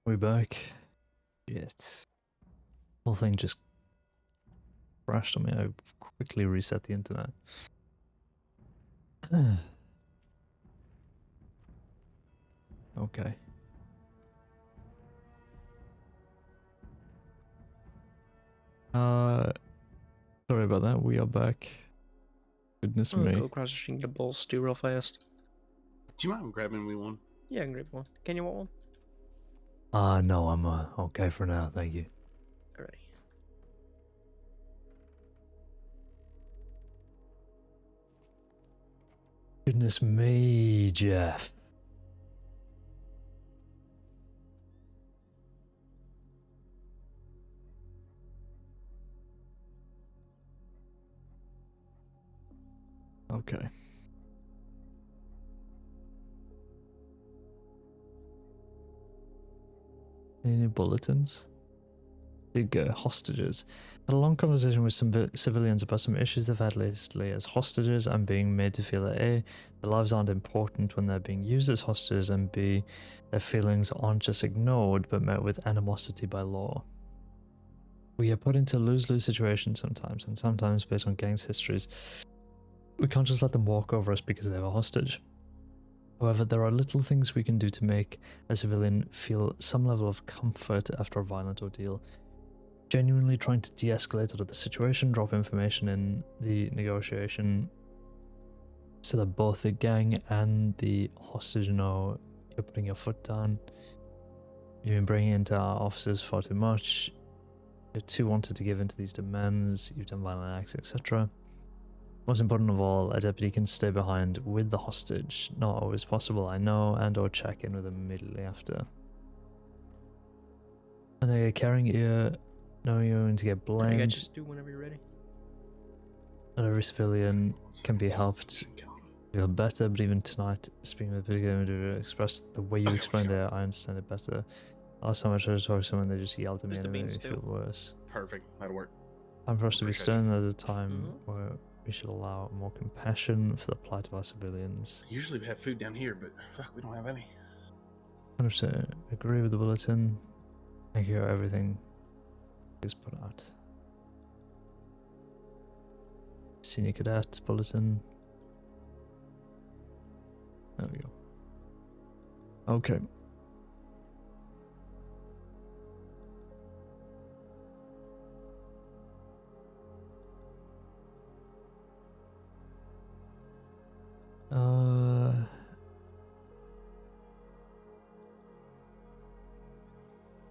We back. Shit. Whole thing just crashed on me. I quickly reset the internet. Okay. Sorry about that. We are back. Goodness I'll me. go across the street and get a bowl of stew real fast. Do you mind grabbing me one? Yeah, I can grab one. Can you want one? No, I'm okay for now. Thank you. Alrighty. Goodness me, Jeff. Okay. Any new bulletins? Big hostages. Had a long conversation with some civilians about some issues they've had lately as hostages and being made to feel that A, their lives aren't important when they're being used as hostages, and B, their feelings aren't just ignored but met with animosity by law. We are put into lose-lose situations sometimes, and sometimes based on gangs' histories, we can't just let them walk over us because they have a hostage. However, there are little things we can do to make a civilian feel some level of comfort after a violent ordeal. Genuinely trying to de-escalate out of the situation, drop information in the negotiation so that both the gang and the hostage know you're putting your foot down. You've been bringing it into our offices far too much. You're too wanted to give in to these demands. You've done violent acts, etc. Most important of all, a deputy can stay behind with the hostage. Not always possible, I know, and or check in with them immediately after. And a caring ear, knowing you're going to get blamed. I got you stew whenever you're ready. Not every civilian can be helped feel better, but even tonight, speaking with a particular individual, express the way you explained it, I understand it better. Last time I tried to talk to someone, they just yelled at me and it made me feel worse. Perfect, that'll work. Time for us to be stern. There's a time where we should allow more compassion for the plight of our civilians. Usually we have food down here, but fuck, we don't have any. 100% agree with the bulletin. Thank you for everything is put out. Senior Cadet bulletin. There we go. Okay.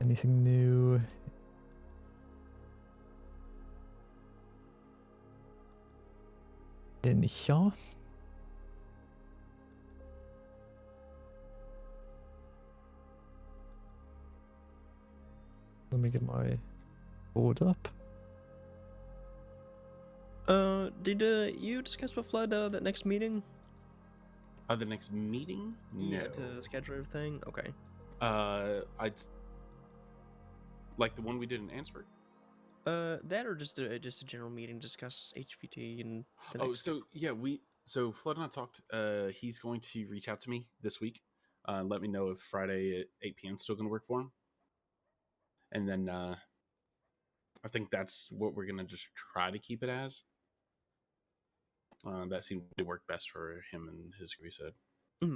Anything new? In here? Let me get my board up. Did you discuss with Flood that next meeting? The next meeting? No. Yeah, to schedule everything? Okay. I'd like the one we did in Ansburg. That or just a general meeting, discuss HVT and the next so yeah, so Flood and I talked. He's going to reach out to me this week. Let me know if Friday at 8 p.m. is still going to work for him. And then I think that's what we're gonna just try to keep it as. That seemed to work best for him and his group said.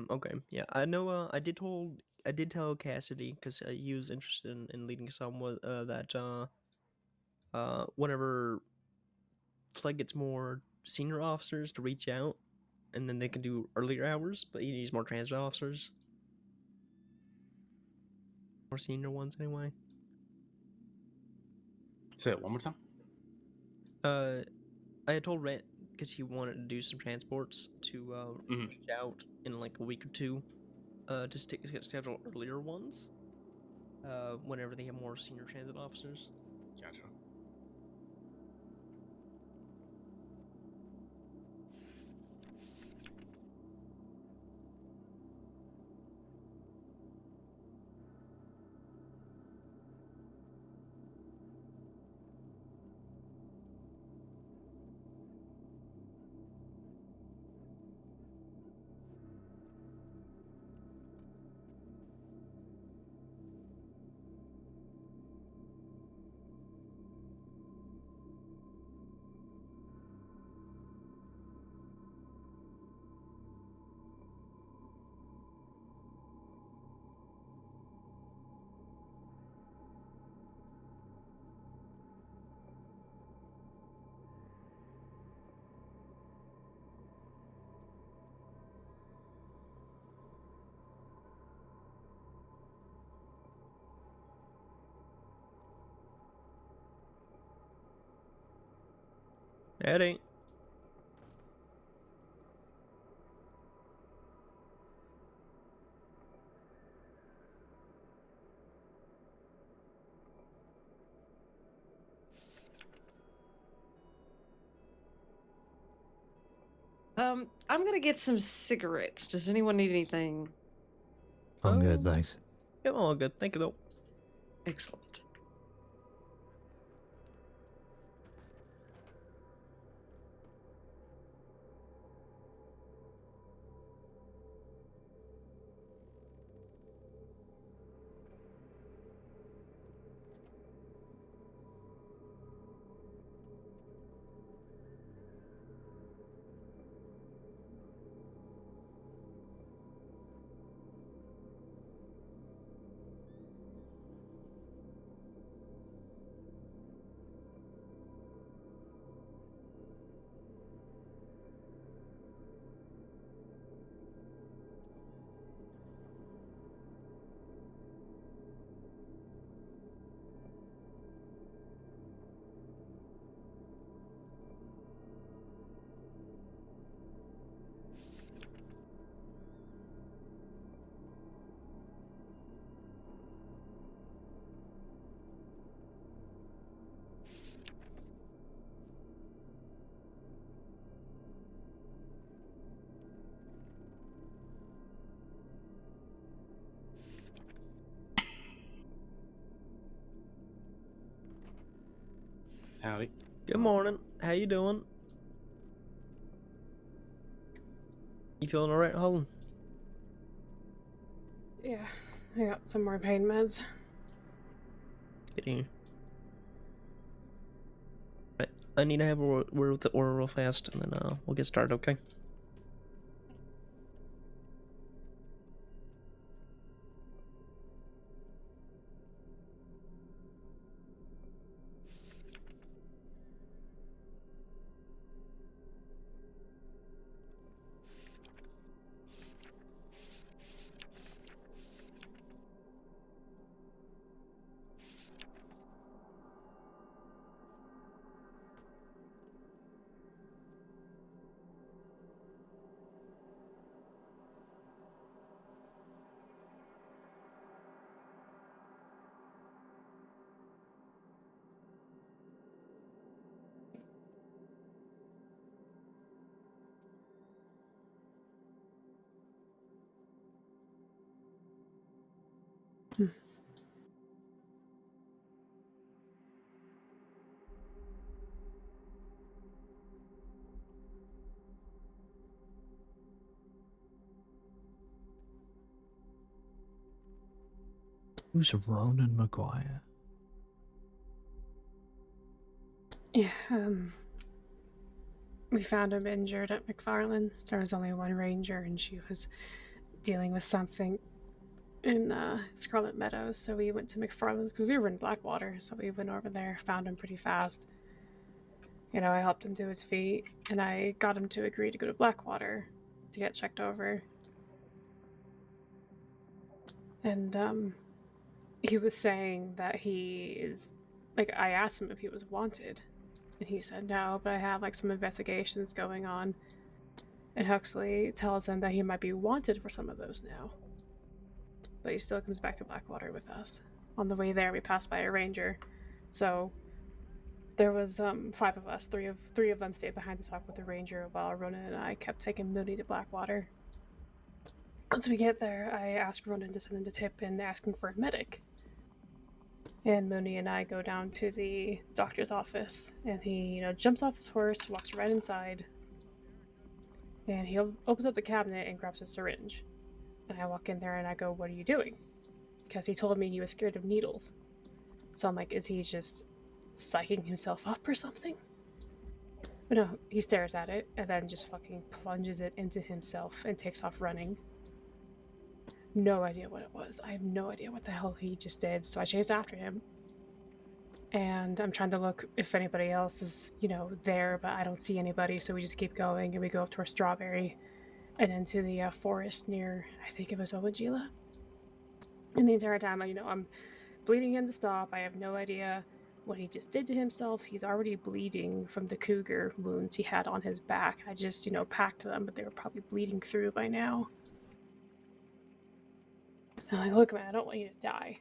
Okay, yeah, I know. I did tell Cassidy because he was interested in leading some. That whenever Flag gets more senior officers to reach out, and then they can do earlier hours, but he needs more transit officers, more senior ones anyway. Say it one more time. I had told Rent because he wanted to do some transports to reach out in like a week or two, to schedule earlier ones. Whenever they have more senior transit officers. Gotcha. That ain't. I'm gonna get some cigarettes. Does anyone need anything? I'm good, thanks. Yeah, all good. Thank you, though. Excellent. Howdy. Good morning. How you doing? You feeling alright, Holland? Yeah, I got some more pain meds. Good to hear. Right, I need to have a word with the Aura real fast, and then we'll get started, okay? Who's Ronan Maguire? Yeah, we found him injured at McFarland's. There was only one ranger, and she was dealing with something in Scarlet Meadows, so we went to McFarland's because we were in Blackwater, so we went over there, found him pretty fast. You know, I helped him to his feet, and I got him to agree to go to Blackwater to get checked over. And he was saying that he is, like, I asked him if he was wanted, and he said no, but I have, like, some investigations going on. And Huxley tells him that he might be wanted for some of those now. But he still comes back to Blackwater with us. On the way there, we passed by a ranger. So there was 5 of us. Three of them stayed behind to talk with the ranger, while Ronan and I kept taking Mooney to Blackwater. Once we get there, I ask Ronan to send in a tip and asking for a medic. And Mooney and I go down to the doctor's office, and he, jumps off his horse, walks right inside, and he opens up the cabinet and grabs a syringe. And I walk in there and I go, "What are you doing?" Because he told me he was scared of needles. So I'm like, is he just psyching himself up or something? But no, he stares at it and then just fucking plunges it into himself and takes off running. No idea what it was. I have no idea what the hell he just did. So I chase after him. And I'm trying to look if anybody else is, there, but I don't see anybody. So we just keep going, and we go up to our strawberry and into the forest near, I think it was Owagila. And the entire time, I'm bleeding him to stop. I have no idea what he just did to himself. He's already bleeding from the cougar wounds he had on his back. I just, packed them, but they were probably bleeding through by now. And I'm like, look, man, I don't want you to die.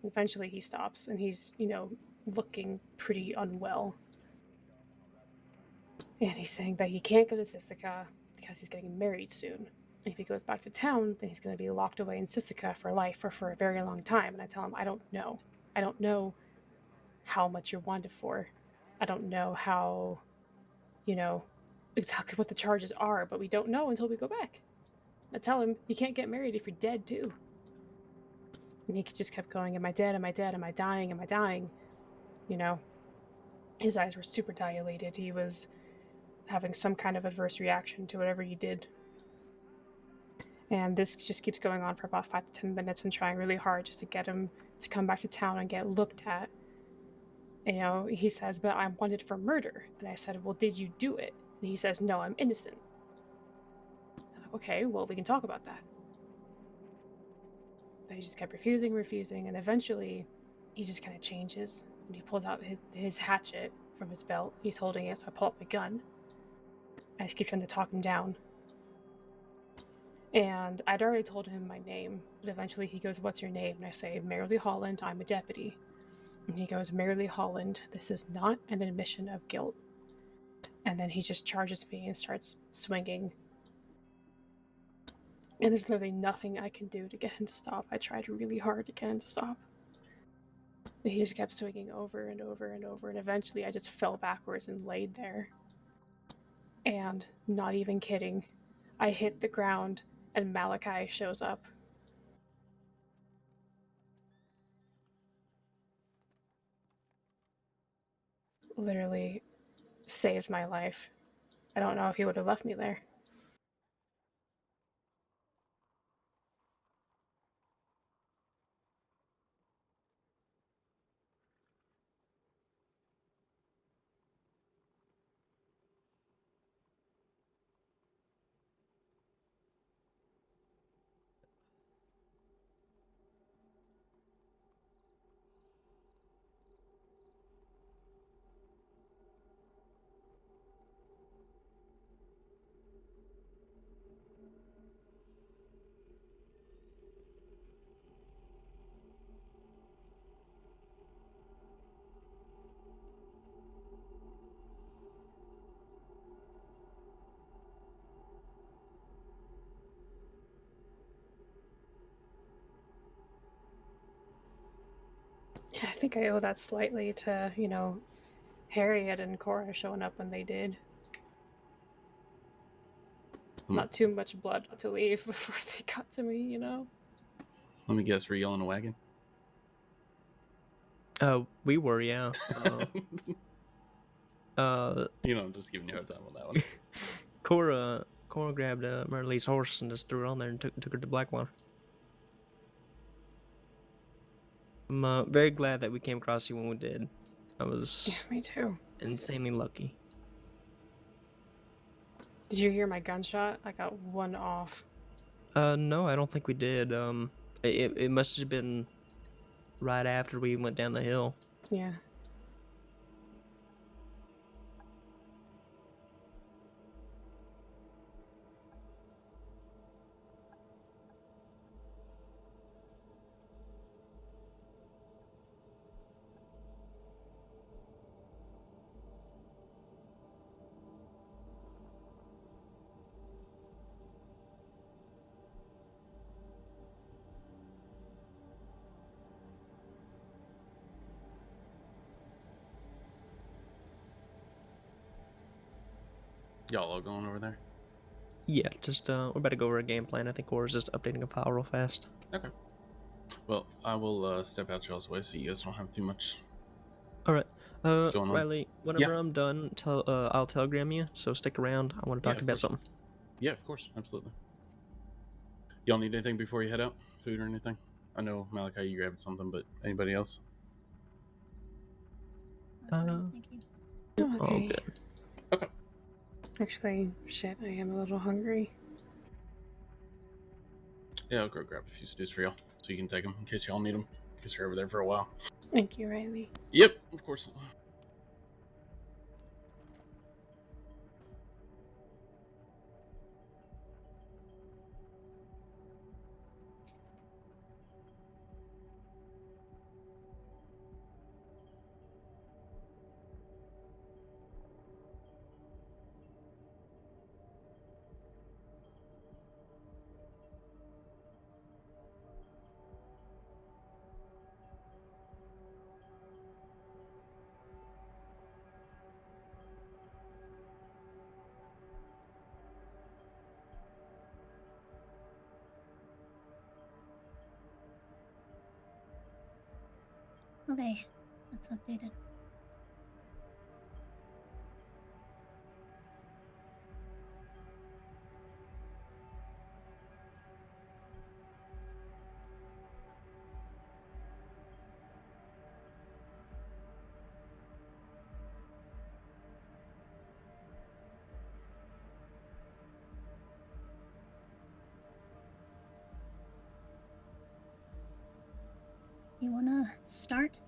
And eventually he stops, and he's, looking pretty unwell. And he's saying that he can't go to Sisika because he's getting married soon. And if he goes back to town, then he's going to be locked away in Sisika for life or for a very long time. And I tell him, I don't know. I don't know how much you're wanted for. I don't know how, exactly what the charges are, but we don't know until we go back. I tell him, you can't get married if you're dead, too. And he just kept going, am I dead? Am I dead? Am I dying? Am I dying? His eyes were super dilated. He was having some kind of adverse reaction to whatever you did. And this just keeps going on for about 5 to 10 minutes and trying really hard just to get him to come back to town and get looked at. He says, but I'm wanted for murder. And I said, well, did you do it? And he says, no, I'm innocent. I'm like, okay, well, we can talk about that. But he just kept refusing, and eventually he just kind of changes, and he pulls out his hatchet from his belt. He's holding it, so I pull up my gun. I just keep trying to talk him down. And I'd already told him my name, but eventually he goes, what's your name? And I say, Marilee Holland, I'm a deputy. And he goes, Marilee Holland, this is not an admission of guilt. And then he just charges me and starts swinging. And there's literally nothing I can do to get him to stop. I tried really hard to get him to stop. But he just kept swinging over and over and over, and eventually I just fell backwards and laid there. And, not even kidding, I hit the ground and Malachi shows up. Literally saved my life. I don't know if he would have left me there. I think I owe that slightly to, Harriet and Cora showing up when they did. Not too much blood to leave before they got to me, Let me guess, were you in a wagon? We were, yeah. I'm just giving you a hard time on that one. Cora grabbed Marilee's horse and just threw it on there and took her to Blackwater. I'm very glad that we came across you when we did. I was Me too. insanely lucky. Did you hear my gunshot? I got one off. No, I don't think we did. It must have been right after we went down the hill. Yeah. Y'all all going over there? Yeah, just we're about to go over a game plan. I think Cora's just updating a file real fast. Okay. Well, I will step out y'all's way so you guys don't have too much. All right. going on. Riley, whenever I'm done, I'll telegram you. So stick around. I want to talk to you about something. Yeah, of course, absolutely. Y'all need anything before you head out? Food or anything? I know Malachi, you grabbed something, but anybody else? Thank you. Oh, okay. Oh, good. Okay. Actually, shit, I am a little hungry. Yeah, I'll go grab a few stews for y'all so you can take them in case y'all need them. because you're over there for a while. Thank you, Riley. Yep, of course. Okay, that's updated. You wanna start?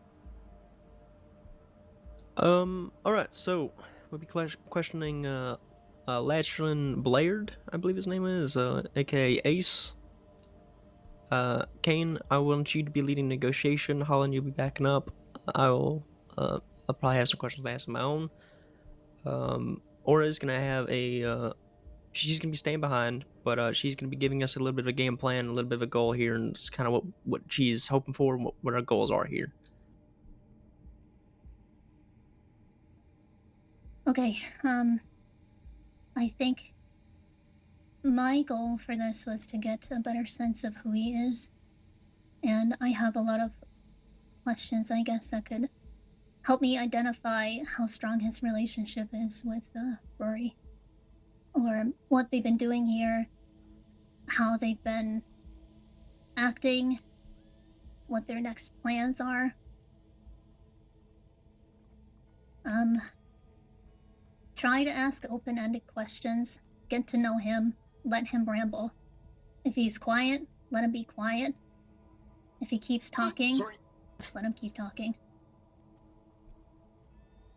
Alright, so we'll be questioning Lachlan Blaird, I believe his name is, aka Ace. Caine, I want you to be leading negotiation. Holland, you'll be backing up. I'll probably have some questions to ask of my own. Aura's gonna have she's gonna be staying behind, but she's gonna be giving us a little bit of a game plan, a little bit of a goal here, and it's kind of what she's hoping for, and what our goals are here. Okay, I think my goal for this was to get a better sense of who he is, and I have a lot of questions, I guess, that could help me identify how strong his relationship is with Rory, or what they've been doing here, how they've been acting, what their next plans are. Try to ask open-ended questions, get to know him, let him ramble. If he's quiet, let him be quiet. If he keeps talking, let him keep talking.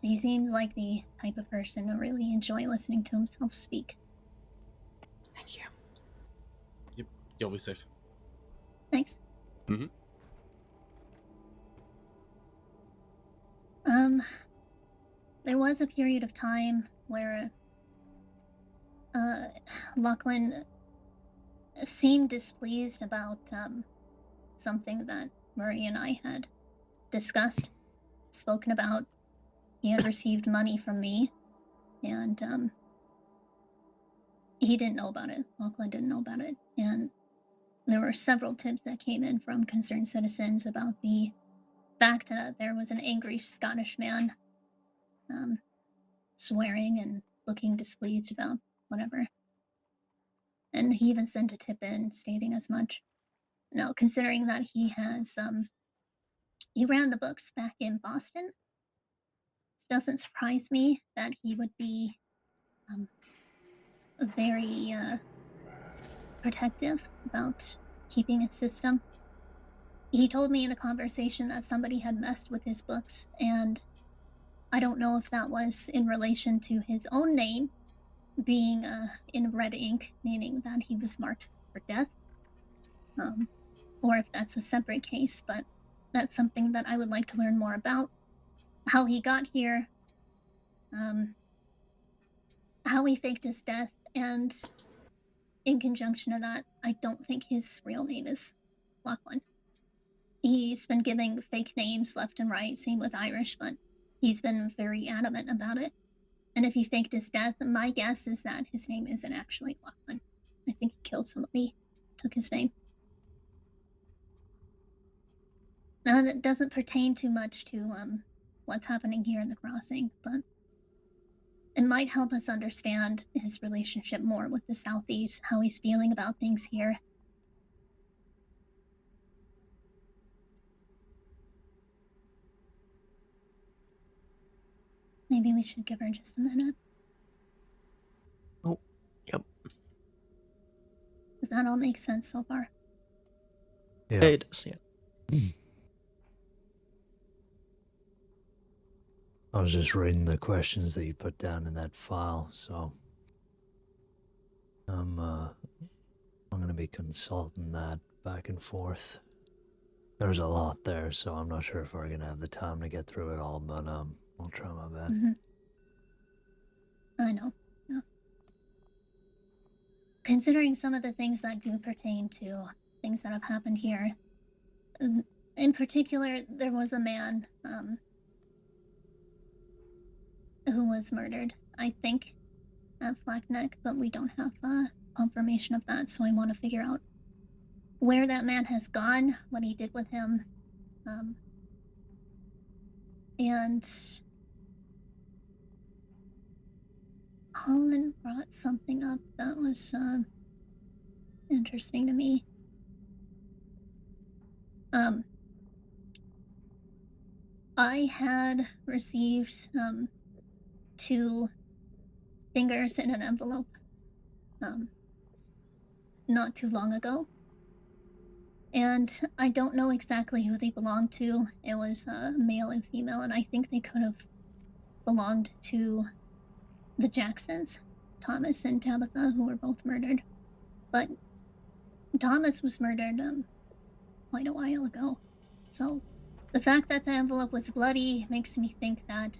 He seems like the type of person to really enjoy listening to himself speak. Thank you. Yep, you'll be safe. Thanks. Mm-hmm. There was a period of time where Lachlan seemed displeased about something that Murray and I had discussed, spoken about. He had received money from me, and he didn't know about it. Lachlan didn't know about it, and there were several tips that came in from concerned citizens about the fact that there was an angry Scottish man swearing and looking displeased about whatever. And he even sent a tip in stating as much. Now, considering that he has, he ran the books back in Boston, it doesn't surprise me that he would be very protective about keeping a system. He told me in a conversation that somebody had messed with his books, and I don't know if that was in relation to his own name being in red ink, meaning that he was marked for death, or if that's a separate case, but that's something that I would like to learn more about. How he got here, how he faked his death, and in conjunction to that, I don't think his real name is Lachlan. He's been giving fake names left and right, same with Irish, but he's been very adamant about it. And if he faked his death, my guess is that his name isn't actually Lachlan. I think he killed somebody, took his name. Now, that doesn't pertain too much to what's happening here in the crossing, but it might help us understand his relationship more with the Southeast, how he's feeling about things here. Maybe we should give her just a minute. Oh, yep. Does that all make sense so far? Yeah. It does, yeah. I was just reading the questions that you put down in that file, so I'm gonna be consulting that back and forth. There's a lot there, so I'm not sure if we're gonna have the time to get through it all, but I'll try my best. I know. Yeah. Considering some of the things that do pertain to things that have happened here, in particular, there was a man who was murdered, I think, at Flackneck, but we don't have confirmation of that, so I want to figure out where that man has gone, what he did with him, and Holland brought something up that was interesting to me. I had received 2 fingers in an envelope not too long ago. And I don't know exactly who they belonged to. It was male and female, and I think they could have belonged to the Jacksons, Thomas and Tabitha, who were both murdered. But Thomas was murdered quite a while ago. So the fact that the envelope was bloody makes me think that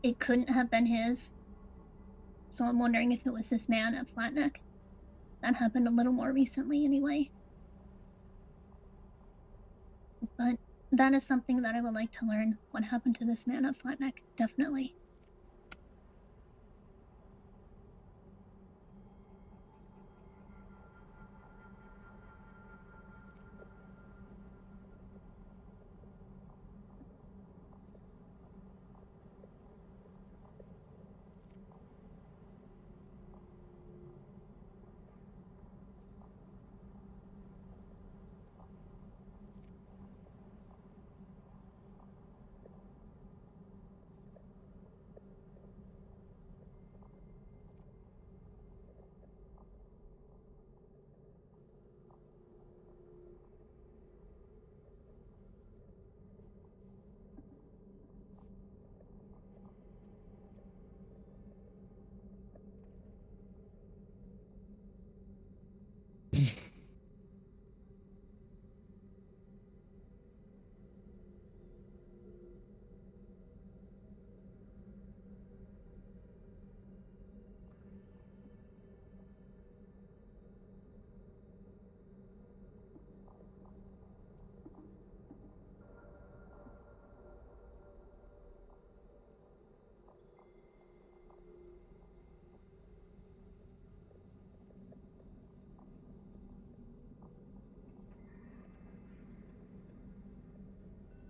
it couldn't have been his. So I'm wondering if it was this man at Flatneck. That happened a little more recently anyway. But that is something that I would like to learn. What happened to this man at Flatneck? Definitely.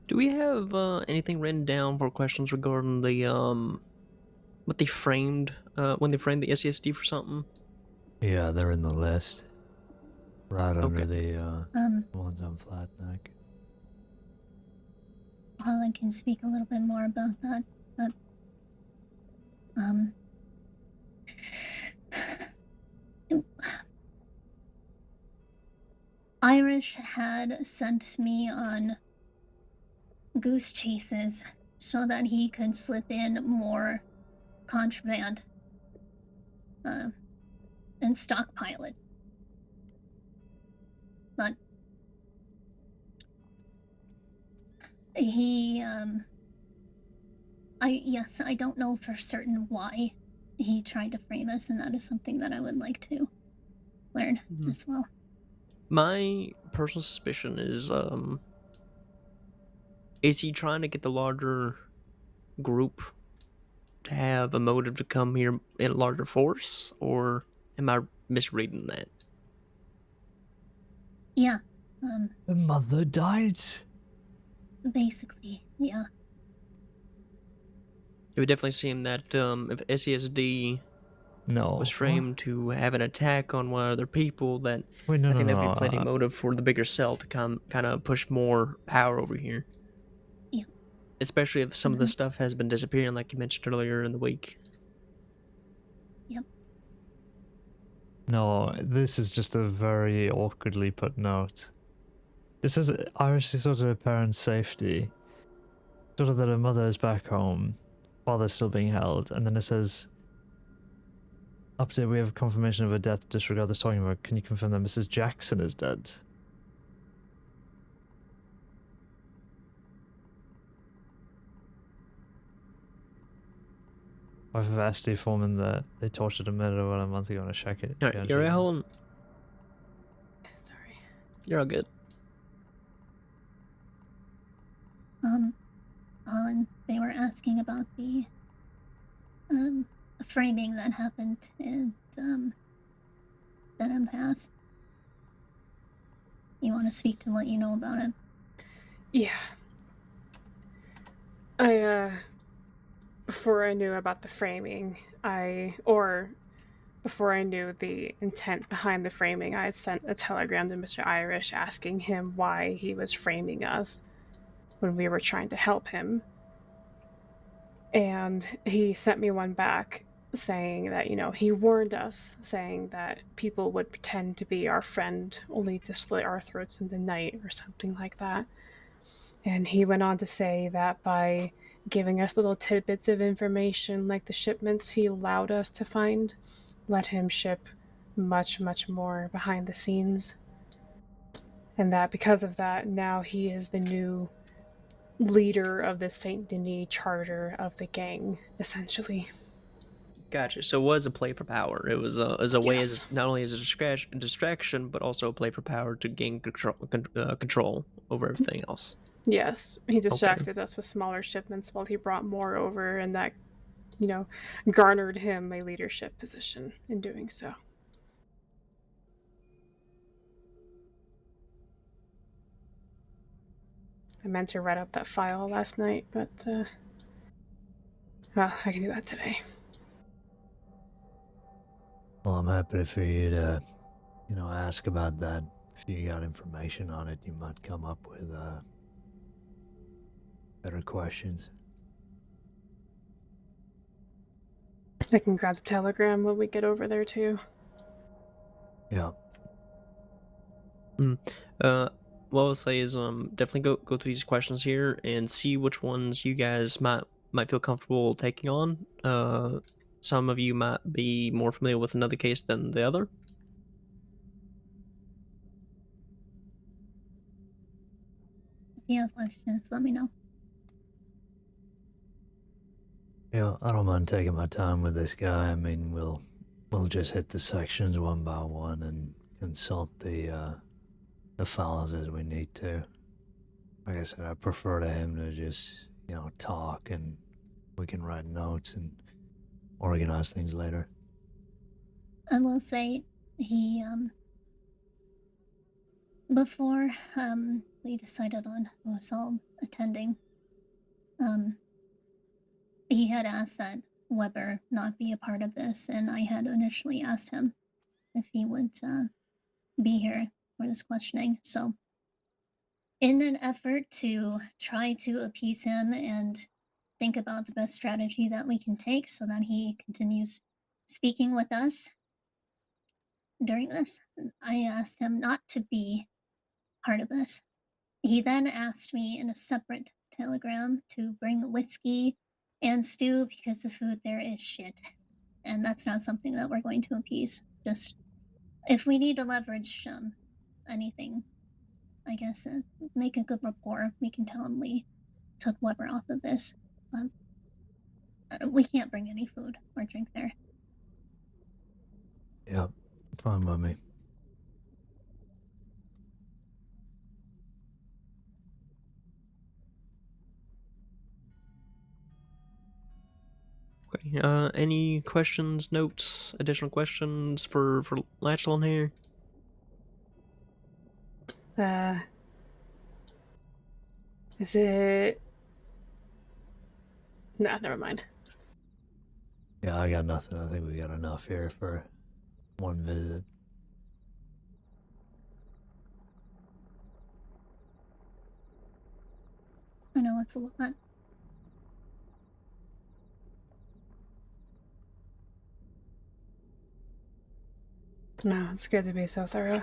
Do we have anything written down for questions regarding the what they framed when they framed the SESD for something? Yeah, they're in the list. Right under Okay. the ones on Flatneck. Holland can speak a little bit more about that, but Irish had sent me on goose chases so that he could slip in more contraband and stockpile it. But he, I don't know for certain why he tried to frame us, and that is something that I would like to learn as well. My personal suspicion is he trying to get the larger group to have a motive to come here in a larger force, or am I misreading that? Yeah. The mother died. Basically, yeah. It would definitely seem that if SESD No. was framed to have an attack on one other people, that Wait, no, I think no, that would no. be plenty motive for the bigger cell to come kind of push more power over here. Yeah. Especially if some of the stuff has been disappearing, like you mentioned earlier in the week. Yep. No, this is just a very awkwardly put note. This is Irish sort of parent safety. sort of that her mother is back home, father's still being held, and then it says, update, we have confirmation of her death, disregard this talking about, can you confirm that Mrs. Jackson is dead? Wife of SD foreman that they tortured and murdered about a month ago on a shack it. Alright, you're at home. Sorry. You're all good. Colin, they were asking about the framing that happened in Denham Pass. You want to speak to what you know about it? Yeah. Before I knew about the framing, before I knew the intent behind the framing, I had sent a telegram to Mr. Irish asking him why he was framing us when we were trying to help him. And he sent me one back saying that, he warned us, saying that people would pretend to be our friend only to slit our throats in the night or something like that. And he went on to say that by giving us little tidbits of information like the shipments he allowed us to find, let him ship much, much more behind the scenes. And that because of that, now he is the new leader of the Saint Denis charter of the gang, essentially. Gotcha. So it was a play for power. It was a way, Yes. as not only as a distraction, but also a play for power to gain control over everything else. Yes, he distracted us with smaller shipments while he brought more over, and that, garnered him a leadership position in doing so. I meant to write up that file last night, but, well, I can do that today. Well, I'm happy for you to, ask about that. If you got information on it, you might come up with, better questions. I can grab the telegram when we get over there, too. Yeah. What I'll say is definitely go through these questions here and see which ones you guys might feel comfortable taking on. Some of you might be more familiar with another case than the other. If you have questions, let me know. Yeah, I don't mind taking my time with this guy. I mean, we'll just hit the sections one by one and consult the files as we need to. Like I said, I prefer to him to just, talk, and we can write notes and organize things later. I will say he before we decided on who was all attending, he had asked that Weber not be a part of this, and I had initially asked him if he would be here for this questioning. So in an effort to try to appease him and think about the best strategy that we can take so that he continues speaking with us during this, I asked him not to be part of this. He then asked me in a separate telegram to bring whiskey and stew because the food there is shit. And that's not something that we're going to appease. Just if we need to leverage anything, I guess make a good rapport. We can tell him we took Weber off of this. We can't bring any food or drink there. Yep, fine by me. Okay. Any questions, notes, additional questions for Latchlon here? Is it... Nah, never mind. Yeah, I got nothing. I think we got enough here for one visit. I know it's a lot. No, it's good to be so thorough.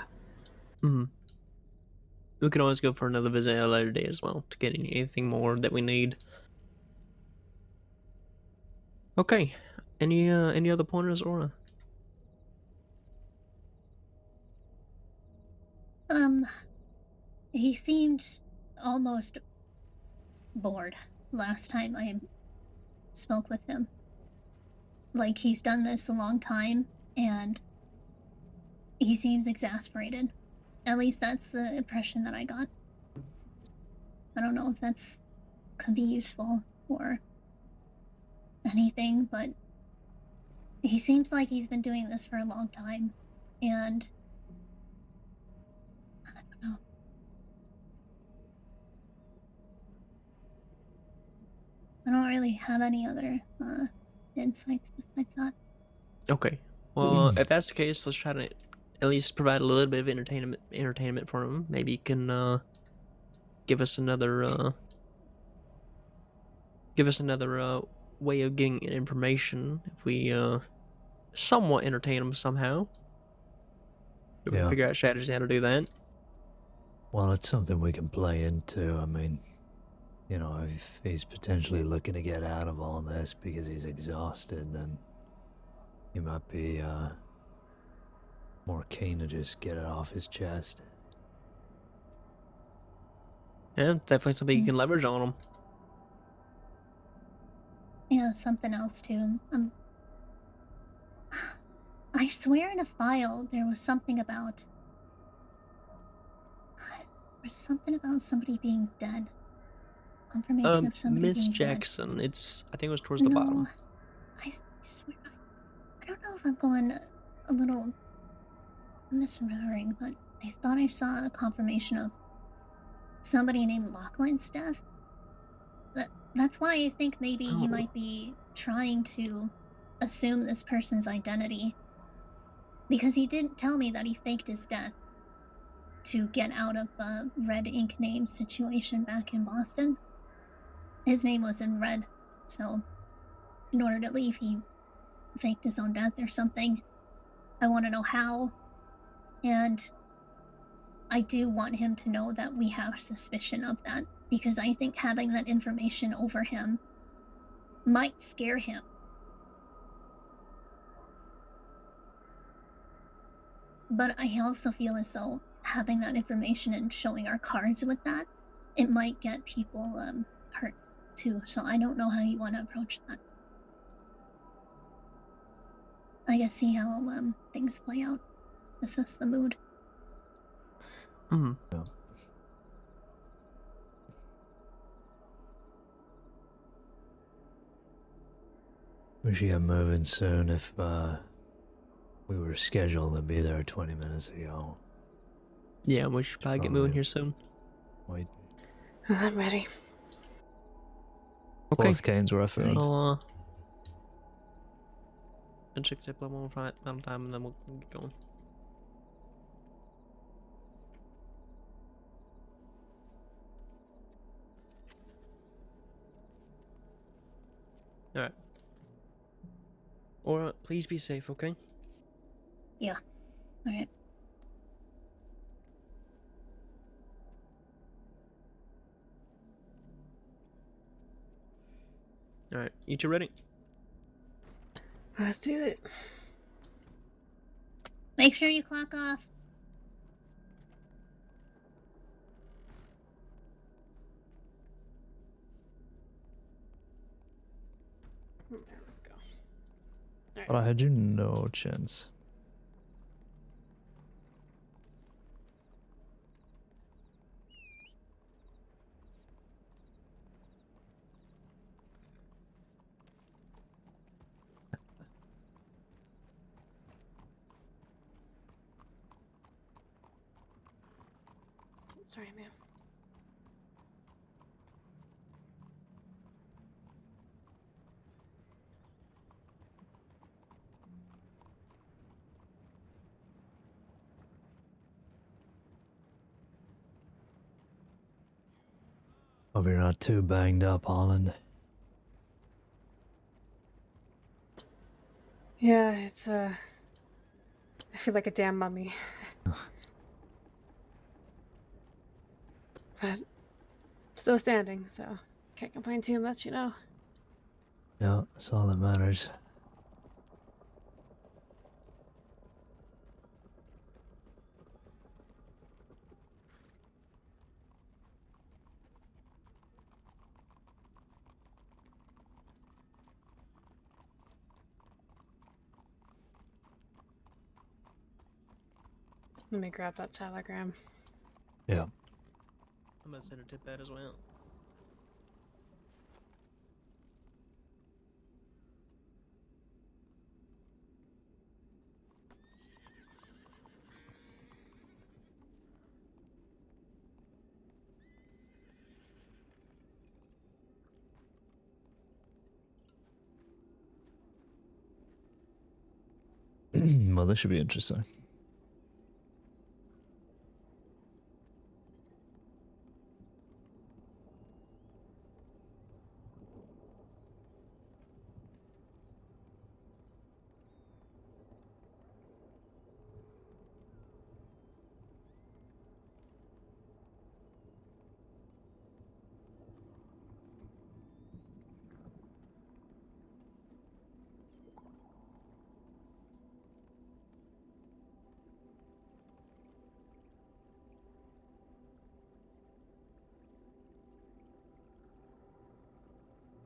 We can always go for another visit at a later date as well to get anything more that we need. Okay. Any other pointers, Aura? He seemed almost bored last time I spoke with him. Like he's done this a long time, and he seems exasperated. At least that's the impression that I got. I don't know if that's could be useful or anything, but he seems like he's been doing this for a long time, and I don't know. I don't really have any other insights besides that. Okay. Well, if that's the case, let's try to at least provide a little bit of entertainment for him. Maybe he can give us another way of getting information if we somewhat entertain him somehow. We Yeah. figure out strategies how to do that. Well, it's something we can play into. I mean, you know, if he's potentially looking to get out of all this because he's exhausted, then he might be more keen to just get it off his chest. Yeah, definitely something you can leverage on him. Yeah, something else too. I swear in a file there was something about somebody being dead. Confirmation of somebody Miss being Jackson. I think it was towards dead. the No, bottom. I swear. I don't know if I'm going a little misremembering, but I thought I saw a confirmation of somebody named Lachlan's death. That's why I think maybe he Oh. might be trying to assume this person's identity. Because he didn't tell me that he faked his death to get out of a red ink name situation back in Boston. His name was in red, so in order to leave, he faked his own death or something. I want to know how, and I do want him to know that we have suspicion of that, because I think having that information over him might scare him. But I also feel as though having that information and showing our cards with that, it might get people hurt too. So I don't know how you want to approach that. I guess see how things play out. Assess the mood. Mm-hmm. Yeah. We should get moving soon if we were scheduled to be there 20 minutes ago. Yeah, we should probably get moving here soon. Wait. I'm ready. Okay. Both Caine's reference. I'll check the zip one final time and then we'll get going. Alright. Or please be safe, okay? Yeah. All right. Alright, you two ready? Let's do it. Make sure you clock off. There we go. All But I had you no chance. Sorry, ma'am. Hope you're not too banged up, Holland. Yeah, it's I feel like a damn mummy. But still standing, so can't complain too much, you know. Yeah, that's all that matters. Let me grab that telegram. Yeah. I'm gonna send a tip that as well. Well, this should be interesting.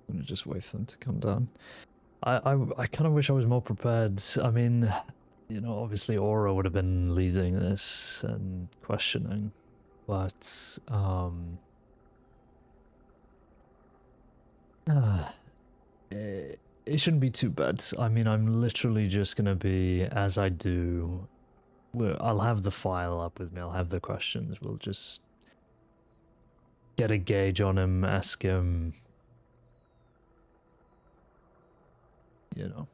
I'm gonna just wait for them to come down. I kind of wish I was more prepared. I mean, you know, obviously Aura would have been leading this and questioning, but it shouldn't be too bad. I mean, I'm literally just gonna be, as I do, I'll have the file up with me, I'll have the questions, we'll just get a gauge on him, ask him, you know,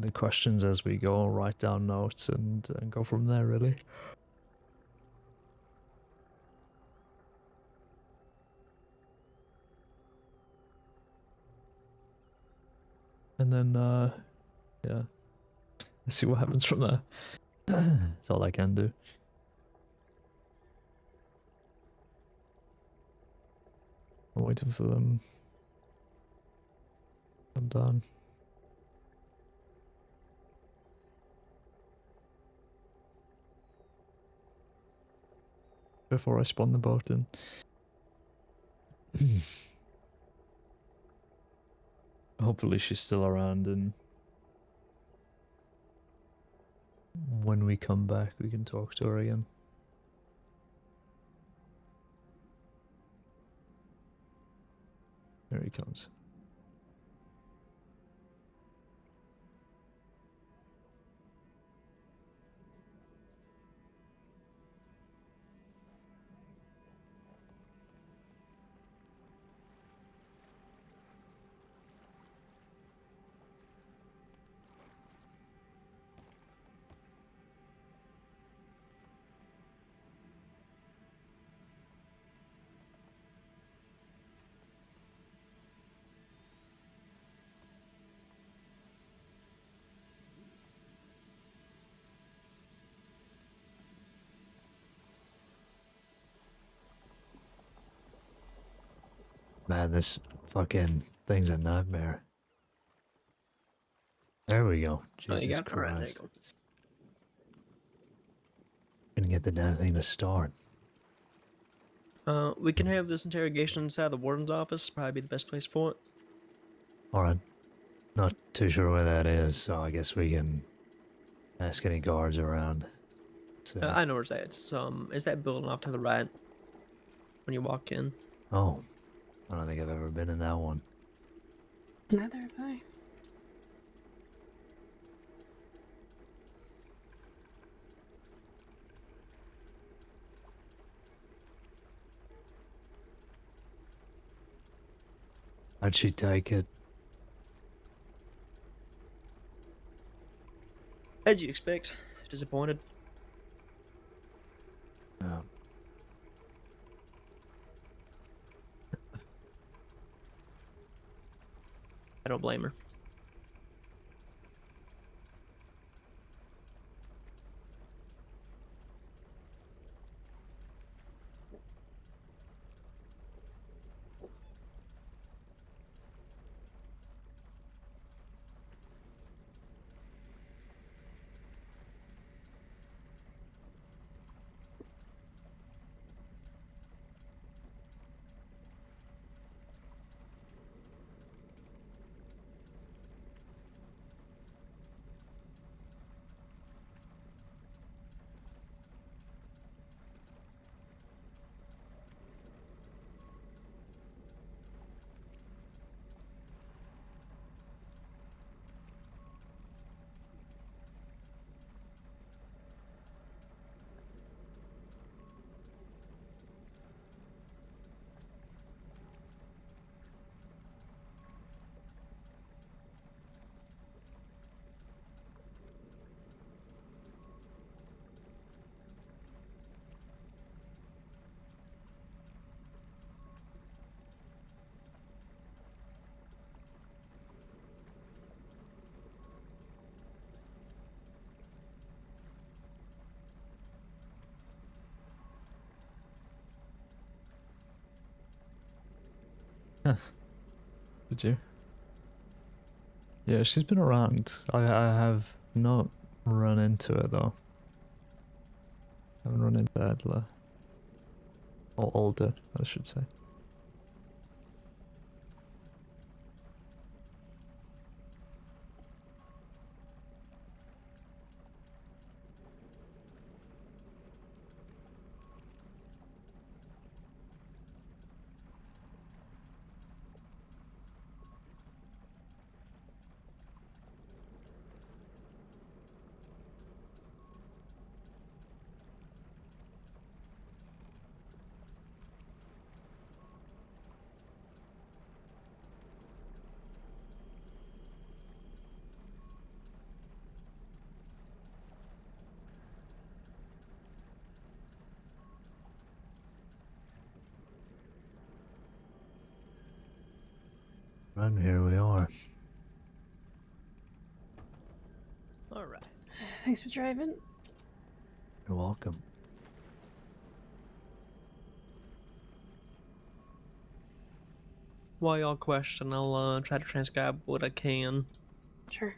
the questions as we go, write down notes and go from there, really. And then, yeah, see what happens from there. That's all I can do. I'm waiting for them. I'm done. Before I spawn the boat in. Hopefully she's still around, and when we come back we can talk to her again. Here he comes. Man, this fucking thing's a nightmare. There we go. Oh, Jesus you got it. Christ. All right, there you go. Gonna get the damn thing to start. We can have this interrogation inside the warden's office. Probably be the best place for it. Alright. Not too sure where that is, so I guess we can ask any guards around. So, I know where it's at. Is that building off to the right when you walk in? oh, I don't think I've ever been in that one. Neither have I. How'd she take it? As you'd expect, disappointed. Oh. I don't blame her. Did you? Yeah, she's been around. I have not run into her though. I haven't run into Adler. Or Alder, I should say. And here we are. All right. Thanks for driving. You're welcome. While y'all question, I'll try to transcribe what I can. Sure.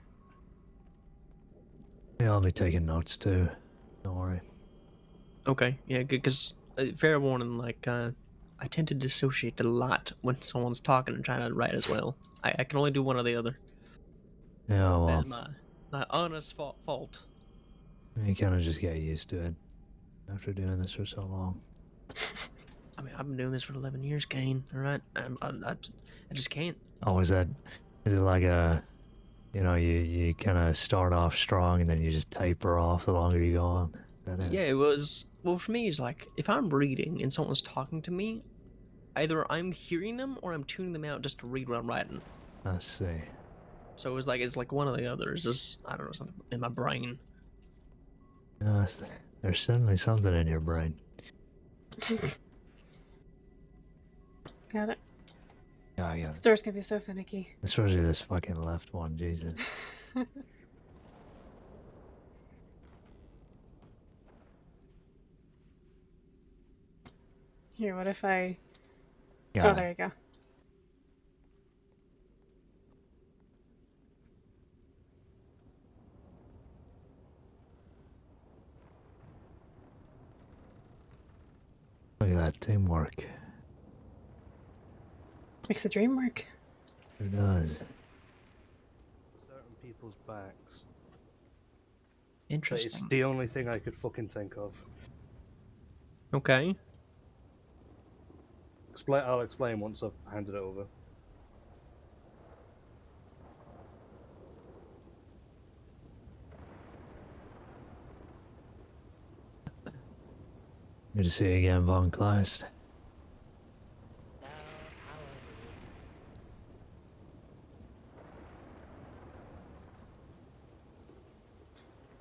Yeah, I'll be taking notes too. Don't worry. Okay, yeah, good. Because fair warning, like I tend to dissociate a lot when someone's talking and trying to write as well. I can only do one or the other. Yeah, well, That's my honest fault. you kind of just get used to it after doing this for so long. I mean, I've been doing this for 11 years, Caine. All right, I just can't. Oh, is it like a, you know, you kind of start off strong and then you just taper off the longer you go on? Is that it? Yeah, it was. Well, for me, it's like if I'm reading and someone's talking to me, either I'm hearing them or I'm tuning them out just to read what I'm writing. I see. So it's like one or the other. It's just I don't know, something in my brain. There's certainly something in your brain. Got it. Yeah, I got it. Stores can be so finicky. Especially this fucking left one, Jesus. Here, what if I... Got Oh, it. there you go. Look at that teamwork. Makes the dream work. Who does? Certain people's backs. But Interesting. it's the only thing I could fucking think of. Okay. I'll explain once I've handed it over. Good to see you again, Von Kleist.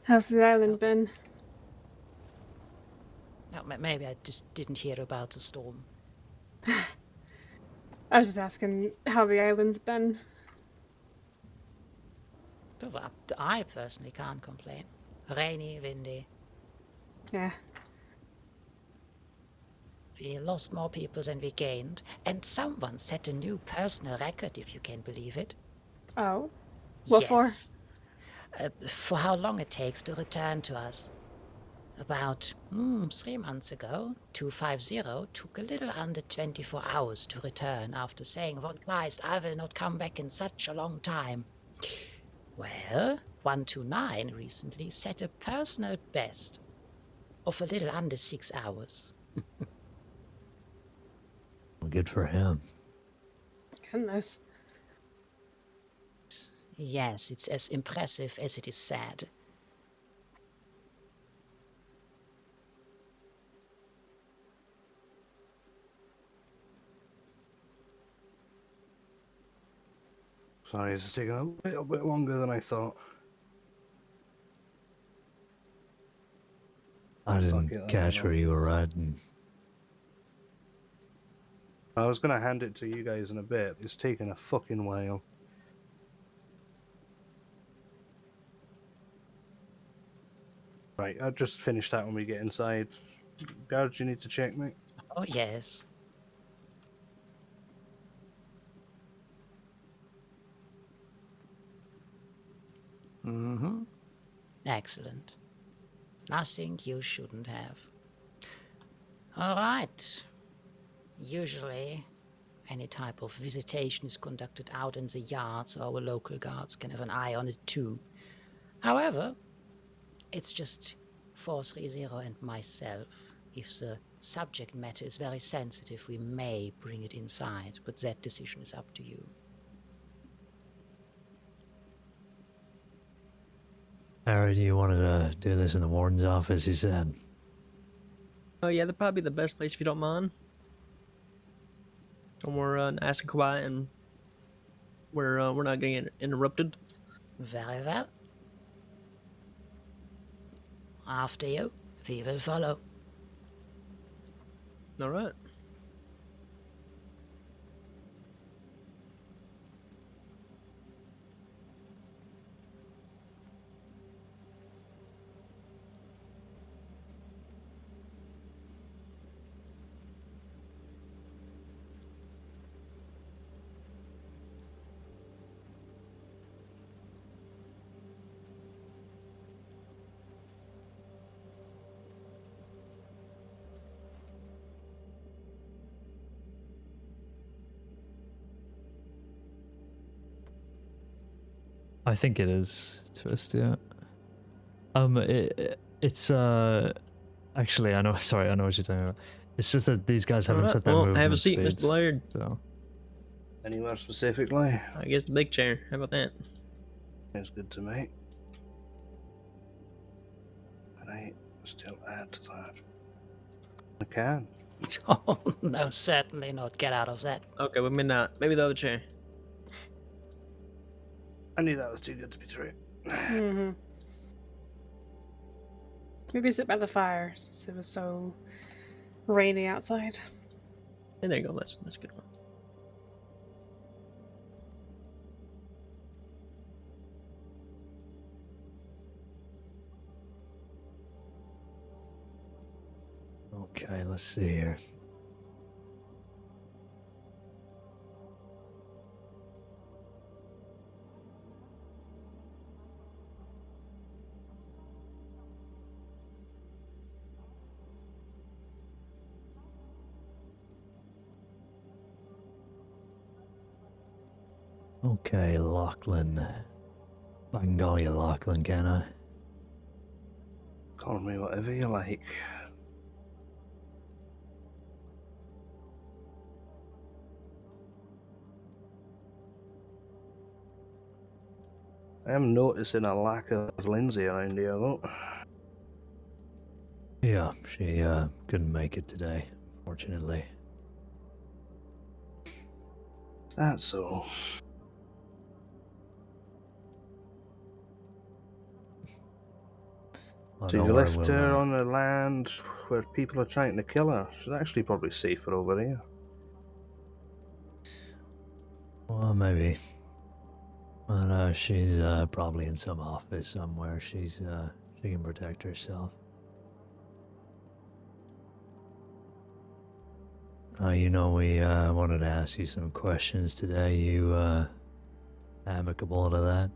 How's the island been? No, maybe I just didn't hear about the storm. I was just asking how the island's been. I personally can't complain. Rainy, windy. Yeah. We lost more people than we gained, and someone set a new personal record, if you can believe it. Oh? What for? Yes. For how long it takes to return to us. About 3 months ago, 250 took a little under 24 hours to return after saying, "Von Kleist, I will not come back in such a long time." Well, 129 recently set a personal best of a little under 6 hours. Well, good for him. Goodness. Yes, it's as impressive as it is sad. Sorry, it's taking a little bit longer than I thought. I Fuck didn't it, I catch don't where know. you were riding. I was gonna hand it to you guys in a bit. It's taking a fucking while. Right, I'll just finish that when we get inside. Guards, you need to check me. Oh, yes. Mm-hmm. Excellent. Nothing you shouldn't have. All right. Usually, any type of visitation is conducted out in the yard, so our local guards can have an eye on it too. However, it's just 430 and myself. If the subject matter is very sensitive, we may bring it inside, but that decision is up to you. Harry, do you want to do this in the warden's office? He said. Oh yeah, that'd probably be the best place if you don't mind. Somewhere nice and quiet, and we're not getting interrupted. Very well. After you, we will follow. All right. I think it is Twist, yeah. It's actually I know. Sorry, I know what you're talking about. It's just that these guys haven't All right. set their Well, movement have a seat, speed. Mr. Laird. So Anywhere specifically? I guess the big chair. How about that? Sounds good to me. Can I still add to that? I can. Oh, no, certainly not. Get out of that. Okay, well, maybe not. Maybe the other chair. I knew that was too good to be true. Mm-hmm. Maybe sit by the fire since it was so rainy outside. And there you go. That's a good one. okay, let's see here. Okay, Lachlan. I can call you Lachlan, can I? Call me whatever you like. I am noticing a lack of Lindsay around here, though. Yeah, she couldn't make it today, fortunately. That's so. Well, So don't you worry, left we'll, her on a land where people are trying to kill her. She's actually probably safer over here. well, maybe. But she's probably in some office somewhere. She can protect herself. You know, we wanted to ask you some questions today. You amicable to that?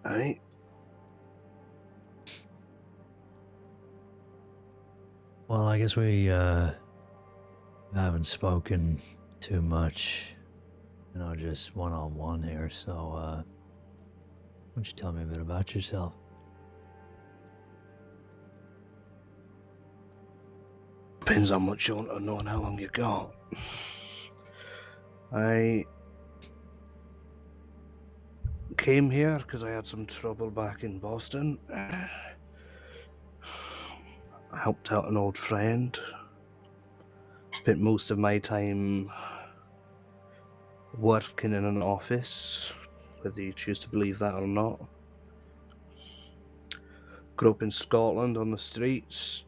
Aye. Well, I guess we haven't spoken too much, just one-on-one here, so why don't you tell me a bit about yourself? Depends how much you want to know and how long you got. I came here because I had some trouble back in Boston. I helped out an old friend. Spent most of my time working in an office, whether you choose to believe that or not. Grew up in Scotland on the streets.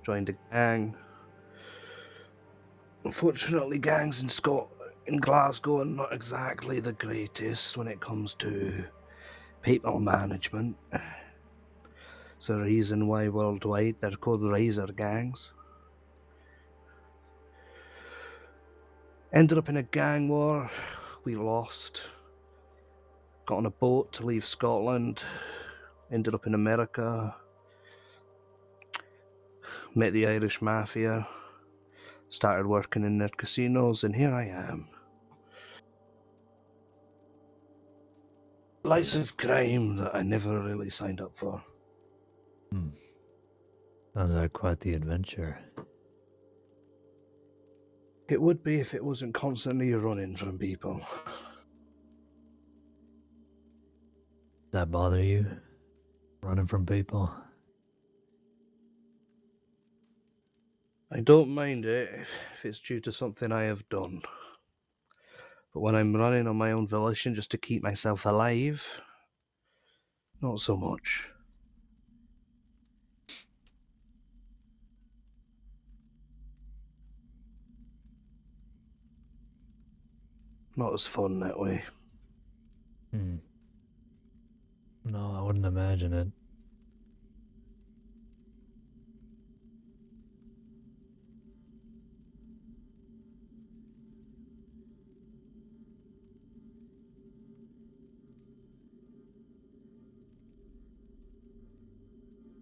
Joined a gang. Unfortunately, gangs in Glasgow are not exactly the greatest when it comes to people management. It's a reason why worldwide they're called razor gangs. Ended up in a gang war. We lost. got on a boat to leave Scotland, ended up in America, met the Irish Mafia, started working in their casinos, and here I am. Life of crime that I never really signed up for. Sounds like quite the adventure. It would be if it wasn't constantly running from people. Does that bother you? Running from people? I don't mind it if it's due to something I have done. But when I'm running on my own volition just to keep myself alive, not so much. Not as fun that way. No, I wouldn't imagine it.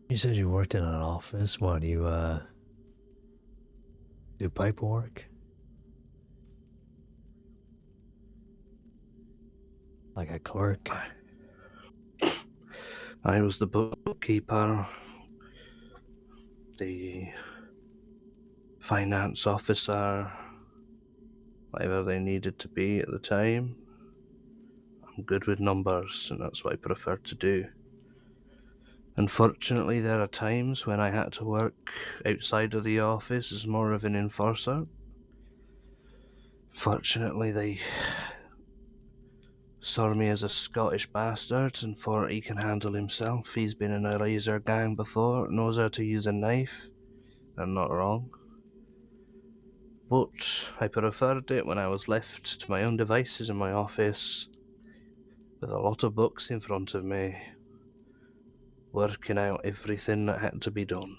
You said you worked in an office. What, you, do paperwork? Like a clerk? I was the bookkeeper, the finance officer, whatever they needed to be at the time. I'm good with numbers, and that's what I prefer to do. Unfortunately, there are times when I had to work outside of the office as more of an enforcer. Fortunately, they saw me as a Scottish bastard and thought he can handle himself. He's been in a razor gang before, knows how to use a knife. They're not wrong. But I preferred it when I was left to my own devices in my office, with a lot of books in front of me, working out everything that had to be done.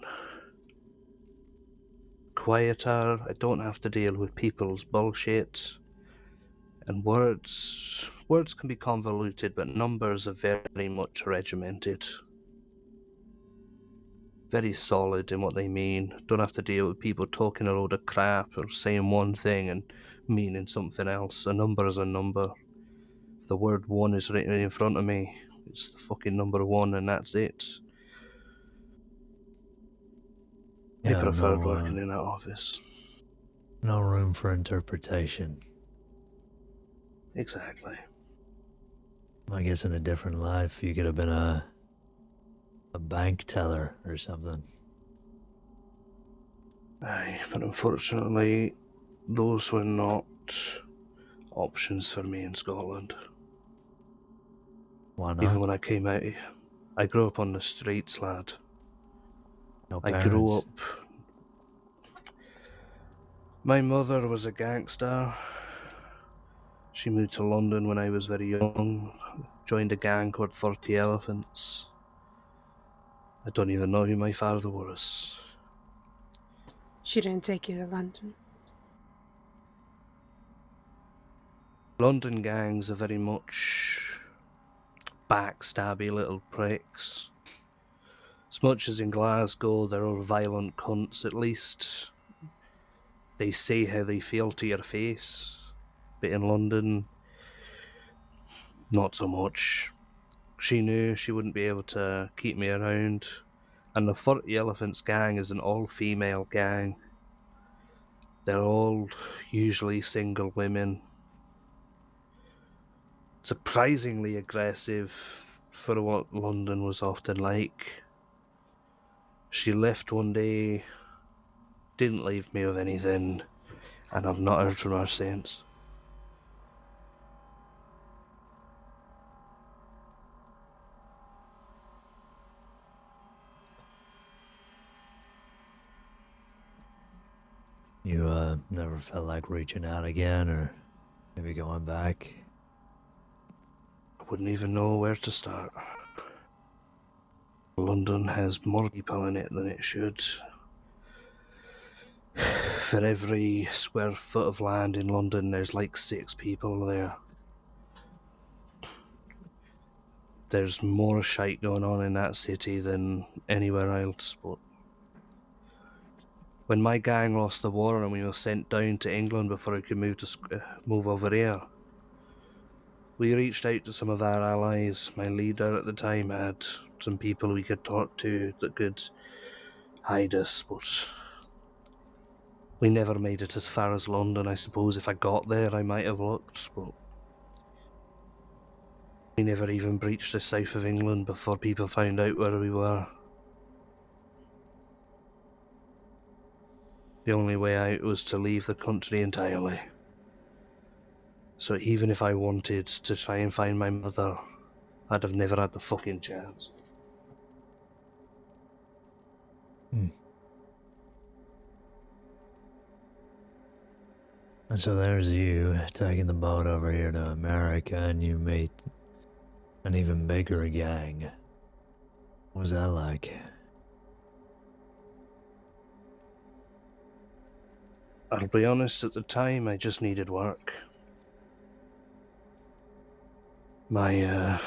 Quieter, I don't have to deal with people's bullshit, and words can be convoluted, but numbers are very much regimented. Very solid in what they mean. Don't have to deal with people talking a load of crap or saying one thing and meaning something else. A number is a number. If the word 1 is written in front of me, it's the fucking number 1 and that's it. I preferred working in that office. No room for interpretation. Exactly. I guess in a different life, you could have been a bank teller or something. Aye, but unfortunately, those were not options for me in Scotland. Why not? Even when I came out, I grew up on the streets, lad. No I parents. grew up... My mother was a gangster. She moved to London when I was very young, joined a gang called 30 Elephants. I don't even know who my father was. She didn't take you to London. London gangs are very much backstabby little pricks. As much as in Glasgow they're all violent cunts, at least they say how they feel to your face. But in London, not so much. She knew she wouldn't be able to keep me around. And the 40 Elephants gang is an all-female gang. They're all usually single women. Surprisingly aggressive for what London was often like. She left one day, didn't leave me with anything, and I've not heard from her since. You never felt like reaching out again or maybe going back? I wouldn't even know where to start. London has more people in it than it should. For every square foot of land in London, there's like 6 people there. there's more shite going on in that city than anywhere else, but when my gang lost the war and we were sent down to England before we could move over here, we reached out to some of our allies. My leader at the time had some people we could talk to that could hide us, but we never made it as far as London. I suppose if I got there I might have looked, but we never even breached the south of England before people found out where we were. The only way out was to leave the country entirely. So even if I wanted to try and find my mother, I'd have never had the fucking chance. And so there's you taking the boat over here to America, and you meet an even bigger gang. What was that like? I'll be honest, at the time I just needed work. My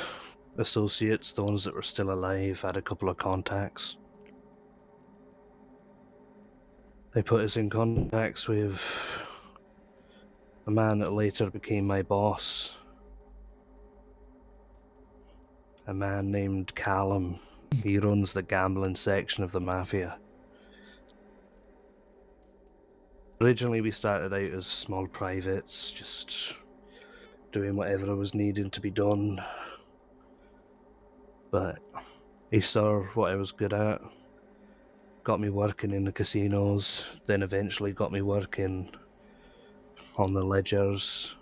associates, the ones that were still alive, had a couple of contacts. They put us in contacts with a man that later became my boss. A man named Callum. He runs the gambling section of the mafia. Originally we started out as small privates, just doing whatever was needed to be done. But he saw what I was good at, got me working in the casinos, then eventually got me working on the ledgers.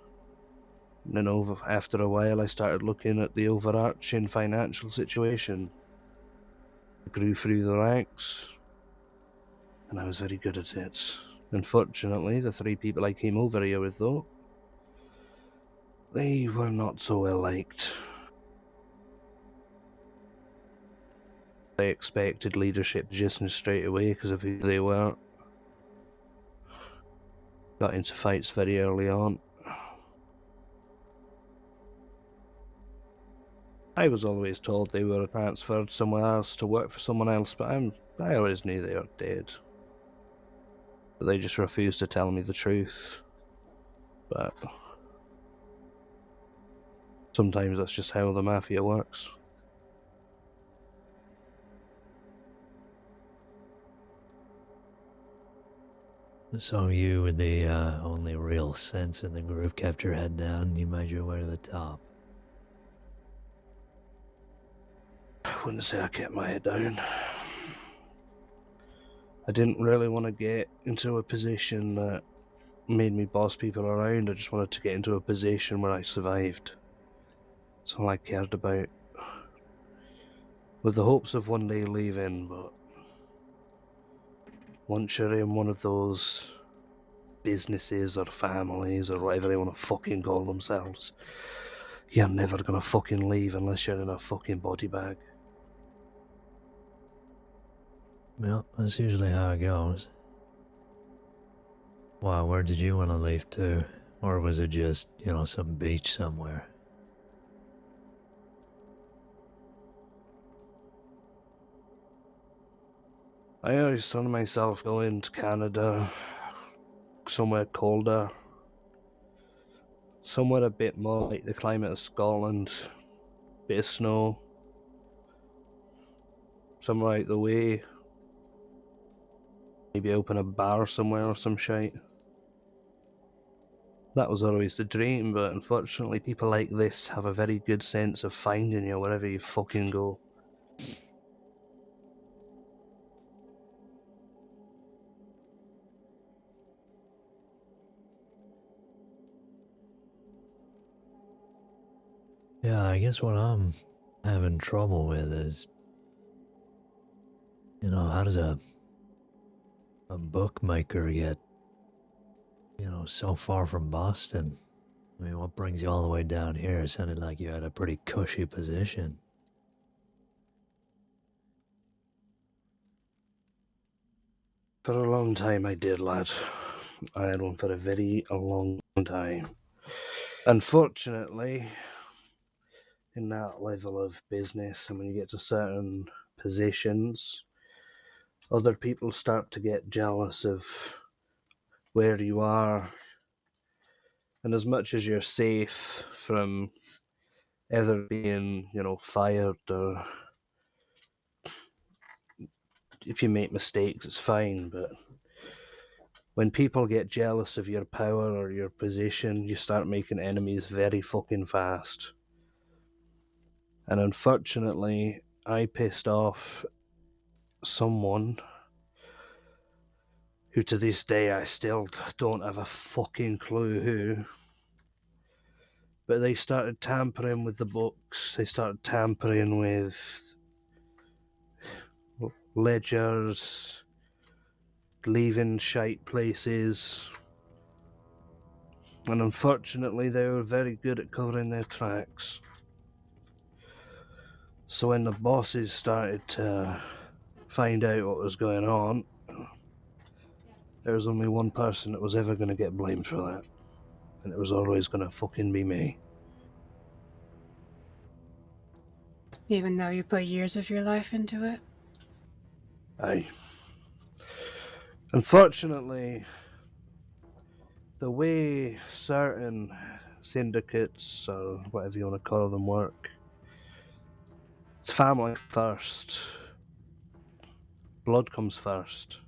And then after a while I started looking at the overarching financial situation. I grew through the ranks, and I was very good at it. Unfortunately, the 3 people I came over here with, though, they were not so well liked. They expected leadership positions straight away because of who they were. Got into fights very early on. I was always told they were transferred somewhere else to work for someone else, but I always knew they were dead. But they just refused to tell me the truth. But sometimes that's just how the mafia works. So you, with the only real sense in the group, kept your head down and you made your way to the top. I wouldn't say I kept my head down. I didn't really want to get into a position that made me boss people around. I just wanted to get into a position where I survived. That's all I cared about. With the hopes of one day leaving, but once you're in one of those businesses or families or whatever they want to fucking call themselves, you're never gonna fucking leave unless you're in a fucking body bag. Well, that's usually how it goes. Wow, where did you want to leave to? Or was it just, some beach somewhere? I always saw myself going to Canada, somewhere colder, somewhere a bit more like the climate of Scotland, bit of snow, somewhere out the way, maybe open a bar somewhere or some shite. That was always the dream, but unfortunately people like this have a very good sense of finding you wherever you fucking go. Yeah, I guess what I'm having trouble with is, how does a bookmaker get, so far from Boston? I mean, what brings you all the way down here? It sounded like you had a pretty cushy position. For a long time I did, lad. I had one for a very long time. Unfortunately, in that level of business, and when you get to certain positions, other people start to get jealous of where you are. And as much as you're safe from either being, fired, or if you make mistakes, it's fine, but when people get jealous of your power or your position, you start making enemies very fucking fast. And unfortunately, I pissed off someone who to this day I still don't have a fucking clue who. But they started tampering with the books, they started tampering with ledgers, leaving shite places, and unfortunately they were very good at covering their tracks. So when the bosses started to find out what was going on, there was only one person that was ever going to get blamed for that, and it was always going to fucking be me. Even though you put years of your life into it? Aye. Unfortunately, the way certain syndicates, or whatever you want to call them, work, it's family first. Blood comes first.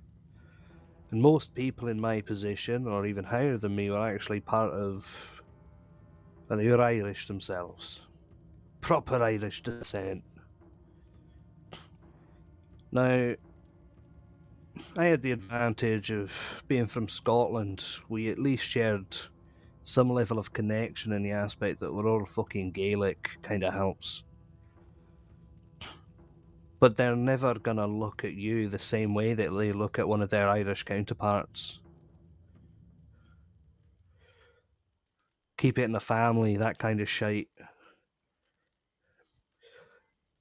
And most people in my position, or even higher than me, were actually part of... Well, they were Irish themselves. Proper Irish descent. Now, I had the advantage of being from Scotland. We at least shared some level of connection in the aspect that we're all fucking Gaelic, kinda helps. But they're never gonna look at you the same way that they look at one of their Irish counterparts. Keep it in the family, that kind of shite.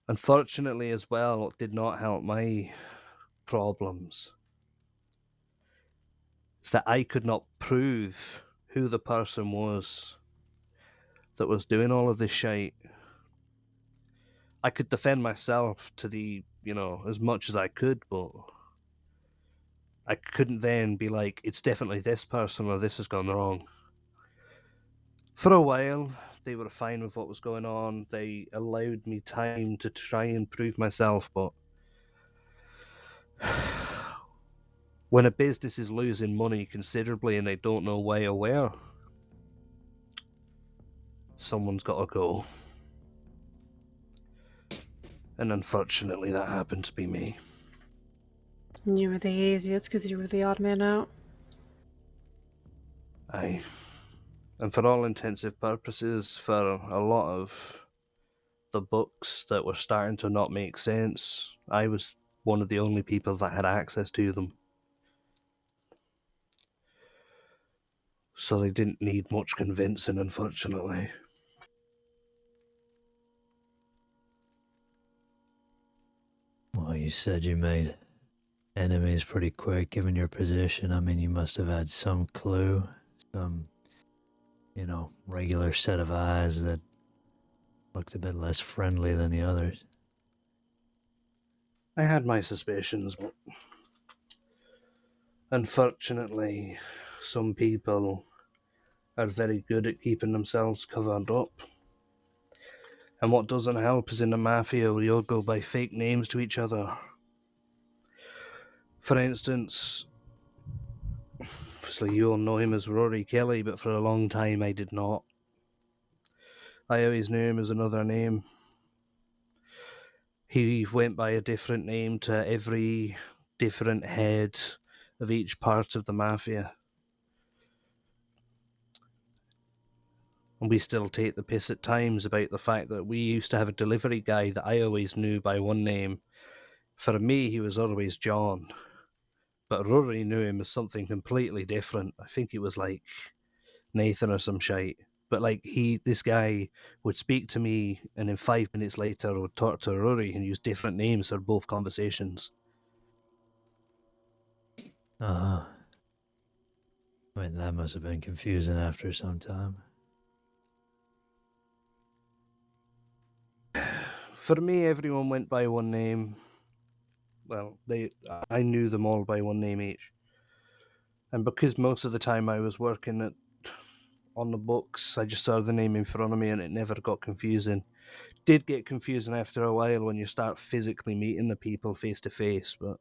Unfortunately, as well, it did not help my problems. It's that I could not prove who the person was that was doing all of this shite. I could defend myself to the, as much as I could, but I couldn't then be like, it's definitely this person or this has gone wrong. For a while, they were fine with what was going on. They allowed me time to try and prove myself, but when a business is losing money considerably and they don't know why or where, someone's got to go. And unfortunately, that happened to be me. You were the easiest because you were the odd man out. Aye. And for all intensive purposes, for a lot of the books that were starting to not make sense, I was one of the only people that had access to them. So they didn't need much convincing, unfortunately. Well, you said you made enemies pretty quick given your position. I mean, you must have had some clue, some, regular set of eyes that looked a bit less friendly than the others. I had my suspicions, but unfortunately, some people are very good at keeping themselves covered up. And what doesn't help is in the mafia, we all go by fake names to each other. For instance, obviously you all know him as Rory Kelly, but for a long time I did not. I always knew him as another name. He went by a different name to every different head of each part of the mafia. And we still take the piss at times about the fact that we used to have a delivery guy that I always knew by one name. For me, he was always John. But Rory knew him as something completely different. I think it was like Nathan or some shite. But this guy would speak to me, and then 5 minutes later would talk to Rory and use different names for both conversations. I mean, that must have been confusing after some time. For me, everyone went by one name. Well, I knew them all by one name each. And because most of the time I was working on the books, I just saw the name in front of me and it never got confusing. Did get confusing after a while when you start physically meeting the people face to face, but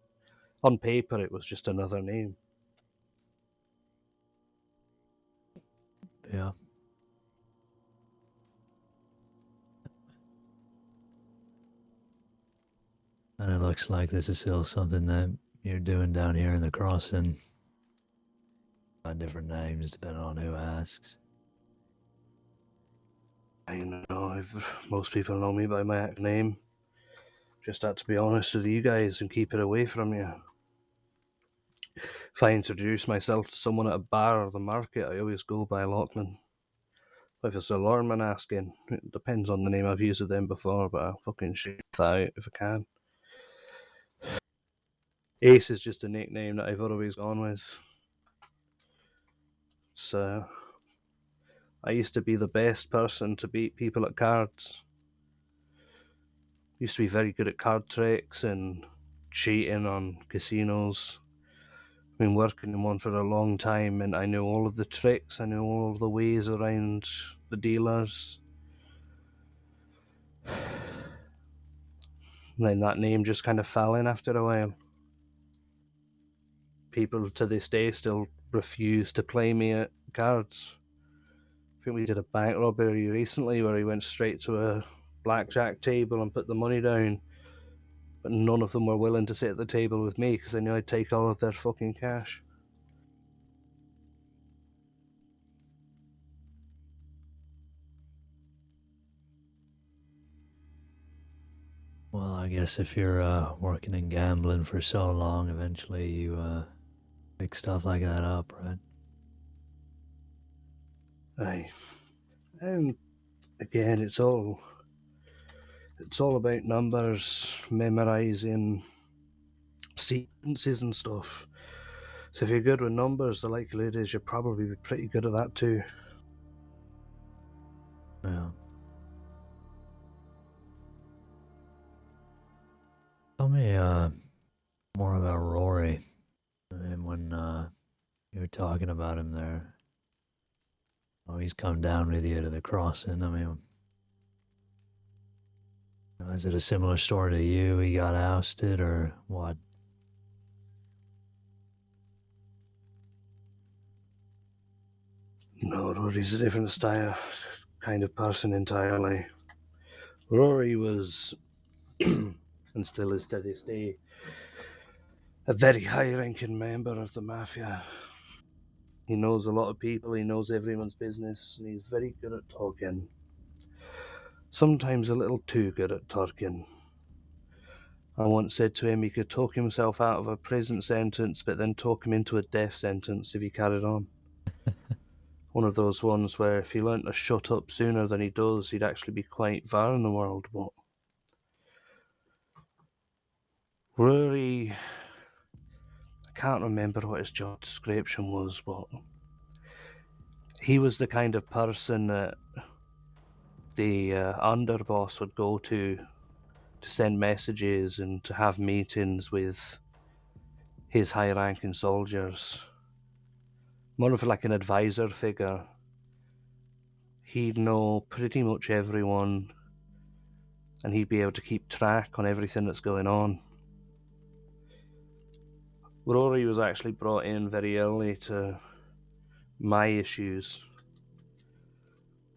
on paper it was just another name. Yeah. And it looks like this is still something that you're doing down here in the crossing. Got different names depending on who asks. I know, most people know me by my act name. Just had to be honest with you guys and keep it away from you. If I introduce myself to someone at a bar or the market, I always go by Lachlan. If it's a Lorman asking, it depends on the name I've used with them before, but I'll fucking shoot that out if I can. Ace is just a nickname that I've always gone with. So, I used to be the best person to beat people at cards. Used to be very good at card tricks and cheating on casinos. Been working in one for a long time and I know all of the tricks, I know all of the ways around the dealers. And then that name just kind of fell in after a while. People to this day still refuse to play me at cards. I think we did a bank robbery recently where he went straight to a blackjack table and put the money down. But none of them were willing to sit at the table with me because they knew I'd take all of their fucking cash. Well, I guess if you're working in gambling for so long, eventually you pick stuff like that up, right? Aye. And again, it's all about numbers, memorizing sequences and stuff. So if you're good with numbers, the likelihood is you'll probably be pretty good at that too. Yeah. Tell me more about Rory. And when you were talking about him there. Oh, he's come down with you to the crossing. I mean, is it a similar story to you? He got ousted or what? No, Rory's a different style, kind of person entirely. Rory was, and still is to this day, a very high-ranking member of the mafia. He knows a lot of people, he knows everyone's business, and he's very good at talking. Sometimes a little too good at talking. I once said to him he could talk himself out of a prison sentence, but then talk him into a death sentence if he carried on. One of those ones where if he learnt to shut up sooner than he does, he'd actually be quite far in the world, but Rory, I can't remember what his job description was, but he was the kind of person that the underboss would go to send messages and to have meetings with his high-ranking soldiers. More of like an advisor figure. He'd know pretty much everyone and he'd be able to keep track on everything that's going on. Rory was actually brought in very early to my issues,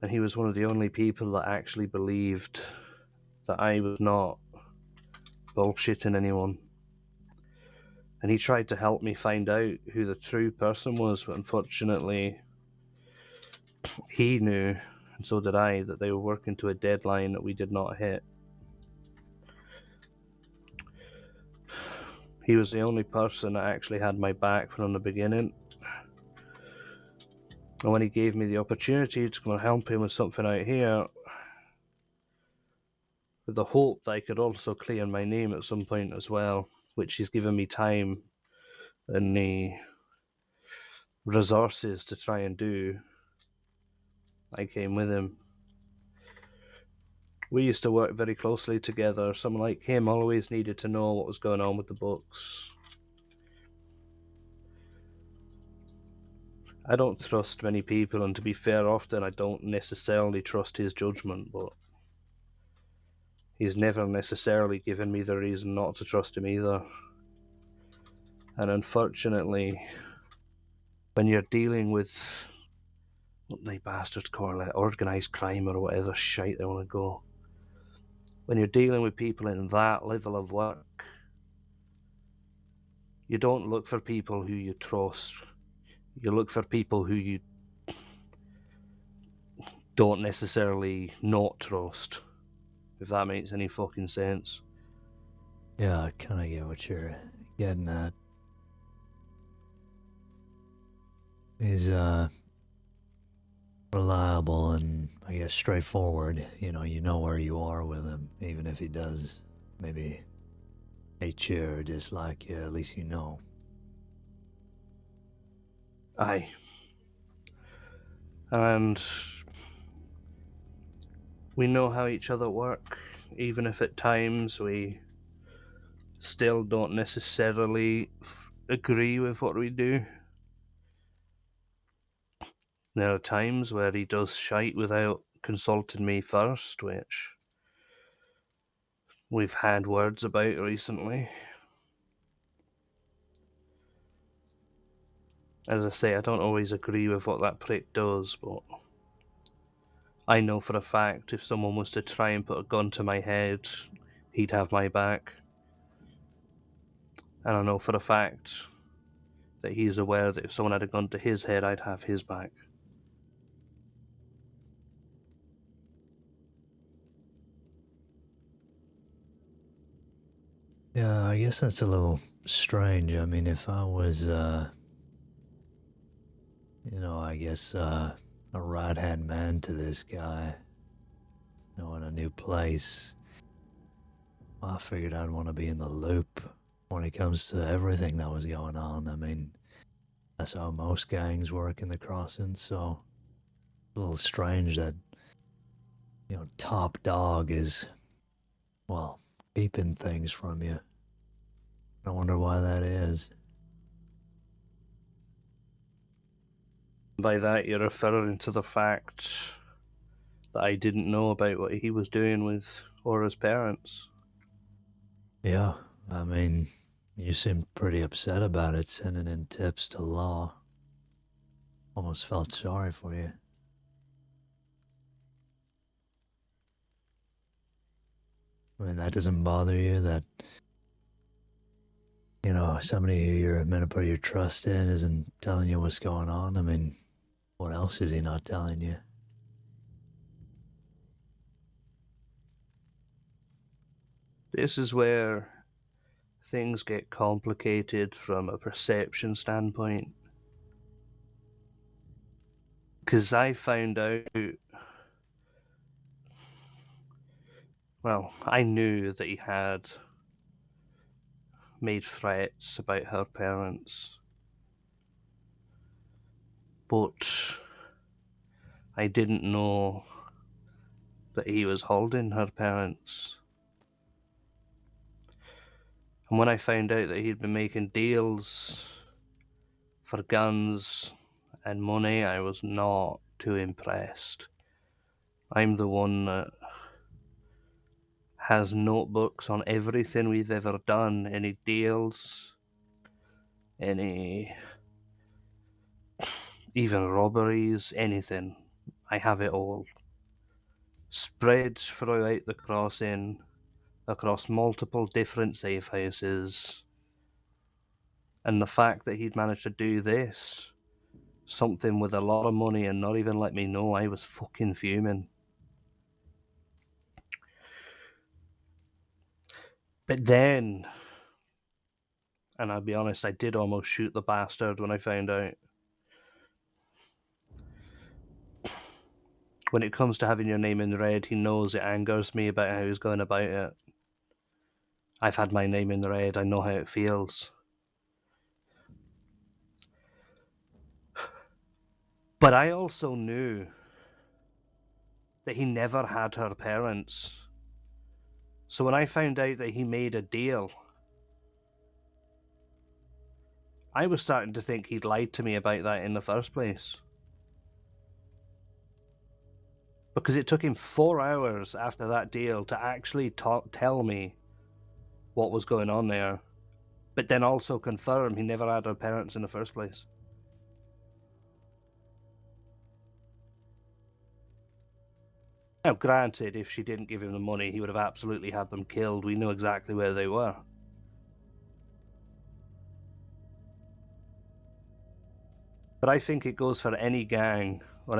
and he was one of the only people that actually believed that I was not bullshitting anyone. And he tried to help me find out who the true person was, but unfortunately he knew, and so did I, that they were working to a deadline that we did not hit. He was the only person that actually had my back from the beginning. And when he gave me the opportunity to come and help him with something out here, with the hope that I could also clear my name at some point as well, which he's given me time and the resources to try and do, I came with him. We used to work very closely together. Someone like him always needed to know what was going on with the books. I don't trust many people, and to be fair, often I don't necessarily trust his judgment, but he's never necessarily given me the reason not to trust him either. And unfortunately, when you're dealing with what they bastards call it, organised crime or whatever shite they want to go, when you're dealing with people in that level of work, you don't look for people who you trust. You look for people who you don't necessarily not trust, if that makes any fucking sense. Yeah, I kind of get what you're getting at. He's reliable and, I guess, straightforward. You know where you are with him, even if he does maybe hate you or dislike you, at least you know. Aye. And we know how each other work, even if at times we still don't necessarily agree with what we do. There are times where he does shite without consulting me first, which we've had words about recently. As I say, I don't always agree with what that prick does, but I know for a fact if someone was to try and put a gun to my head, he'd have my back. And I know for a fact that he's aware that if someone had a gun to his head, I'd have his back. Yeah, I guess that's a little strange. I mean, if I was, I guess, a right-hand man to this guy, in a new place, I figured I'd want to be in the loop when it comes to everything that was going on. I mean, that's how most gangs work in the crossing, so a little strange that, top dog is, well, keeping things from you. I wonder why that is. By that, you're referring to the fact that I didn't know about what he was doing with Aura's parents. Yeah, I mean, you seemed pretty upset about it, sending in tips to Law. Almost felt sorry for you. I mean, that doesn't bother you that, somebody who you're meant to put your trust in isn't telling you what's going on? I mean, what else is he not telling you? This is where things get complicated from a perception standpoint. Because I found out, well, I knew that he had made threats about her parents, but I didn't know that he was holding her parents. And when I found out that he'd been making deals for guns and money, I was not too impressed. I'm the one that has notebooks on everything we've ever done, any deals, any even robberies, anything. I have it all. Spread throughout the crossing, across multiple different safe houses. And the fact that he'd managed to do this, something with a lot of money, and not even let me know, I was fucking fuming. But then, and I'll be honest, I did almost shoot the bastard when I found out. When it comes to having your name in red, he knows it angers me about how he's going about it. I've had my name in red, I know how it feels. But I also knew that he never had her parents. So when I found out that he made a deal, I was starting to think he'd lied to me about that in the first place. Because it took him 4 hours after that deal to actually tell me what was going on there, but then also confirm he never had her parents in the first place. Now, granted, if she didn't give him the money, he would have absolutely had them killed. We know exactly where they were. But I think it goes for any gang or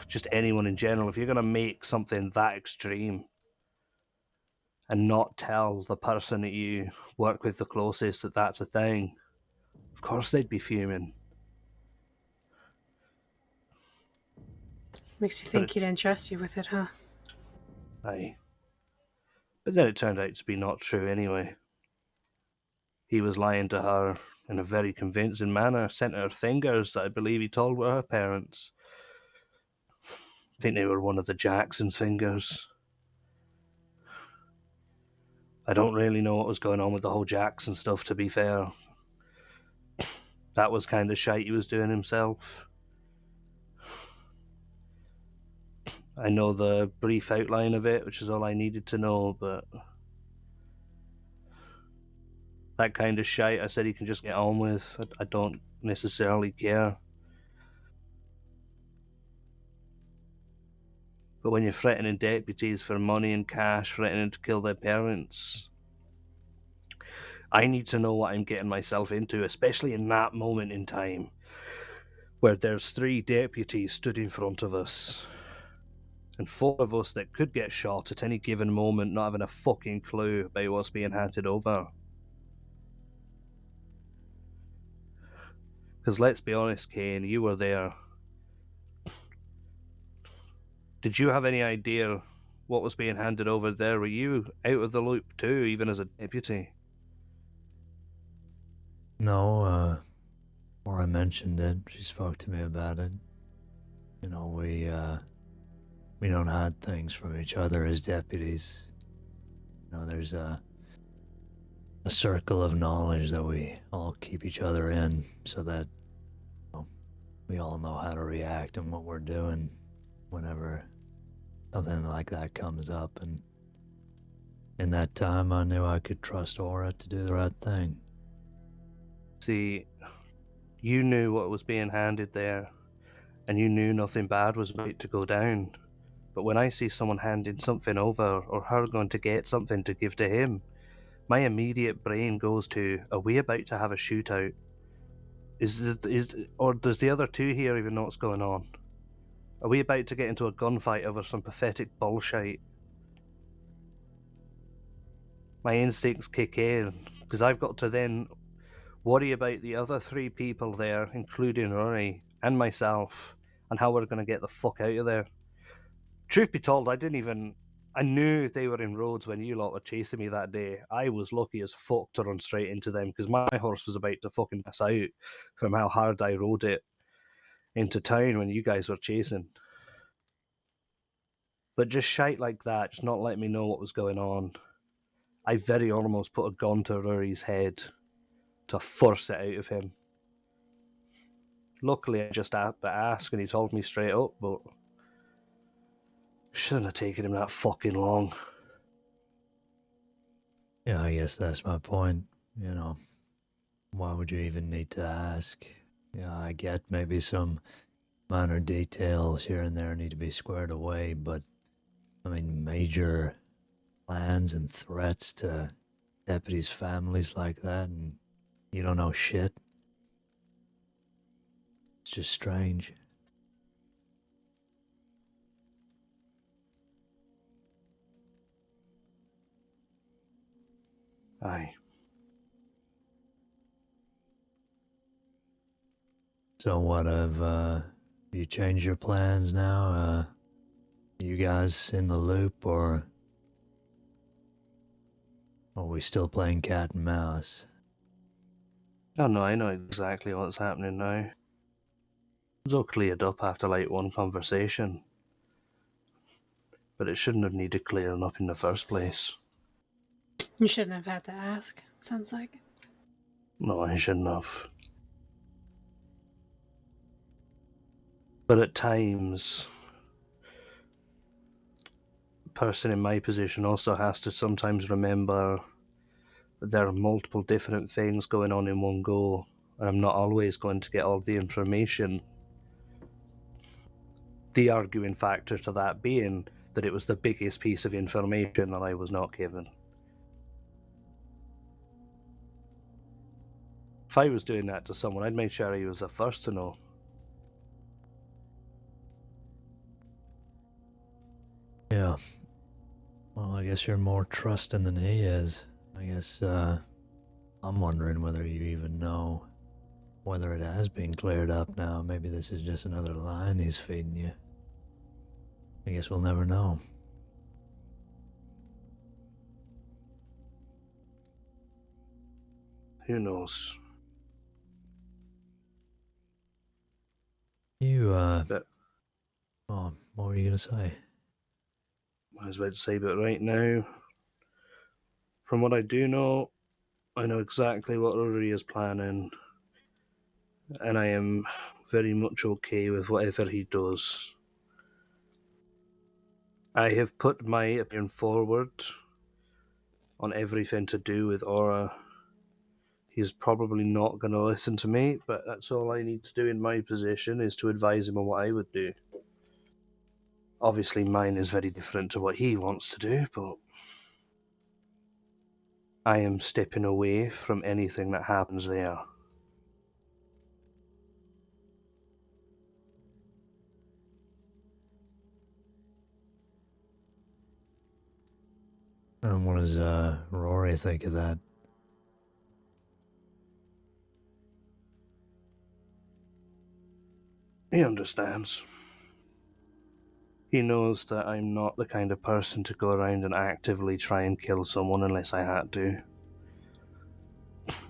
just anyone in general. If you're going to make something that extreme and not tell the person that you work with the closest that that's a thing, of course they'd be fuming. Makes you think he didn't trust you with it, huh? Aye. But then it turned out to be not true anyway. He was lying to her in a very convincing manner, sent her fingers that I believe he told were her parents. I think they were one of the Jackson's fingers. I don't really know what was going on with the whole Jackson stuff, to be fair. That was kind of shite he was doing himself. I know the brief outline of it, which is all I needed to know, but that kind of shite I said he can just get on with. I don't necessarily care. But when you're threatening deputies for money and cash, threatening to kill their parents, I need to know what I'm getting myself into, especially in that moment in time where there's 3 deputies stood in front of us and 4 of us that could get shot at any given moment, not having a fucking clue about what's being handed over. Because let's be honest, Caine, you were there. Did you have any idea what was being handed over there? Were you out of the loop too, even as a deputy? No, Laura mentioned it. She spoke to me about it. You know, we don't hide things from each other as deputies. You know, there's a circle of knowledge that we all keep each other in, so that we all know how to react and what we're doing whenever something like that comes up. And in that time, I knew I could trust Aura to do the right thing. See, you knew what was being handed there, and you knew nothing bad was about to go down. But when I see someone handing something over, or her going to get something to give to him, my immediate brain goes to, are we about to have a shootout? Or does the other 2 here even know what's going on? Are we about to get into a gunfight over some pathetic bullshit? My instincts kick in, because I've got to then worry about the other 3 people there, including Rory and myself, and how we're going to get the fuck out of there. Truth be told, I knew they were in roads when you lot were chasing me that day. I was lucky as fuck to run straight into them, because my horse was about to fucking pass out from how hard I rode it into town when you guys were chasing. But just shite like that, just not letting me know what was going on. I very almost put a gun to Rory's head to force it out of him. Luckily, I just had to ask and he told me straight up, but shouldn't have taken him that fucking long. Yeah, I guess that's my point. You know, why would you even need to ask? Yeah, I get maybe some minor details here and there need to be squared away, but I mean, major plans and threats to deputies' families like that, and you don't know shit. It's just strange. Aye. So what, have you changed your plans now? You guys in the loop, or are we still playing cat and mouse? Oh no, I know exactly what's happening now. It was all cleared up after like one conversation. But it shouldn't have needed clearing up in the first place. You shouldn't have had to ask, sounds like. No, I shouldn't have. But at times, a person in my position also has to sometimes remember that there are multiple different things going on in one go, and I'm not always going to get all the information. The arguing factor to that being that it was the biggest piece of information that I was not given. If I was doing that to someone, I'd make sure he was the first to know. Yeah. Well, I guess you're more trusting than he is. I guess, I'm wondering whether you even know whether it has been cleared up now. Maybe this is just another line he's feeding you. I guess we'll never know. Who knows? You, But oh, what were you gonna say? I was about to say, but right now, from what I do know, I know exactly what Rory is planning, and I am very much okay with whatever he does. I have put my opinion forward on everything to do with Aura. He's probably not going to listen to me, but that's all I need to do in my position, is to advise him on what I would do. Obviously mine is very different to what he wants to do, but I am stepping away from anything that happens there. And what does, Rory think of that? He understands. He knows that I'm not the kind of person to go around and actively try and kill someone unless I had to.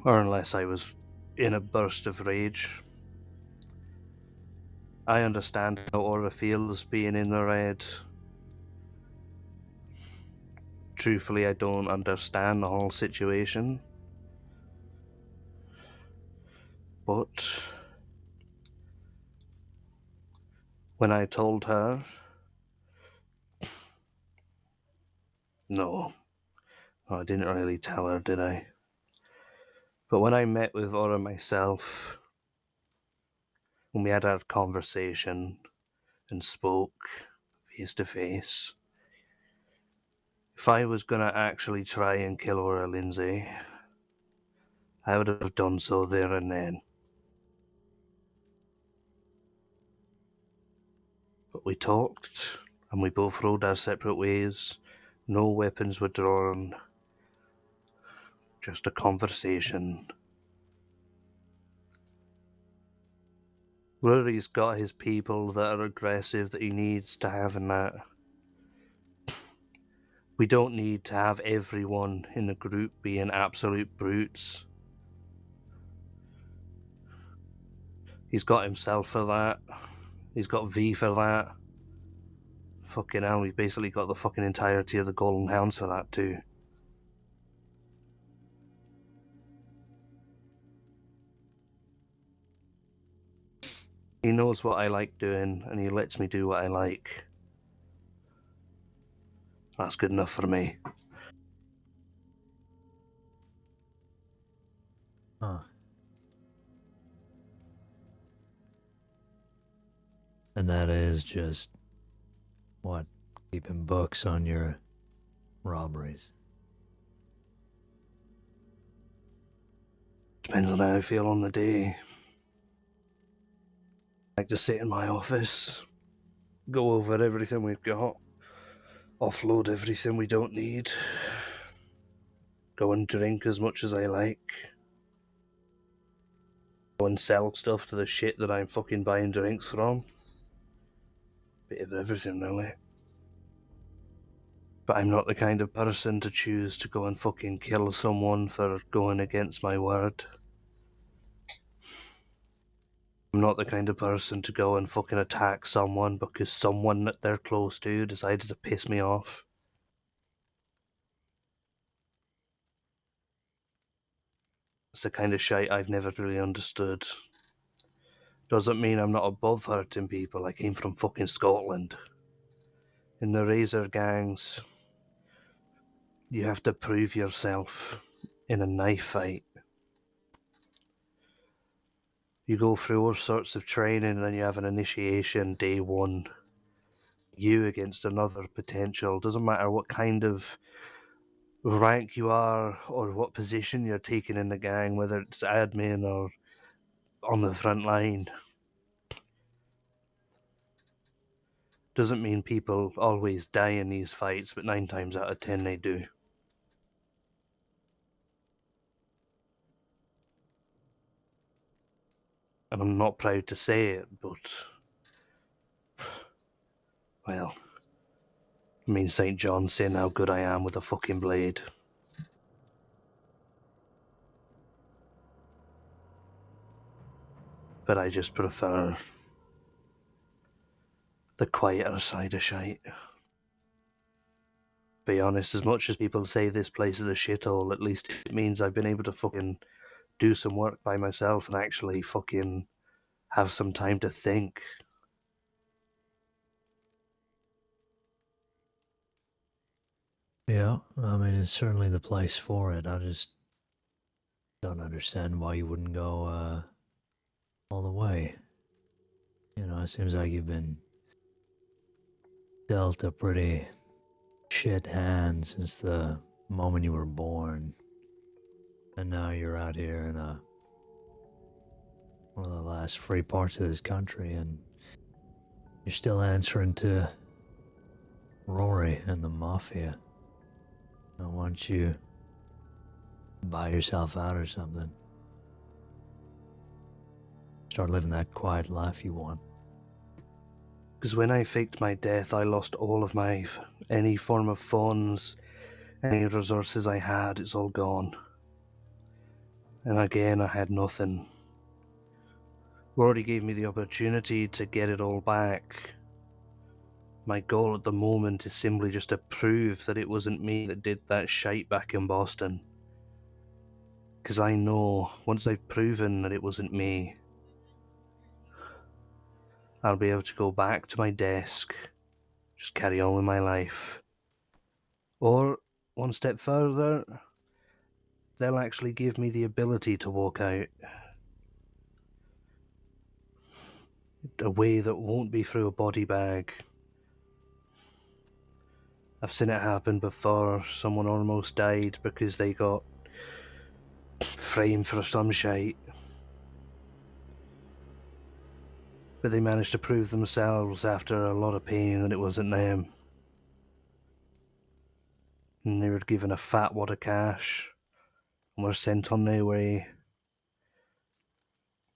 Or unless I was in a burst of rage. I understand how Aura feels being in the red. Truthfully, I don't understand the whole situation. But when I told her... No, I didn't really tell her, did I? But when I met with Aura myself, when we had our conversation and spoke face to face, if I was gonna actually try and kill Aura Lindsay, I would have done so there and then. But we talked, and we both rode our separate ways. No weapons were drawn. Just a conversation. Rory's got his people that are aggressive that he needs to have in that. We don't need to have everyone in the group being absolute brutes. He's got himself for that. He's got V for that. Fucking hell, we've basically got the fucking entirety of the Golden Hounds for that too. He knows what I like doing, and he lets me do what I like. That's good enough for me. Huh. And that is just, what, keeping books on your robberies. Depends on how I feel on the day. I like to sit in my office, go over everything we've got, offload everything we don't need, go and drink as much as I like, go and sell stuff to the shit that I'm fucking buying drinks from. Bit of everything, really. But I'm not the kind of person to choose to go and fucking kill someone for going against my word. I'm not the kind of person to go and fucking attack someone because someone that they're close to decided to piss me off. It's the kind of shit I've never really understood. Doesn't mean I'm not above hurting people. I came from fucking Scotland. In the Razor gangs, you have to prove yourself in a knife fight. You go through all sorts of training and then you have an initiation day one. You against another potential. Doesn't matter what kind of rank you are or what position you're taking in the gang, whether it's admin or on the front line. Doesn't mean people always die in these fights, but 9 times out of 10 they do. And I'm not proud to say it, but well, I mean St. John saying how good I am with a fucking blade. But I just prefer the quieter side of shite. Be honest, as much as people say this place is a shithole, at least it means I've been able to fucking do some work by myself and actually fucking have some time to think. Yeah, I mean, it's certainly the place for it. I just don't understand why you wouldn't go all the way. You know, it seems like you've been dealt a pretty shit hand since the moment you were born. And now you're out here in one of the last free parts of this country, and you're still answering to Rory and the Mafia. I want you to buy yourself out or something. Start living that quiet life you want. Because when I faked my death, I lost all of any form of funds, any resources I had, it's all gone. And again, I had nothing. Rory gave me the opportunity to get it all back. My goal at the moment is simply just to prove that it wasn't me that did that shite back in Boston. Because I know, once I've proven that it wasn't me, I'll be able to go back to my desk, just carry on with my life. Or, one step further, they'll actually give me the ability to walk out. A way that won't be through a body bag. I've seen it happen before. Someone almost died because they got framed for some shite. But they managed to prove themselves after a lot of pain that it wasn't them. And they were given a fat wad of cash and were sent on their way.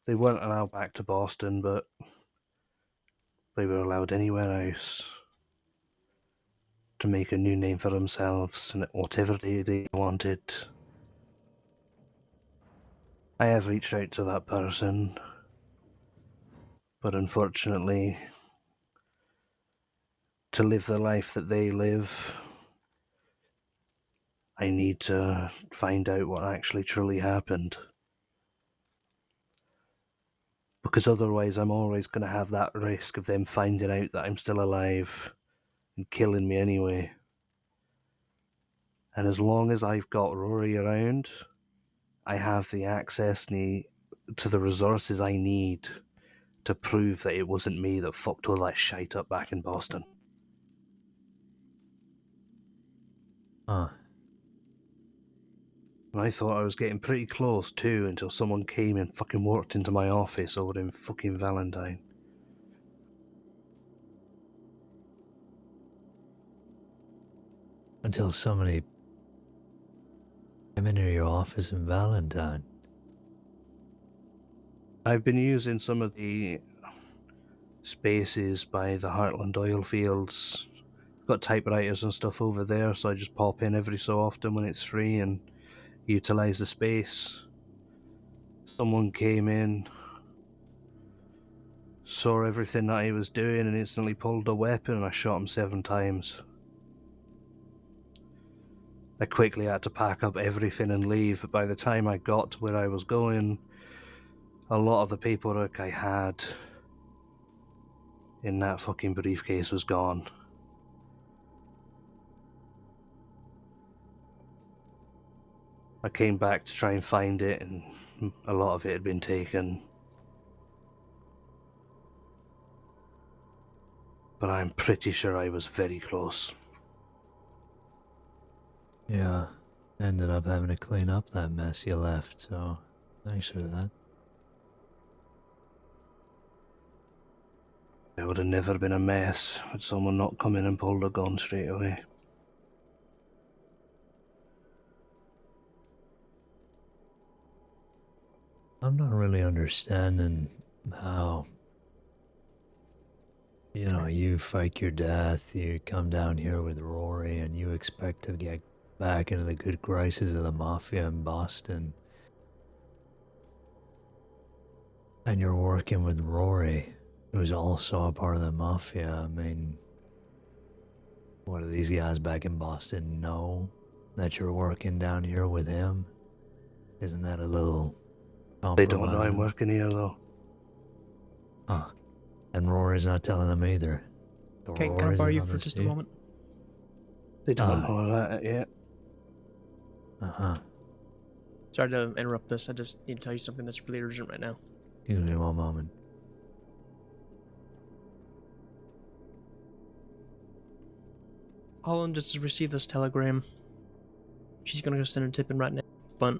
They weren't allowed back to Boston, but they were allowed anywhere else to make a new name for themselves and whatever they wanted. I have reached out to that person, but unfortunately, to live the life that they live, I need to find out what actually truly happened. Because otherwise I'm always going to have that risk of them finding out that I'm still alive and killing me anyway. And as long as I've got Rory around, I have the access to the resources I need to prove that it wasn't me that fucked all that shite up back in Boston. Huh. And I thought I was getting pretty close too until someone came and fucking walked into my office over in fucking Valentine. Until somebody came into your office in Valentine. I've been using some of the spaces by the Heartland oil fields. Got typewriters and stuff over there, so I just pop in every so often when it's free and utilise the space. Someone came in saw everything that he was doing and instantly pulled a weapon and I shot him 7 times. I quickly had to pack up everything and leave, but by the time I got to where I was going, a lot of the paperwork I had in that fucking briefcase was gone. I came back to try and find it, and a lot of it had been taken. But I'm pretty sure I was very close. Yeah, ended up having to clean up that mess you left, so thanks for that. It would have never been a mess had someone not come in and pulled a gun straight away. I'm not really understanding how, you know, you fake your death, you come down here with Rory, and you expect to get back into the good graces of the Mafia in Boston. And you're working with Rory, who's also a part of the Mafia. I mean, what do these guys back in Boston know that you're working down here with him? Isn't that a little They don't know I'm compromising? working here, though. Huh. And Rory's not telling them either. So Okay, can I Rory's borrow in you on for this just a too? moment? They don't know that yet. Uh-huh. Sorry to interrupt this. I just need to tell you something that's really urgent right now. Excuse me one moment. Holland just received this telegram. She's gonna go send a tip in right now. But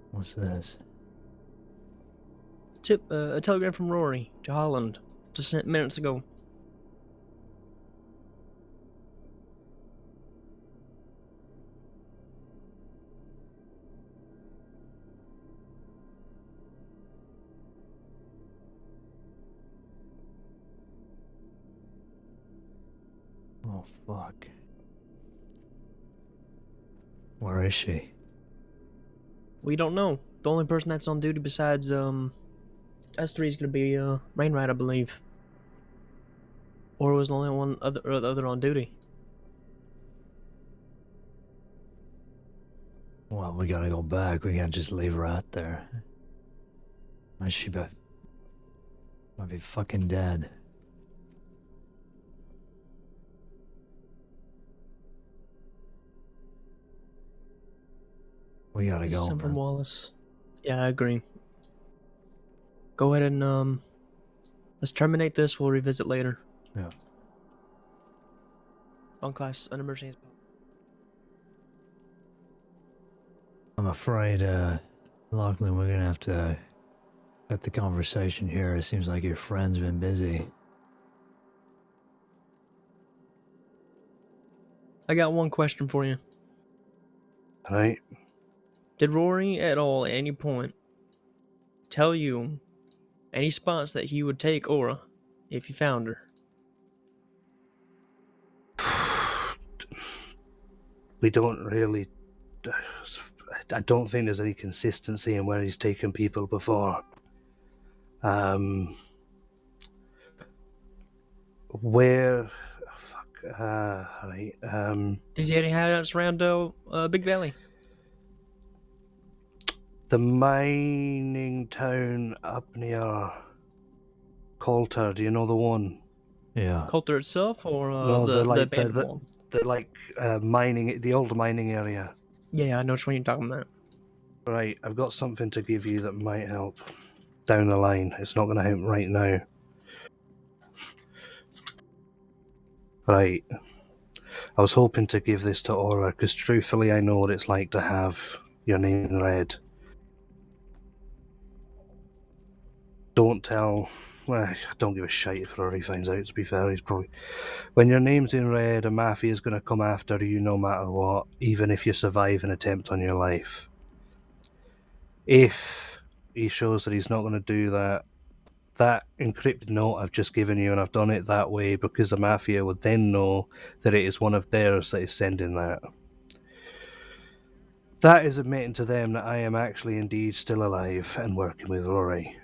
What's this? a telegram from Rory to Holland just sent minutes ago. Oh, fuck. Where is she? We don't know. The only person that's on duty besides S3 is gonna be Rainwright, I believe. Or was the only one other on duty. Well, we gotta go back. We can't just leave her out there. Might she might be fucking dead. We gotta go, Sent from man. Wallace. Yeah, I agree. Go ahead and let's terminate this. We'll revisit later. Yeah. On class, an emergency. I'm afraid, Lachlan, we're gonna have to cut the conversation here. It seems like your friend's been busy. I got one question for you. Right? Did Rory at all at any point tell you any spots that he would take Aura if he found her? We don't really... I don't think there's any consistency in where he's taken people before. Where... Fuck. Right. Does he have any hideouts around Big Valley? The mining town up near Coulter, do you know the one? Yeah. Coulter itself or No, the like abandoned one? the old mining area. Yeah, I know which one you're talking about. Right, I've got something to give you that might help down the line. It's not going to help right now. Right. I was hoping to give this to Aura, because truthfully I know what it's like to have your name in red. Don't tell... Well, I don't give a shite if Rory finds out, to be fair. He's probably... When your name's in red, a mafia's going to come after you no matter what, even if you survive an attempt on your life. If he shows that he's not going to do that, that encrypted note I've just given you, and I've done it that way because the Mafia would then know that it is one of theirs that is sending that. That is admitting to them that I am actually indeed still alive and working with Rory.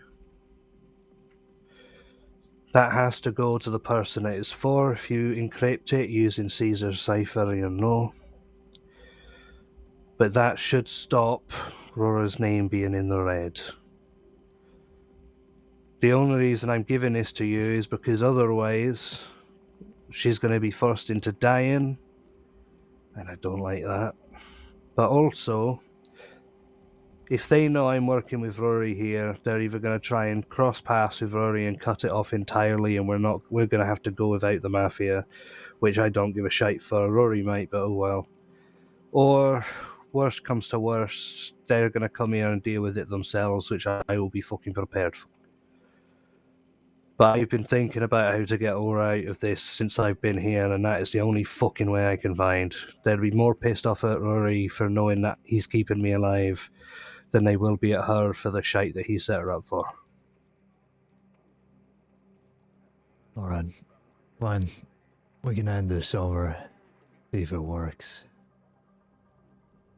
That has to go to the person it is for. If you encrypt it using Caesar's cipher, you know. But that should stop Rora's name being in the red. The only reason I'm giving this to you is because otherwise she's going to be forced into dying, and I don't like that. But also, if they know I'm working with Rory here, they're either going to try and cross paths with Rory and cut it off entirely, and we're going to have to go without the Mafia, which I don't give a shite for. Rory might, but oh well. Or, worst comes to worst, they're going to come here and deal with it themselves, which I will be fucking prepared for. But I've been thinking about how to get Aura out of this since I've been here, and that is the only fucking way I can find. They'll be more pissed off at Rory for knowing that he's keeping me alive than they will be at her for the shite that he set her up for. Alright, fine. We can hand this over, see if it works.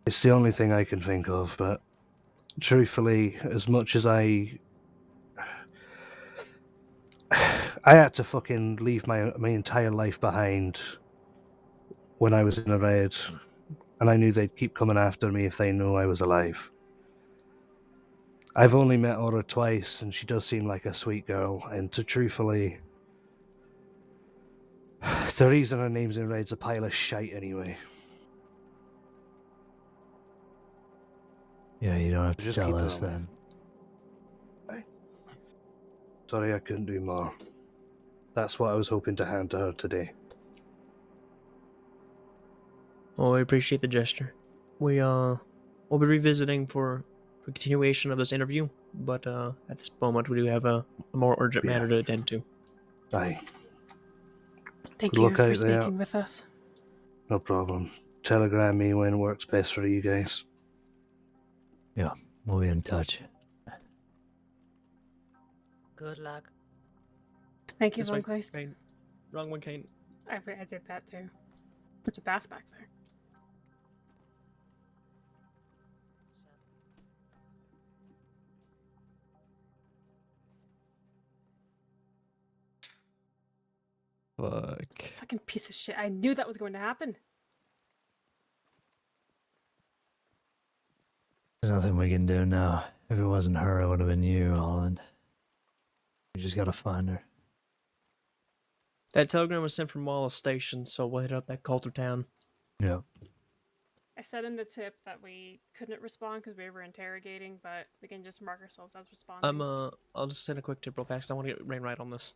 It's the only thing I can think of, but truthfully, as much as I had to fucking leave my entire life behind when I was in the red, and I knew they'd keep coming after me if they knew I was alive. I've only met Aura twice, and she does seem like a sweet girl, and truthfully, the reason her name's in red's a pile of shite anyway. Yeah, you don't have to Just tell keep it us that way. then. Sorry I couldn't do more. That's what I was hoping to hand to her today. Well, we appreciate the gesture. We'll be revisiting for continuation of this interview, but at this moment we do have a more urgent matter to attend to. Aye. Thank Good you luck for out there. speaking with us. No problem. Telegram me when works best for you guys. Yeah, we'll be in touch. Good luck. Thank you, This way, Longclaste. Caine. Wrong one, Caine. I did that too. It's a bath back there. Fuck. Fucking piece of shit. I knew that was going to happen. There's nothing we can do now. If it wasn't her, it would have been you, Holland. We just gotta find her. That telegram was sent from Wallace Station, so we'll hit up that Coulter town. Yeah. I said in the tip that we couldn't respond because we were interrogating, but we can just mark ourselves as responding. I'll just send a quick tip real fast. I want to get Rain right on this.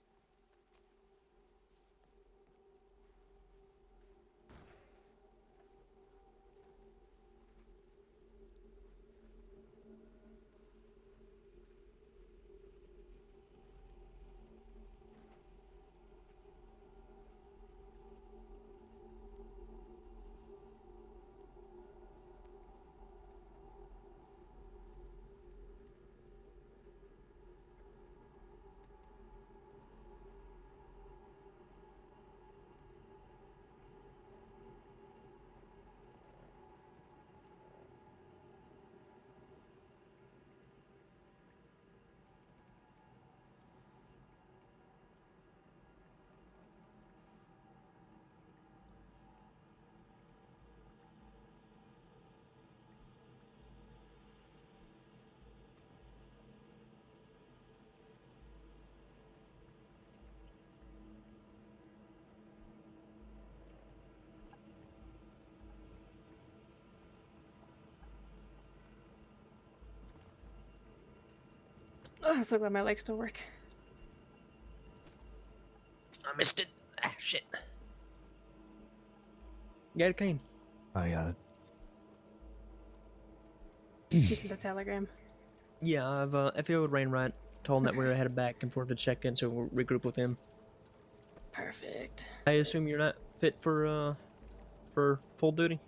Oh, I'm so glad my legs still work. I missed it. Ah, shit. Get it, Caine. I got it. Using the telegram. Yeah, I've FAO'd Rainwright. Told him that we're headed back and forth to check in, so we'll regroup with him. Perfect. I assume you're not fit for full duty?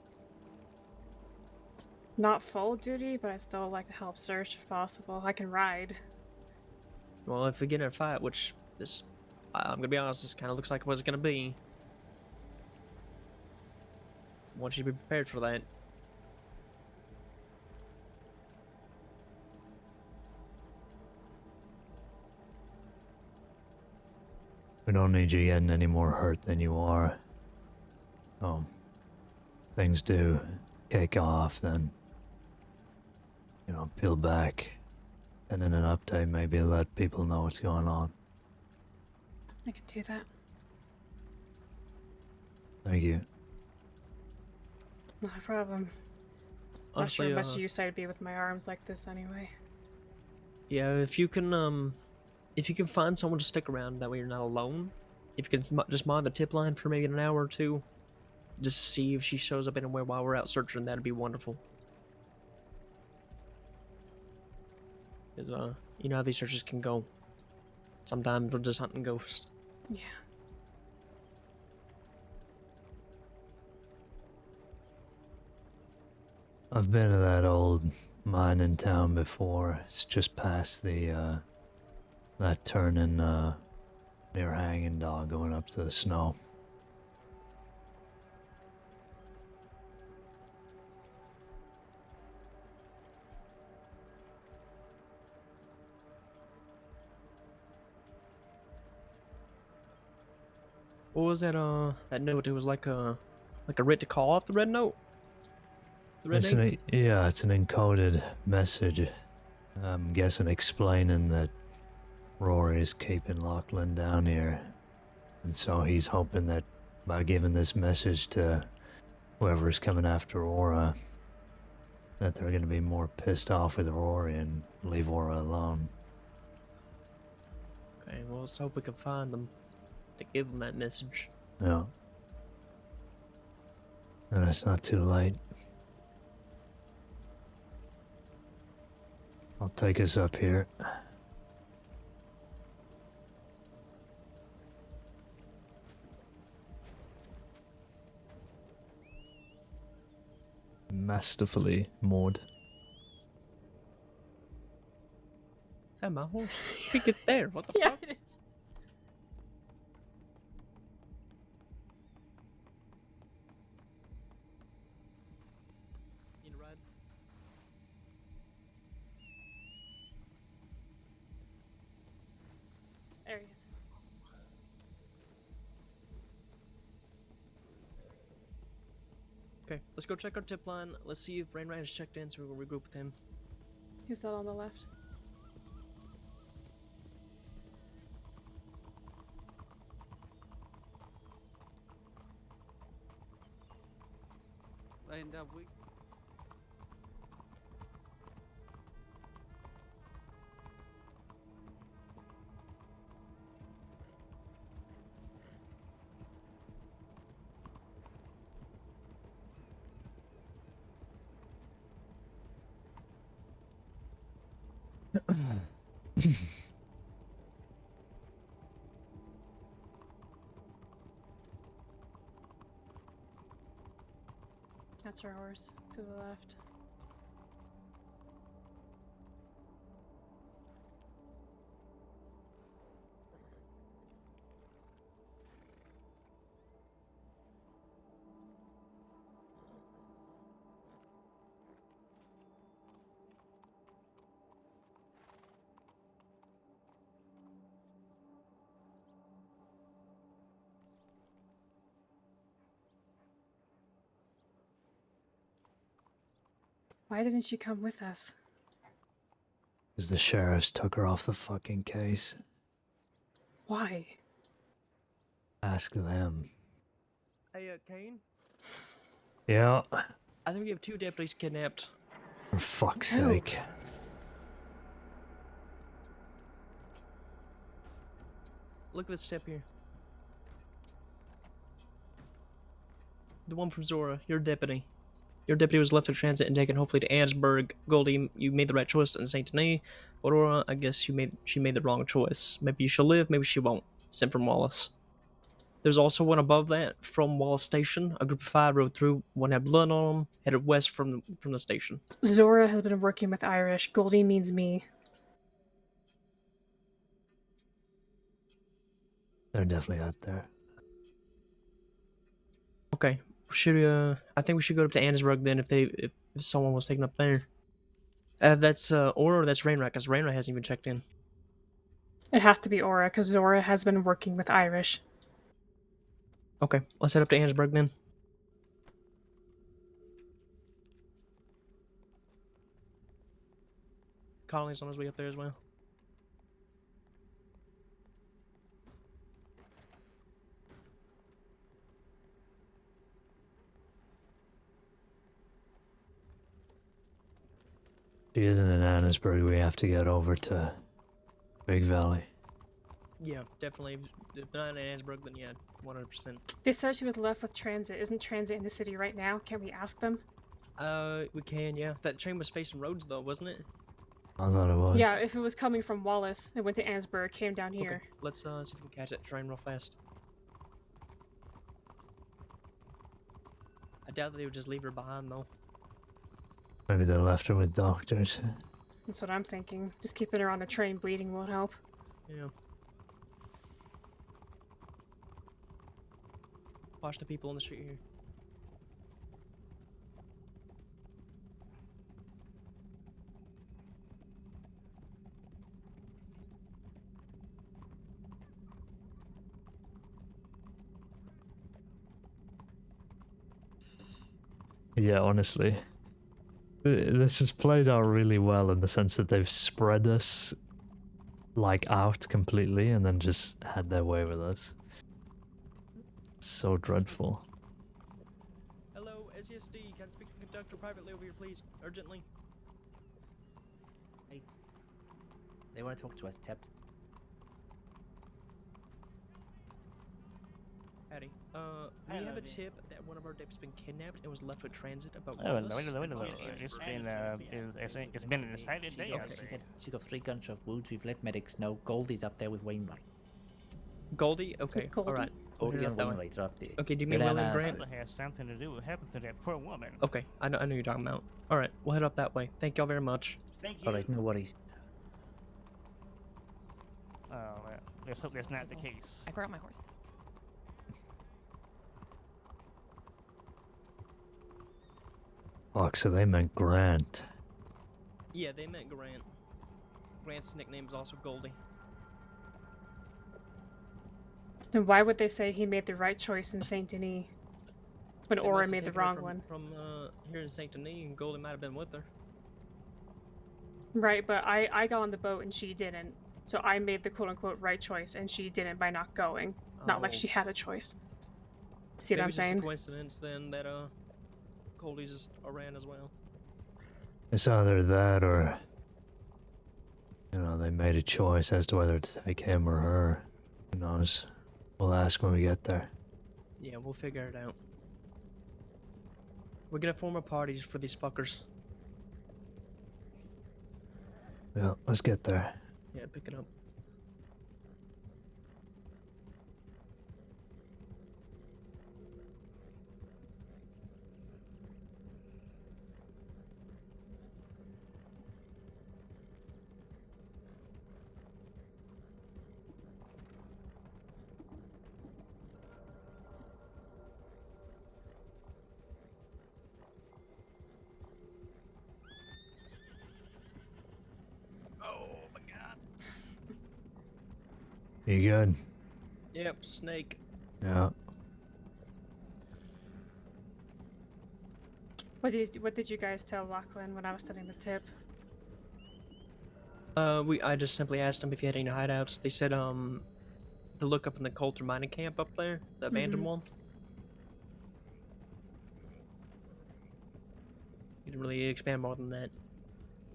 Not full duty, but I still like to help search if possible. I can ride. Well, if we get in a fight, which this, I'm gonna be honest, this kind of looks like it was gonna be. I want you to be prepared for that. We don't need you getting any more hurt than you are. Things do kick off, then, peel back, and in an update maybe let people know what's going on. I can do that. Thank you. Not a problem. Honestly, Not sure much use I'd be with my arms like this anyway. yeah, if you can find someone to stick around, that way you're not alone. If you can just monitor the tip line for maybe an hour or two, just to see if she shows up anywhere while we're out searching, that'd be wonderful. Because, you know how these searches can go. Sometimes we're just hunting ghosts. Yeah. I've been to that old mine in town before. It's just past the, that turning, near Hanging Dog going up to the snow. What was that, that note? It was like a writ to call off the red note? The red It's ink? it's an encoded message. I'm guessing explaining that Rory's keeping Lachlan down here. And so he's hoping that by giving this message to whoever's coming after Aura, that they're going to be more pissed off with Rory and leave Aura alone. Okay, well, let's hope we can find them to give them that message. Yeah. And it's not too late. I'll take us up here. Masterfully moored. Is that my horse? We get there. What the Yeah, fuck? it is. Need a ride? There he is. Okay, let's go check our tip line. Let's see if Rain Rat has checked in, so we'll regroup with him. Who's that on the left? And we That's her horse to the left. Why didn't she come with us? Because the sheriffs took her off the fucking case. Why? Ask them. Hey, Caine? Yeah. I think we have 2 deputies kidnapped. For fuck's Who? sake. Look at this step here. The one from Zora, your deputy. Your deputy was left in transit and taken hopefully to Annesburg. Goldie, you made the right choice in Saint Denis. Aurora, I guess she made the wrong choice. Maybe she'll live, maybe she won't. Sent from Wallace. There's also one above that from Wallace Station. A group of 5 rode through. One had blood on them, headed west from the station. Zora has been working with Irish. Goldie means me. They're definitely out there. Okay, I think we should go up to Annesburg then if someone was taken up there. That's Aurora, or that's Rainrat, because Rainrat hasn't even checked in. It has to be Aura, because Zora has been working with Irish. Okay, let's head up to Ansburg then. Colling's on his way up there as well. She isn't in Annesburg. We have to get over to Big Valley. Yeah, definitely. If not in Ansburg, then yeah, 100%. They said she was left with transit. Isn't transit in the city right now? Can't we ask them? We can, yeah. That train was facing roads though, wasn't it? I thought it was. Yeah, if it was coming from Wallace, it went to Annesburg, came down here. Okay, let's see if we can catch that train real fast. I doubt that they would just leave her behind though. Maybe they left her with doctors. That's what I'm thinking. Just keeping her on a train bleeding won't help. Yeah. Watch the people on the street here. Yeah, honestly. This has played out really well in the sense that they've spread us like out completely and then just had their way with us. So dreadful. Hello, SESD. Can I speak to the conductor privately over here, please? Urgently. Right. They want to talk to us, Tep. Howdy. We have a tip that one of our deputies been kidnapped and was left with transit about Oh, Wallace. hello. It's been an exciting day. Okay. She said she got 3 gunshot wounds. We've let medics know. Goldie's up there with Wainwright. Goldie? Okay, Goldie? alright. Goldie and Wainwright are up there. Okay, do you mean Good William answer. Grant? It has something to do with what happened to that poor woman. Okay, I know you're talking about. Alright, we'll head up that way. Thank y'all very much. Thank you. All right, no worries. Oh, well, let's hope that's not the case. I forgot my horse. Fuck, so they meant Grant. Yeah, they meant Grant. Grant's nickname is also Goldie. Then why would they say he made the right choice in Saint Denis when They Aura must have made the taken her wrong from, one? From here in Saint Denis, and Goldie might have been with her. Right, but I got on the boat and she didn't. So I made the quote-unquote right choice and she didn't by not going. Not like Oh. she had a choice. See what Maybe I'm it's just saying? a coincidence then that Goldie's just around as well. It's either that or, you know, they made a choice as to whether to take him or her. Who knows? We'll ask when we get there. Yeah, we'll figure it out. We're gonna form a party for these fuckers. Yeah, let's get there. Yeah, pick it up. Oh my god. You good? Yep, snake. Yeah. What did you guys tell Lachlan when I was setting the tip? I just simply asked them if you had any hideouts. They said, to look up in the Coulter mining camp up there, the abandoned one. You didn't really expand more than that.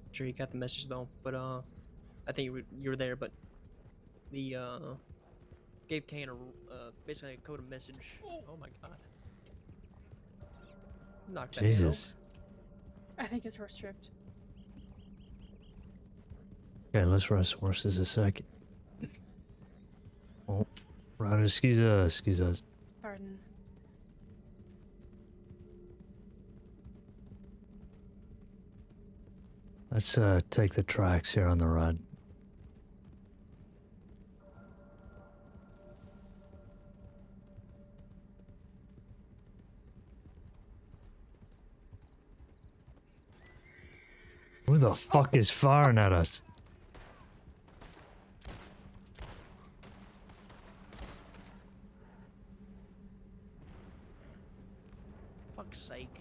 I'm sure you got the message though, but I think you were there, but the gave Caine basically a code of message. Oh my god. Knock that down. Jesus. I think his horse tripped. Okay, let's rest horses a second. Oh, right, excuse us. Pardon. Let's take the tracks here on the run. Who the fuck is firing at us? fuck's sake.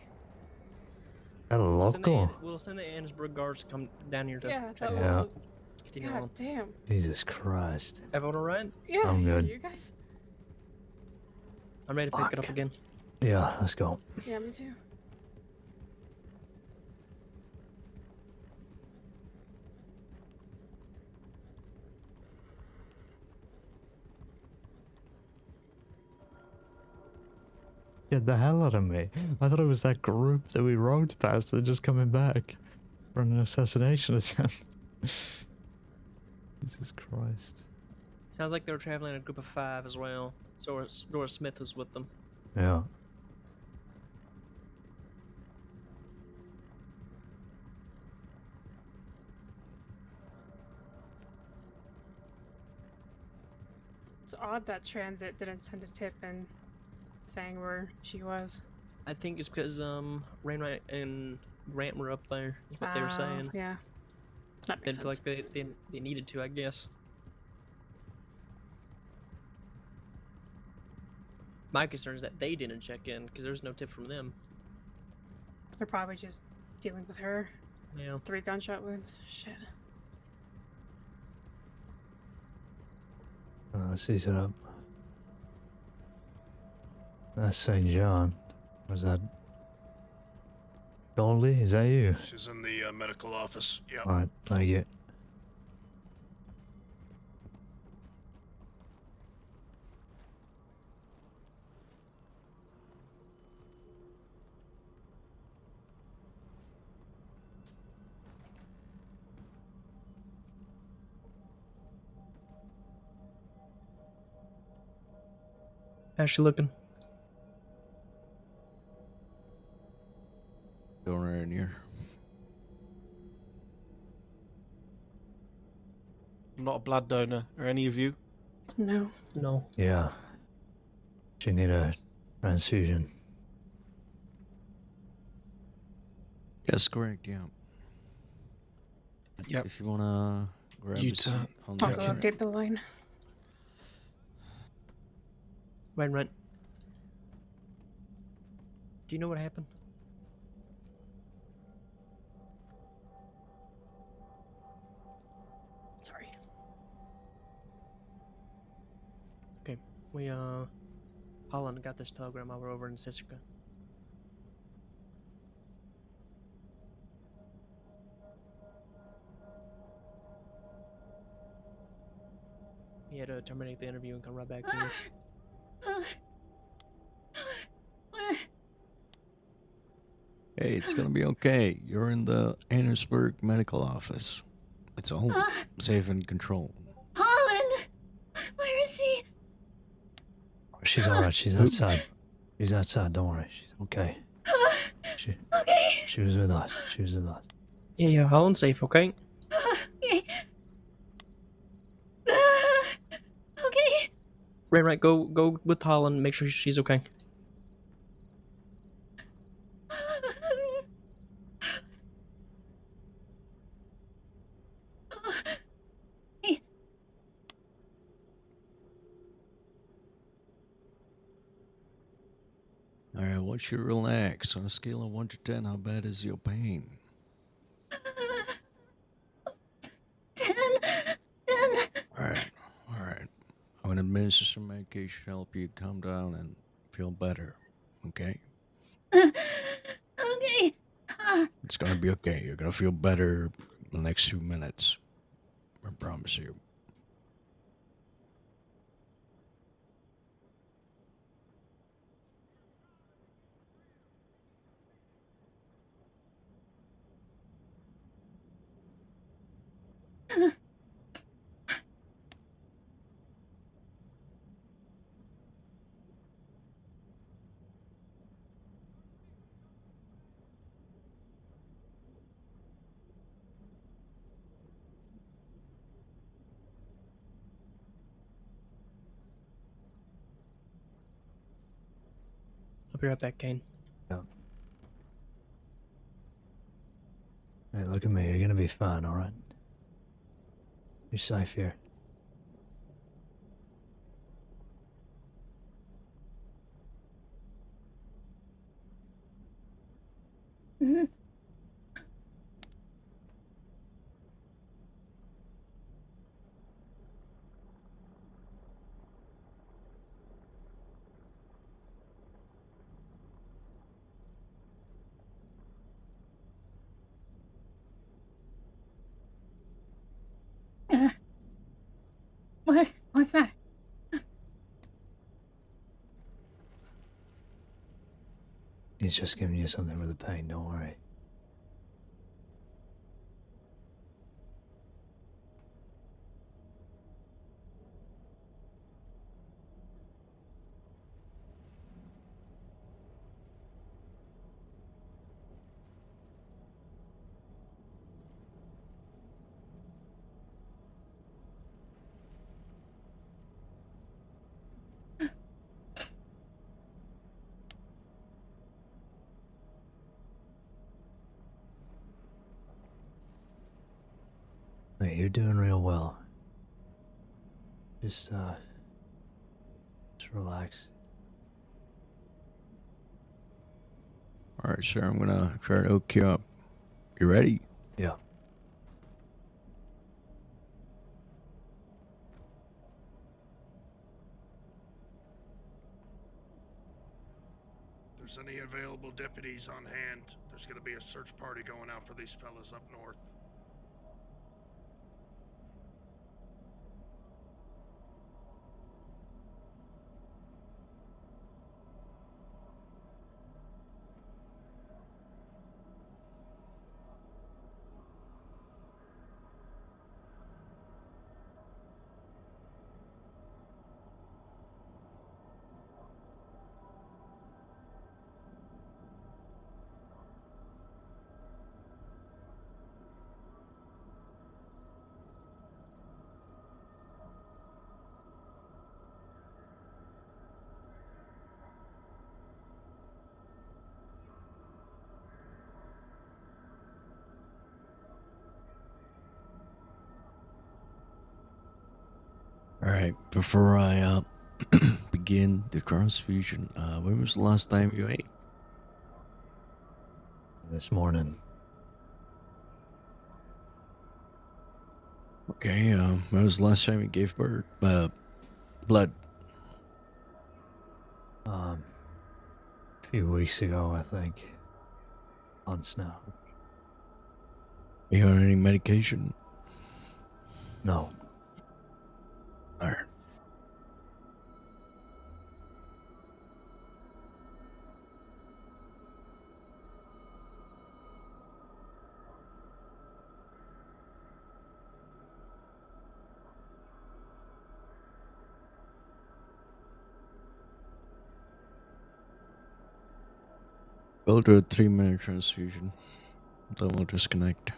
Got a lot going. We'll send the Annesburg guards to come down here to Yeah, check that it was out. the. Continue God on. damn. Jesus Christ. Everyone alright? Yeah, I'm good. you guys? I'm ready to pick it up Fuck. again. Yeah, let's go. Yeah, me too. Get the hell out of me. I thought it was that group that we rode past that just coming back for an assassination attempt. Jesus Christ. Sounds like they were traveling in a group of 5 as well. So Dora Smith was with them. Yeah. It's odd that Transit didn't send a tip in saying where she was. I think it's because Rainwright and Grant were up there. Is what they were saying. Yeah. That They makes feel sense. like they needed to, I guess. My concern is that they didn't check in because there's no tip from them. They're probably just dealing with her. Yeah. 3 gunshot wounds. Shit. Let's ease it up. That's St. John. Was that Goldie? Is that you? She's in the medical office. Yeah. Alright, thank you. How's she looking? Going right in here. I'm not a blood donor. Are any of you? No. No. Yeah. She need a transfusion. Yes, correct. Yeah. Yep. If you wanna grab You a seat turn- on I'll the go Take update the line. Right. Do you know what happened? Sorry. Okay. We Holland got this telegram while we're over in Siska. He had to terminate the interview and come right back to you. Hey, it's gonna be okay. You're in the Annesburg medical office. It's all safe and controlled. Holland! Where is he? She's alright, she's outside. She's outside, don't worry. She's okay. Okay. She was with us. She was with us. Yeah, Holland's safe, okay? Okay. Okay. Right, go with Holland, make sure she's okay. Alright, once you relax, on a scale of 1 to 10, how bad is your pain? 10. Alright, alright. I'm gonna administer some medication to help you calm down and feel better, okay? Okay. It's gonna be okay. You're gonna feel better in the next 2 minutes. I promise you. I'll be right back, Caine. Yeah. Hey, look at me. You're gonna be fine, alright? You're safe here. Mhm. What's that? He's just giving you something for the pain, don't worry. Hey, you're doing real well. Just relax. Alright, sir, I'm gonna try to hook you up. You ready? Yeah. If there's any available deputies on hand, there's gonna be a search party going out for these fellas up north. Alright, before I begin the transfusion, when was the last time you ate? This morning. Okay, when was the last time you gave birth? Blood? A few weeks ago, I think. Months now. You on any medication? No. Alright. We'll do a 3-minute transfusion. Then we'll disconnect.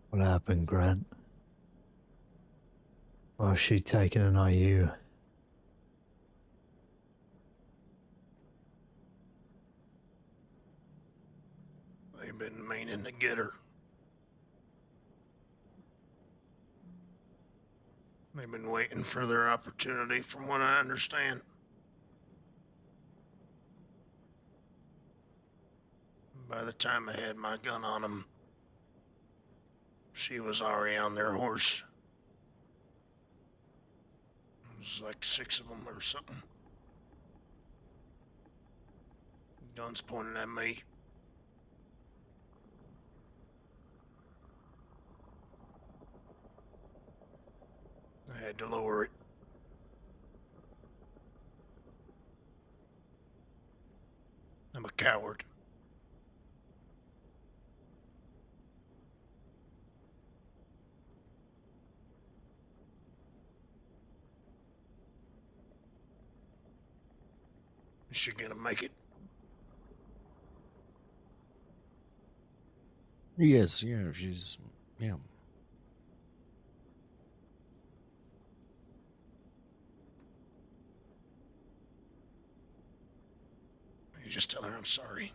What happened, Grant? Why was she taking an IU? They've been meaning to get her. They've been waiting for their opportunity, from what I understand. By the time I had my gun on them, she was already on their horse. It was like 6 of them or something. Guns pointed at me. I had to lower it. I'm a coward. Is she gonna make it? Yes, yeah, she's, yeah. You just tell her I'm sorry.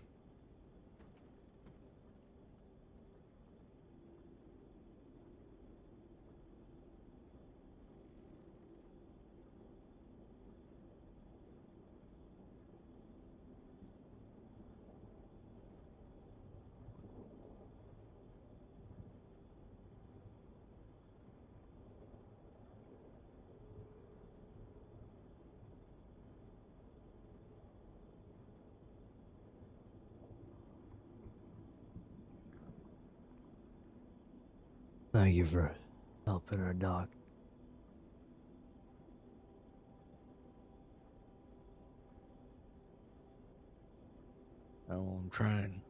Thank you for helping her, Doc. Oh, I'm trying.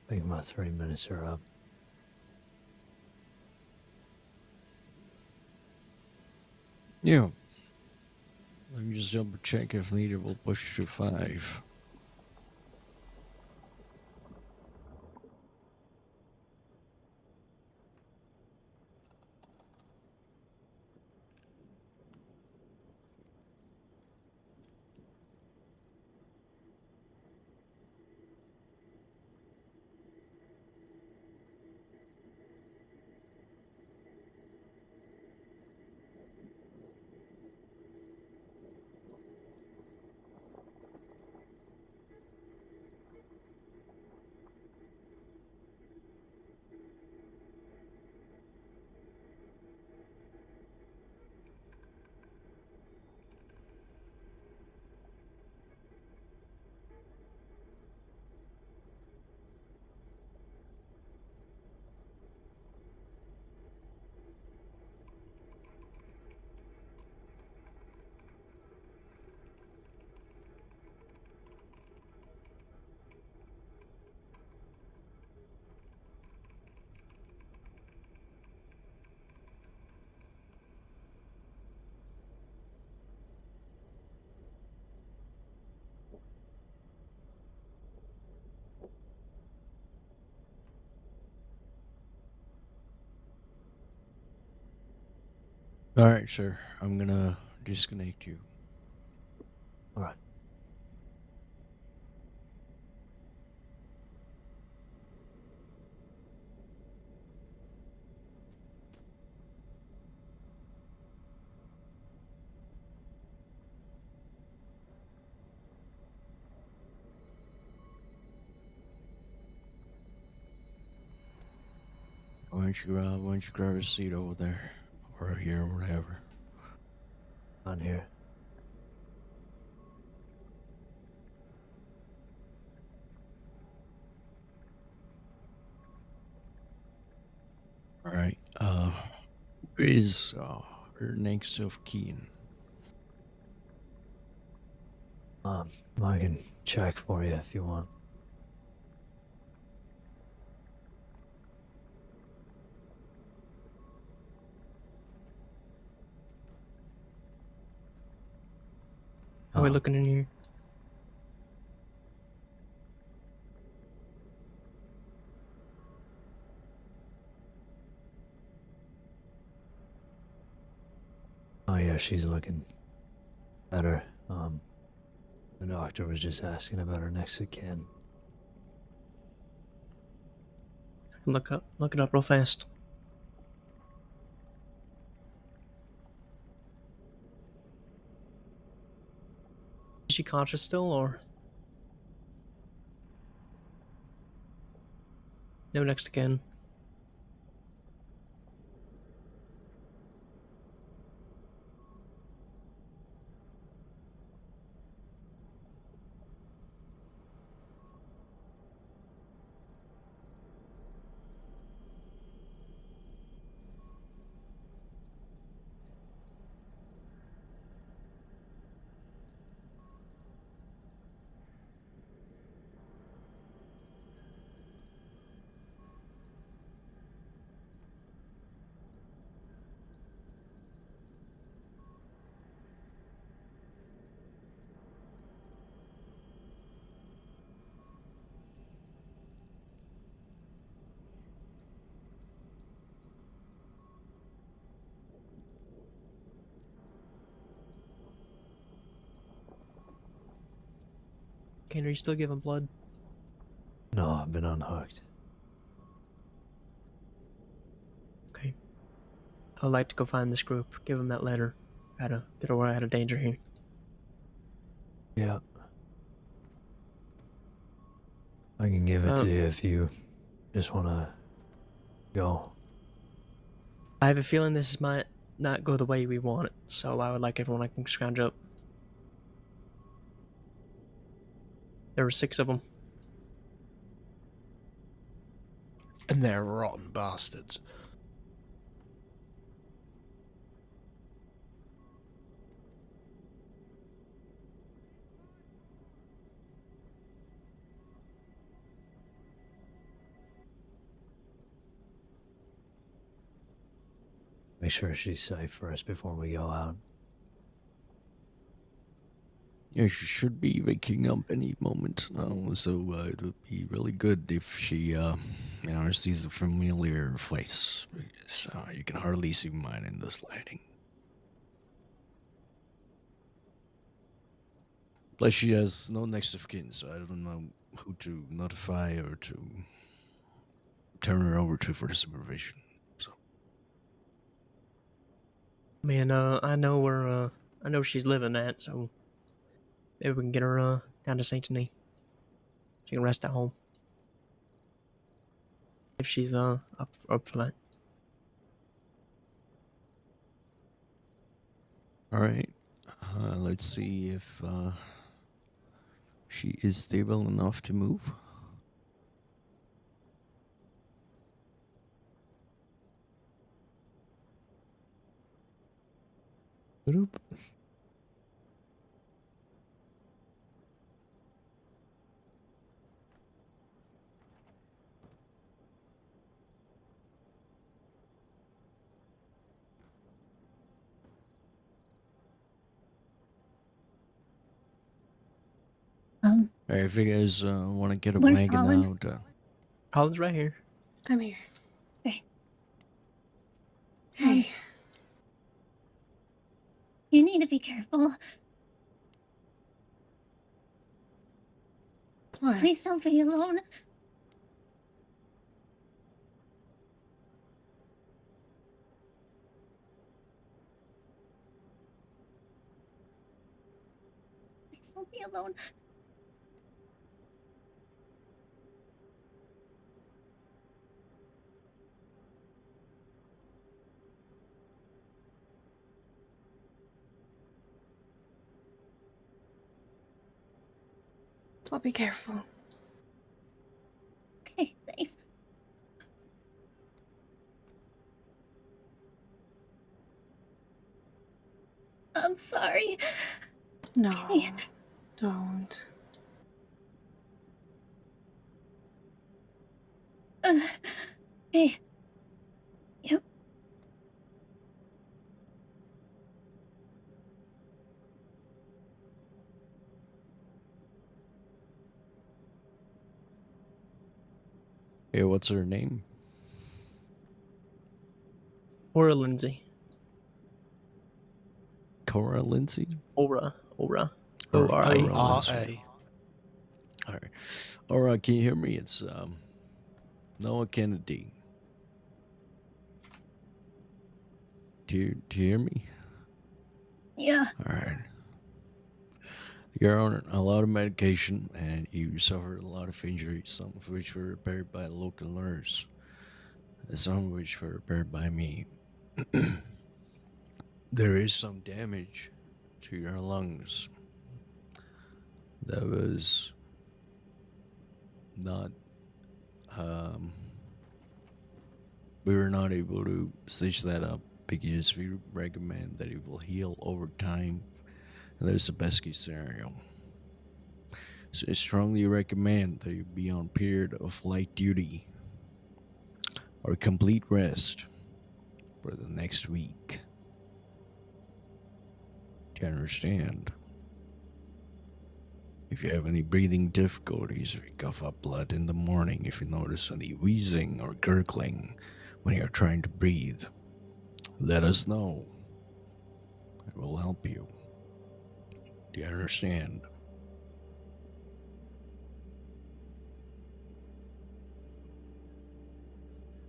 I think my 3 minutes are up. Yeah. Let me just double check if needed. We'll push to 5. Alright, sir. I'm gonna disconnect you. Alright. Why don't you grab a seat over there? Or here, or whatever. On here. Alright, where is, next of Caine? I can check for you if you want. How are we looking in here? Oh yeah, she's looking better. The doctor was just asking about her next of kin. I can look it up real fast. Is she conscious still, or no next again? Caine, are you still giving blood? No, I've been unhooked. Okay. I'd like to go find this group. Give them that letter. Gotta get away out of danger here. Yeah. I can give it to you if you just wanna go. I have a feeling this might not go the way we want it, so I would like everyone I can scrounge up. There were 6 of them. And they're rotten bastards. Make sure she's safe first before we go out. Yeah, she should be waking up any moment now, so it would be really good if she, sees a familiar face. So you can hardly see mine in this lighting. Plus, she has no next of kin, so I don't know who to notify or to turn her over to for the supervision. So, Man, I know where she's living at, so maybe we can get her down to Saint Denis. She can rest at home if she's up for that. all right, let's see if she is stable enough to move. Oop. If you guys want to get a Where's wagon Holland? out, Holland's right here. I'm here. Okay. Hey. You need to be careful. What? Please don't be alone. Please don't be alone. Well, be careful. Okay, thanks. I'm sorry. No, Okay. don't. Hey. Yep. Hey, what's her name? Aura Lindsay. Cora Lindsay? Aura. Or O-R-A. Lindsay. All right. All right, can you hear me? It's Noah Kennedy. Do you hear me? Yeah. All right. You're on a lot of medication and you suffered a lot of injuries, some of which were repaired by a local nurse, and some of which were repaired by me. There is some damage to your lungs that was not, we were not able to stitch that up because we recommend that it will heal over time. And there's a best case scenario. So I strongly recommend that you be on period of light duty or complete rest for the next week. Do you understand? If you have any breathing difficulties, if you cough up blood in the morning, if you notice any wheezing or gurgling when you're trying to breathe, let us know. It will help you. Do you understand?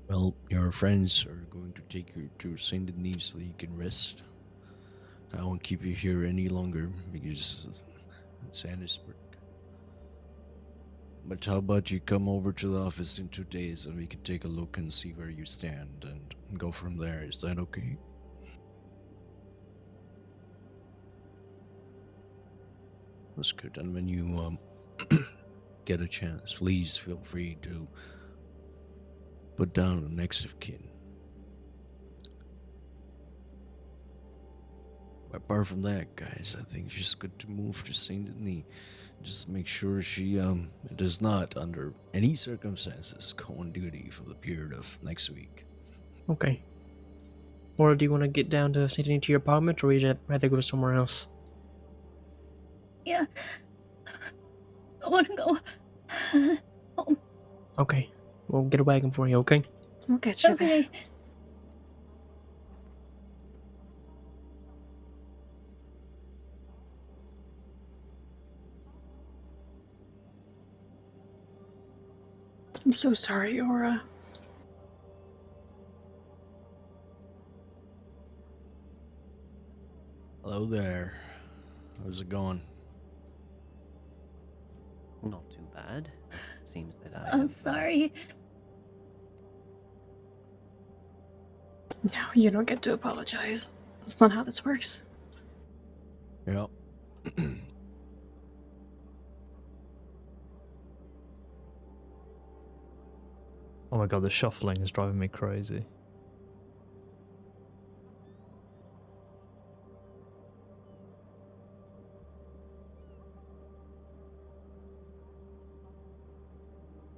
Well, your friends are going to take you to St. Denis so you can rest. I won't keep you here any longer because it's Annisburg. But how about you come over to the office in 2 days and we can take a look and see where you stand and go from there. Is that okay? That's good. And when you get a chance, please feel free to put down the next of kin. Apart from that, guys, I think she's good to move to St. Denis. Just make sure she does not, under any circumstances, go on duty for the period of next week. Okay. Or do you want to get down to St. Denis to your apartment, or would you rather go somewhere else? Yeah. I want to go home. Okay. We'll get a wagon for you, okay? We'll get you there. Okay. I'm so sorry, Aura. Hello there. How's it going? Not too bad. It seems that I'm sorry. No, you don't get to apologize. That's not how this works. Yep. Oh my god, the shuffling is driving me crazy.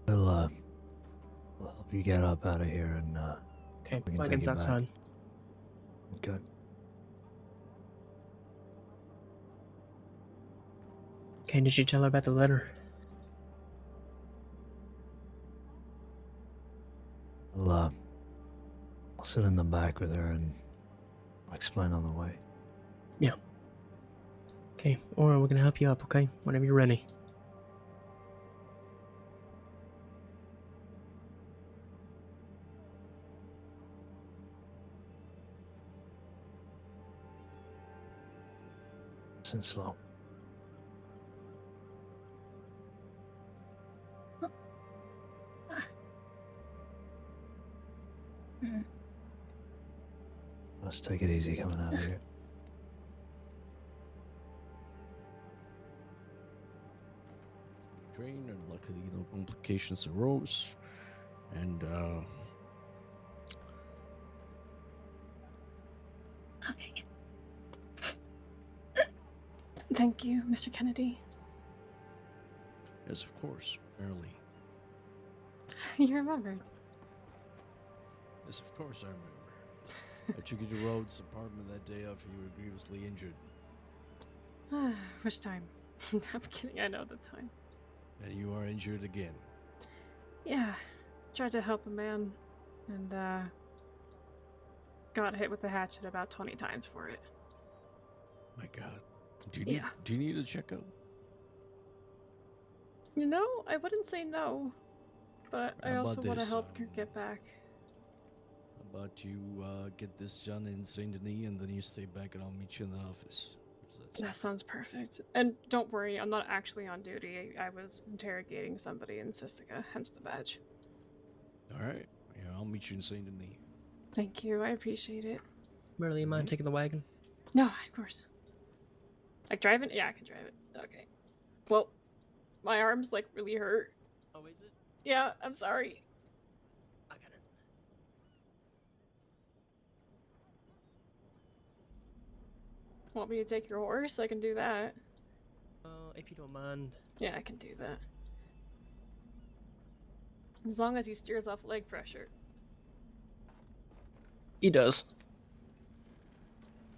We'll help you get up out of here and Okay, we can take wagon's you back. outside. Okay. Okay, did you tell her about the letter? I'll sit in the back with her and I'll explain on the way. Yeah. Okay, or we're gonna help you up, okay? Whenever you're ready. Listen slow. Let's take it easy coming out of here. Train, and luckily no complications arose. And Okay. Thank you, Mr. Kennedy. yes, of course, early. You remembered. Yes, of course I remember. I took you to Rhodes' apartment that day after you were grievously injured. Which time? I'm kidding, I know the time. And you are injured again. Yeah, tried to help a man, and got hit with a hatchet about 20 times for it. My God. Do you need a checkup? You know, I wouldn't say no, but I How also about want to this, help you get back. How about you get this done in Saint Denis, and then you stay back, and I'll meet you in the office. That sounds perfect. And don't worry, I'm not actually on duty. I was interrogating somebody in Sisika, hence the badge. All right. Yeah, I'll meet you in Saint Denis. Thank you, I appreciate it. Merely, you mind taking the wagon? No, of course. Like driving? Yeah, I can drive it. Okay. Well, my arm's like really hurt. Oh, is it? Yeah, I'm sorry. I got it. Want me to take your horse? I can do that. If you don't mind. Yeah, I can do that. As long as he steers off leg pressure. He does.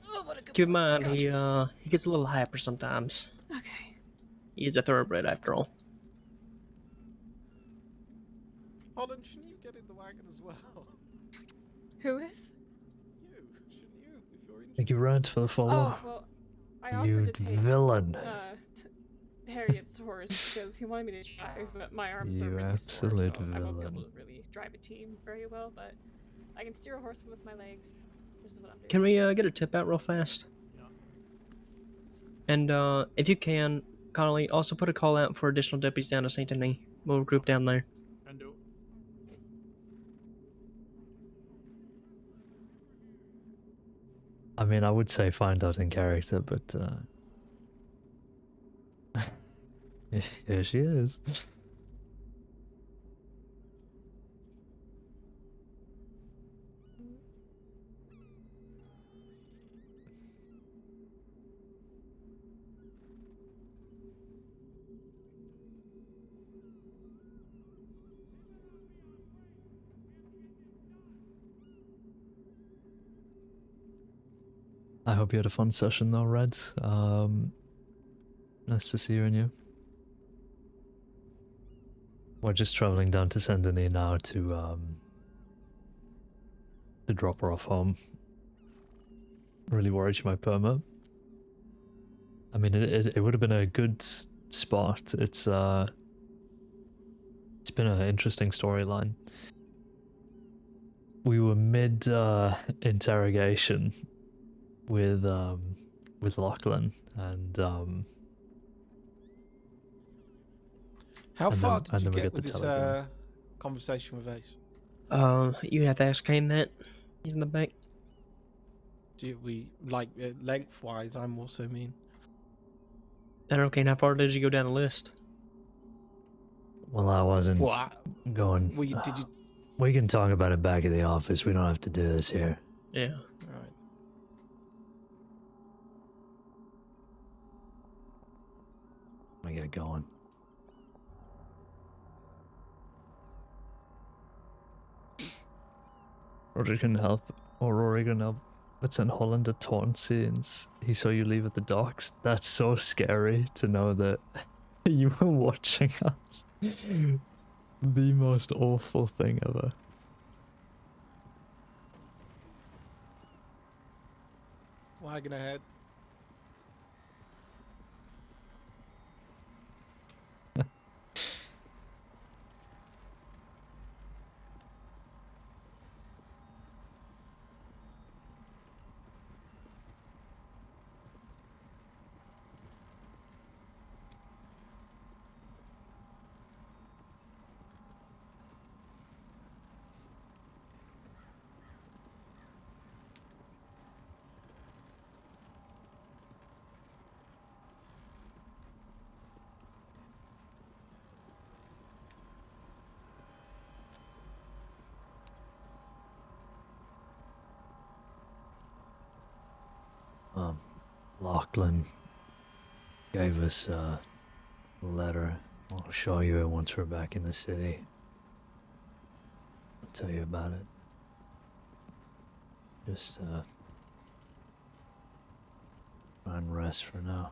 Oh, what a good Keep in boy. mind, Got he you. he gets a little hyper sometimes. Okay. He is a thoroughbred after all. Holland, shouldn't you get in the wagon as well? Who is? You, shouldn't you? If you're injured. Think you rode for the follow? Oh, well, I You offered to take villain. Harriet's horse because he wanted me to drive, but my arms are You really absolute sore, so I won't be able villain. to really drive a team very well, but I can steer a horse with my legs, which is what I'm doing. Can we get a tip out real fast? And if you can, Connolly, also put a call out for additional deputies down to Saint Denis. We'll group down there. And do. I mean, I would say find out in character, but here she is. I hope you had a fun session though, Red. Nice to see you and you. We're just traveling down to Saint Denis now to drop her off home. Really worried she might permit. I mean, it would have been a good spot. It's been an interesting storyline. We were mid interrogation with Lachlan and How and far then- and did you then we get get with the this telegram. conversation with Ace? You'd have to ask Caine that. He's in the back. Do we like lengthwise? I'm also mean. I don't know, Caine, how far did you go down the list? well, I wasn't What? going. Well, did you? We can talk about it back at the office. We don't have to do this here. Yeah. Right. I get going. Roger can help, or Rory can help. But send Holland a taunt since he saw you leave at the docks. That's so scary to know that you were watching us. The most awful thing ever. Wagon ahead. Lachlan gave us a letter. I'll show you it once we're back in the city. I'll tell you about it. Just try and rest for now.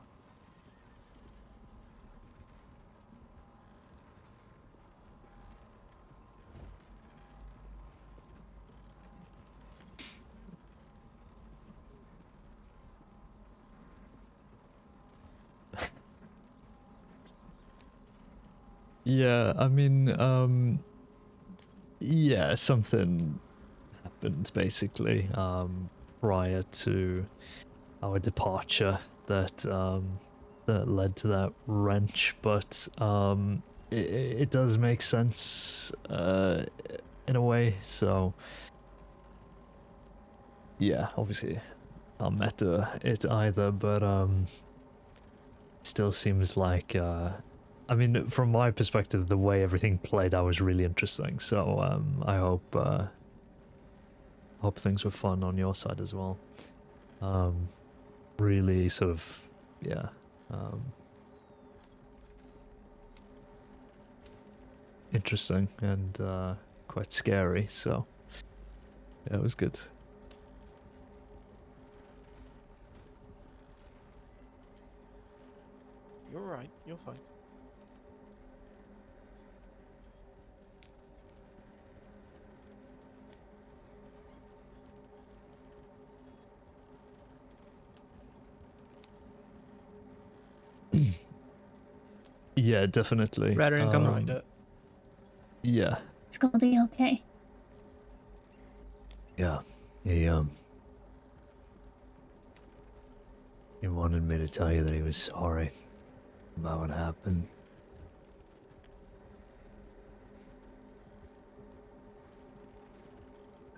Yeah, I mean, yeah, something happened basically, prior to our departure that, that led to that wrench, but, it does make sense, in a way, so, yeah, obviously, I'll meta it either, but, still seems like, I mean, from my perspective, the way everything played out was really interesting. So I hope things were fun on your side as well. Really sort of, yeah. Interesting and quite scary. So yeah, it was good. You're right. You're fine. Yeah, definitely. Rather come Right. Yeah. It's gonna be okay. Yeah. He wanted me to tell you that he was sorry about what happened.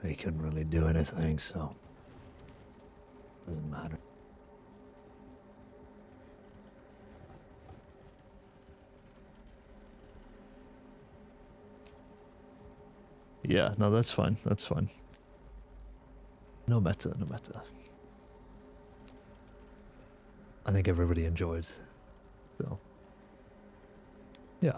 He couldn't really do anything, so doesn't matter. Yeah, no, that's fine. That's fine. No matter, no matter. I think everybody enjoyed, so yeah.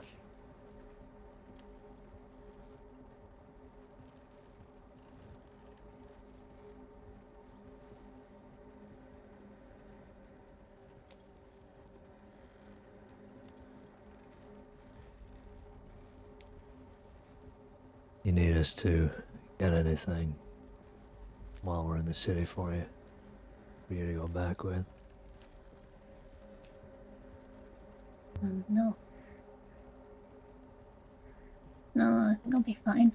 You need us to get anything while we're in the city for you to go back with? No. No, I think I'll be fine.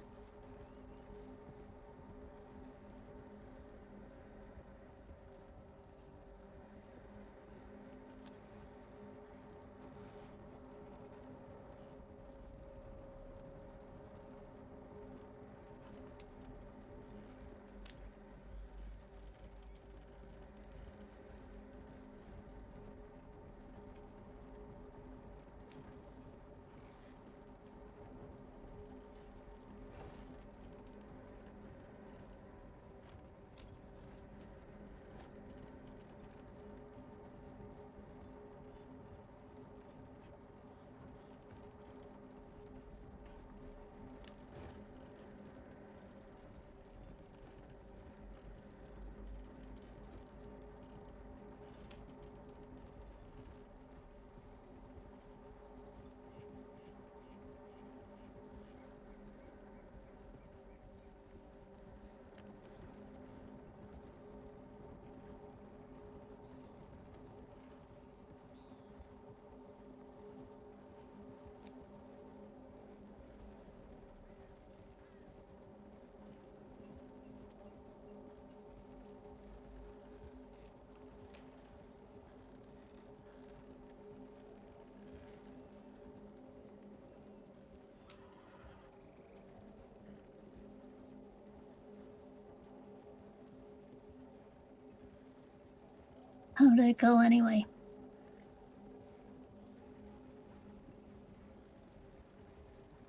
How did it go anyway?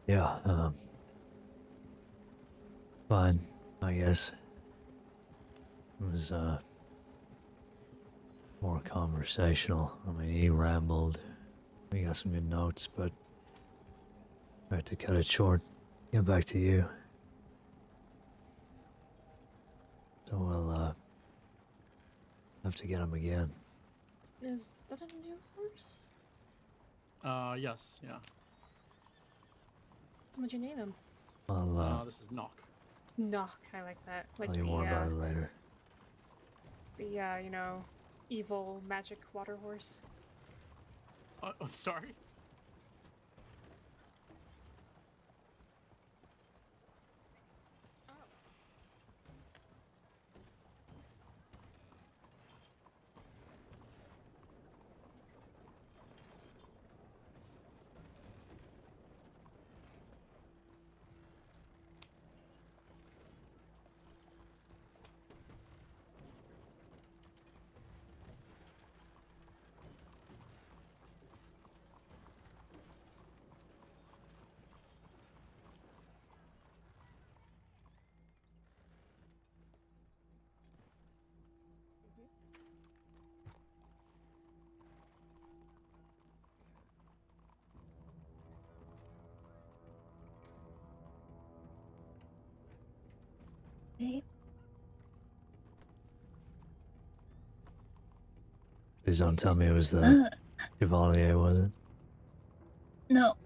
Yeah, fine, I guess. It was, more conversational. I mean, he rambled. We got some good notes, but I had to cut it short. Get back to you. So we'll have to get him again. Is that a new horse? Yes, yeah. What'd you name him? I'll This is Knock. Knock, I like that. Like tell you more about it later. The, you know, evil magic water horse. I'm sorry. Okay. Please don't tell me it was the Chevalier, was it? No.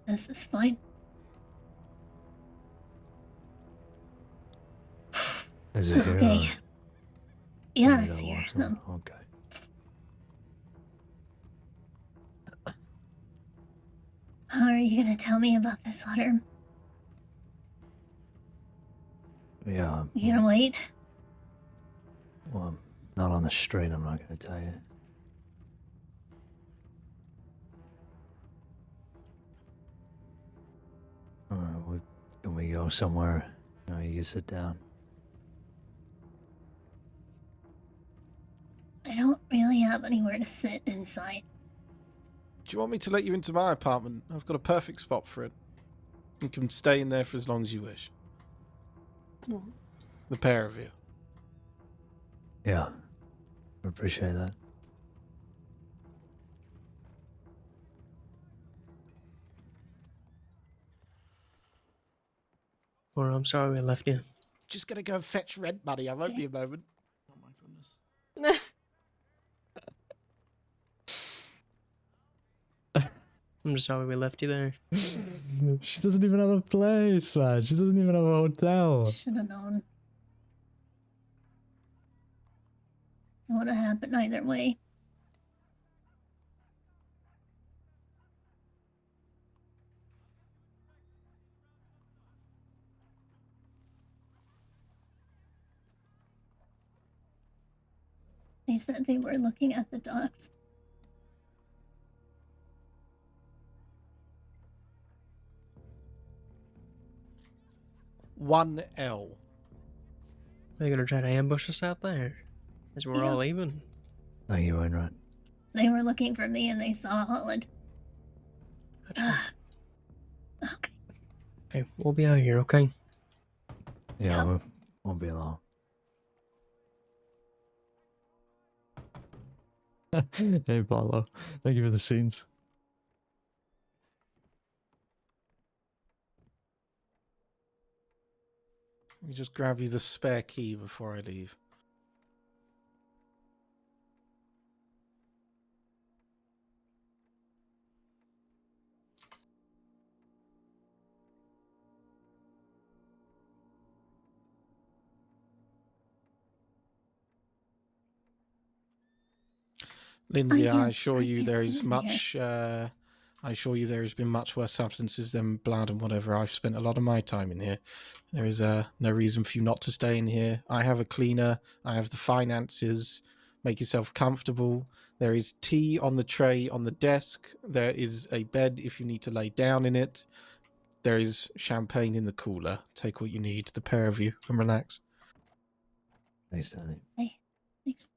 This is fine. Is it here? Okay. Or Yeah, you it's gotta here. walk somewhere? Okay. How are you gonna tell me about this letter? Yeah. You gonna wait? Well, not on the street, I'm not gonna tell you. Alright, can we go somewhere? You know, you can sit down. I don't really have anywhere to sit inside. Do you want me to let you into my apartment? I've got a perfect spot for it. You can stay in there for as long as you wish. Oh. The pair of you. Yeah. I appreciate that. Or I'm sorry we left you. Just gonna go fetch rent money. I won't be a moment. Oh my goodness. I'm just sorry we left you there. She doesn't even have a place, man. She doesn't even have a hotel. Should have known. It would have happened either way. They said they were looking at the docks. One L. They're gonna try to ambush us out there as we're all Yeah. leaving. Thank you, Wainwright. They were looking for me and they saw Holland. Okay. Okay, we'll be out here, okay? Yeah, we won't be long. Hey, Paulo. Thank you for the scenes. Let me just grab you the spare key before I leave. Lindsay, I assure you there is much. I assure you there has been much worse substances than blood and whatever. I've spent a lot of my time in here. There is no reason for you not to stay in here. I have a cleaner. I have the finances. Make yourself comfortable. There is tea on the tray on the desk. There is a bed if you need to lay down in it. There is champagne in the cooler. Take what you need, the pair of you, and relax. Thanks, Danny. Hey, thanks.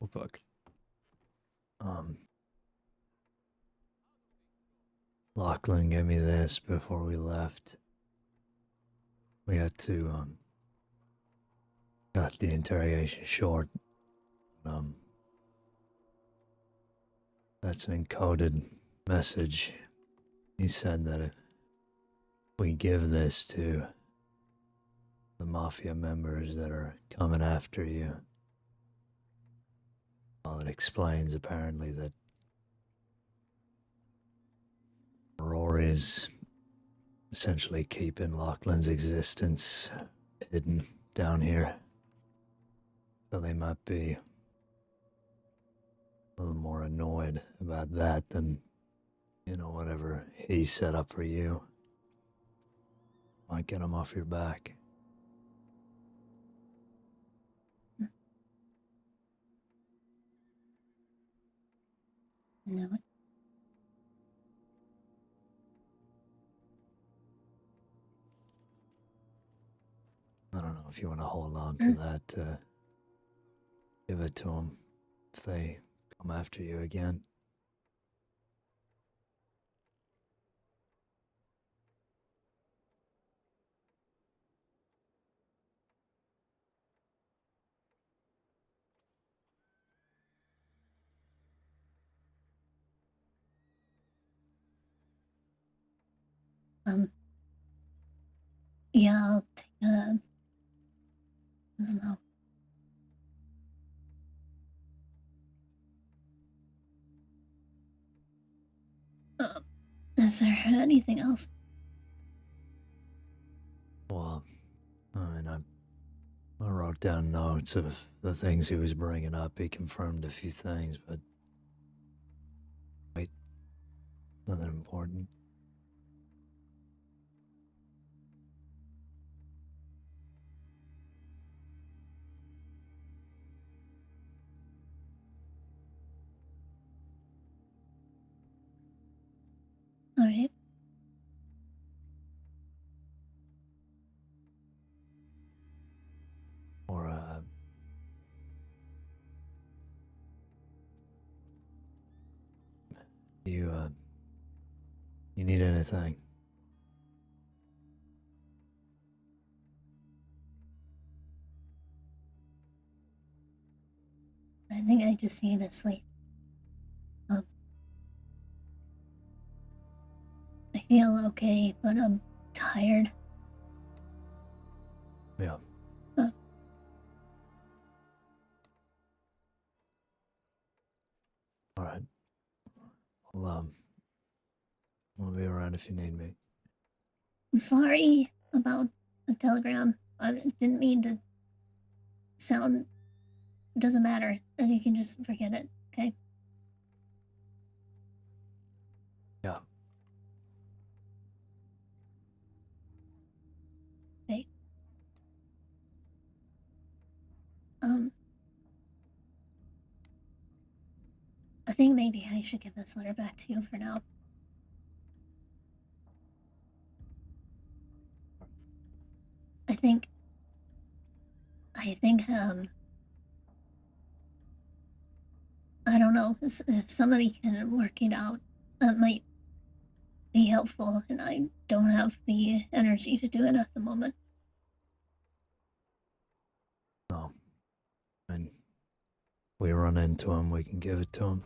Oh, fuck. Lachlan gave me this before we left. We had to, cut the interrogation short. That's an encoded message. He said that if we give this to the mafia members that are coming after you, well, it explains apparently that Rory's essentially keeping Lachlan's existence hidden down here. So they might be a little more annoyed about that than, whatever he set up for you. Might get him off your back. No. I don't know if you want to hold on to that, give it to them if they come after you again. Yeah, I'll take I don't know. Is there anything else? Well, I wrote down notes of the things he was bringing up. He confirmed a few things, but wait, nothing important. All right. Or, you need anything? I think I just need to sleep. I feel okay, but I'm tired. Yeah. All right. I'll be around if you need me. I'm sorry about the telegram. I didn't mean to sound. It doesn't matter. And you can just forget it, okay? Yeah. Okay. I think maybe I should give this letter back to you for now. I think, I don't know, if somebody can work it out, that might be helpful, and I don't have the energy to do it at the moment. No. We run into him, we can give it to him.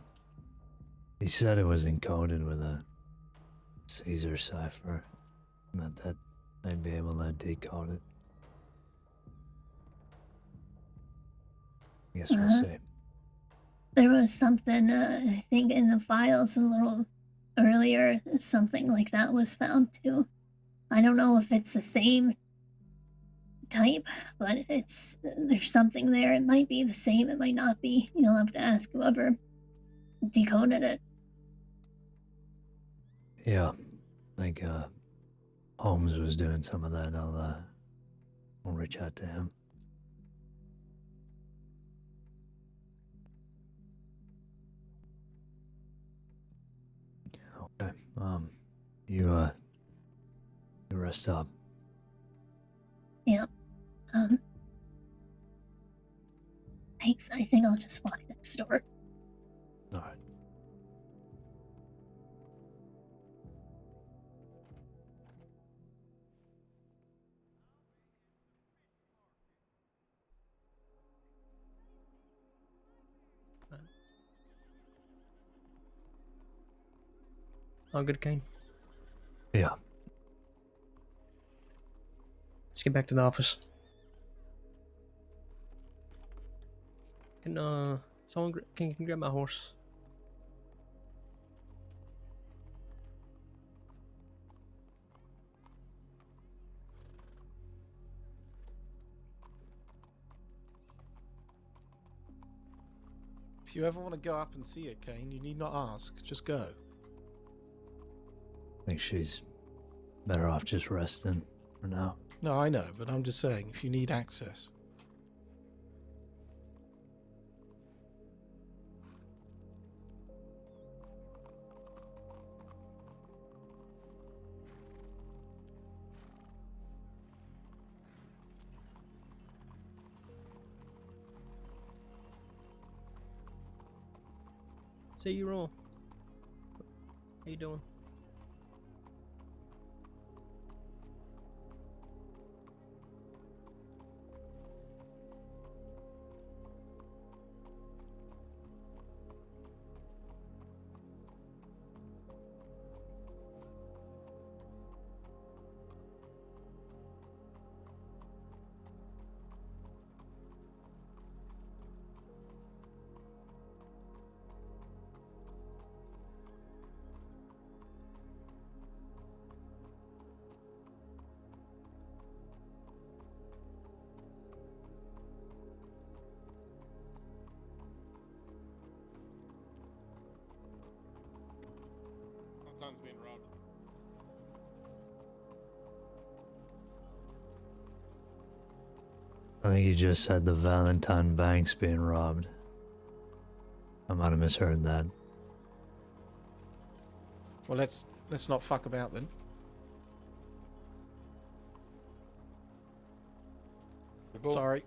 He said it was encoded with a Caesar cipher, that they'd be able to decode it. I guess we'll see. There was something, I think, in the files a little earlier, something like that was found too. I don't know if it's the same type, but there's something there. It might be the same, it might not be. You'll have to ask whoever decoded it. Yeah, I think Holmes was doing some of that. I'll reach out to him. Okay. You rest up. Yeah. Thanks, I think I'll just walk next door. Alright. All good, Caine? Yeah. Let's get back to the office. Can someone can grab my horse? If you ever want to go up and see her, Caine, you need not ask. Just go. I think she's better off just resting for now. No, I know, but I'm just saying, if you need access. See you, roll. How you doing? Sometimes being robbed. I think you just said the Valentine Bank's being robbed. I might have misheard that. Well, let's not fuck about then. Sorry.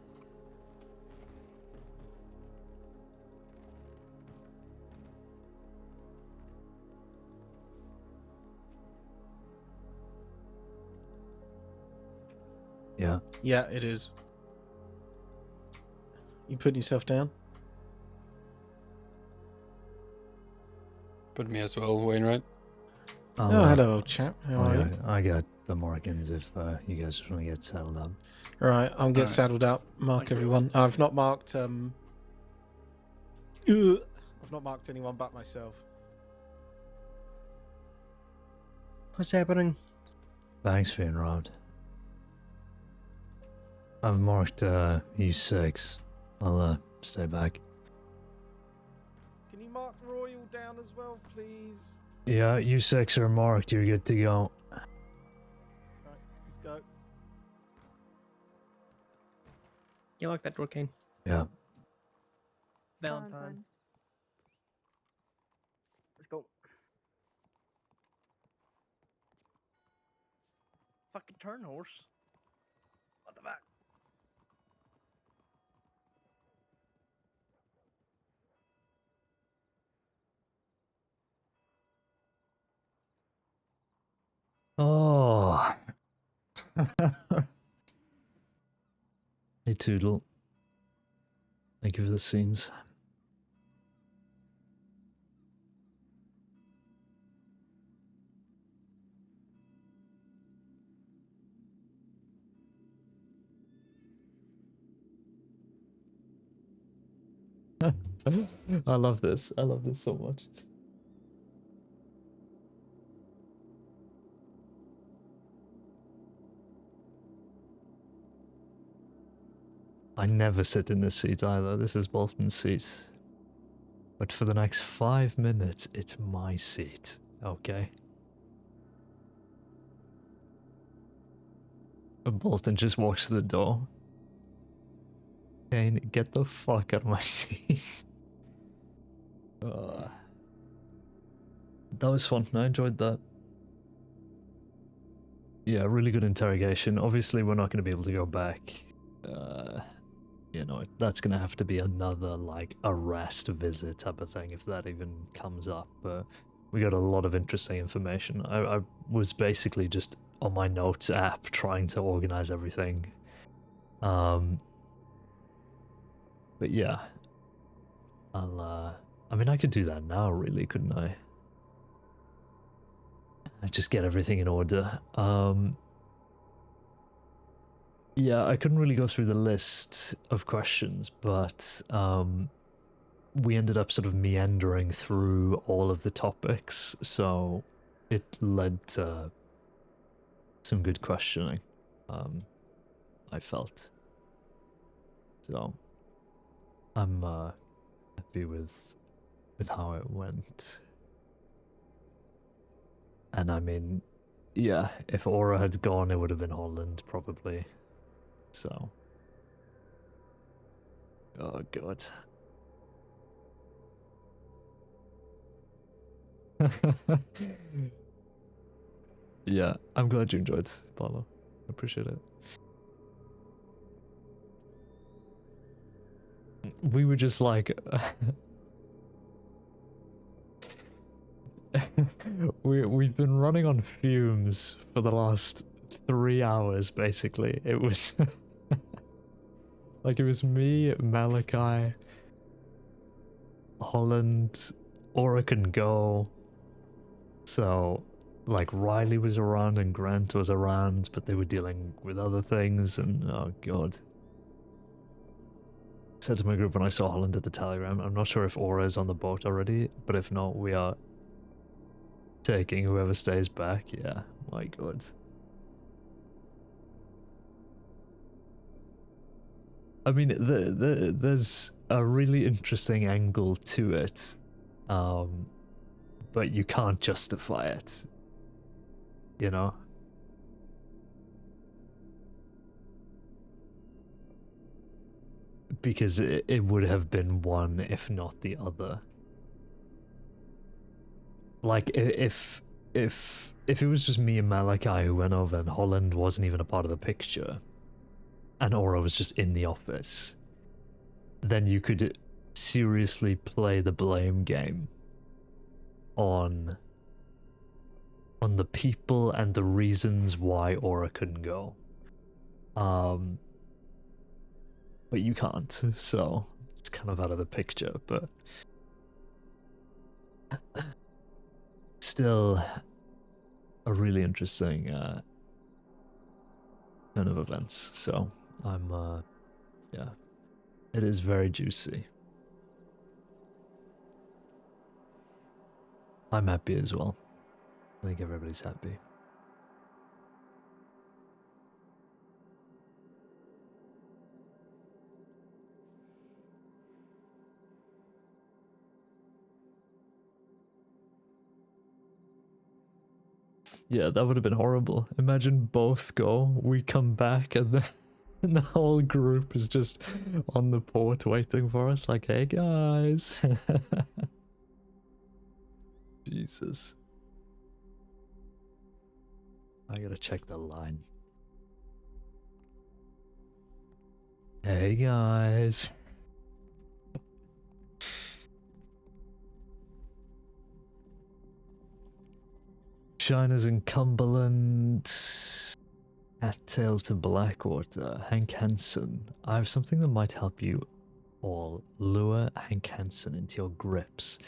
Yeah. Yeah, it is. You putting yourself down? Put me as well, Wainwright. Oh, hello, old chap. How are you? I got the markings if you guys want to get settled up. Right, I'll get saddled up. Mark everyone. I've not marked. I've not marked anyone but myself. What's happening? Bank's being robbed. I've marked E6. I'll stay back. Can you mark Royal down as well, please? Yeah, U6 are marked. You're good to go. Right, let's go. You lock that door, Caine. Yeah. Valentine. Let's go. Fucking turn, horse. What the fuck? Oh. Hey, Toodle. Thank you for the scenes. I love this. I love this so much. I never sit in this seat either. This is Bolton's seat. But for the next 5 minutes, it's my seat. Okay? But Bolton just walks to the door. Caine, get the fuck out of my seat. That was fun. I enjoyed that. Yeah, really good interrogation. Obviously, we're not going to be able to go back. you know, that's gonna have to be another like arrest visit type of thing if that even comes up. But we got a lot of interesting information. I was basically just on my notes app trying to organize everything. But yeah, I mean, I could do that now, really, couldn't I? I just get everything in order. Yeah, I couldn't really go through the list of questions, but we ended up sort of meandering through all of the topics, so it led to some good questioning, I felt. So I'm happy with how it went. And I mean, yeah, if Aura had gone, it would have been Holland, probably. So. Oh, God. Yeah, I'm glad you enjoyed, Paulo. I appreciate it. We were just like... We've been running on fumes for the last 3 hours, basically. It was... like, it was me, Malachi, Holland, Aura couldn't go. So, like, Riley was around and Grant was around, but they were dealing with other things, and oh god. I said to my group when I saw Holland at the telegram, I'm not sure if Aura is on the boat already, but if not, we are taking whoever stays back. Yeah, my god. I mean, there's a really interesting angle to it, but you can't justify it, you know? Because it would have been one, if not the other. Like, if it was just me and Malachi who went over and Holland wasn't even a part of the picture, and Aura was just in the office, then you could seriously play the blame game on the people and the reasons why Aura couldn't go. But you can't, so it's kind of out of the picture, but still a really interesting turn of events. So I'm yeah, it is very juicy. I'm happy as well. I think everybody's happy. Yeah, that would have been horrible. Imagine both go, we come back, and the whole group is just on the port waiting for us, like, hey guys. Jesus. I gotta check the line. Hey guys. China's in Cumberland. Cattail to Blackwater. Hank Hansen. I have something that might help you all. Lure Hank Hansen into your grips.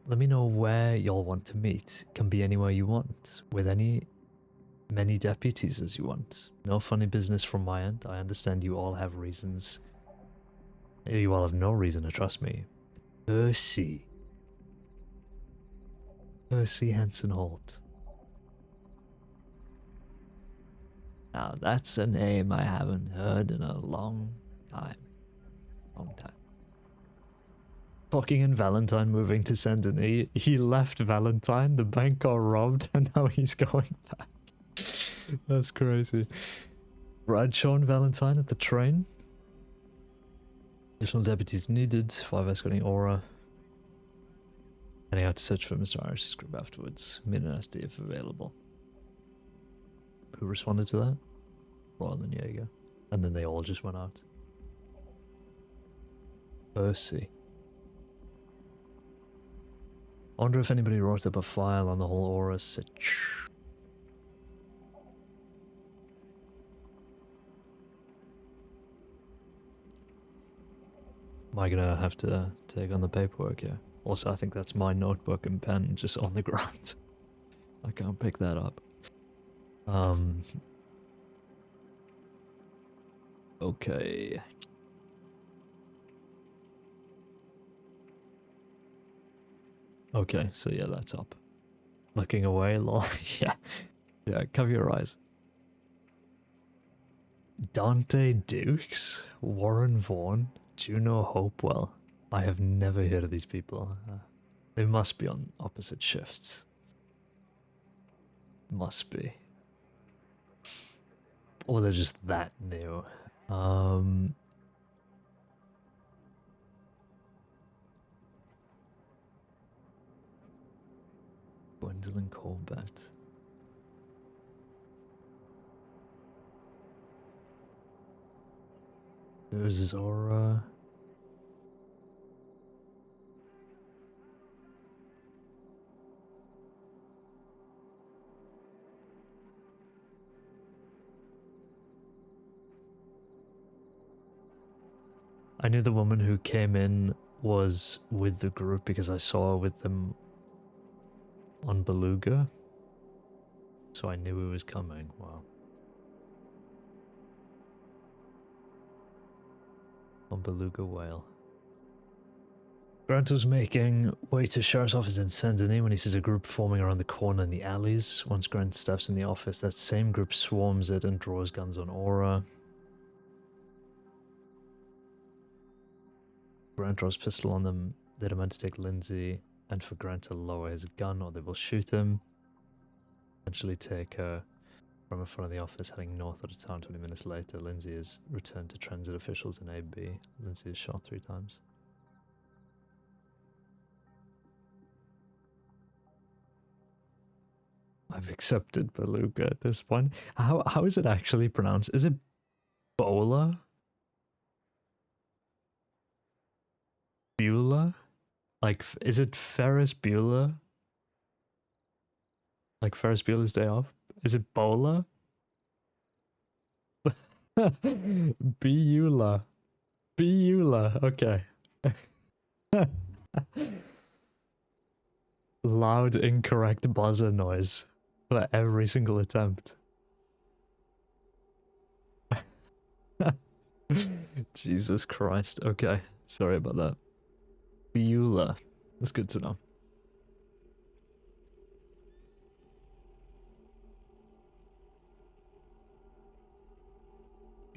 Let me know where y'all want to meet. Can be anywhere you want. With many deputies as you want. No funny business from my end. I understand you all have reasons. You all have no reason to trust me. Percy Hansen Holt. Now that's a name I haven't heard in a long time. Fucking and Valentine moving to Saint Denis. He left Valentine, the bank got robbed, and now he's going back. That's crazy. Bradshaw and Valentine at the train. Additional deputies needed. 5 escorting Aura. Heading out to search for Mr. Irish's group afterwards. Mid-nasty if available. Who responded to that? Royal and Jaeger. And then they all just went out. Percy. I wonder if anybody wrote up a file on the whole aura sitch. Am I gonna have to take on the paperwork here? Also, I think that's my notebook and pen just on the ground. I can't pick that up. Okay. Okay, so yeah, that's up. Looking away, lol. Yeah. Yeah, cover your eyes. Dante Dukes? Warren Vaughn? Juno Hopewell? I have never heard of these people. They must be on opposite shifts. Must be. Or they're just that new. Gwendolyn Corbett. There's Zora. I knew the woman who came in was with the group because I saw her with them on Beluga. So I knew he was coming. Wow. On Beluga Whale. Grant was making way to sheriff's office in Saint Denis when he sees a group forming around the corner in the alleys. Once Grant steps in the office, that same group swarms it and draws guns on Aura. Grant draws pistol on them. They demand to take Lindsay and for Grant to lower his gun or they will shoot him. Eventually take her from in front of the office, heading north out of town. 20 minutes later, Lindsay is returned to transit officials in AB. Lindsay is shot 3 times. I've accepted Beluga at this point. How is it actually pronounced? Is it Bola? Bueller? Like, is it Ferris Bueller? Like Ferris Bueller's Day Off? Is it Bola? Bueller. Bueller, okay. Loud incorrect buzzer noise for every single attempt. Jesus Christ, okay. Sorry about that. Bueller. That's good to know.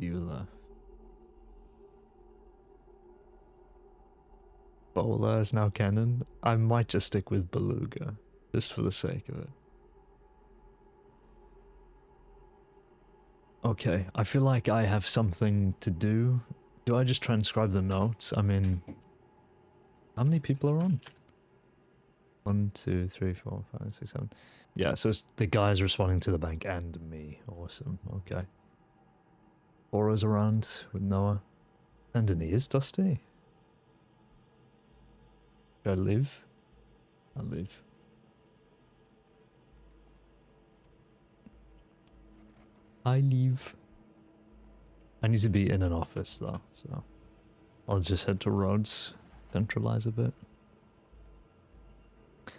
Bueller. Bola is now canon. I might just stick with Beluga, just for the sake of it. Okay, I feel like I have something to do. Do I just transcribe the notes? I mean, how many people are on? 1, 2, 3, 4, 5, 6, 7. Yeah, so it's the guys responding to the bank and me. Awesome, okay. Aura's around with Noah. And Denis is Dusty. Should I leave? I'll leave. I leave. I need to be in an office though, so I'll just head to Rhodes, centralize a bit.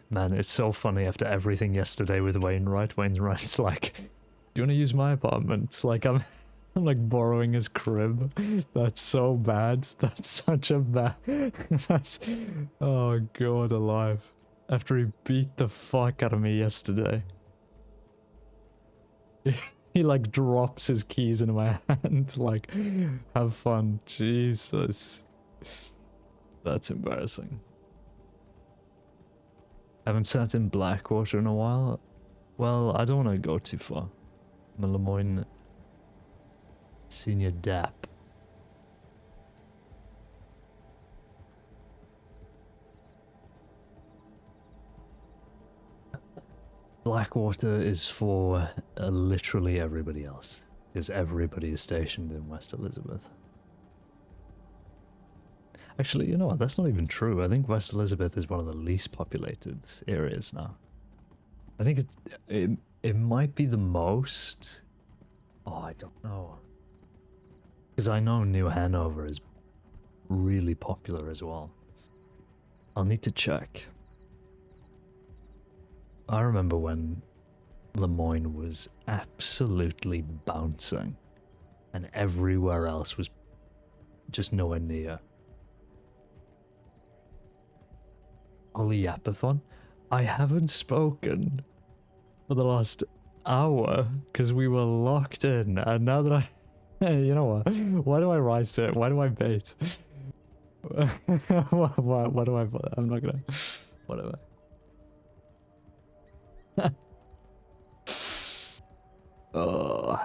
Man, it's so funny after everything yesterday with Wainwright. Wainwright's like, do you want to use my apartment? Like, I'm like borrowing his crib. That's so bad. That's such a bad... That's... Oh god alive. After he beat the fuck out of me yesterday. He like drops his keys into my hand. Like, have fun. Jesus. That's embarrassing. Haven't sat in Blackwater in a while. Well, I don't want to go too far. I'm a Lemoyne Senior DAP. Blackwater is for literally everybody else, because everybody is stationed in West Elizabeth. Actually, you know what? That's not even true. I think West Elizabeth is one of the least populated areas now. I think it might be the most. Oh, I don't know. Because I know New Hanover is really popular as well. I'll need to check. I remember when Lemoyne was absolutely bouncing, and everywhere else was just nowhere near. Holy Yapathon, I haven't spoken for the last hour because we were locked in, and now that you know what? Why do I rise to it? Why do I bait? Why do I? I'm not gonna. Whatever. Oh.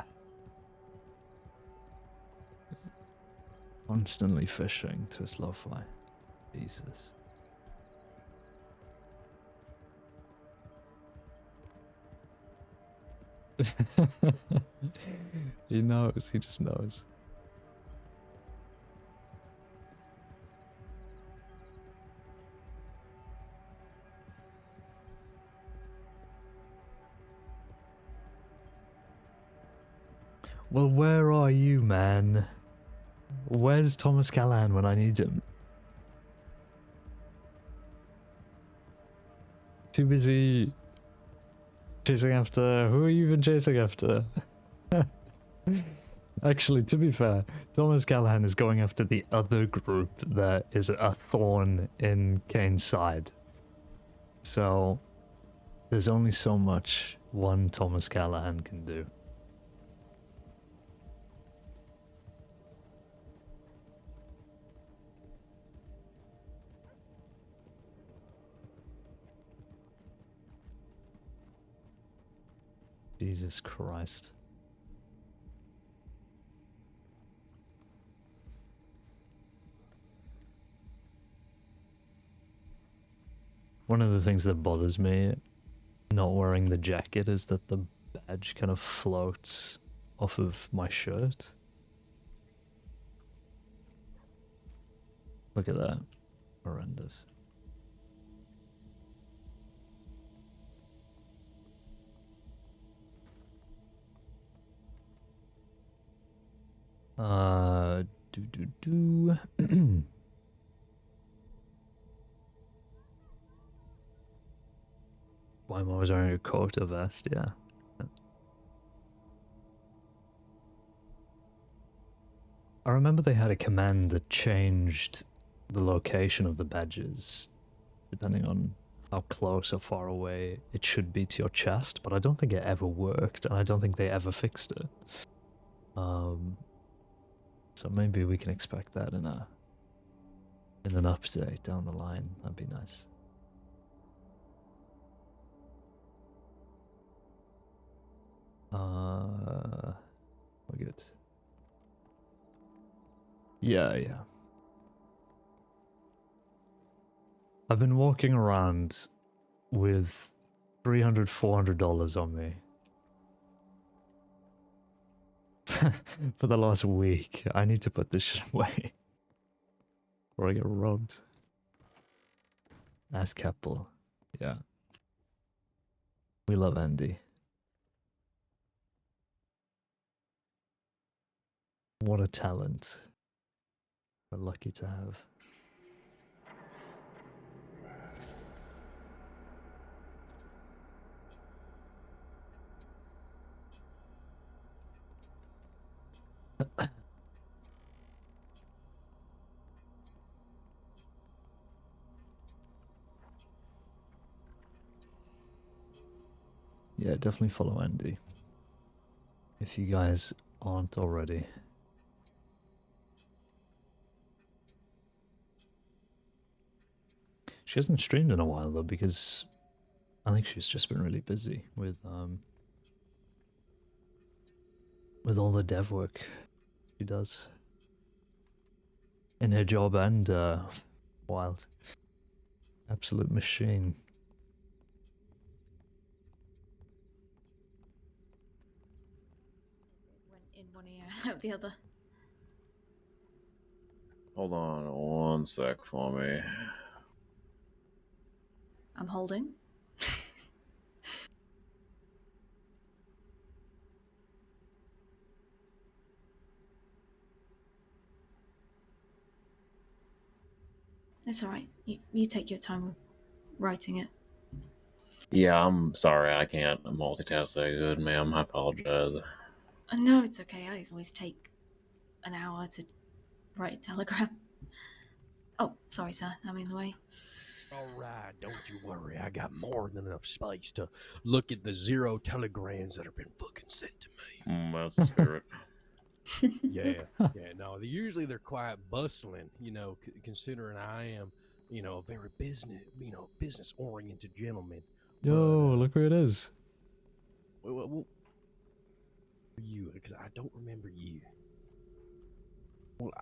Constantly fishing to a slow fly. Jesus. He knows, he just knows. Well, where are you, man? Where's Thomas Callahan when I need him? Too busy chasing after... Who are you even chasing after? Actually, to be fair, Thomas Callahan is going after the other group that is a thorn in Caine's side. So, there's only so much one Thomas Callahan can do. Jesus Christ. One of the things that bothers me not wearing the jacket is that the badge kind of floats off of my shirt. Look at that. Horrendous. Why am I always wearing a coat or vest? Yeah. I remember they had a command that changed the location of the badges depending on how close or far away it should be to your chest, but I don't think it ever worked, and I don't think they ever fixed it. So maybe we can expect that in an update down the line. That'd be nice. We're good. Yeah. I've been walking around with $300, $400 on me for the last week. I need to put this shit away or I get robbed. Ask Keppel. Yeah. We love Andy. What a talent. We're lucky to have. Yeah, definitely follow Andy. If you guys aren't already. She hasn't streamed in a while though, because I think she's just been really busy with all the dev work she does in her job and Wild. Absolute machine. Went in one ear, out the other. Hold on one sec for me. I'm holding. It's alright. You take your time with writing it. Yeah, I'm sorry. I can't multitask that good, ma'am. I apologize. No, it's okay. I always take an hour to write a telegram. Oh, sorry, sir. I'm in the way. All right, don't you worry. I got more than enough space to look at the 0 telegrams that have been fucking sent to me. That's the spirit. Yeah. No, they're quite bustling, considering I am, a very business-oriented gentleman. Yo, look where it is. Well, you, because I don't remember you. Well,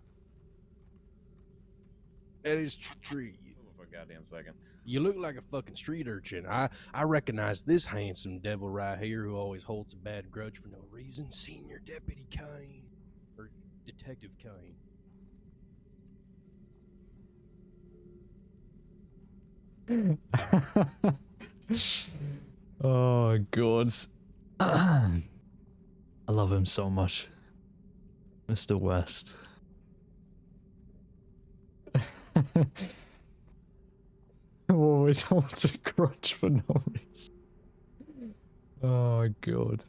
that is true. For a goddamn second. You look like a fucking street urchin. I recognize this handsome devil right here who always holds a bad grudge for no reason. Senior Deputy Caine. Or Detective Caine. Oh, God. I love him so much. Mr. West. Who always holds a grudge for no reason. Oh, God.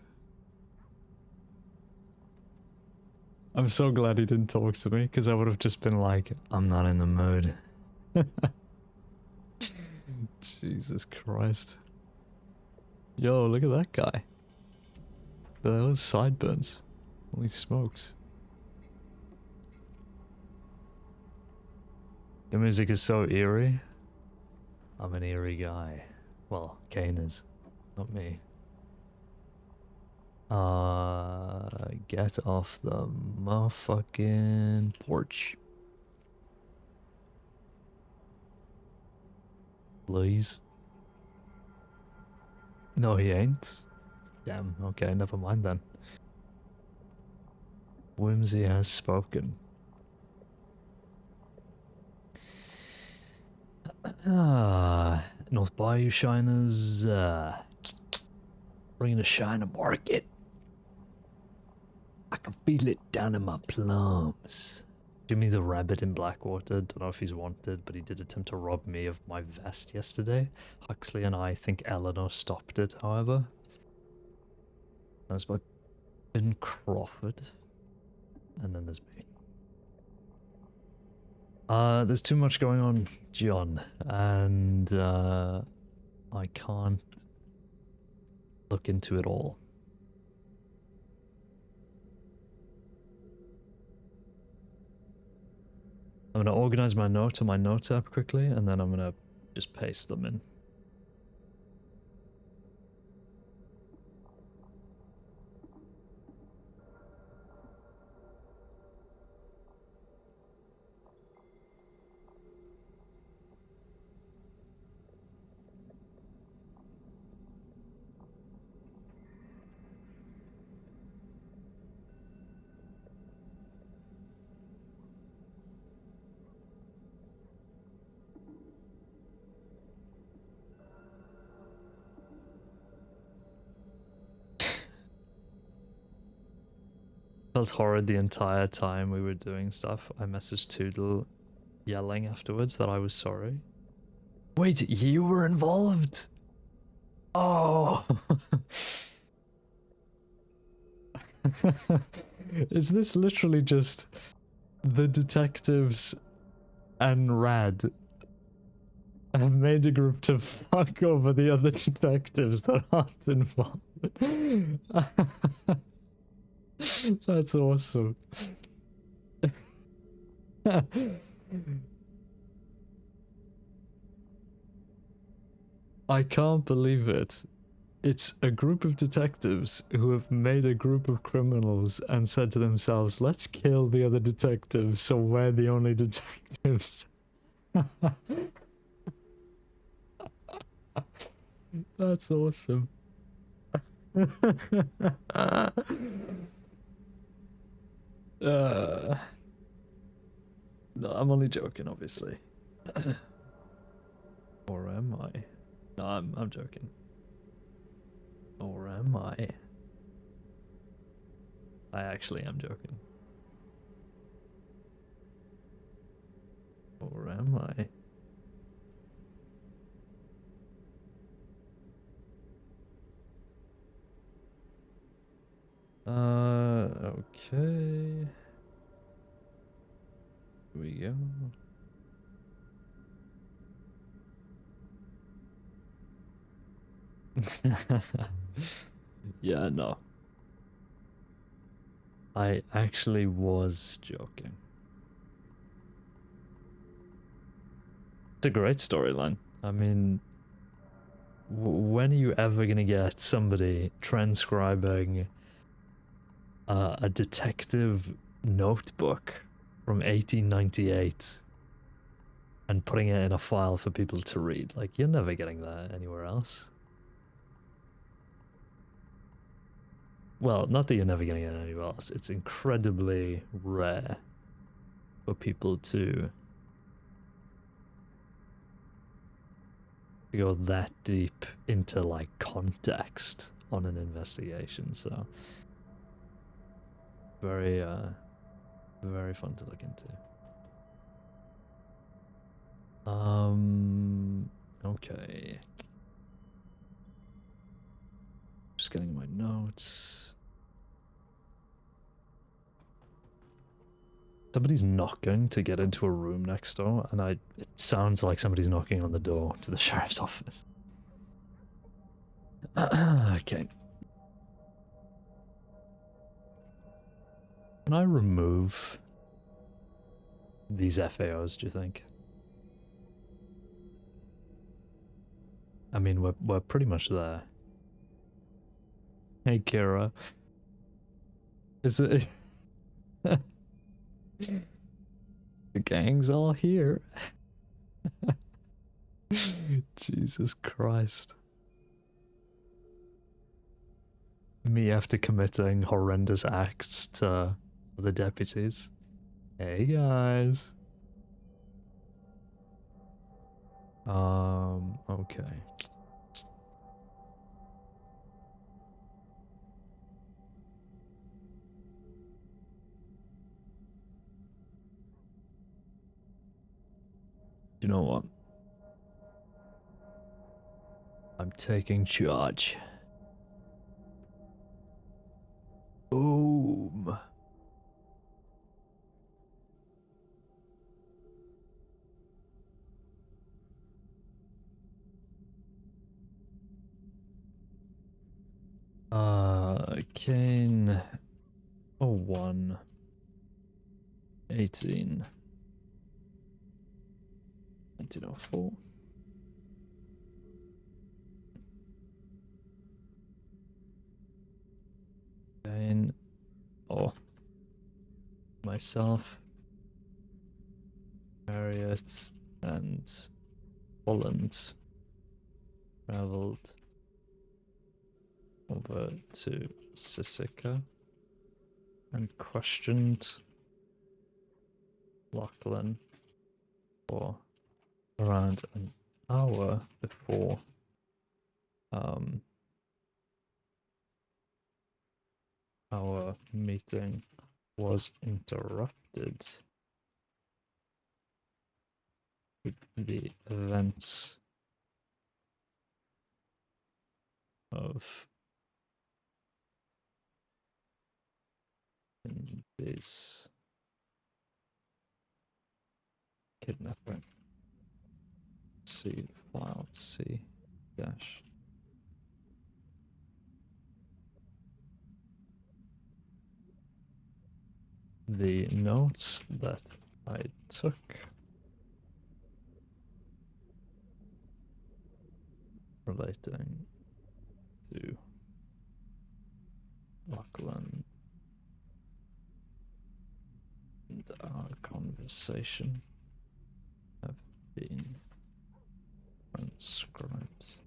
I'm so glad he didn't talk to me, because I would have just been like, I'm not in the mood. Jesus Christ. Yo, look at that guy. Those sideburns. Holy smokes. The music is so eerie. I'm an eerie guy. Well, Caine is. Not me. Get off the motherfucking porch. Please. No, he ain't. Damn, okay, never mind then. Whimsy has spoken. North Bayou Shiners, bringing a shiner market. I can feel it down in my plums. Jimmy the Rabbit in Blackwater, don't know if he's wanted, but he did attempt to rob me of my vest yesterday. Huxley and I think Eleanor stopped it, however. That was by Ben Crawford. And then there's me. There's too much going on, John, and I can't look into it all. I'm gonna organize my notes on my notes app quickly, and then I'm gonna just paste them in. Felt horrid the entire time we were doing stuff. I messaged Toodle yelling afterwards that I was sorry. Wait, you were involved? Oh! Is this literally just the detectives and Rad have made a group to fuck over the other detectives that aren't involved? That's awesome. I can't believe it. It's a group of detectives who have made a group of criminals and said to themselves, let's kill the other detectives so we're the only detectives. That's awesome. I'm only joking, obviously. Or am I? No, I'm joking. Or am I? I actually am joking. Or am I? Okay. Here we go. Yeah, no. I actually was joking. It's a great storyline. I mean, when are you ever gonna get somebody transcribing a detective notebook from 1898 and putting it in a file for people to read? Like, you're never getting that anywhere else. Well, not that you're never getting it anywhere else. It's incredibly rare for people to go that deep into, like, context on an investigation, so very very fun to look into. Okay. Just getting my notes. Somebody's knocking to get into a room next door, and it sounds like somebody's knocking on the door to the sheriff's office. Okay. Can I remove these FAOs, do you think? I mean, we're pretty much there. Hey, Kira. Is it... The gang's all here. Jesus Christ. Me after committing horrendous acts to the deputies. Hey guys. Okay. You know what? I'm taking charge. Boom. Caine 01 18 1904. Caine, myself, Harriet, and Holland traveled over to Sisika and questioned Lachlan for around an hour before our meeting was interrupted with the events of this kidnapping. See file C dash. The notes that I took relating to Lachlan and our conversation have been transcribed.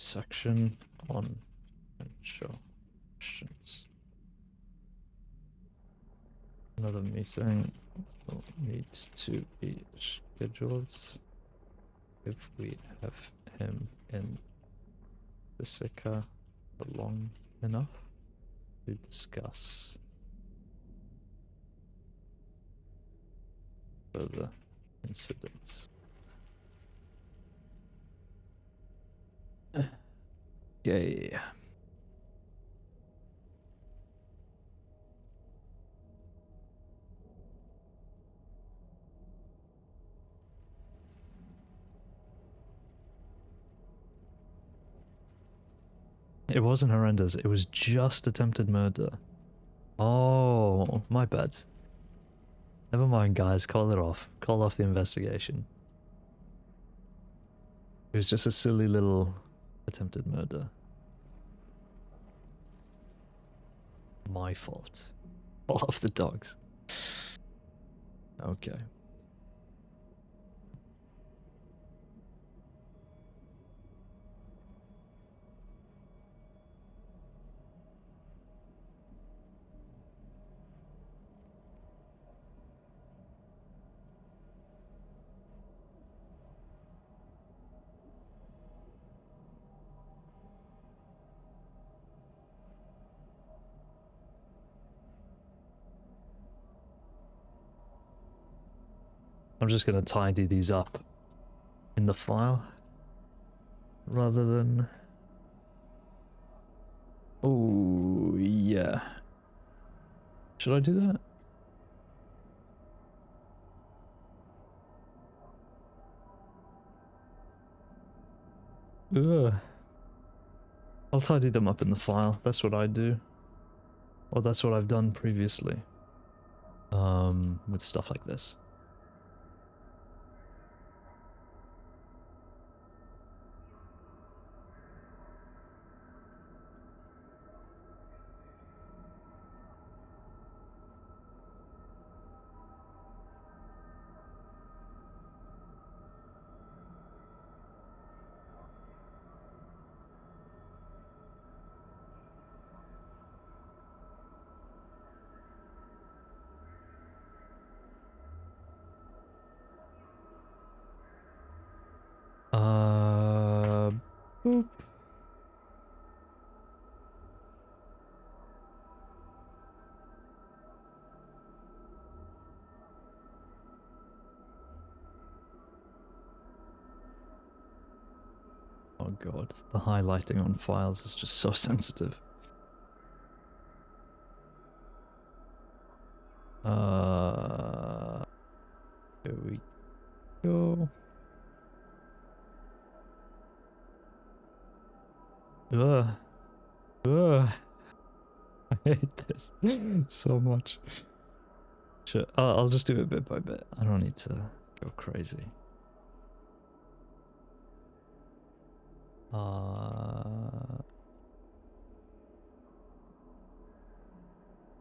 section on potential questions. Another meeting needs to be scheduled if we have him in the Sika for long enough to discuss further incidents. Okay. It wasn't horrendous, it was just attempted murder. Oh, my bad. Never mind, guys, call it off. Call off the investigation. It was just a silly little attempted murder. My fault. Call off the dogs. Okay. I'm just gonna tidy these up in the file rather than... Oh, yeah. Should I do that? Ugh. I'll tidy them up in the file. That's what I do. Or that's what I've done previously. With stuff like this. Boop. Oh god, the highlighting on files is just so sensitive. Here we go. Ugh. Ugh. I hate this so much. Sure, I'll just do it bit by bit. I don't need to go crazy.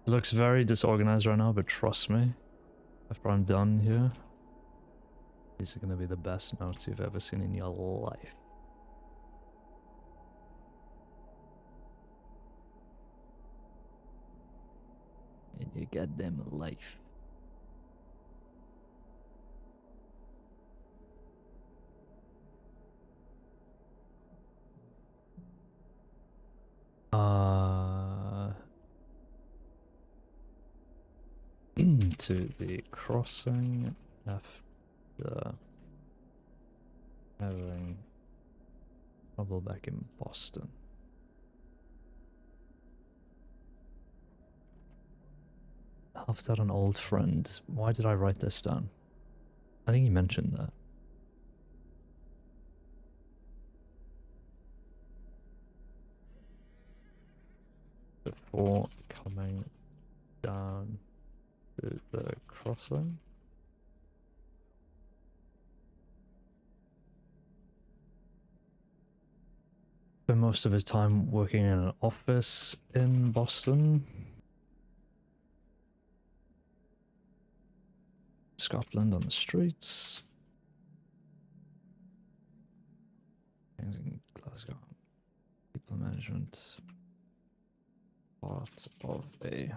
It looks very disorganized right now, but trust me, after I'm done here, these are gonna be the best notes you've ever seen in your life. In your goddamn life. To the crossing after having trouble back in Boston. Helped out an old friend. Why did I write this down? I think you mentioned that. Before coming down to the crossing. Spent most of his time working in an office in Boston. Scotland on the streets. Things in Glasgow. People management. Part of a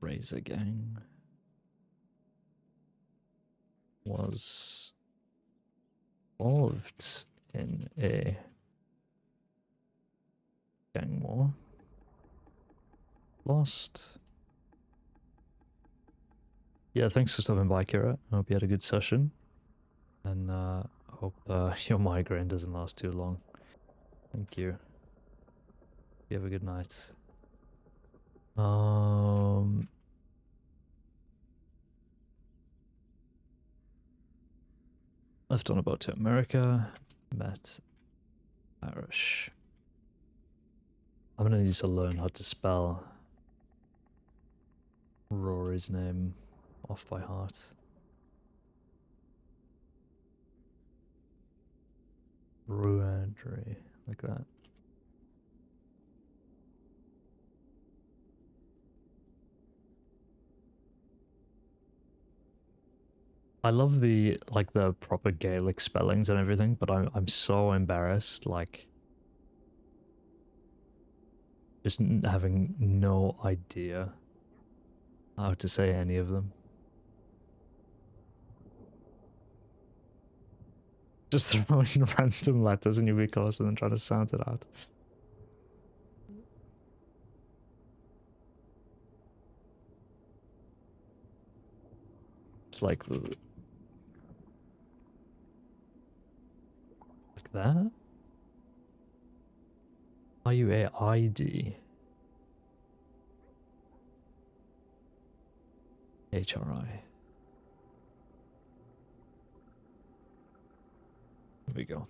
razor gang was involved in a gang war. Lost. Yeah, thanks for stopping by, Kira. I hope you had a good session. And I hope your migraine doesn't last too long. Thank you. You have a good night. Left on a boat to America. Met Irish. I'm gonna need to learn how to spell Rory's name off by heart. Ruandry, like that. I love the proper Gaelic spellings and everything, but I'm so embarrassed, like just having no idea how to say any of them. Just throwing random letters in your course and then trying to sound it out. It's like that? IUAID. HRI. Here we go.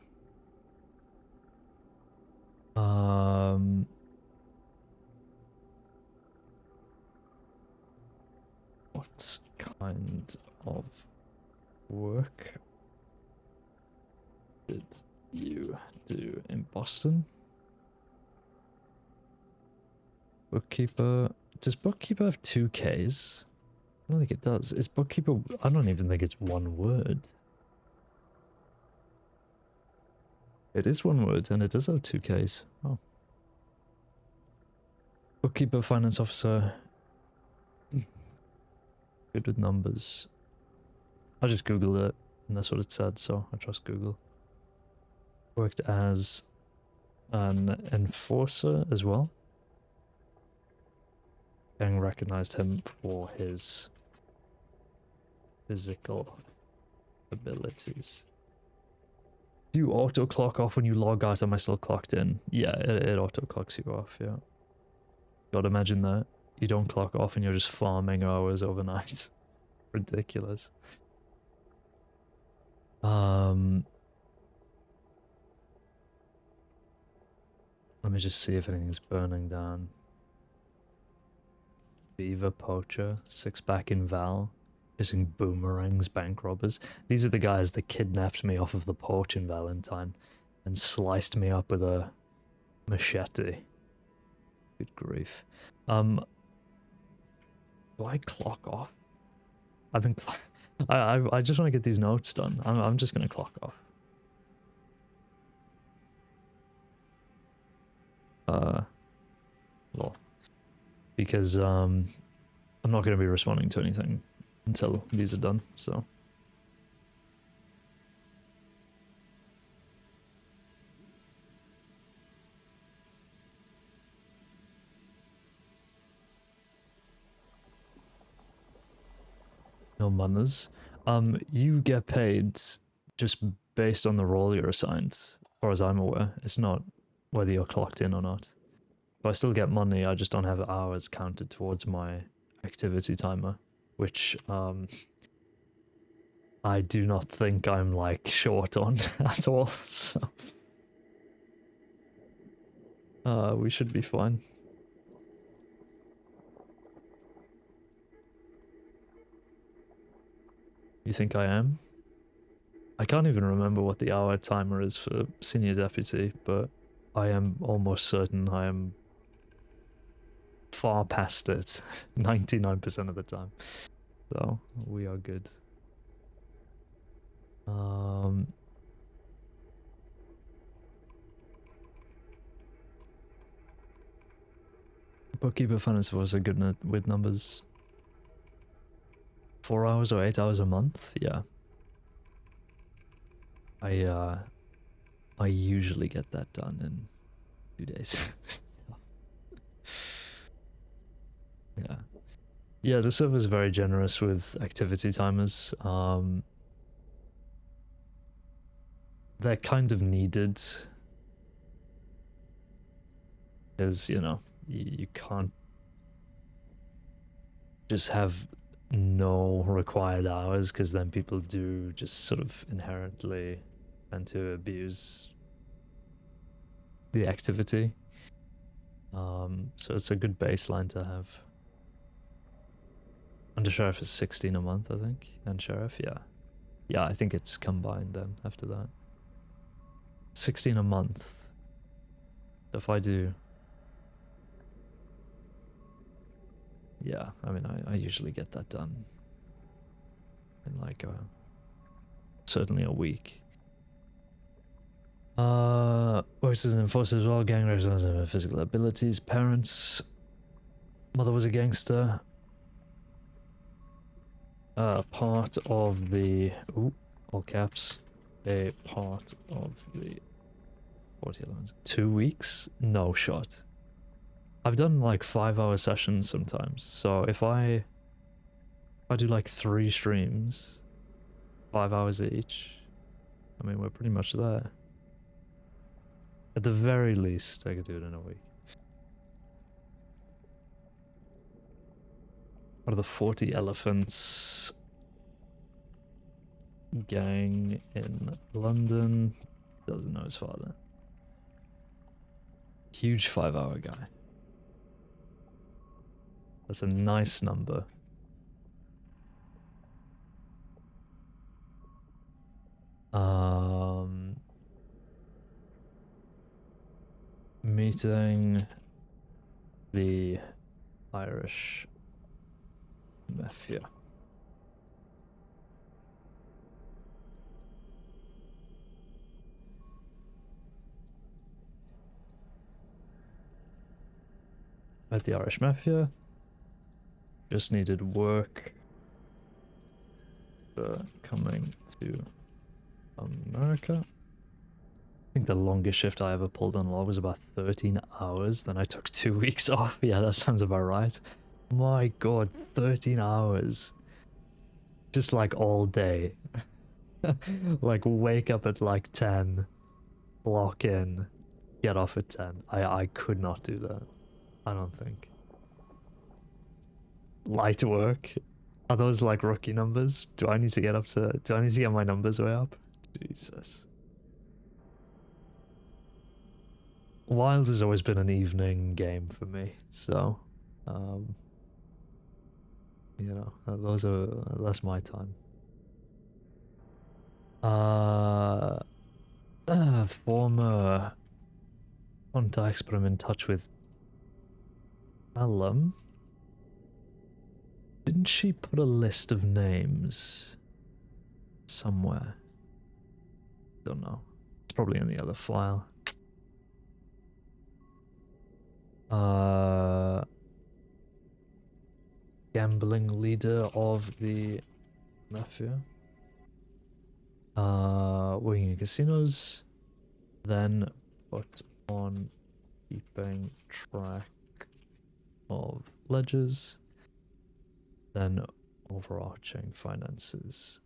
What kind of work did you do in Boston? Bookkeeper. Does bookkeeper have 2 Ks? I don't think it does. Is bookkeeper... I don't even think it's one word. It is one word, and it does have 2 Ks. Oh. Bookkeeper, finance officer. Good with numbers. I just googled it, and that's what it said, so I trust Google. Worked as an enforcer as well. Gang recognized him for his physical abilities. Do you auto clock off when you log out? Am I still clocked in? Yeah, it auto clocks you off, yeah. God, imagine that. You don't clock off and you're just farming hours overnight. Ridiculous. Let me just see if anything's burning down. Beaver poacher, 6-pack in Val, using boomerangs, bank robbers. These are the guys that kidnapped me off of the porch in Valentine and sliced me up with a machete. Good grief. Do I clock off? I've been I just want to get these notes done. I'm just gonna clock off. Well, because I'm not going to be responding to anything until these are done, so. No manners. You get paid just based on the role you're assigned, as far as I'm aware. It's not whether you're clocked in or not. But I still get money, I just don't have hours counted towards my activity timer, which I do not think I'm like short on at all, so we should be fine. You think I am? I can't even remember what the hour timer is for senior deputy, but I am almost certain I am far past it 99% of the time, so we are good. Bookkeeper finance was a good with numbers. 4 hours or 8 hours a month? Yeah. I usually get that done in 2 days. Yeah. Yeah, the server's very generous with activity timers. They're kind of needed. Because, you know, you can't just have no required hours, because then people do just sort of inherently tend to abuse the activity. So it's a good baseline to have. Under Sheriff is 16 a month, I think. And Sheriff, yeah. Yeah, I think it's combined then after that. 16 a month. So if I do... Yeah, I mean, I usually get that done in like certainly a week. Works as an enforcer as well, gang racial physical abilities, parents. Mother was a gangster. Part of the... Ooh, all caps. A part of the... 40 lines. 2 weeks? No shot. I've done like 5-hour sessions sometimes, so if I do like 3 streams, 5 hours each, I mean, we're pretty much there. At the very least, I could do it in a week. What are the 40 elephants? Gang in London. Doesn't know his father. Huge 5-hour guy. That's a nice number. Meeting the Irish mafia. At the Irish mafia. Just needed work. Coming to America. I think the longest shift I ever pulled on law was about 13 hours. Then I took 2 weeks off. Yeah, that sounds about right. My god, 13 hours. Just like all day. Like wake up at like 10. Lock in. Get off at 10. I could not do that. I don't think. Light work? Are those like rookie numbers? Do I need to get my numbers way up? Jesus. Wild has always been an evening game for me, so you know, that's my time. Former contacts, but I'm in touch with Alum. Didn't she put a list of names somewhere? Don't know. It's probably in the other file. Gambling leader of the mafia. Working in casinos. Then put on keeping track of ledgers. Then overarching finances.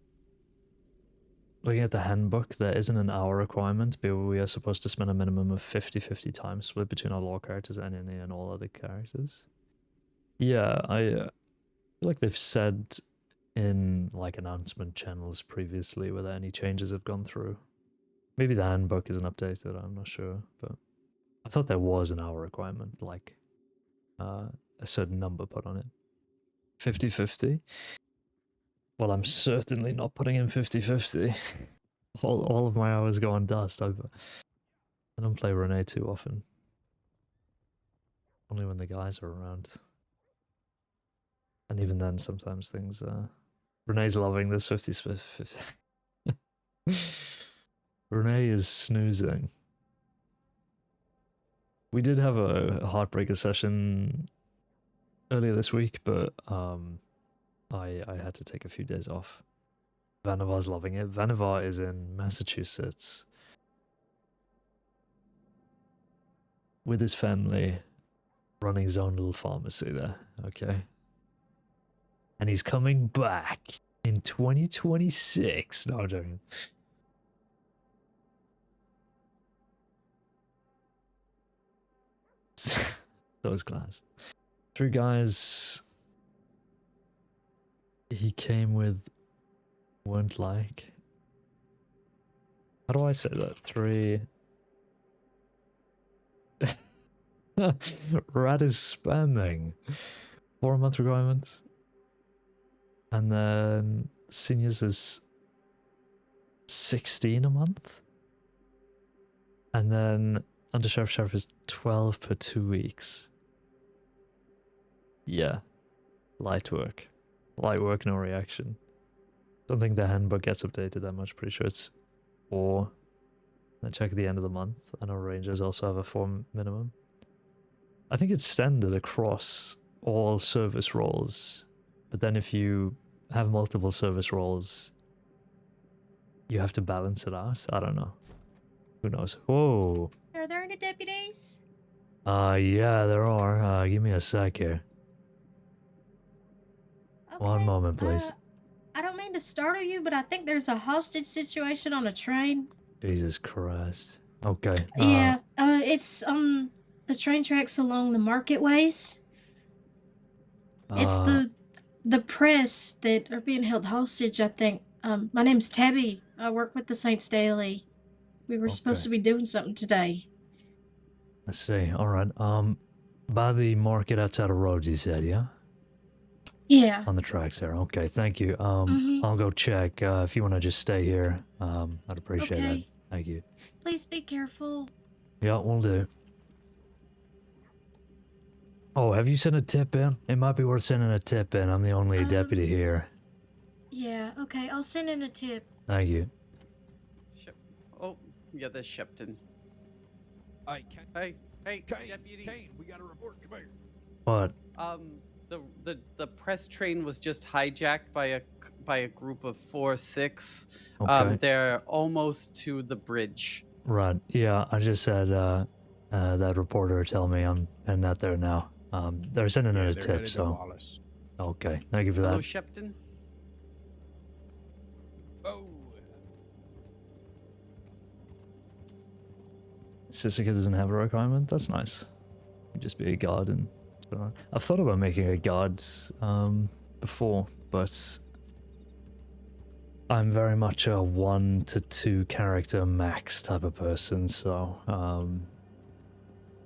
Looking at the handbook, there isn't an hour requirement, but we are supposed to spend a minimum of 50-50 time split between our law characters and all other characters. Yeah, I feel like they've said in like announcement channels previously whether any changes have gone through. Maybe the handbook isn't updated, I'm not sure, but I thought there was an hour requirement, like a certain number put on it. 50-50? Well, I'm certainly not putting in 50-50. All of my hours go on dust. I don't play Renee too often. Only when the guys are around. And even then, sometimes things... Renee's loving this 50-50. Renee is snoozing. We did have a Heartbreaker session earlier this week, but I had to take a few days off. Vanavar's loving it. Vanavar is in Massachusetts with his family, running his own little pharmacy there. Okay, and he's coming back in 2026. No, I'm joking. Those guys. 3 guys he came with weren't like. How do I say that? 3. Rad is spamming. 4-month requirements. And then seniors is 16 a month. And then undersheriff is 12 per 2 weeks. Yeah. Light work. Light work, no reaction. Don't think the handbook gets updated that much. Pretty sure it's 4. Then check the end of the month. I know rangers also have a 4 minimum. I think it's standard across all service roles. But then if you have multiple service roles, you have to balance it out. I don't know. Who knows? Whoa. Are there any deputies? Yeah, there are. Give me a sec here. Okay, 1 moment, please. I don't mean to startle you, but I think there's a hostage situation on a train. Jesus Christ. Okay. Yeah, it's the train tracks along the marketways. It's the press that are being held hostage, I think. My name's Tabby. I work with the Saints Daily. We were supposed to be doing something today. I see. Alright. By the market outside of Rhodes, you said, yeah? Yeah. On the tracks there. Okay, thank you. I'll go check. If you want to just stay here, I'd appreciate it. Thank you. Please be careful. Yeah, we'll do. Oh, have you sent a tip in? It might be worth sending a tip in. I'm the only deputy here. Yeah, okay, I'll send in a tip. Thank you. Oh, yeah, there's Shepton. Hey, Caine, Deputy. Caine, we got a report. Come here. What? The press train was just hijacked by a group of 4 or 6. Okay. They're almost to the bridge. Right. Yeah, I just said that reporter tell me I'm heading out there now. They're sending in a tip, so. Okay, thank you for that. Hello, Shepton. Oh. Sisika doesn't have a requirement? That's nice. You just be a guard and... I've thought about making a guard before, but I'm very much a 1 to 2 character max type of person, so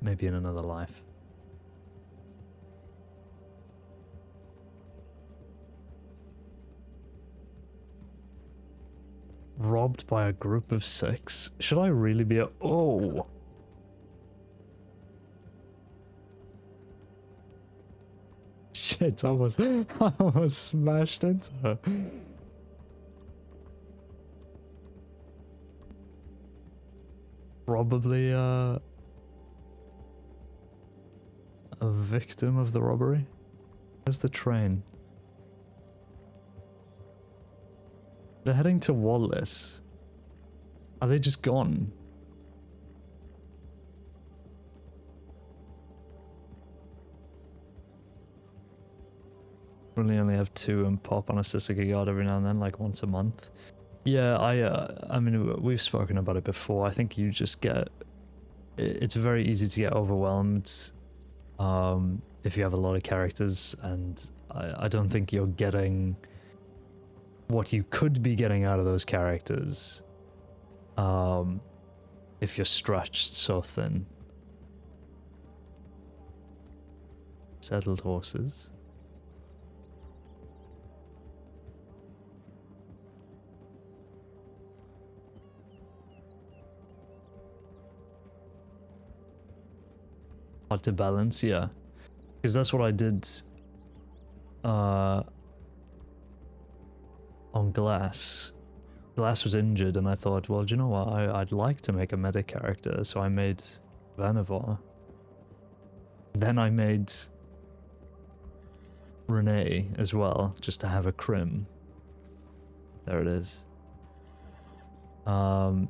maybe in another life. Robbed by a group of 6? Should I really be a... Oh! Shit, I almost smashed into her. Probably a victim of the robbery? Where's the train? They're heading to Wallace. Are they just gone? Really only have 2 and pop on a Sisika guard every now and then, like once a month. Yeah, I mean, we've spoken about it before. I think you just get... It's very easy to get overwhelmed if you have a lot of characters, and I don't think you're getting what you could be getting out of those characters if you're stretched so thin. Settled horses. Hard to balance, yeah. Because that's what I did on Glass. Glass was injured and I thought, well, do you know what? I'd like to make a medic character, so I made Vanavar. Then I made Renee as well, just to have a crim. There it is. And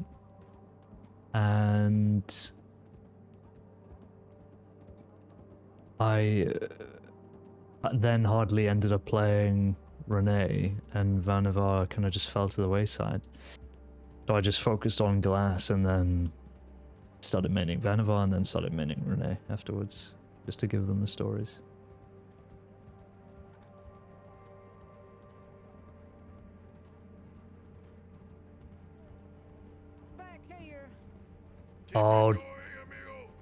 I then hardly ended up playing Renee, and Vannevar kind of just fell to the wayside. So I just focused on Glass and then started maining Vannevar and then started maining Renee afterwards, just to give them the stories. Oh,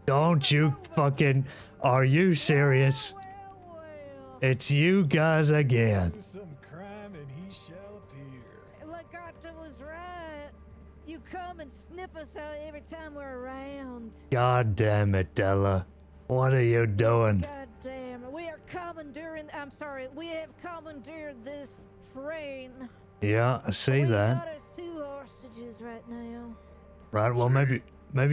don't you fucking... Are you serious? It's you guys again. Some crime and he shall appear. Legata was right. You come and sniff us out every time we're around. God damn it, Della. What are you doing? God damn it. We are commandeering... I'm sorry. We have commandeered this train. Yeah, I see We that. got us 2 hostages right now. Right, well, maybe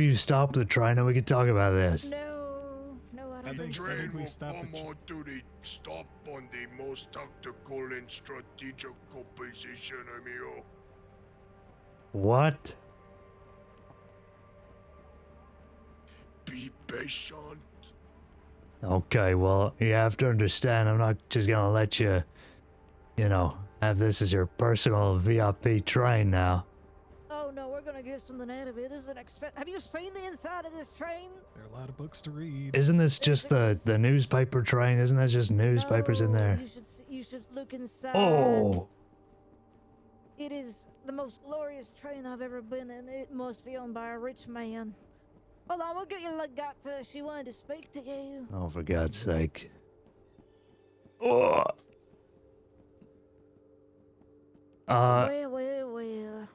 you stop the train and we can talk about this. No, I don't think so. Train will come on to the stop on the most tactical and strategical position, amigo. What? Be patient. Okay, well, you have to understand, I'm not just gonna let you, you know, have this as your personal VIP train now. Oh no, we're gonna get something out of it. This is an Have you seen the inside of this train? There are a lot of books to read. Isn't this just the newspaper train? Isn't that just newspapers in there? You should look inside. Oh! It is the most glorious train I've ever been in. It must be owned by a rich man. Hold on, we'll get you Legata. She wanted to speak to you. Oh, for God's sake. Oh! Well.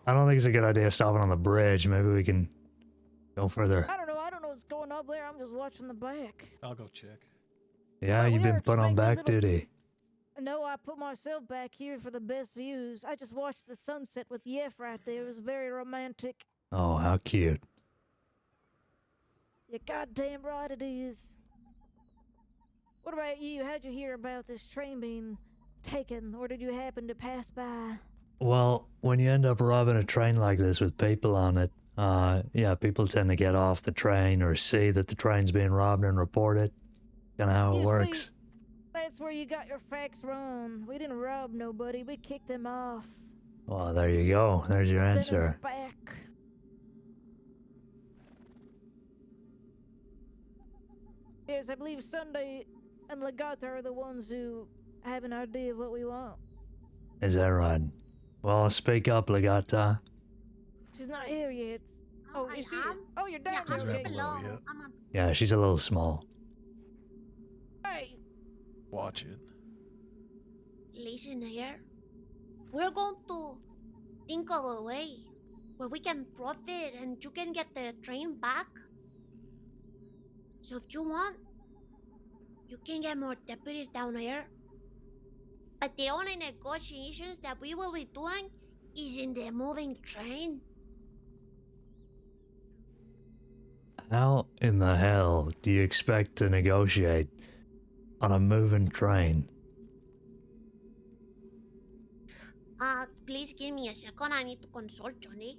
I don't think it's a good idea stopping on the bridge. Maybe we can go further. I don't know what's going up there. I'm just watching the back. I'll go check. Yeah, you've been put on back duty. No, I put myself back here for the best views. I just watched the sunset with Yef right there. It was very romantic. Oh, how cute. You're goddamn right it is. What about you? How'd you hear about this train being taken, or did you happen to pass by? Well, when you end up robbing a train like this with people on it, yeah, people tend to get off the train or see that the train's being robbed and report it. Kinda how it works. See, that's where you got your facts wrong. We didn't rob nobody. We kicked them off. Well, there you go. There's your Sent answer. them back. Yes, I believe Sunday and Legata are the ones who have an idea of what we want. Is that right? Well, speak up, Legata. She's not here yet. Oh, is she? Oh, you're down Yeah, there. I'm below. Yeah, she's a little small. Hey. Watch it. Listen here. We're going to think of a way where we can profit and you can get the train back. So if you want, you can get more deputies down here. But the only negotiations that we will be doing is in the moving train. How in the hell do you expect to negotiate on a moving train? Please give me a second. I need to consult Johnny.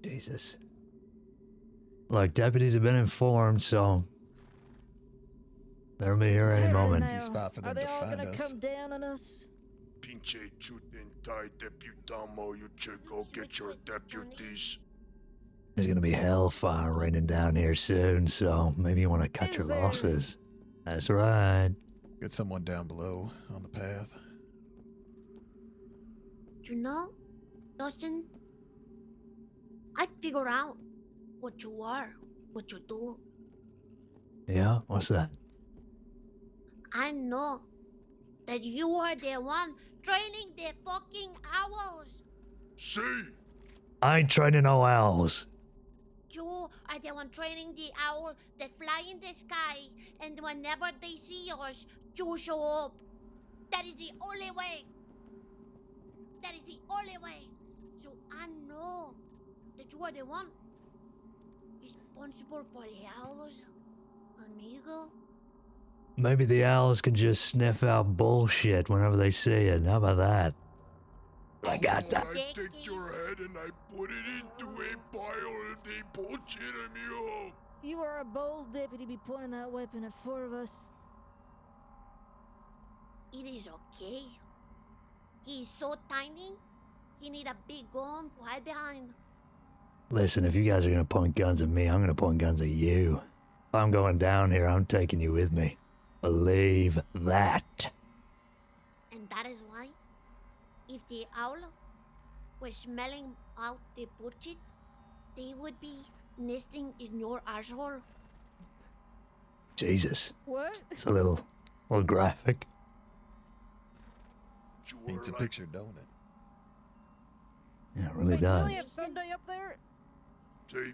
Jesus. Look, deputies have been informed, so they'll be here any moment. Are they all gonna come down on us? Pinche chutentai deputamo, you should go get your deputies. There's gonna be hellfire raining down here soon, so maybe you want to cut your losses. That's right. Get someone down below on the path. You know, Dustin, I figure out what you are, what you do. Yeah, what's that? I know that you are the one training the fucking owls. See? I ain't training no owls. You are the one training the owl that fly in the sky, and whenever they see us, you show up. That is the only way. That is the only way. So I know that you are the one responsible for the owls, amigo. maybe the owls can just sniff out bullshit whenever they see it. How about that? I got that. I take your head and I put it into a pile if they bullshit amigo. You are a bold deputy to be pointing that weapon at four of us. It is okay. He is so tiny, he need a big gun to hide behind. Listen, if you guys are gonna point guns at me, I'm gonna point guns at you. If I'm going down here, I'm taking you with me. Believe that. And that is why, if the owl were smelling out the bullshit, they would be nesting in your asshole. Jesus. What? It's a little graphic. Paints a picture, don't it? Yeah, it really Hey, does. really have Sunday up there? See,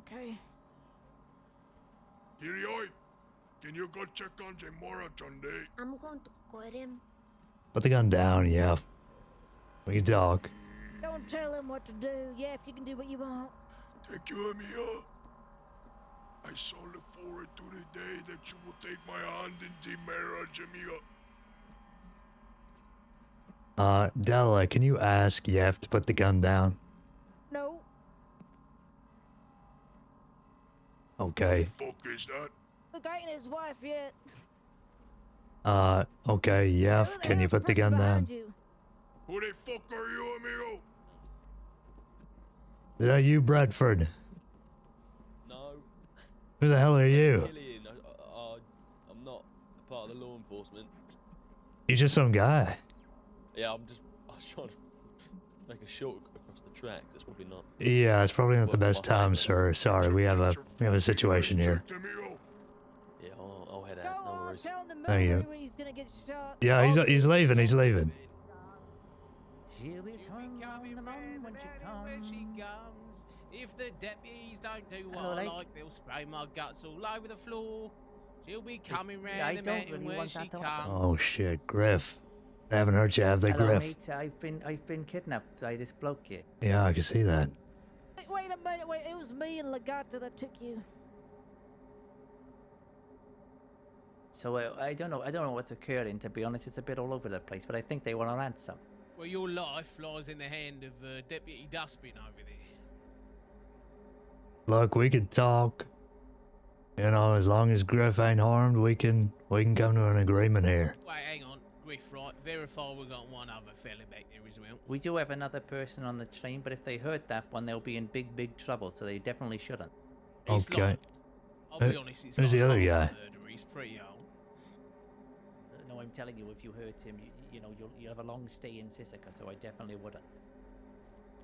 Okay. Kirioi, can you go check on Jamora Sunday? I'm going to get him. Put the gun down, yeah. We can talk. Don't tell him what to do. Yeah, if you can do what you want. Thank you, Amiga. I so look forward to the day that you will take my hand in the marriage, Amiga. Della, can you ask Yef to put the gun down? No. Okay. Fuck is that? Look, I ain't his wife yet. Okay, Yef, can you put the gun down? Who the fuck are you, amigo? Is that you, Bradford? No. Who the hell are you? Killian. I'm not a part of the law enforcement. You're just some guy. Yeah, I was trying to make a short across the tracks. That's probably not. Yeah, it's probably not the best time, sir. Sorry, we have a situation here. Yeah, I'll head out. No worries. Thank you. He's gonna get shot. Yeah, he's leaving. He's leaving. She'll be coming when she comes. If the deputies don't do what I like, they'll spray my guts all over the floor. She'll be coming round the mountain when she comes. Oh shit, Griff. I haven't heard you have the Hello, Griff. mate. I've been kidnapped by this bloke here. Yeah, I can see that. Wait a minute, wait. It was me and Legata that took you. So I don't know what's occurring. To be honest, it's a bit all over the place. But I think they want to ransom. Well, your life lies in the hand of Deputy Dustbin over there. Look, we could talk. You know, as long as Griff ain't harmed, we can come to an agreement here. Wait, hang on. Griff, right? Verify we got one other fella back there as well. We do have another person on the train, but if they hurt that one, they'll be in big trouble. So they definitely shouldn't. Okay. I'll be honest, it's Who's the like other half guy? murder. He's pretty old. No, I'm telling you, if you hurt him, you know you'll have a long stay in Sisika. So I definitely wouldn't.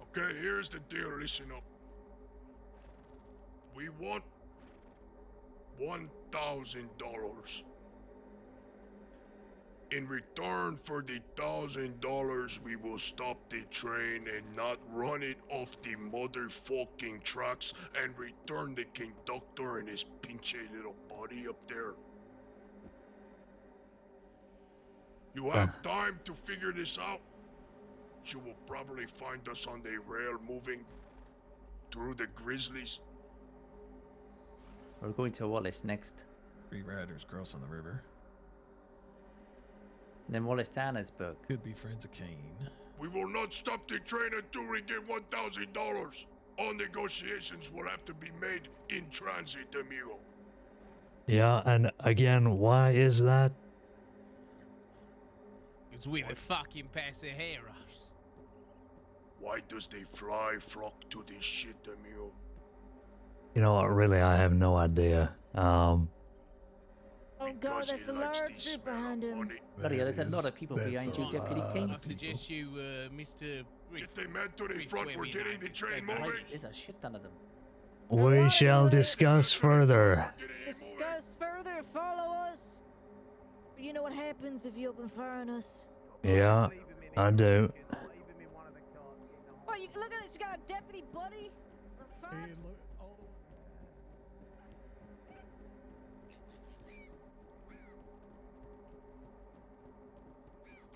Okay, here's the deal. Listen up. We want $1,000. In return for the $1,000, we will stop the train and not run it off the motherfucking tracks and return the conductor and his pinche little body up there. You have time to figure this out. You will probably find us on the rail moving through the grizzlies. We're going to Wallace next. 3 riders crossing the river. And then Wallace Tannersburg. Could be friends of Caine. We will not stop the train until we get $1,000. All negotiations will have to be made in transit, amigo. Yeah, and again, why is that? Because we're the fucking Pasajeros. Why does the fly flock to this shit, amigo? You know what, really, I have no idea. Oh god, there's a large group behind him. Bloody hell, there's a lot of people behind you, Deputy Caine. I suggest you, Mr. Griff. Get the men to the front, we're getting the train moving. There's a shit ton of them. We shall discuss further. Discuss further, follow us. You know what happens if you open fire on us. Yeah, I do. Oh, you look at this, you got a deputy buddy? For fuck?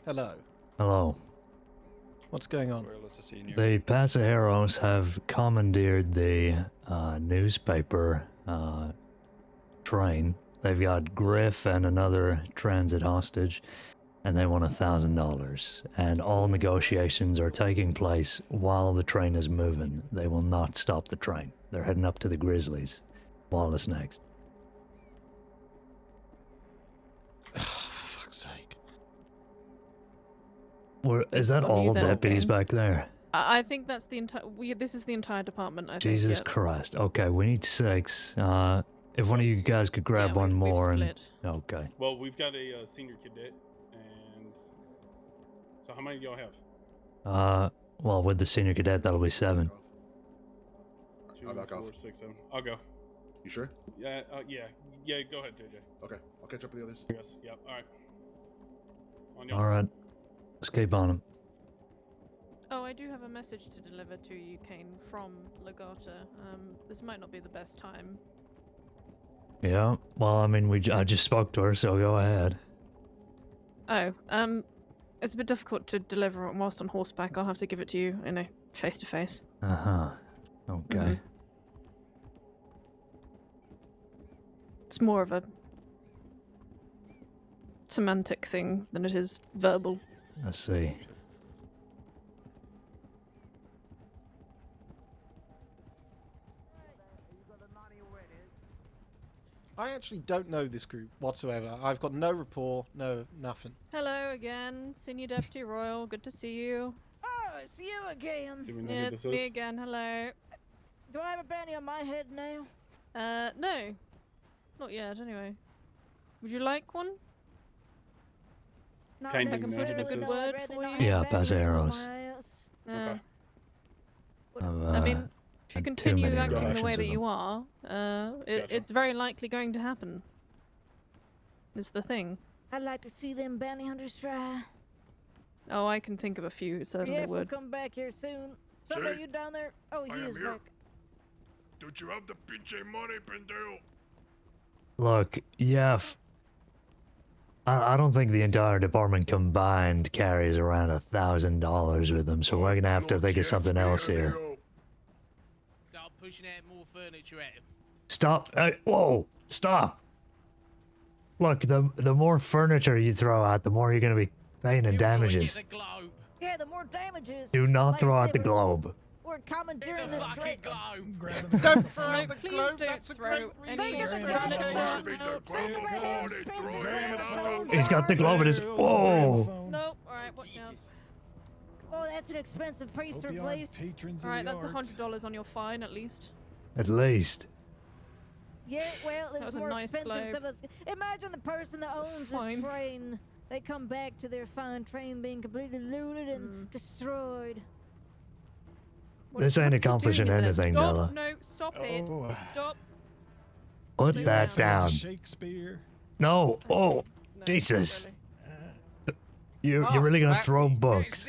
Hello. Hello. What's going on? The Pasajeros have commandeered the newspaper train They've got Griff and another transit hostage, and they want $1,000. And all negotiations are taking place while the train is moving. They will not stop the train. They're heading up to the Grizzlies. Wallace next. For fuck's sake. Is that all then, deputies okay. back there? I think that's the entire. This is the entire department. I think. Jesus Yep. Christ. Okay, we need 6. If one of you guys could grab one more and... Okay. Well, we've got a senior cadet, and so how many do y'all have? Well, with the senior cadet, that'll be 7. 2, I'll back 4, off. 6, 7. I'll go. You sure? Yeah, yeah. Go ahead, JJ. Okay, I'll catch up with the others. Yes. Yep. All right. On y'all. Alright. Let's keep on him. Oh, I do have a message to deliver to you, Caine, from Legata. This might not be the best time. Yeah, well, I mean, I just spoke to her, so go ahead. Oh, it's a bit difficult to deliver whilst on horseback. I'll have to give it to you in a face-to-face. Uh-huh. Okay. It's more of a semantic thing than it is verbal. I see. I actually don't know this group whatsoever. I've got no rapport, no nothing. Hello again, Senior Deputy Royal. Good to see you. Oh, it's you again. Do we know Yeah, who it's this me is? again. Hello. Do I have a bounty on my head now? No. Not yet, anyway. Would you like one? Not Caine, I can put in a good necessarily, word I'd for rather you. not Yeah, have pass bounties on arrows. my ass. Yeah. I've, I mean, if you had too continue many acting the interactions way with that you them. are, it's very likely going to happen. Is the thing. I'd like to see them bounty hunters try. Oh, I can think of a few. It certainly Yeah, if we would. come back here soon. Somebody, you down there? Oh, he is back. Don't you have the pinche money, pendejo? Look, yeah, I don't think the entire department combined carries around $1,000 with them, so we're gonna have to think of something else here. Start pushing out more furniture at him. Stop! Whoa! Stop! Look, the more furniture you throw out, the more you're gonna be paying in damages. Yeah, the more damages. Do not Like throw I out said, the globe. We're commandeering this train. Don't throw out the please globe, don't that's a throw great any reason. He's got the globe in his. Whoa! Nope. All right, watch out. Oh, that's an expensive piece to replace. All right, that's $100 on your fine at least. At least. Yeah, well, That there's was a more nice expensive globe. stuff. Imagine the person that owns fine. this train. They come back to their fine train being completely looted and destroyed. This ain't What's he accomplishing doing in there? anything, Stop, Della. No, stop it. Stop. Put Lay that down. Shakespeare. No. Oh, No, Jesus. really. You're really gonna throw books.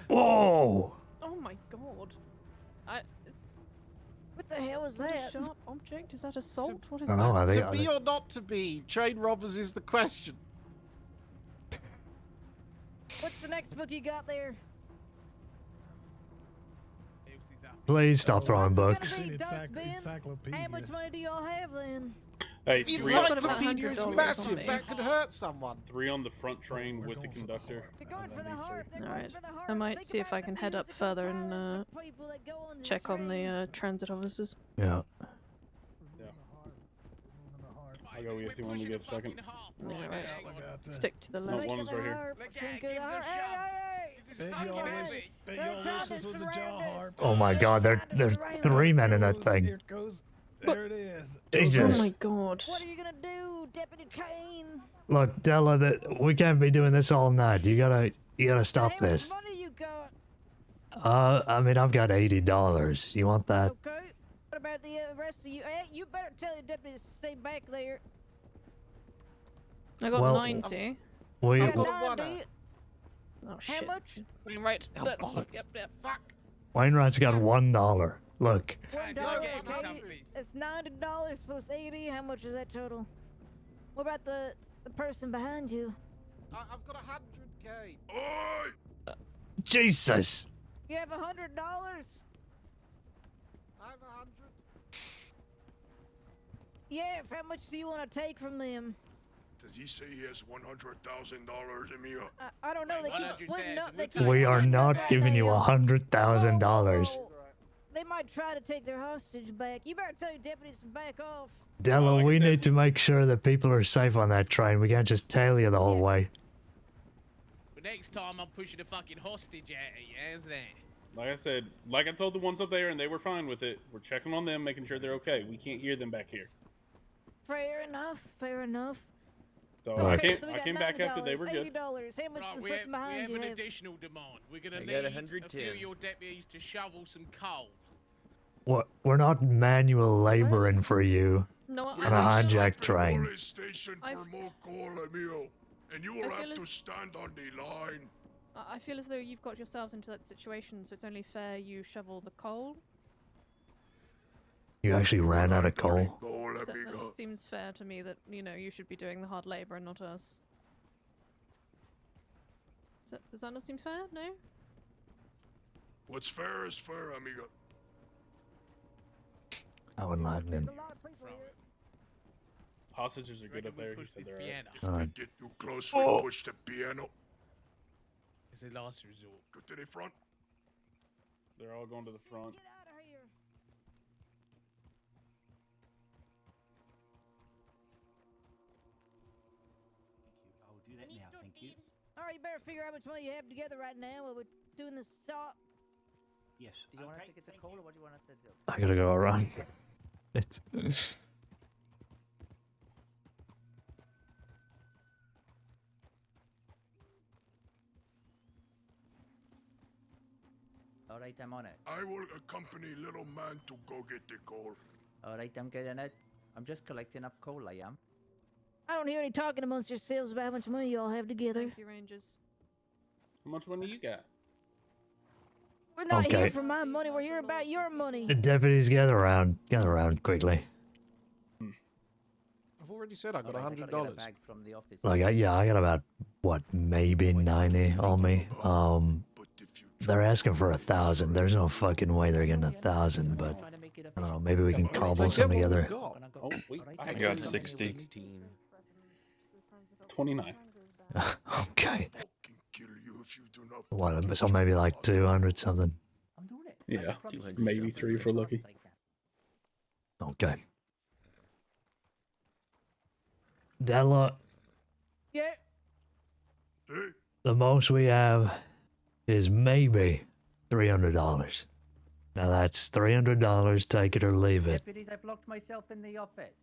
Whoa! Oh my god. What the hell was Is that a that? sharp object? Is that assault? What is I don't know, that? are To they- be or not to be, train robbers is the question. What's the next book you got there? Please stop throwing books. Hey, dustbin. How much money do y'all have then? Hey, The 3 encyclopedia is $100 massive. something. That could hurt someone. 3 on the front train with the conductor. They're going for the harp. They're going Alright. for the harp. I might Think see if about I the can head up music and further and talents of people that go on this check on train. the transit officers. Yeah. I'll go with you when we get a second. Yeah, right. Stick to the No, left. one is right here. Harp. Think of the harp. Hey, Bet hey, y'all hey. wish, bet They're y'all trying wish to this was a jaw surround us. harp. Oh my God, there's 3 men in that thing. There it is. Jesus. Oh my god. What are you gonna do, Deputy Caine? Look, Della, we can't be doing this all night. You gotta stop How this. much money you got? I mean, I've got $80. You want that? Okay. What about the rest of you? Hey, you better tell your deputy to stay back there. I got Well, 90. We, I got What 90. Oh How shit. much? Right. Oh, That's, bollocks. yep. Fuck. Wainwright's got $1. Look, $1, okay. That's $90 plus 80. How much is that total? What about the person behind you? I've got 100k. Jesus. You have $100? I have 100. Yeah, how much do you want to take from them? Does he say he has $100,000, amigo? I don't know. They keep splitting up. They keep We are splitting up not right giving you now. $100,000. They might try to take their hostage back. You better tell your deputies to back off. Della, we need to make sure that people are safe on that train. We can't just tail you the whole way. But next time I'm pushing a fucking hostage at you. How's that? Like I said, like I told the ones up there, and they were fine with it. We're checking on them, making sure they're okay. We can't hear them back here. Fair enough. Fair enough. So Okay, I so we got came back after they were good. $80. How much Right, is we the have, person behind you an have? additional demand. We're gonna I need got a few 110. of your deputies to shovel some coal. What? We're not manual laboring for you No, on a hijacked train. Police station for more coal, amigo. And you will I have feel to as- stand on the line. I feel as though you've got yourselves into that situation, so it's only fair you shovel the coal. You actually ran out of coal. That seems fair to me that, you know, you should be doing the hard labor and not us. Does that not seem fair? No? What's fair is fair, amigo. Owen Lagnan. Hostages are good up there. He said they're If alright. they get too close, we Oh. push the piano. It's a last resort. Go to the front. They're all going to the front. I'll do that now, thank you. Alright, you better figure out how much money you have together right now while we're doing this stop. Yes. Do you want us to get the coal or what do you want us to do? I gotta go around. It's... Alright, I'm on it. I will accompany little man to go get the coal. Alright, I'm getting it. I'm just collecting up coal, I am. I don't hear any talking amongst yourselves about how much money you all have together. Thank you, Rangers. How much money you got? We're not Okay. here for my money, we're here about your money. The deputies, gather around quickly. I've already said I got Alright, I gotta $100. get a bag from the office. Like, yeah, I got about, what, maybe 90 on me. They're asking for 1,000. There's no fucking way they're getting 1,000, but I don't know, maybe we can cobble some together. Oh, wait. I got 60. 29. Okay. What, so maybe like 200 something? Yeah, maybe 3 if we're lucky. Okay. Della, Yeah. the most we have is maybe $300. Now that's $300, take it or leave it. Deputies, I've locked myself in the office.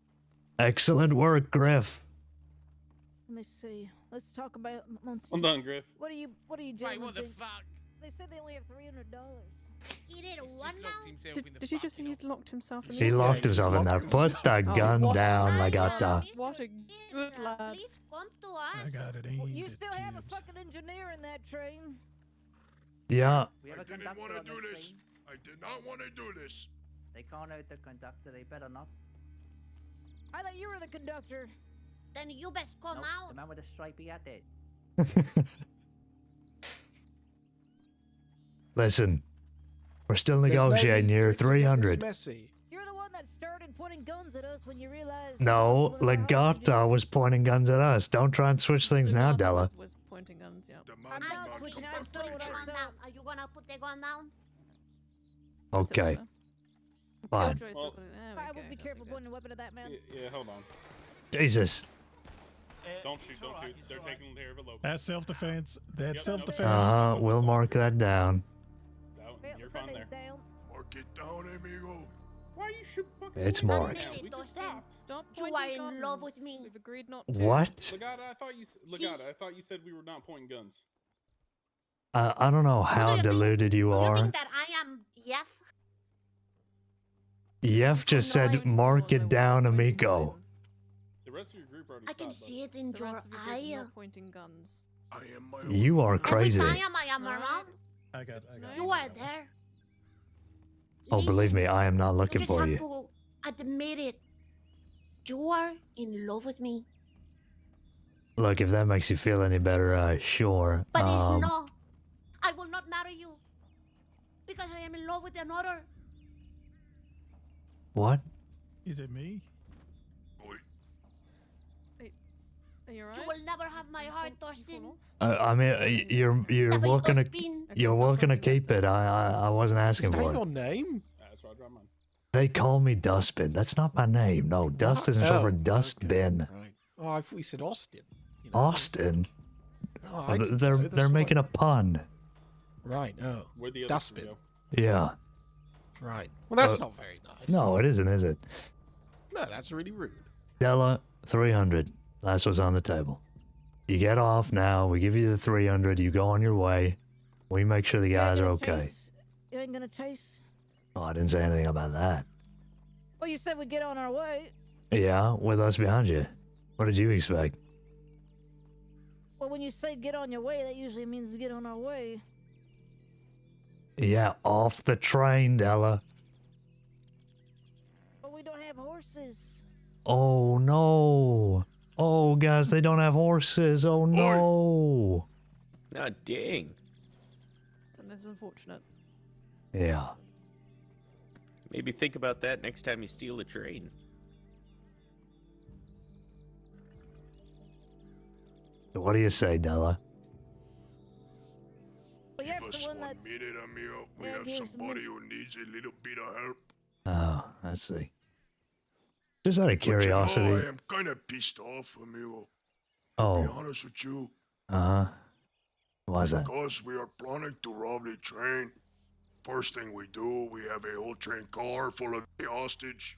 Excellent work, Griff. Let me see. Let's talk about months. I'm done, Griff. What do you Wait, gentlemen what the think? fuck? They said they only have $300. He did one now? Did you just say he'd locked himself in He the locked himself in there. Put the gun down, Legata. What a good lad. Please come to us. I got it. Well, you still have a fucking engineer in that train. Yeah. We have a I didn't conductor want on to do this this. train. I did not want to do this. They can't out the conductor, they better not. I thought you were the conductor. Then you best come Nope, out. the man with the stripy hat did. Listen, we're still There's no negotiating need here. for it to get this 300. messy. You're the one that started pointing guns at us when you realized. No, Legata was pointing guns at us. Don't try and switch things now, Della. Was pointing guns, yeah. I'm not switching. I'm saying what I Gun said. down. Are you gonna put the gun down? Okay. Fine. Well, I would be careful pointing a weapon at that man. yeah, hold on. Jesus. Don't shoot, don't shoot. They're taking care of it local. That's self-defense. That's Yep, self-defense. We'll mark that down. No, you're fine there. Mark it down, amigo. Why you shoot fucking It's windows marked. down? We just stopped. Stop You pointing are in love with guns. me. We've agreed not to. What? Legata, I thought you said we were not pointing guns. I don't know how deluded you Do you are. think that I am Yef? Yef just said, mark it down, amigo. The rest of your group already I can stopped, see it in The your rest of you eye. you're pointing guns. I am my You are Every crazy. time I am around, I got you are there. Oh, believe me, I am not You looking just for have you. to admit it. You are in love with me. Look, if that makes you feel any better, sure. But it's no. I will not marry you. Because I am in love with another. What? Is it me? You will never have my heart, Dustin. I mean, you're welcome to keep it. I wasn't asking Is that for it. your name? That's right, man. They call me Dustbin. That's not my name. No, Dust isn't short for Dustbin. Right. Oh, I thought we said Austin. Austin. Oh, Oh, I didn't they're know, that's they're what making a pun. Right. Oh. Where'd the other Dustbin. go? Yeah. Right. Well, that's not very nice. No, it isn't, is it? No, that's really rude. Della, 300. That's what's on the table. You get off now. We give you the 300. You go on your way. We make sure the guys are okay. You ain't gonna chase? Oh, I didn't say anything about that. Well, you said we'd get on our way. Yeah, with us behind you. What did you expect? Well, when you say get on your way, that usually means get on our way. Yeah, off the train, Della. But we don't have horses. Oh, no. Oh, guys, they don't have horses. Oh, no. Oh, dang. That is unfortunate. Yeah. Maybe think about that next time you steal a train. What do you say, Della? Well, Give us 1 minute, amigo. We have somebody who needs a little bit of help. Oh, I see. Just out of But you know, curiosity. I am kind of pissed off, amigo. To be Oh. honest with you. Uh-huh. Why's that? Because we are planning to rob the train. First thing we do, we have a whole train car full of the hostage.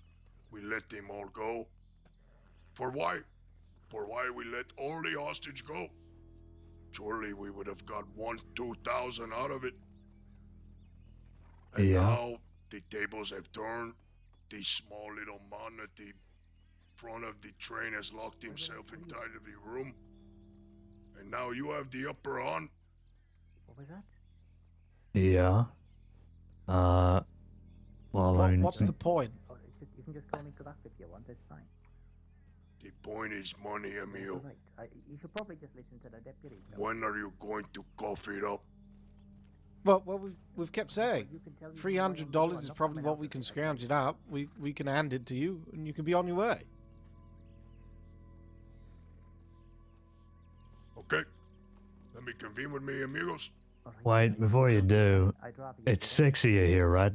We let them all go. For why? For why we let all the hostage go? Surely we would have got 2,000 out of it. And Yeah. now the tables have turned. The small little man at the front of the train has locked himself inside of the room. And now you have the upper hand. What was that? Yeah. Well, I mean, What's the point? Oh, you can just call me Kodak if you want, it's fine. The point is money, amigo. Right. You should probably just listen to the deputy. When are you going to cough it up? Well, we've kept saying $300 is probably what we can scrounge it up. We can hand it to you, and you can be on your way. Okay. Let me convene with me, amigos. wait, before you do, it's 6 of you here, right?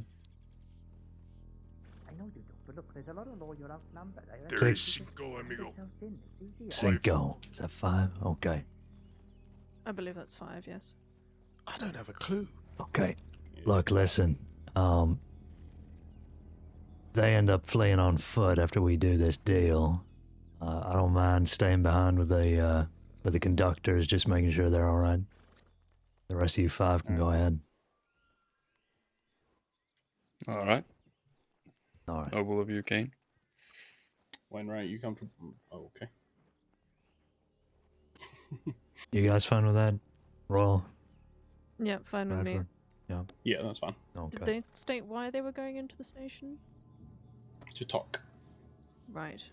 I know you do, but look, there's a lot of law you're outnumbered. There is cinco, amigo. 5. Is that 5? Okay. I believe that's 5, yes. I don't have a clue. Okay. Look, listen. They end up fleeing on foot after we do this deal. I don't mind staying behind with the conductors, just making sure they're all right. The rest of you 5 can go ahead. All right. All right. Noble of you, Caine. Wainwright, you come from... Oh, okay. You guys fine with that? Royal? Yeah, fine with me. Bradford? Yeah. Yeah, that's fine. Did Okay. they state why they were going into the station? To talk. Right.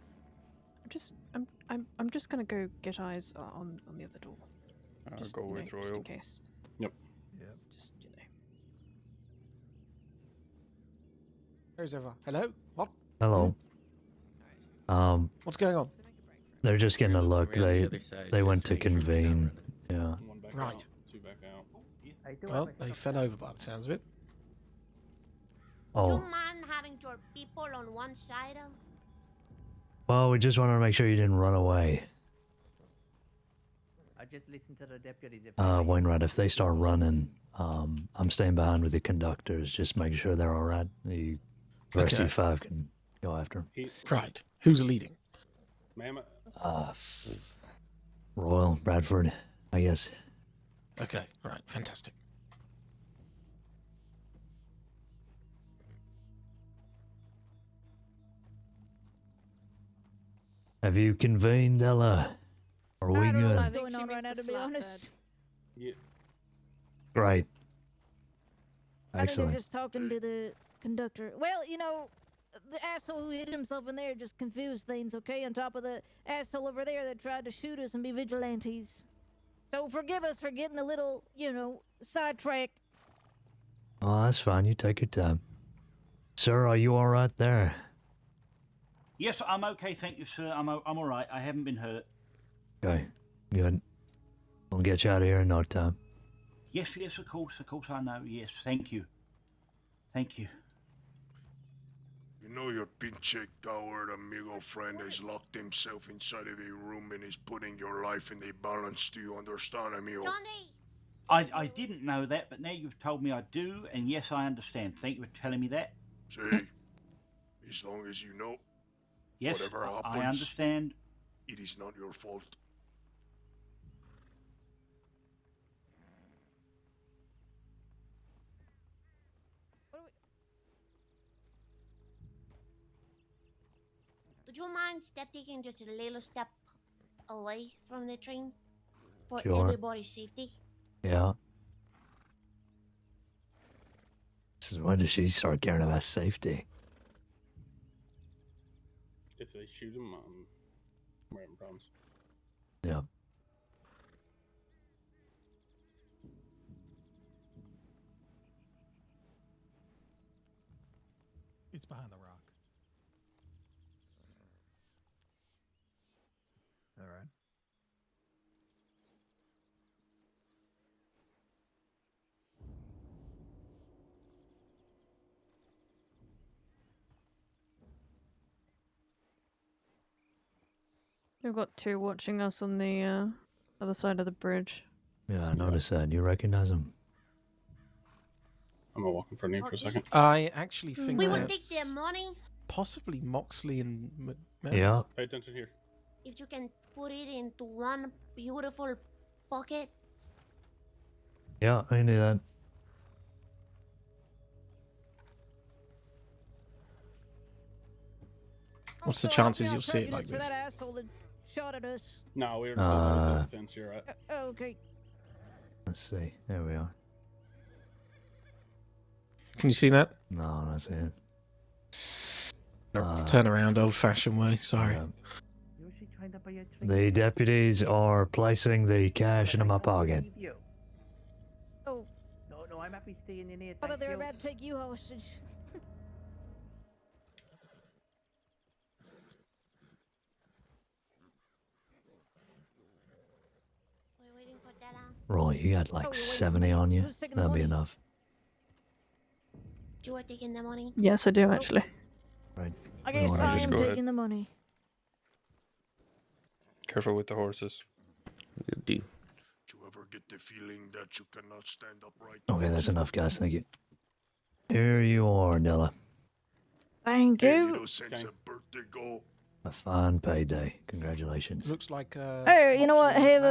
I'm just gonna go get eyes on the other door. I'll Just, go you know, with just in Royal. case. Yep. Yeah. Just, you know. Where's everyone? Hello? What? Hello. What's going on? They're just getting a look. around the They other side they just went to to make sure you're not convene. Yeah. One back Right. out, 2 back out. Well, they fell over by the sounds of it. Do you Oh. mind having your people on one side? Well, we just wanted to make sure you didn't run away. I just listen to the deputies if Wainwright, if they start running, I'm staying behind with the conductors, just making sure they're all right. The rest of you 5 can go after them. Right. Who's leading? Ma'am, Royal, Bradford, I guess. Okay, right, fantastic. Have you convened, Ella? Are we I don't know good? what's going on right now, to be honest. yeah. Right. I think they're Excellent. just talking to the conductor. Well, you know, the asshole who hit himself in there just confused things, okay? On top of the asshole over there that tried to shoot us and be vigilantes. So forgive us for getting a little, you know, sidetracked. Oh, that's fine. You take your time. Sir, are you all right there? Yes, I'm okay, thank you, sir. I'm all right. I haven't been hurt. Okay, good. We'll get you out of here in no time. Yes, of course I know. Yes, thank you. Thank you. You know your pinche coward amigo friend has locked himself inside of a room and is putting your life in a balance. Do you understand, amigo? Johnny! I didn't know that, but now you've told me I do, and yes, I understand. Thank you for telling me that. See, as long as you know, Yes, whatever happens, I understand. it is not your fault. Would you mind taking just a little step away from the train for Sure. everybody's safety? Yeah. This is when does she start caring about safety? If they shoot him, we're having problems. Yeah. It's behind the rock. All right. We've got two watching us on the other side of the bridge. Yeah, I noticed that. You recognize him? I'm gonna walk in front of you for a second. I actually think We will take that's their money possibly Moxley and Yeah. Pay attention here. if you can put it into one beautiful pocket. Yeah, I knew that. What's the chances you'll see it like For this? that asshole that shot at us. No, we were just on the side of the fence. You're right. Okay. Let's see. There we are. Can you see that? No, that's it. Turn around, old-fashioned way. Sorry. The deputies are placing the cash in my pocket. Oh. No, I'm happy staying in here. I thought Thank they were you. about to take you hostage. We're waiting for Della. Right, you got like 70 on you. That'll be enough. You are taking the money. Yes, I do actually. Right. I guess wanna I just am go ahead. taking the money. Careful with the horses. Good deal. Do you ever get the feeling that you cannot stand upright? Okay, that's enough, guys. Thank you. Here you are, Della. Thank Hey, you. little since a birthday go. A fine payday. Congratulations. Looks like Hey, you know what? Have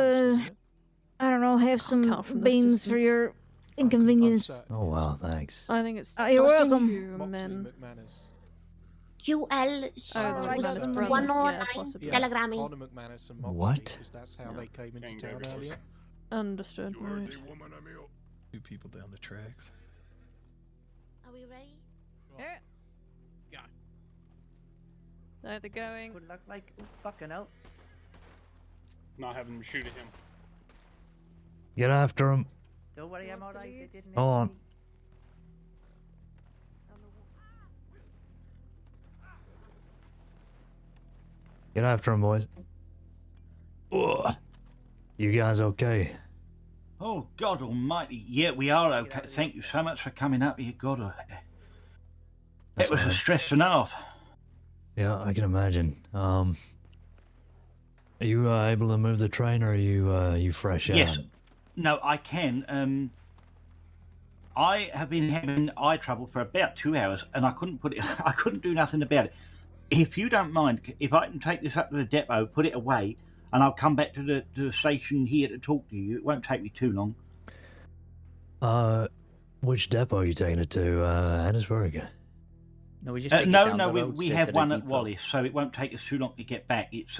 I don't know, have tell some from this beans for distance. your inconvenience. Oh, wow, thanks. I think it's You're Awesome. welcome. few men. QL Oh, that's brother. 109 Yeah, possibly. Telegram me. Connor McManus and Moxley, What? because that's how they came into Caine town grabbed yours. earlier. Understood. You heard Right. the woman, amigo? Two people down the tracks. Are we ready? Yeah. There they're going. Good luck, like, fucking hell. Not having them shoot at him. Get after him. Don't worry, I'm alright. They didn't Go on. Get after him, boys. Ugh. You guys okay? Oh, God almighty. Yeah, we are okay. Thank you so much for coming up here. God, That's it was all a right. stress and a half. Yeah, I can imagine. Are you able to move the train, or are you fresh Yes. out? No, I can. I have been having eye trouble for about 2 hours, and I couldn't put it. I couldn't do nothing about it. If you don't mind, if I can take this up to the depot, put it away, and I'll come back to the station here to talk to you. It won't take me too long. Which depot are you taking it to? Annisburg? No, we just take it No, down no, the we, road we straight have to the one at depot. Wallace, so it won't take us too long to get back. It's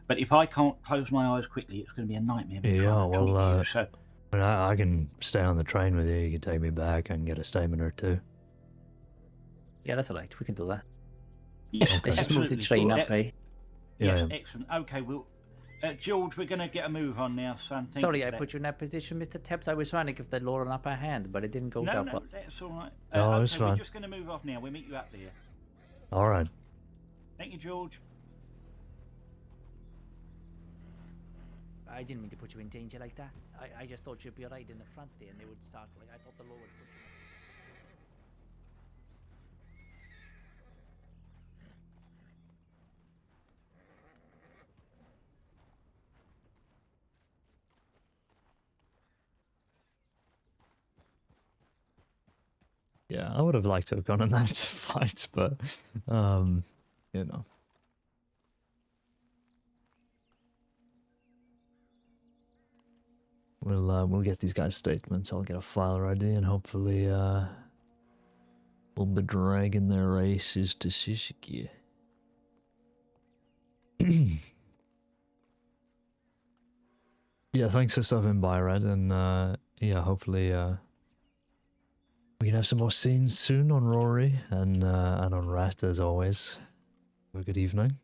but if I can't close my eyes quickly, it's going to be a nightmare. me Yeah, trying to talk to well, you, so I mean, I can stay on the train with you. You can take me back. I can get a statement or two. Yeah, that's alright. We can do that. yes, Let's just move the train up, eh? Yes, Yeah. excellent. Okay, well, George, we're going to get a move on now, son. Thank Sorry, you I for that. put you in that position, Mr. Tepps. I was trying to give the law an upper hand, but it didn't go that No, well. that's all right. No, okay, it's fine. We're just going to move off now. We'll meet you up there. All right. Thank you, George. I didn't mean to put you in danger like that. I just thought you'd be alright in the front there, and they would start like I thought the law would push you. Yeah, I would have liked to have gone on that fight, but you know. We'll get these guys' statements. I'll get a file ready, and hopefully we'll be dragging their races to Suzuki. Yeah, thanks for stopping by, Red, and yeah, hopefully we can have some more scenes soon on Rory and on Rat as always. Have a good evening.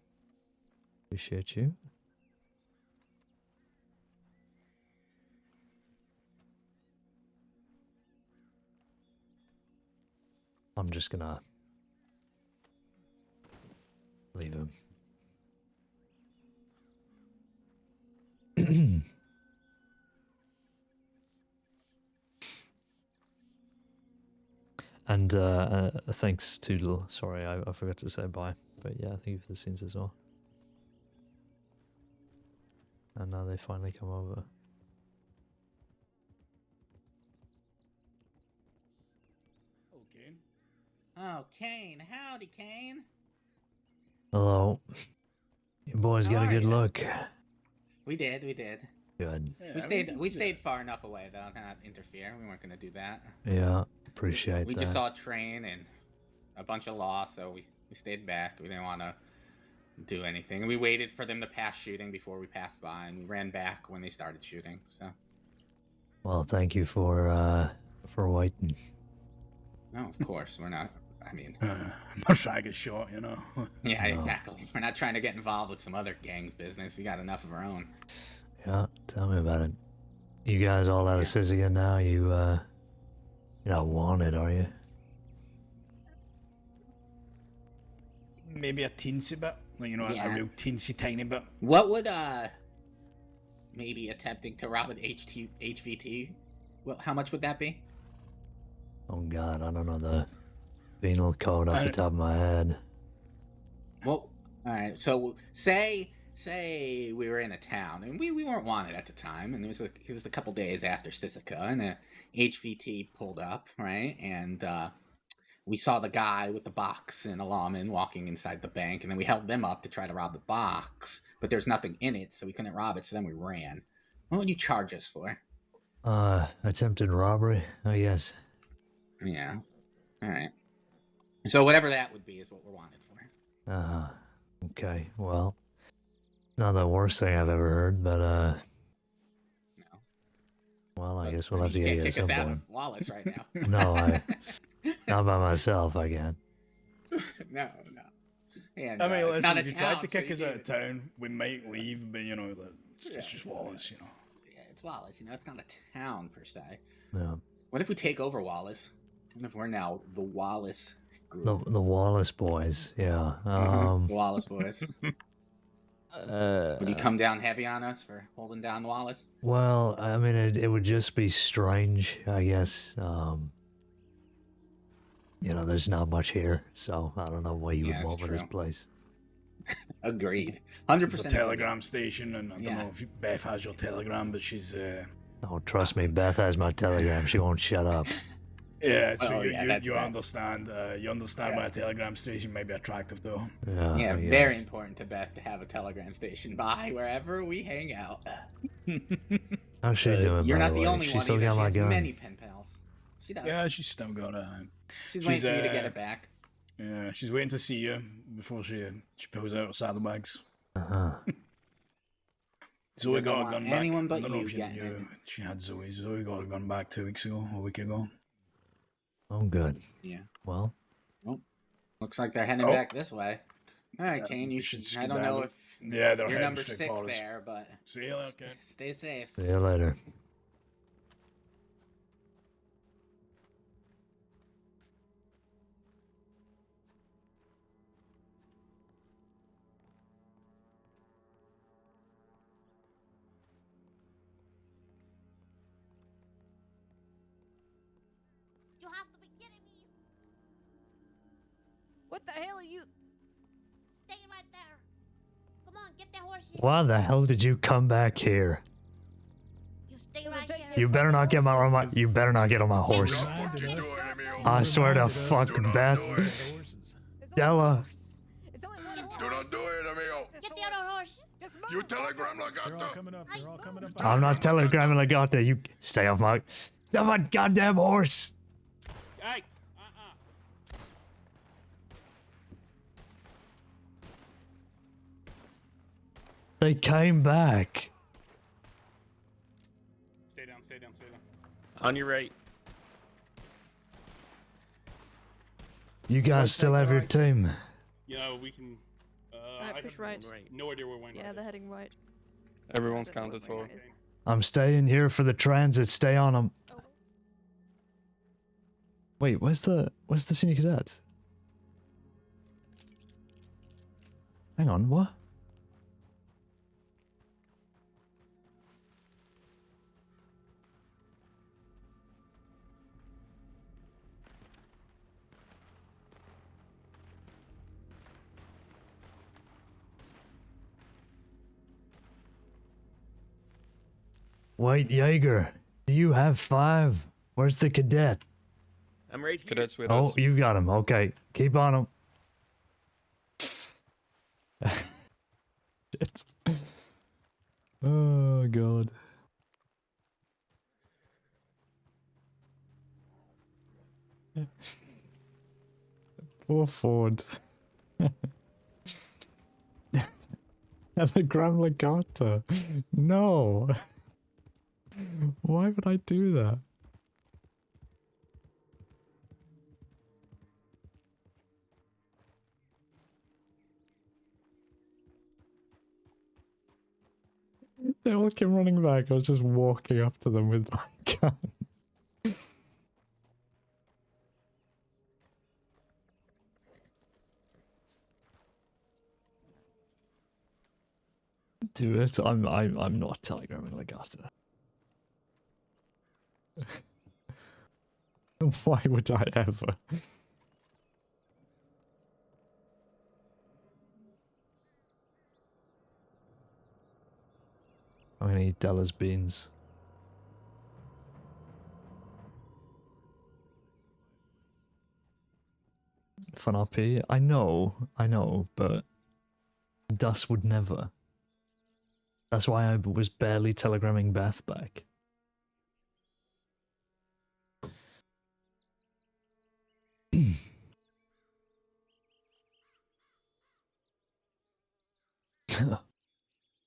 Appreciate you. I'm just gonna leave him. And thanks, Toodle. Sorry, I forgot to say bye. But yeah, thank you for the scenes as well. And now they finally come over. Okay. Oh, Caine. Howdy, Caine. Hello. You boys How got a are good ya? look. We did. Good. We stayed far enough away though, to not interfere. We weren't gonna do that. Yeah, appreciate We that. just saw a train and a bunch of law, so we stayed back. We didn't want to do anything. We waited for them to pass shooting before we passed by, and we ran back when they started shooting. So. Well, thank you for waiting. No, of course we're not. I mean, I'm not trying to get shot, you know. yeah, exactly. We're not trying to get involved with some other gang's business. We got enough of our own. Yeah, tell me about it. You guys all out of Sizigan now? You're not wanted, are you? Maybe a teensy bit, like, you know, Yeah. a real teensy tiny bit. What would maybe attempting to rob an HVT? How much would that be? Oh God, I don't know the penal code off the top of my head. Well, all right. So say we were in a town and we weren't wanted at the time, and it was a couple days after Sisika, and a HVT pulled up, right? And we saw the guy with the box and a lawman walking inside the bank, and then we held them up to try to rob the box, but there's nothing in it, so we couldn't rob it. So then we ran. What would you charge us for? Attempted robbery, I guess. Yeah. All right. So whatever that would be is what we're wanted for. Okay, well, not the worst thing I've ever heard, but No. well, I guess we'll have to get you at kick some us out point. of Wallace right now. No, not by myself, I can't. No. And, I mean, it's not listen, a if you town, tried to kick so us you out of town, we might leave, but, you know, it's just Wallace, you know. Yeah, it's Wallace. You know, it's not a town per se. Yeah. What if we take over Wallace? What if we're now the Wallace group? The Wallace boys, yeah. The Wallace boys. Would you come down heavy on us for holding down Wallace? Well, I mean, it would just be strange, I guess. You know, there's not much here, so I don't know what you would want with this place. Agreed. 100%. It's a telegram station, and I don't know if Beth has your telegram, but she's... Oh, trust me, Beth has my telegram. She won't shut up. Yeah, so Oh, yeah, that's you bad. understand. You understand why a telegram station may be attractive, though. Yeah, I very guess. important to Beth to have a telegram station by wherever we hang out. How's she doing, You're by not the the way? only She one still either. got She my has gun. many pen pals. She does. Yeah, she's still got it. She's waiting for you to get it back. Yeah, she's waiting to see you before she pulls out her saddlebags. Zoe Doesn't got a want gun back. anyone but I don't know you if you getting knew. She had Zoe. Zoe got a gun back 2 weeks ago, a week ago. Oh, good. Yeah. Well, Looks like they're heading back this way. All right, Caine. You should. I don't know if Yeah, they're you're heading number straight 6 for us. there, but See you later, Caine. stay safe. see you later. You have to be kidding me. What the hell are you? Stay right there. Come on, get the horses. Why the hell did you come back here? You stay right here. You better not get on my. You better not get on my horse. I swear to fuck Beth, Della. Do not do it, amigo. Get the other horse. You telegram They're all coming up. They're all coming up. I'm not telegramming Legata. You stay off my goddamn horse. Hey! They came back. Stay down, stay down, stay down. On your right. You guys still have your team. You know, we can. I push have right. No idea where Wayne Yeah, they're heading right. Everyone's counted for. I'm staying here for the transit. Stay on them. Wait, where's the senior cadet? Hang on, what? White Jaeger, do you have 5? Where's the cadet? I'm right here. Cadets with Oh, us. you got him. Okay, keep on him. Shit. Oh god. Poor Ford. And the Gram Legata. No. Why would I do that? They all came running back. I was just walking up to them with my gun. Do it. I'm not telegramming Legata. Why would I ever? I'm gonna eat Della's beans. Fun RP? I know, but Dus would never. That's why I was barely telegramming Beth back.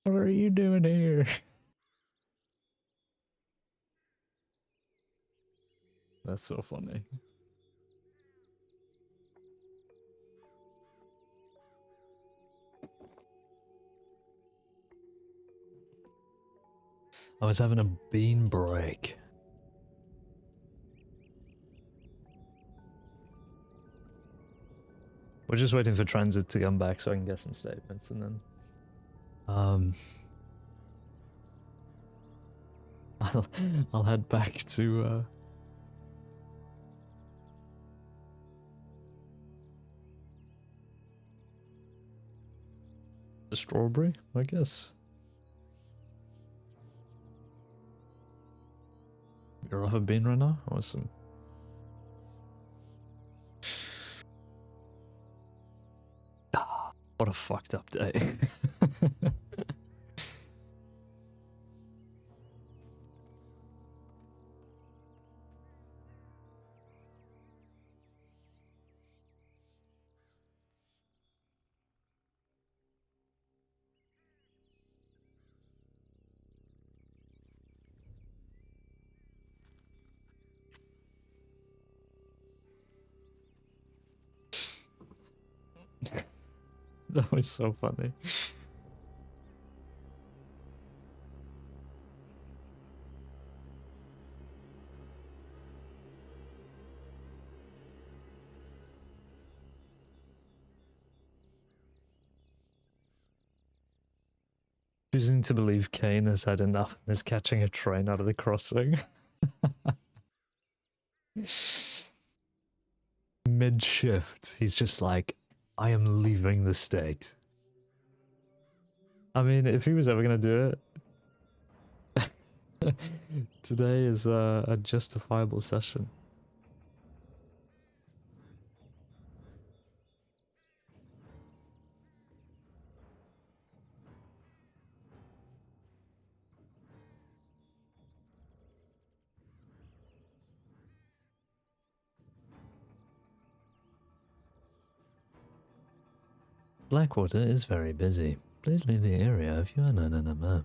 What are you doing here? That's so funny. I was having a bean break. We're just waiting for transit to come back so I can get some statements and then I'll head back to the strawberry, I guess. You're off a bean right now? Awesome. What a fucked up day. That was so funny. Choosing to believe Caine has had enough and is catching a train out of the crossing. mid-shift, he's just like, I am leaving the state. I mean, if he was ever gonna do it, today is a justifiable session. Blackwater is very busy. Please leave the area if you are not on a map.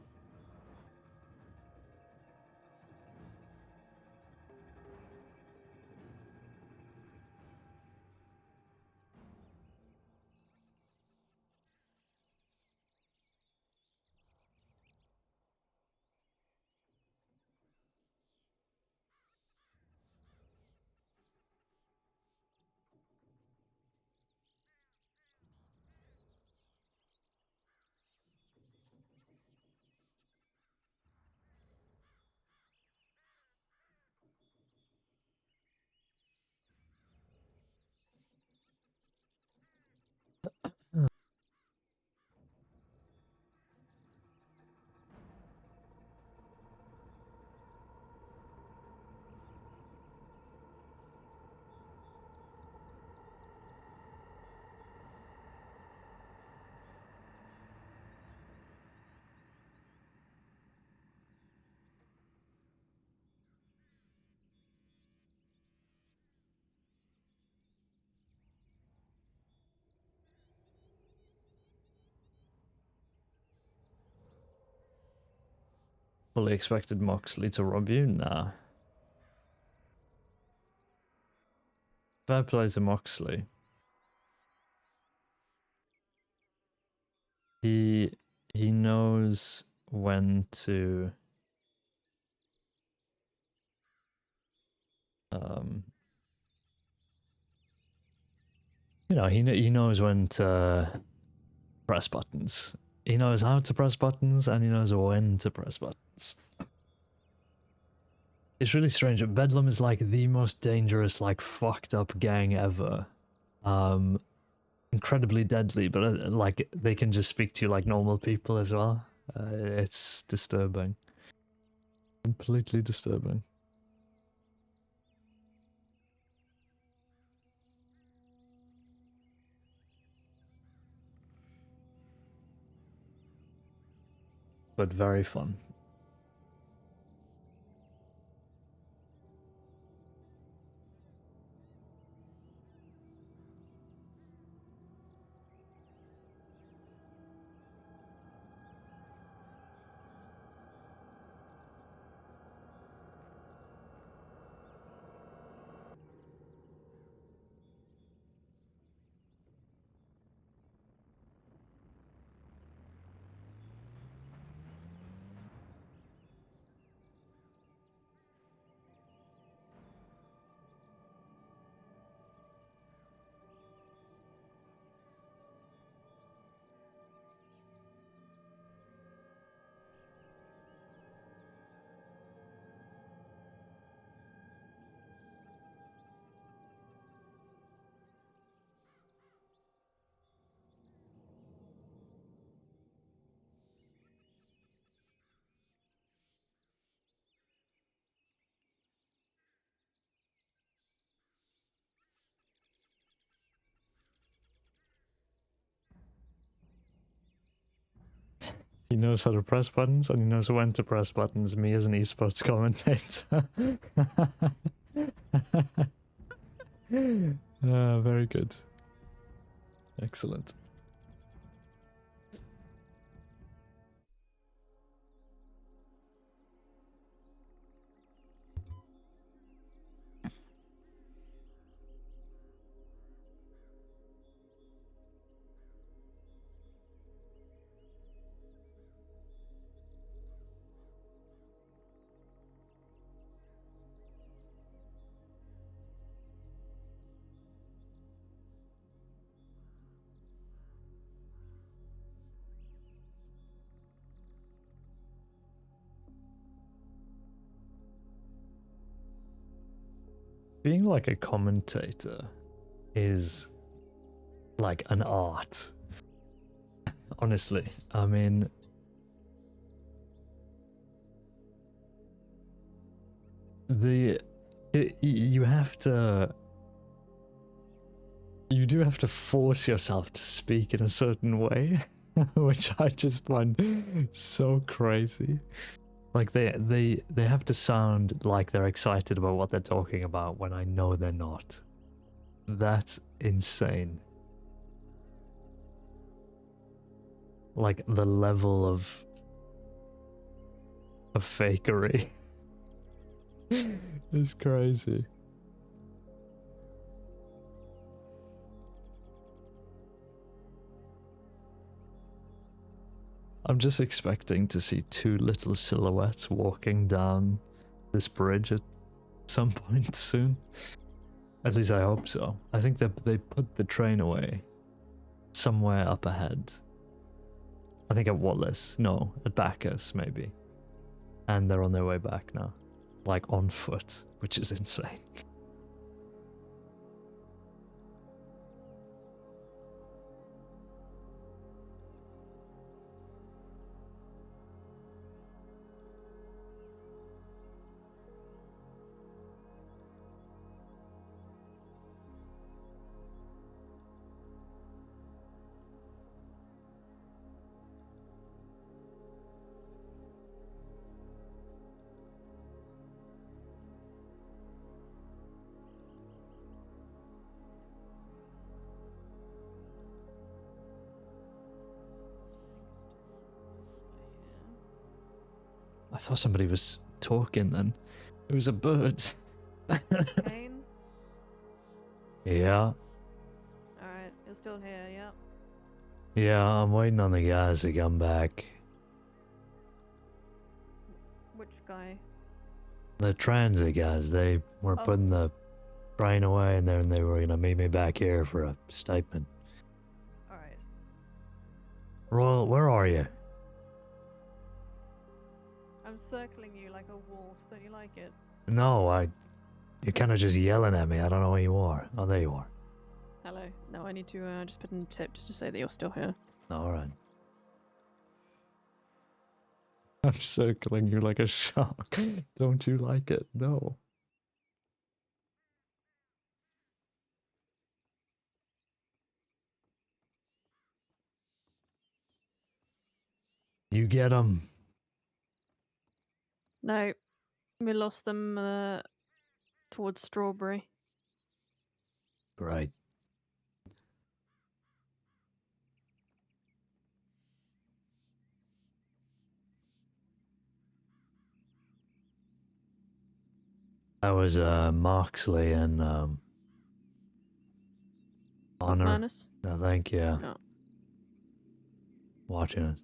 Fully expected Moxley to rob you? Nah. Fair play to Moxley. He knows when to you know, he knows when to press buttons. He knows how to press buttons and he knows when to press buttons. It's really strange. Bedlam is like the most dangerous, like fucked up gang ever. Incredibly deadly, but like they can just speak to you like normal people as well. It's disturbing. Completely disturbing. But very fun. He knows how to press buttons and he knows when to press buttons. Me as an esports commentator. Very good. Excellent. Being like a commentator is like an art. Honestly, I mean, you do have to force yourself to speak in a certain way, which I just find so crazy. Like they have to sound like they're excited about what they're talking about when I know they're not. That's insane. Like the level of fakery is crazy. I'm just expecting to see two little silhouettes walking down this bridge at some point soon. At least I hope so. I think they put the train away somewhere up ahead. I think at Wallace. No, at Bacchus maybe. And they're on their way back now. Like on foot, which is insane. I thought somebody was talking then. It was a bird. Caine? Yeah. Alright, you're still here, yep. Yeah, I'm waiting on the guys to come back. Which guy? The transit guys, they were Oh. putting the train away and then they were gonna meet me back here for a statement. Alright. Royal, where are you? I'm circling you like a wolf. Don't you like it? No, you're kind of just yelling at me. I don't know where you are. Oh, there you are. Hello. No, I need to just put in a tip just to say that you're still here. Alright. I'm circling you like a shark. Don't you like it? No. You get them. No, we lost them towards Strawberry. Great. That was Moxley and Honor. Manus? I think, yeah. No. Watching us.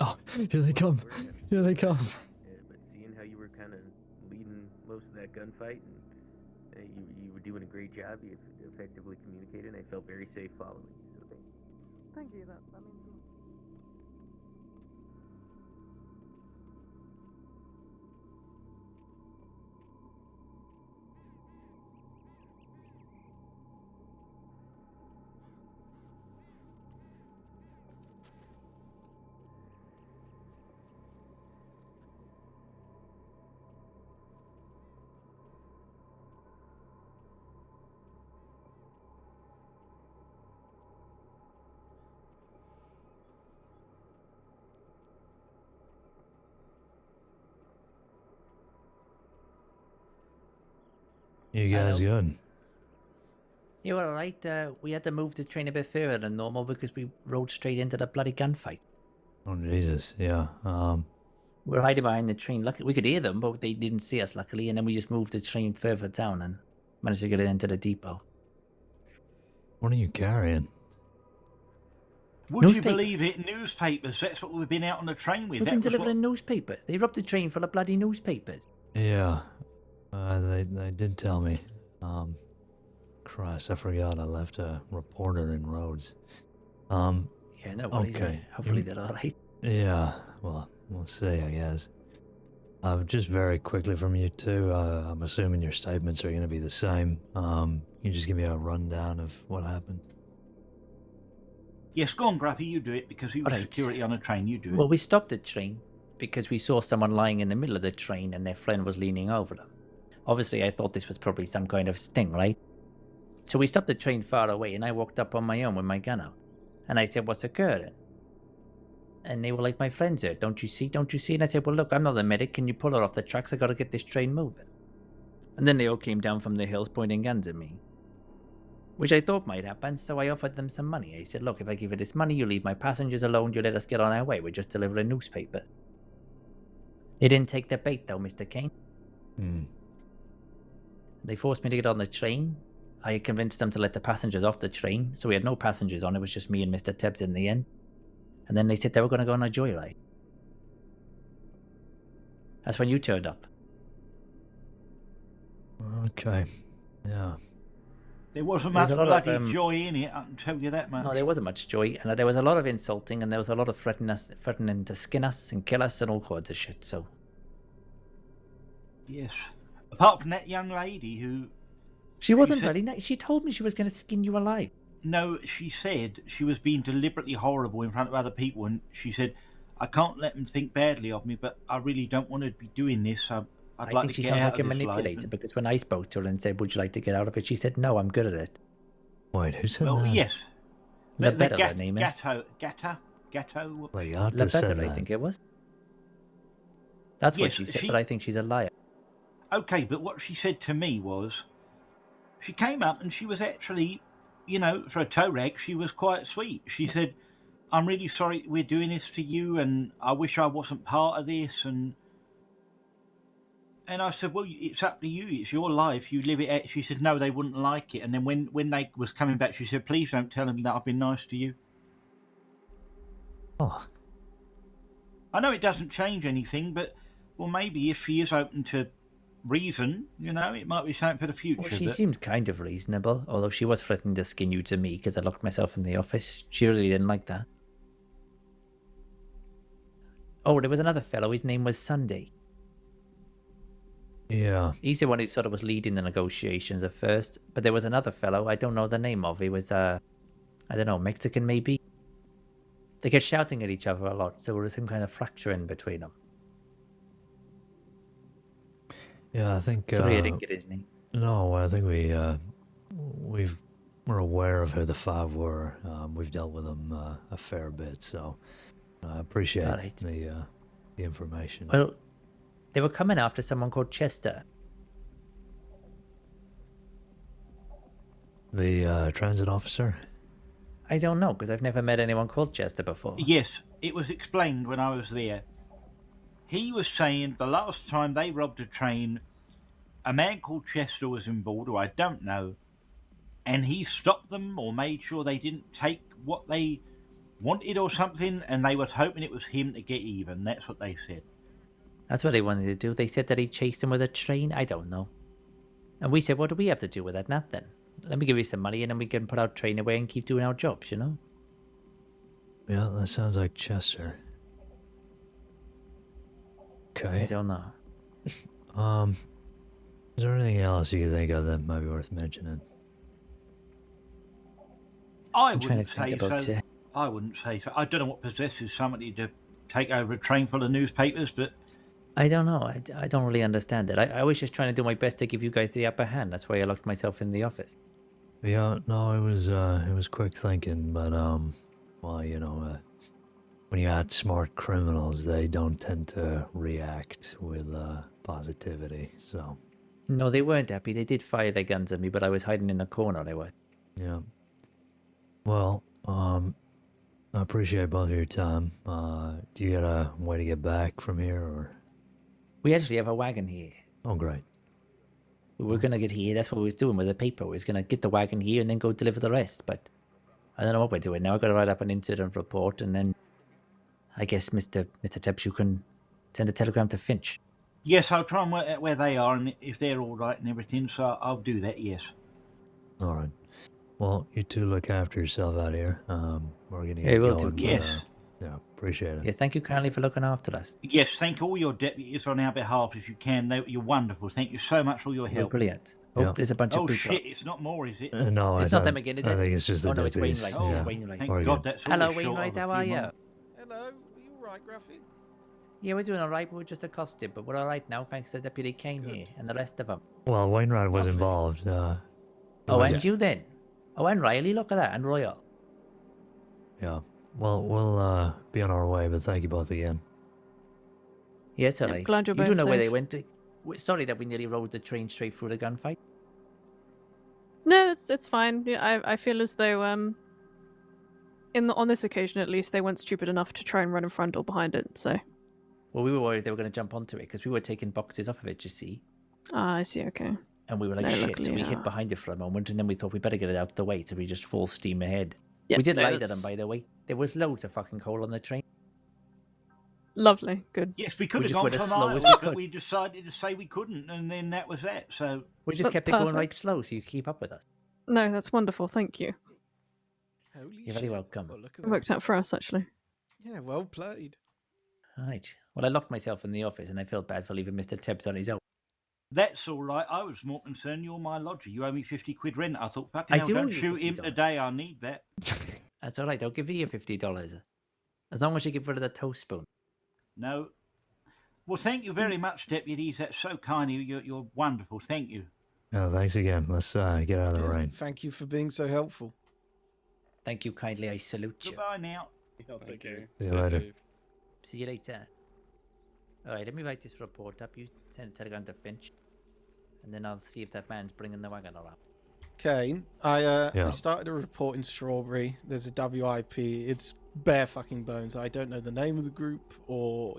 Oh, here they come. Here they come. But seeing how you were kind of leading most of that gunfight, and you were doing a great job, you effectively communicated, and I felt very safe following you. So Thank you, that means a lot. You guys good? You were alright. We had to move the train a bit further than normal because we rode straight into the bloody gunfight. Oh Jesus, yeah. We were hiding behind the train. Luckily, we could hear them, but they didn't see us, luckily. And then we just moved the train further down and managed to get it into the depot. What are you carrying? Would you believe it? Newspapers. That's what we've been out on the train with. We've been That was delivering newspapers. They robbed the train full of bloody newspapers. Yeah, they did tell me. Christ, I forgot I left a reporter in Rhodes. Yeah, no worries. Okay. Hopefully they're alright. Yeah, well, we'll see, I guess. Just very quickly from you two, I'm assuming your statements are going to be the same. Can you just give me a rundown of what happened? Yes, go on, Gruffy, you do it, because he was Alright. security on the train. You do it. Well, we stopped the train because we saw someone lying in the middle of the train and their friend was leaning over them. Obviously, I thought this was probably some kind of sting, right? So we stopped the train far away and I walked up on my own with my gun out. And I said, what's occurring? And they were like, my friend's hurt. Don't you see? Don't you see? And I said, well, look, I'm not a medic. Can you pull her off the tracks? I got to get this train moving. And then they all came down from the hills pointing guns at me, which I thought might happen, so I offered them some money. I said, look, if I give you this money, you leave my passengers alone, you let us get on our way. We're just delivering newspapers. They didn't take the bait, though, Mr. Caine. They forced me to get on the train. I convinced them to let the passengers off the train, so we had no passengers on. It was just me and Mr. Tibbs in the end. And then they said they were going to go on a joyride. That's when you turned up. Okay, yeah. There wasn't There was much a lot of, bloody joy in it, I can tell you that much. No, there wasn't much joy, and there was a lot of insulting, and there was a lot of threatening to skin us and kill us and all kinds of shit, so... Yes. Apart from that young lady who... She wasn't very nice. She told me she was going to skin you alive. No, she said she was being deliberately horrible in front of other people, and she said, I can't let them think badly of me, but I really don't want to be doing this. I'd I like think to she get sounds out like a of this manipulator, life. because when I spoke to her and said, would you like to get out of it, she said, no, I'm good at it. Wait, who said Well, that? yes. Lebetta, her name is. Gatto. Well, you ought to say Lebetta, I that. think it was. That's what Yes, she said, but I think she's a liar. Okay, but what she said to me was, she came up and she was actually, you know, for a toe rag, she was quite sweet. She said, I'm really sorry we're doing this to you, and I wish I wasn't part of this, and I said, well, it's up to you. It's your life. You live it out. She said, no, they wouldn't like it. And then when they was coming back, she said, please don't tell them that I've been nice to you. Oh. I know it doesn't change anything, but, well, maybe if she is open to reason, you know, it might be something for the future. Well, she but... seemed kind of reasonable, although she was threatening to skin you to me because I locked myself in the office. She really didn't like that. Oh, there was another fellow. His name was Sunday. Yeah. He's the one who sort of was leading the negotiations at first, but there was another fellow I don't know the name of. He was, I don't know, Mexican maybe? They kept shouting at each other a lot, so there was some kind of fracture in between them. Yeah, I think... Sorry I didn't get his name. No, I think we're aware of who the five were. We've dealt with them a fair bit, so I appreciate Right. the information. Well, they were coming after someone called Chester. The transit officer? I don't know, because I've never met anyone called Chester before. Yes, it was explained when I was there. He was saying the last time they robbed a train, a man called Chester was on board, who I don't know, and he stopped them or made sure they didn't take what they wanted or something, and they was hoping it was him to get even. That's what they said. That's what they wanted to do. They said that he chased him with a train. I don't know. And we said, what do we have to do with that? Nothing. Let me give you some money and then we can put our train away and keep doing our jobs, you know? Yeah, that sounds like Chester. Okay. I don't know. Is there anything else you can think of that might be worth mentioning? I trying wouldn't to think say about so. it. I wouldn't say so. I don't know what possesses somebody to take over a train full of newspapers, but I don't know. I don't really understand it. I was just trying to do my best to give you guys the upper hand. That's why I locked myself in the office. Yeah, no, it was quick thinking, but well, you know, when you outsmart criminals, they don't tend to react with positivity. So. No, they weren't happy. They did fire their guns at me, but I was hiding in the corner. They were. Yeah. Well, I appreciate both of your time. Do you got a way to get back from here, or? We actually have a wagon here. Oh, great. We were gonna get here. That's what we was doing with the paper. We was gonna get the wagon here and then go deliver the rest. But I don't know what we're doing now. I got to write up an incident report, and then I guess Mr. Tibbs, you can send a telegram to Finch. Yes, I'll try and work out where they are and if they're all right and everything. So I'll do that. Yes. All right. Well, you two look after yourself out here. We're gonna Yeah, get will going. do. But, Yes. yeah, appreciate it. Yeah, thank you kindly for looking after us. Yes, thank all your deputies on our behalf if you can. You're wonderful. Thank you so much for all your You're help. brilliant. Oh, Yeah. there's a bunch of Oh people. shit! It's not more, is it? No, It's not them again, is I it? think it's just the Oh, no, it's deputies. Wainwright. Oh, It's Yeah. Wainwright. Thank We're God good. that's Hello, always short Wainwright. of a How few are you? months. Hello, are you alright, Graffy? Yeah, we're doing all right. We were just accosted, but we're all right now, thanks to Deputy Caine here and the rest of them. Well, Wainwright was involved. Oh, was- and you then? Oh, and Riley, look at that, and Royal. Yeah. Well, we'll be on our way, but thank you both again. Yes, all I'm right. glad you're You do both know where they safe. went to. Sorry that we nearly rode the train straight through the gunfight. No, it's fine. Yeah, I feel as though on this occasion at least they weren't stupid enough to try and run in front or behind it. So Well, we were worried they were going to jump onto it because we were taking boxes off of it, you see. I see. Okay. And we were like, No, shit. So luckily, we hid behind it for a moment, and then we thought we better get it out the way, so we just full steam ahead. Yeah, we did no, lie to them, that's- by the way. There was loads of fucking coal on the train. Lovely. Good. Yes, we could We have just gone went for as slow miles, as we but could. we decided to say we couldn't, and then that was that. So We just That's kept it going right perfect. slow, so you keep up with us. No, that's wonderful. Thank you. Holy You're very shit. welcome. Oh, look at It that. worked out for us actually. Yeah, well played. All right. Well, I locked myself in the office, and I felt bad for leaving Mr. Tibbs on his own. that's all right. I was more concerned you're my lodger. You owe me 50 quid rent. I thought, fucking I hell, do owe don't you shoot him $50. today. I need that. That's all right. I'll give you your $50. As long as you get rid of the toast spoon. No. Well, thank you very much, deputies. That's so kind of you. You're wonderful. Thank you. Yeah, thanks again. Let's get out of the rain. Thank you for being so helpful. Thank you kindly. I salute you. Goodbye now. I'll take care. See you Stay later. safe. See you later. All right, let me write this report up. You send a telegram to Finch, and then I'll see if that man's bringing the wagon around. Caine, I Yeah. started a report in Strawberry. There's a WIP. It's bare fucking bones. I don't know the name of the group, or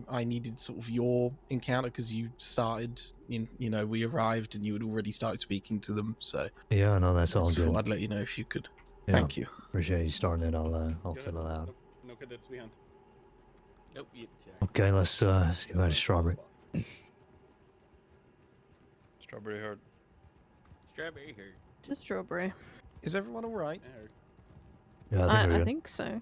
I needed sort of your encounter because you started. We arrived and you had already started speaking to them. So Yeah, no, that's I all just good. thought I'd let you know if you could. Yeah, Thank you. Appreciate you starting it. I'll Good. fill it out. No cadets behind. Nope. You, Okay, let's get back to Strawberry. Strawberry herd. Strawberry here. Just strawberry. Is everyone all right? Yeah, I think we're I good. think so. I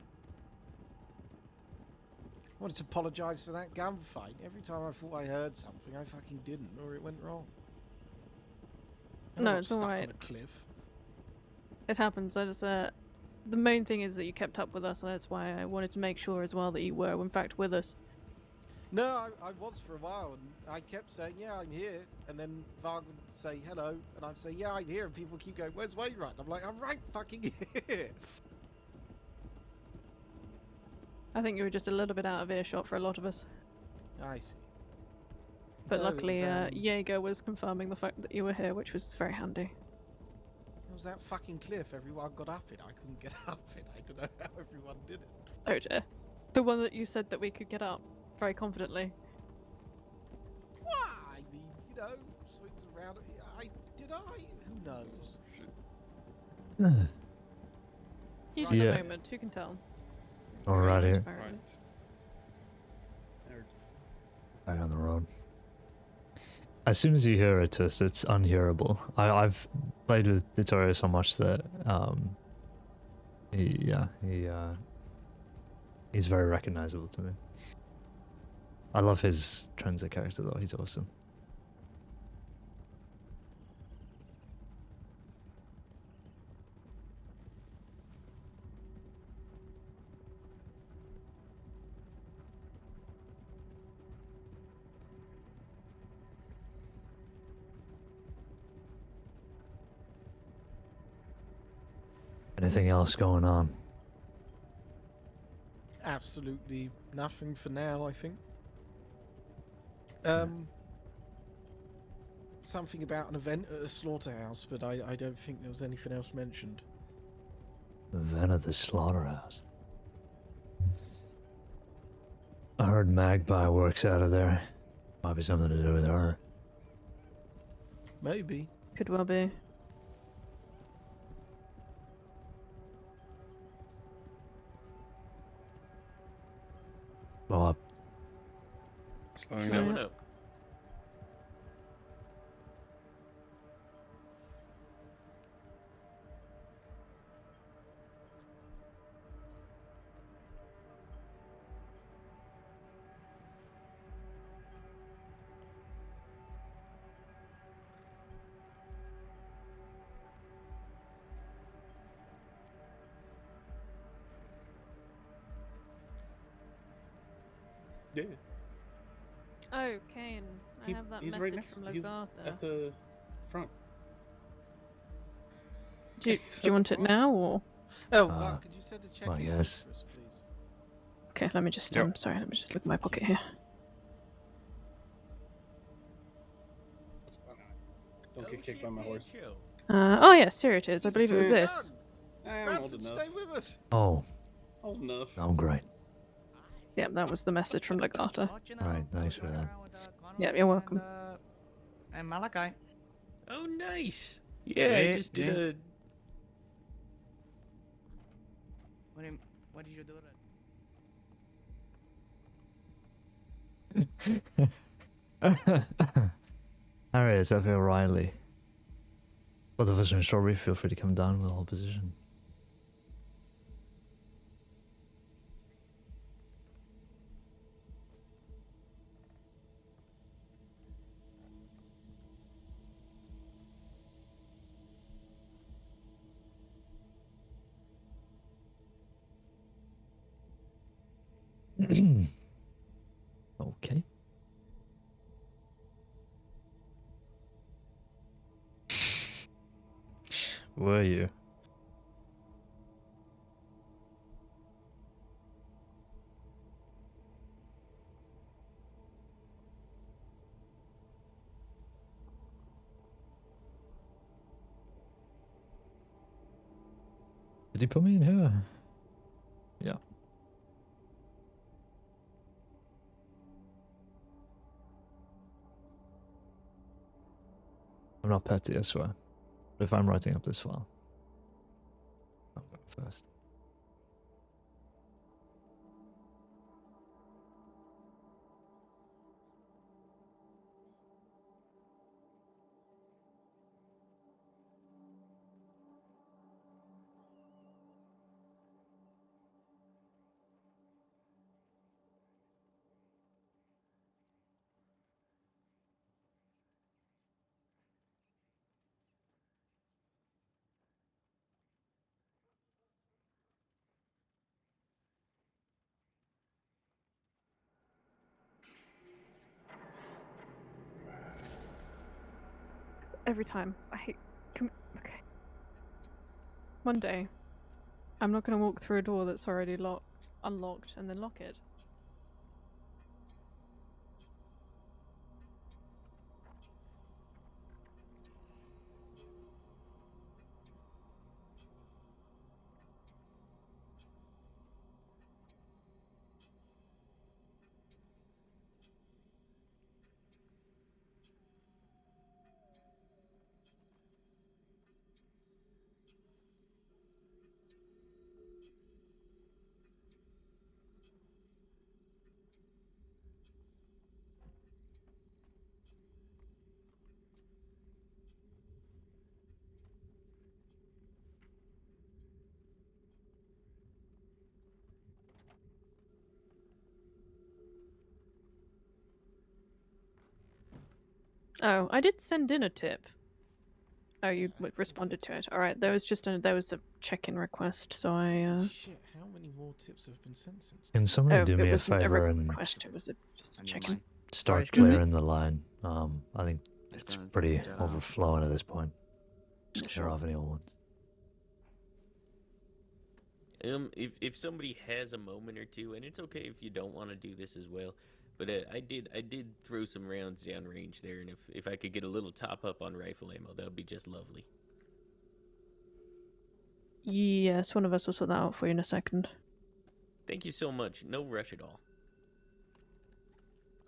wanted to apologise for that gunfight. Every time I thought I heard something, I fucking didn't, or it went wrong. And I No, got it's stuck alright. on a cliff. It happens. I just the main thing is that you kept up with us, and that's why I wanted to make sure as well that you were in fact with us. No, I was for a while, and I kept saying, yeah, I'm here. And then Varg would say hello, and I'd say, yeah, I'm here. And people keep going, where's Wainwright? I'm like, I'm right fucking here. I think you were just a little bit out of earshot for a lot of us. I see. But No, it luckily, was, Jaeger was confirming the fact that you were here, which was very handy. It was that fucking cliff everyone got up it. I couldn't get up it. I don't know how everyone did it. Oh dear. The one that you said that we could get up very confidently. Why? I mean, swings around. Did I? Who knows? He's Right. in Yeah. a moment, who can tell? All right here. Apparently. Back on the road. As soon as you hear a twist, it's unhearable. I've played with Vittorio so much that he's very recognizable to me. I love his transit character though. He's awesome. Anything else going on? Absolutely nothing for now, I think. Something about an event at a slaughterhouse, but I don't think there was anything else mentioned. Event at the slaughterhouse. I heard Magpie works out of there. Might be something to do with her. Maybe. Could well be. Blow up. Slowing up. Yeah. Oh, Caine. I have that he's message right next. from He's Lagartha. at the front. Do you want it now, or? Oh, Val, could you send a check well, in yes. for us, please? Okay, let me just, sorry, let me just look in my pocket here. Don't get kicked by my horse. Oh yes, here it is. I believe it was this. I'm old enough. Stay with us. Oh. Old enough. Oh, great. Yeah, that was the message from Lagartha. Right, thanks for that. Yeah, you're welcome. And Malachi. Oh, nice. Yeah, I just did a... What did you do? Alright, I feel Riley. Both of us are in Strawberry, feel free to come down with all position. Okay. Were you? Did he put me in here? Yeah. I'm not petty, I swear. But if I'm writing up this file, I'm going first. Every time. I hate... Okay. One day, I'm not going to walk through a door that's already unlocked, and then lock it. Oh, I did send in a tip. Oh, you responded to it. All right, there was a check-in request, so I. Shit, how many more tips have been sent since? Can somebody do me a wasn't favor and request, it was just a check-in. start clearing the line? I think it's pretty overflowing at this point. Just clear off any old ones. If somebody has a moment or two, and it's okay if you don't want to do this as well, but I did throw some rounds down range there, and if I could get a little top up on rifle ammo, that would be just lovely. Yes, one of us will sort that out for you in a second. Thank you so much. No rush at all.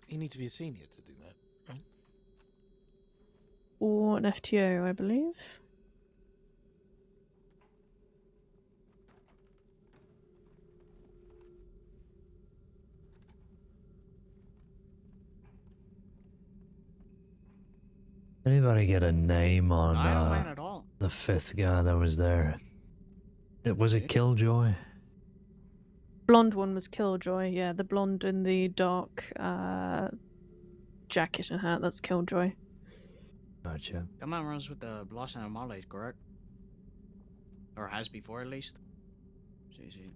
You need to be a senior to do that, right? or an FTO, I believe. Anybody get a name on I don't mind at all. the fifth guy that was there? Was it Killjoy? Blonde one was Killjoy, yeah, the blonde in the dark jacket and hat, that's Killjoy. Gotcha. That man runs with the Blossom and Marley, correct? Or has before, at least. See.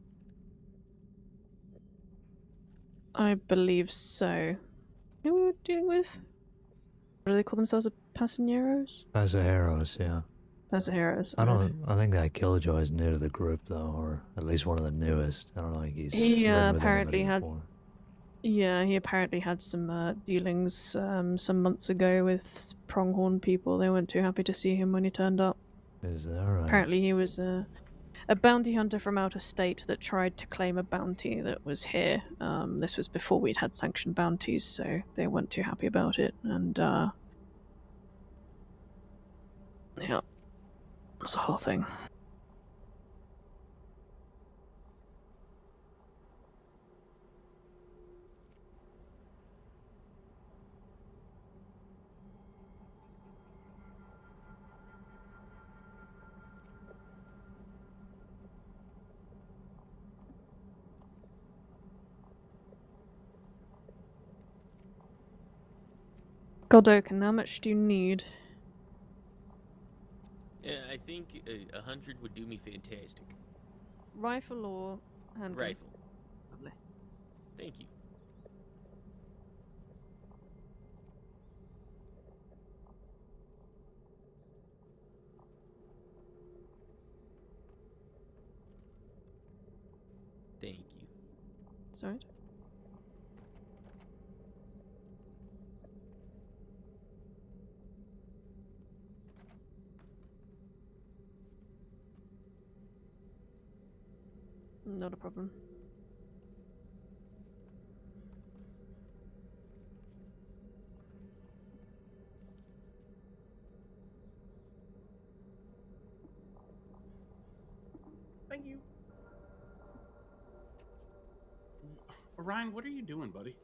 I believe so. Who we were dealing with? What do they call themselves? Pasajeros? Pasajeros, yeah. Pasajeros. I think that Killjoy is new to the group though, or at least one of the newest. I don't know if he's He ridden with apparently anybody had. before. Yeah, he apparently had some dealings some months ago with pronghorn people. They weren't too happy to see him when he turned up. Is that right? Apparently, he was a bounty hunter from out of state that tried to claim a bounty that was here. This was before we'd had sanctioned bounties, so they weren't too happy about it. And yeah, it's a whole thing. Goldoken, how much do you need? Yeah, I think 100 would do me fantastic. Rifle or handgun? Rifle. Lovely. Thank you. Thank you. Sorry? Not a problem. Thank you. Ryan, what are you doing, buddy?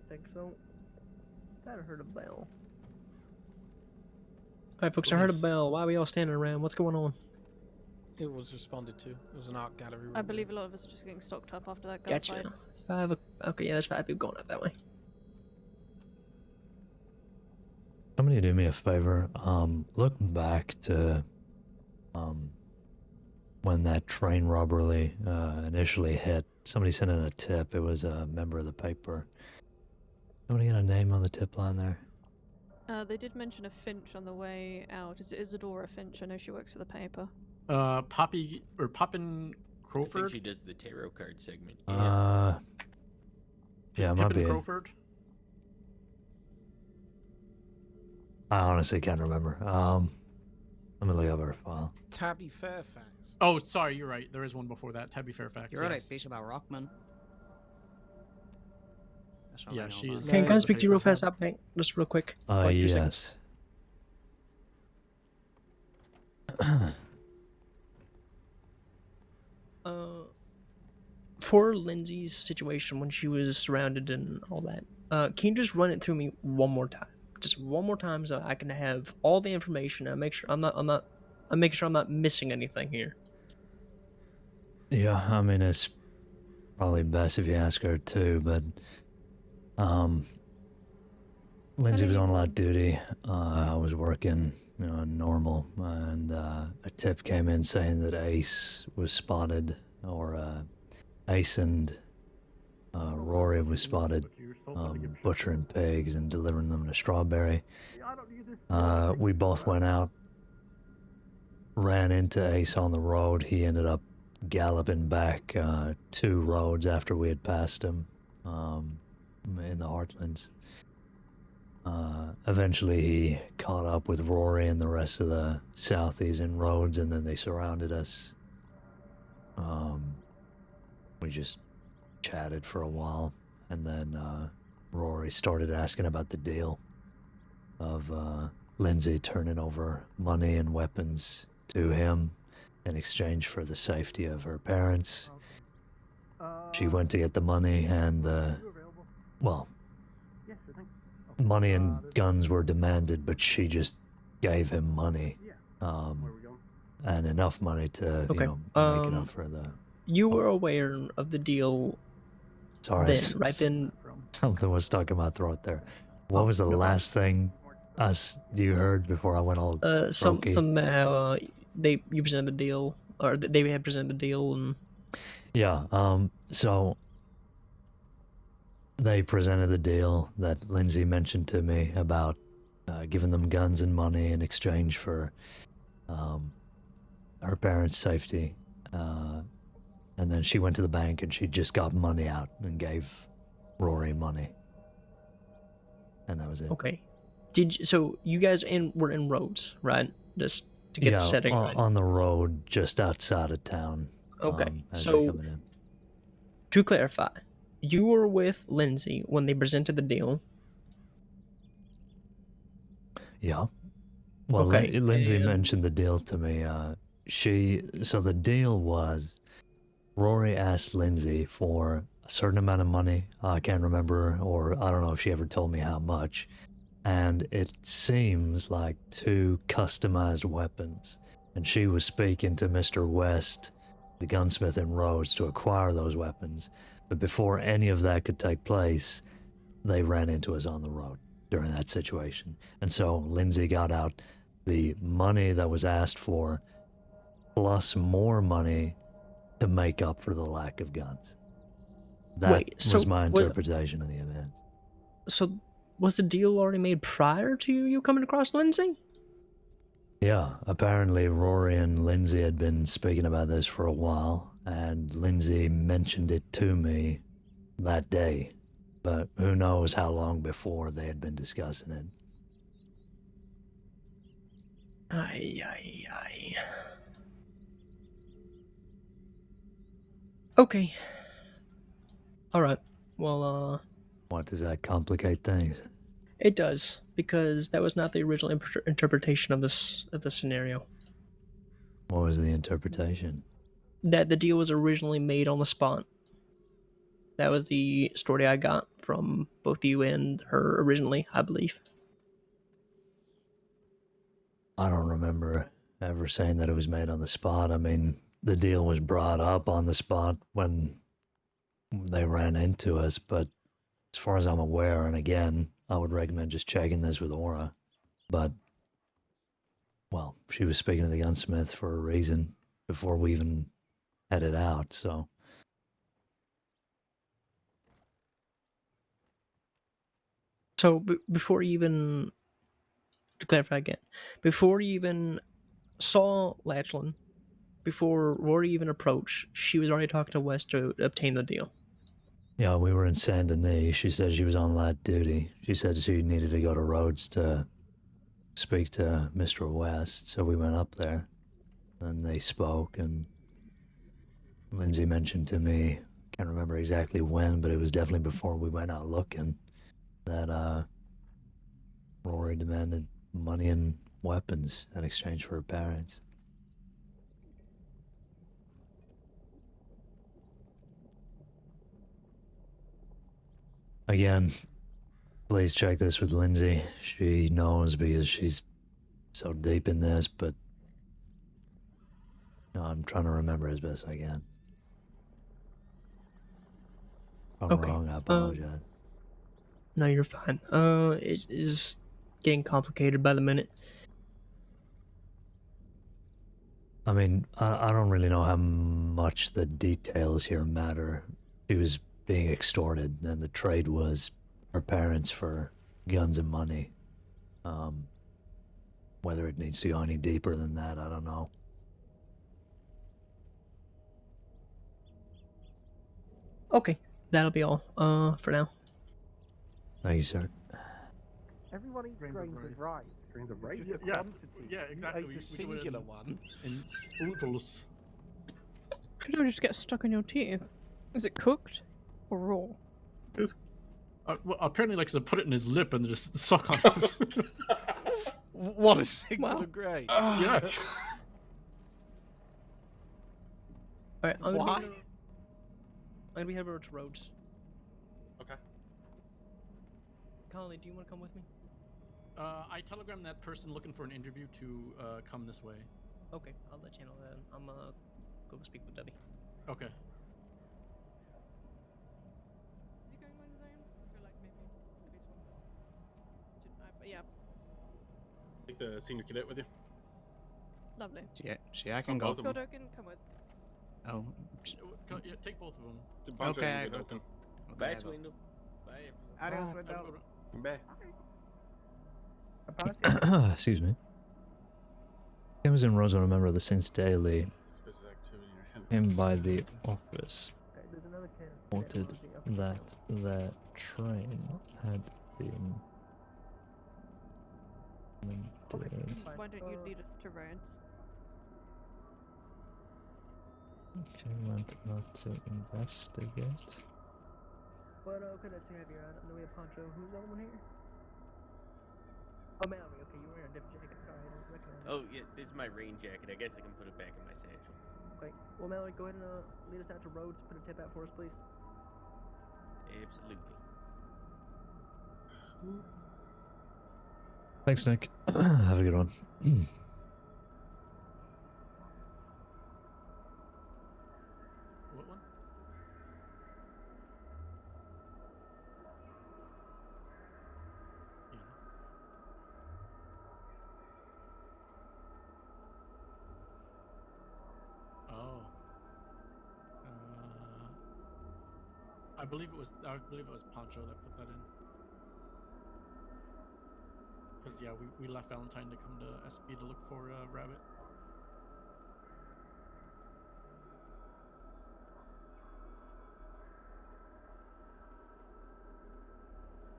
Think so. Thought I heard a bell. Alright, folks, I heard a bell. Why are we all standing around? What's going on? It was responded to. It was an art gallery. I believe a lot of us are just getting stocked up after that gunfight. Gotcha. Okay, yeah, there's 5 people going up that way. Somebody do me a favor. Look back to when that train robbery initially hit. Somebody sent in a tip. It was a member of the paper. Somebody got a name on the tip line there? They did mention a Finch on the way out. Is it Isadora Finch? I know she works for the paper. Poppin I Crowford. think she does the tarot card segment. Yeah, it might be. Crowford. I honestly can't remember. Let me look up her file. Tabby Fairfax. Oh, sorry, you're right. There is one before that. Tabby Fairfax. You're right, yes. piece about Rockman. That's all I Yeah, know she about is. it. Can I speak to you real fast, up, Hank? Just real quick. Like 2 seconds. Yes. For Lindsay's situation when she was surrounded and all that, can you just run it through me one more time? Just one more time so I can have all the information and make sure I'm making sure I'm not missing anything here. Yeah, I mean, it's probably best if you ask her too, but Lindsay was on light duty. I was working, normal, and a tip came in saying that Ace was spotted, or Ace and Rory was spotted butchering pigs and delivering them to Strawberry. We both went out, ran into Ace on the road. He ended up galloping back 2 roads after we had passed him in the Heartlands. Eventually he caught up with Rory and the rest of the Southies in roads, and then they surrounded us. We just chatted for a while, and then Rory started asking about the deal of Lindsay turning over money and weapons to him in exchange for the safety of her parents. She went to get the money, and well, money and guns were demanded, but she just gave him money, and enough money to Okay. make enough for the. You were aware of the deal. Sorry, then, right then. Something was stuck in my throat there. What was the last thing you heard before I went all croaky? Somehow you presented the deal, or they had presented the deal, and Yeah. So they presented the deal that Lindsay mentioned to me about giving them guns and money in exchange for her parents' safety. And then she went to the bank and she just got money out and gave Rory money. And that was it. Okay. So you guys were in Rhodes, right? Just to get the setting right. On the road just outside of town. Okay. As So you're coming in. to clarify, you were with Lindsay when they presented the deal. Yeah. Well, Okay, Lindsay mentioned the deal to me. So the deal was Rory asked Lindsay for a certain amount of money. I can't remember, or I don't know if she ever told me how much. And it seems like 2 customized weapons. And she was speaking to Mr. West, the gunsmith in Rhodes, to acquire those weapons. But before any of that could take place, they ran into us on the road during that situation. And so Lindsay got out the money that was asked for, plus more money to make up for the lack of guns. That was my interpretation of the event. So was the deal already made prior to you coming across Lindsay? Yeah, apparently Rory and Lindsay had been speaking about this for a while, and Lindsay mentioned it to me that day, but who knows how long before they had been discussing it. Aye. Okay. Alright, well, What, does that complicate things? it does, because that was not the original interpretation of the scenario. What was the interpretation? That the deal was originally made on the spot. That was the story I got from both you and her originally, I believe. I don't remember ever saying that it was made on the spot. I mean, the deal was brought up on the spot when they ran into us, but as far as I'm aware, and again, I would recommend just checking this with Aura, but, well, she was speaking to the gunsmith for a reason before we even headed out, so. So, before you even, to clarify again, before you even saw Lachlan, before Rory even approached, she was already talking to West to obtain the deal. Yeah, we were in Saint Denis. She said she was on light duty. She said she needed to go to Rhodes to speak to Mr. West, so we went up there. And they spoke, and Lindsay mentioned to me, can't remember exactly when, but it was definitely before we went out looking, that Rory demanded money and weapons in exchange for her parents. Again, please check this with Lindsay. She knows because she's so deep in this, but I'm trying to remember as best I can. If I'm wrong, I apologize. No, you're fine. It is getting complicated by the minute. I mean, I don't really know how much the details here matter. She was being extorted, and the trade was her parents for guns and money. Whether it needs to go any deeper than that, I don't know. Okay, that'll be all, for now. Thank you, sir. Everybody trains is right. Trains are right? Yeah, exactly. A singular one. In oodles. It would just get stuck in your teeth. Is it cooked or raw? It's, well, apparently, like, so put it in his lip and just suck on it. What a single Wow. and great. Yeah. Alright, I'm Why? gonna be heading over to Rhodes. Okay. Colin, do you want to come with me? I telegrammed that person looking for an interview to come this way. Okay, I'll let you know then. I'm go speak with Debbie. Okay. Is he going on his own? I feel like maybe at least one person should know. But yeah, Take the senior cadet with you. lovely. See, I can go. Both of them. Gordo can come with. Oh, Yeah, take both of them. Poncho, Okay, you I get go. open. Bye, I go. Swindle. Bye, everyone. Adios, Window. Bye. Excuse me. Caine was in Rhodes on a member of the Saints Daily. Suspicious activity in your hand. Came by the office. Okay, there's another kid. Reported that their train had been. Why don't you lead us to Rhodes? Okay, went out to investigate. What good to have you around? I know we have Poncho. Who's the other one here? Oh, Mallory. Okay, you're wearing a different jacket. Sorry, I didn't recognize you. Oh, yeah, this is my rain jacket. I guess I can put it back in my satchel. Okay. Well, Mallory, go ahead and lead us out to Rhodes. Put a tip out for us, please. Absolutely. Thanks, Nick. Have a good one. What one? Oh. I believe it was Pancho that put that in. Because yeah, we left Valentine to come to SB to look for Rabbit.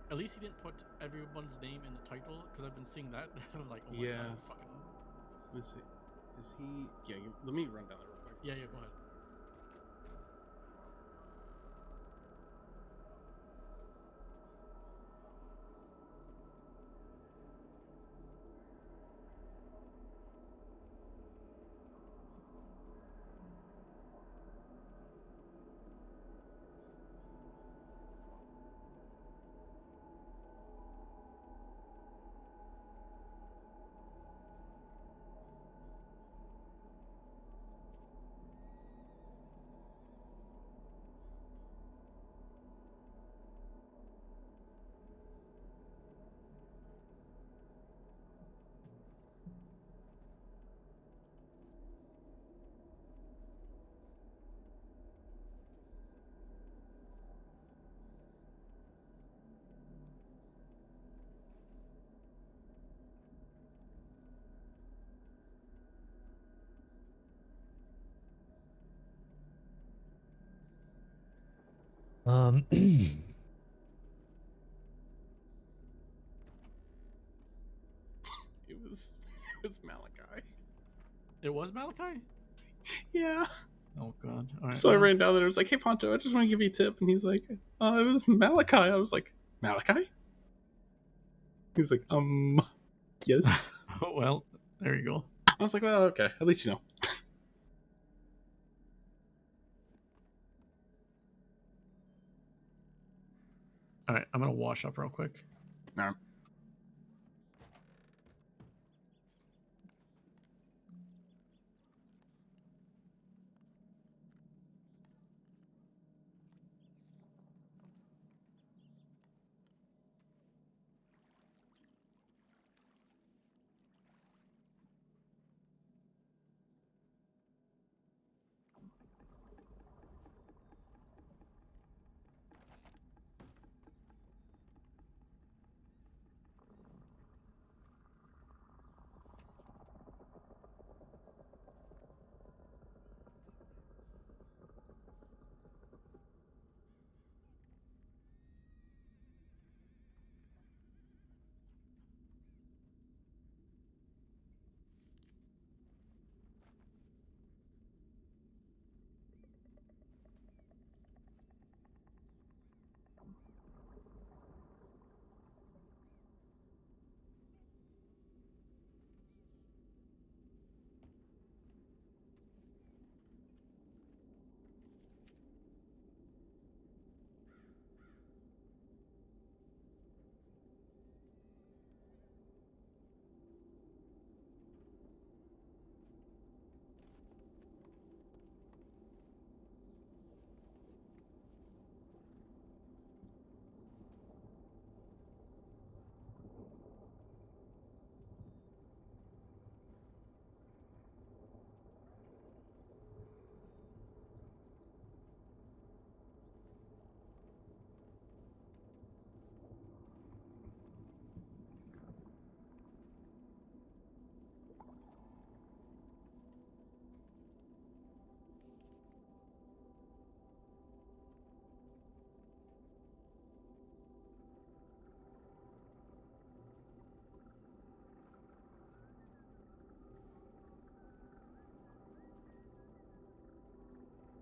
At least he didn't put everyone's name in the title, because I've been seeing that. I'm like, oh my Yeah. god, fucking. Let's see. Is he? Yeah. Let me run down there real quick. Yeah, yeah, go ahead. It was Malachi. It was Malachi? Yeah. Oh god. All right. So I ran down there. I was like, "Hey, Poncho, I just want to give you a tip." And he's like, "It was Malachi." I was like, "Malachi?" He's like, yes." Oh well, there you go. I was like, "Well, okay. At least you know." All right, I'm gonna wash up real quick. All right.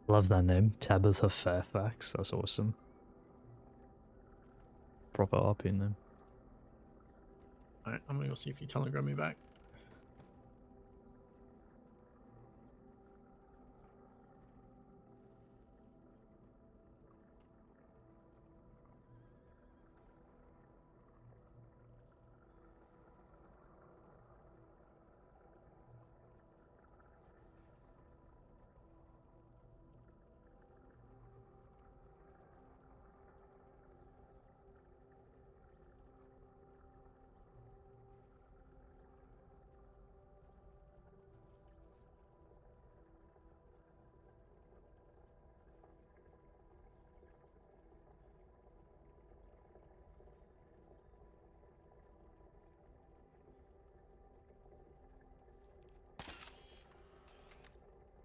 Love that name, Tabitha Fairfax. That's awesome. Proper RP name. Alright, I'm gonna go see if you telegram me back.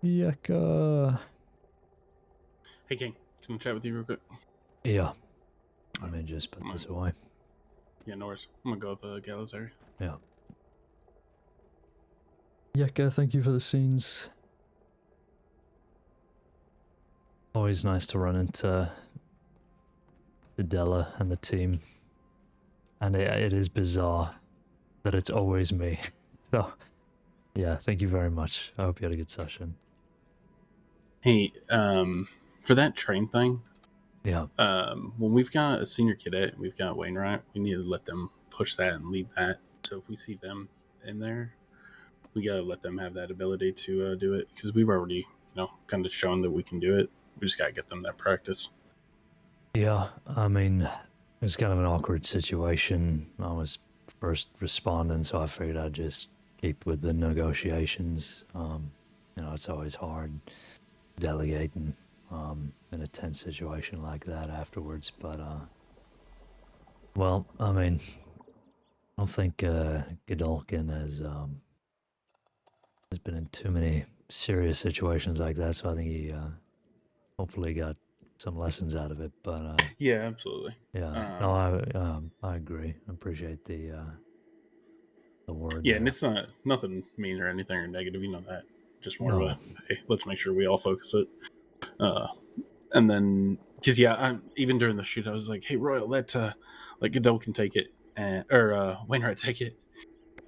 Yucca. Hey, King, can I chat with you real quick? Yeah. Let me just put this away. Yeah, no worries. I'm gonna go with the gallows area. Yeah. Yucca, thank you for the scenes. Always nice to run into Della and the team. And it is bizarre that it's always me. So, yeah, thank you very much. I hope you had a good session. Hey, for that train thing, yeah. When we've got a senior cadet, we've got Wainwright, we need to let them push that and lead that. So if we see them in there, we gotta let them have that ability to do it, because we've already, kind of shown that we can do it. We just gotta get them that practice. Yeah, I mean, it was kind of an awkward situation. I was first responding, so I figured I'd just keep with the negotiations. It's always hard delegating in a tense situation like that afterwards, but well, I mean, I don't think Godolkin has been in too many serious situations like that, so I think he hopefully got some lessons out of it. But yeah, absolutely. Yeah, no, I agree. I appreciate the word. Yeah, and it's not nothing mean or anything or negative, you know that. Just more of a, hey, let's make sure we all focus it. And then, because even during the shoot, I was like, hey, Royal, let Godot can take it, or Wainwright take it.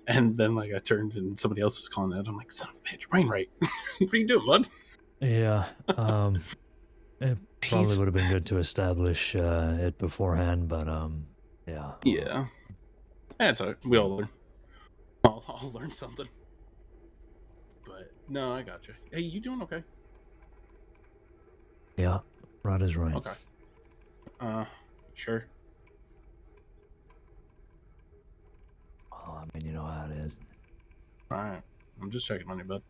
And then, I turned and somebody else was calling it. I'm like, son of a bitch, Wainwright, what are you doing, bud? Yeah, it probably would have been good to establish it beforehand, but yeah. Yeah, that's all right. We all learn. I'll learn something. But no, I got you. Hey, you doing okay? Yeah, right is right. Okay. Sure. Oh, I mean, you know how it is. Alright. I'm just checking on you, bud.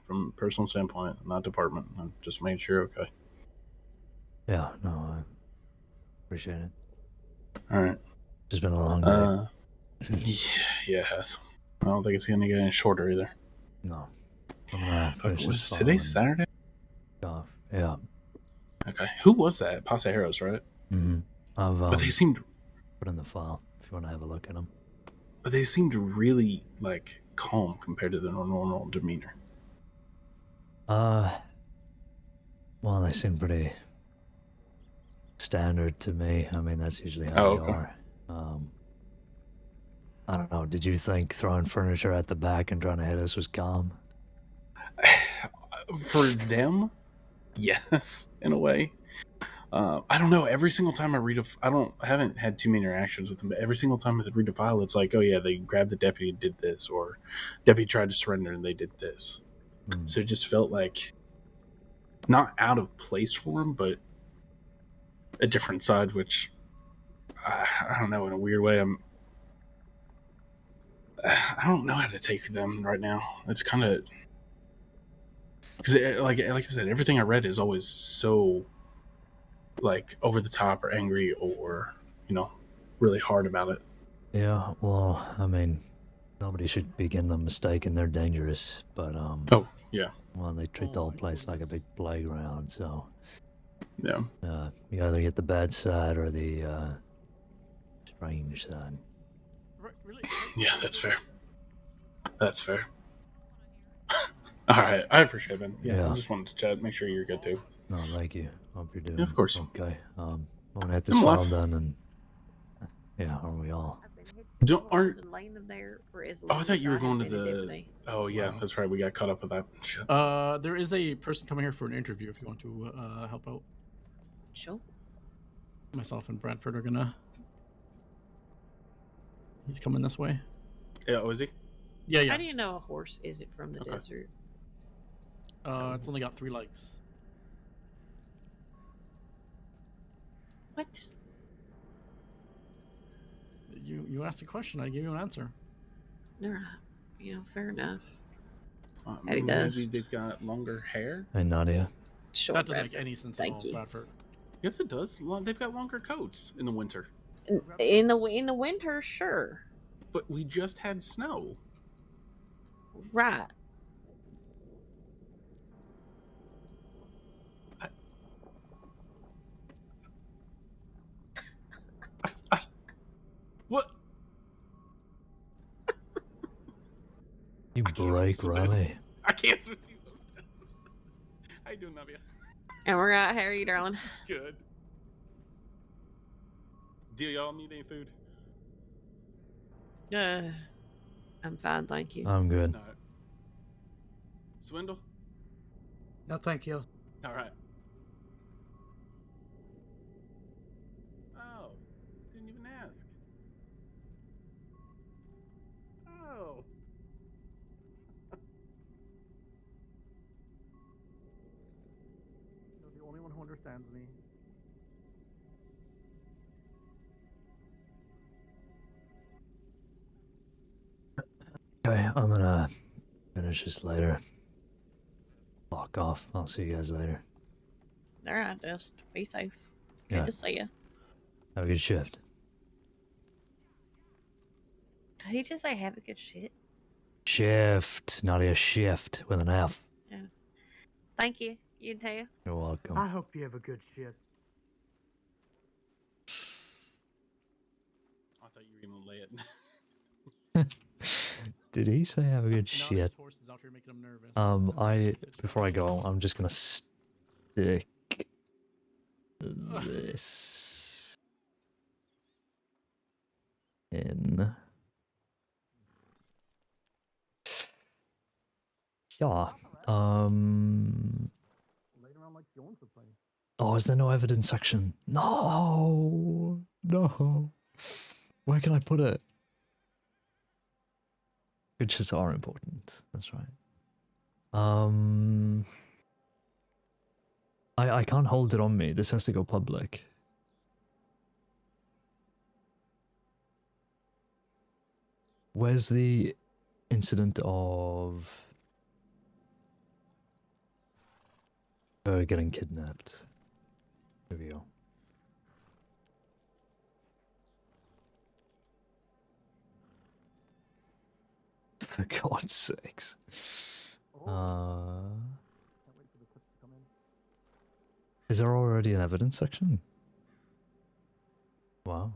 From a personal standpoint, not department. I'm just making sure you're okay. Yeah, no, I appreciate it. Alright. It's been a long day. Yeah, it has. I don't think it's going to get any shorter either. No. I'm gonna finish was today Saturday? Yeah. Okay. Who was that? Pasajeros, right? Mm-hmm. But they seemed... Put in the file if you want to have a look at them. But they seemed really, calm compared to their normal demeanor. Well, they seem pretty standard to me. I mean, that's usually how they are. I don't know. Did you think throwing furniture at the back and trying to hit us was calm? For them, yes, in a way. I don't know. Every single time I read I haven't had too many interactions with them, but every single time I read a file, it's like, oh yeah, they grabbed the deputy and did this, or deputy tried to surrender and they did this. So it just felt like not out of place for him, but a different side, which I don't know, in a weird way. I don't know how to take them right now. It's kind of because, like I said, everything I read is always so over the top or angry or really hard about it. Yeah, well, I mean, nobody should begin the mistake and they're dangerous, but oh yeah, well, they treat the whole place like a big playground, so yeah, you either get the bad side or the strange side. Yeah, that's fair. All right, I appreciate it, man. Yeah, Yeah. I just wanted to chat, make sure you're good too. No, thank you. Hope you're doing of course. okay. I'm gonna hit this I'm file alive. done, and yeah, are we all? Aren't... laying them there for as Oh, long I thought as you were I going have to been in the. Ebony. Oh yeah, Wow. that's right. We got caught up with that shit. There is a person coming here for an interview if you want to help out. Sure. Myself and Bradford are gonna. He's coming this way. Yeah, oh, is he? Yeah, How yeah. do you know a horse isn't from the desert? It's only got 3 legs. What? You asked a question. I gave you an answer. No, fair enough. Maybe does. they've got longer hair. Hey, Nadia. Sure, That doesn't make Bradford. any sense Thank at all, you. Bradford. Yes, it does. They've got longer coats in the winter. In the winter, sure. But we just had snow. Right. What? You break, Riley. I can't switch you. How you doing, Nadia? And we're out. How are you, darling? Good. Do y'all need any food? I'm fine, thank you. I'm good. No. Swindle? No, thank you. All right. Oh, didn't even ask. Oh. You're the only one who understands me. Okay, I'm gonna finish this later. Lock off. I'll see you guys later. All right, just be safe. Yeah. Good to see you. Have a good shift. Did he just say have a good shit? Shift, not a shift with an F. Yeah. Thank you. You too. You're welcome. I hope you have a good shit. I thought you were gonna lay it. Did he say have a good Now shit? these horses out here making him nervous. Before I go, I'm just gonna stick this in. Yeah. Oh, is there no evidence section? No. No. Where can I put it? Good shits are important. That's right. I can't hold it on me. This has to go public. Where's the incident of her getting kidnapped? Here we go. For God's sakes. Is there already an evidence section? Wow.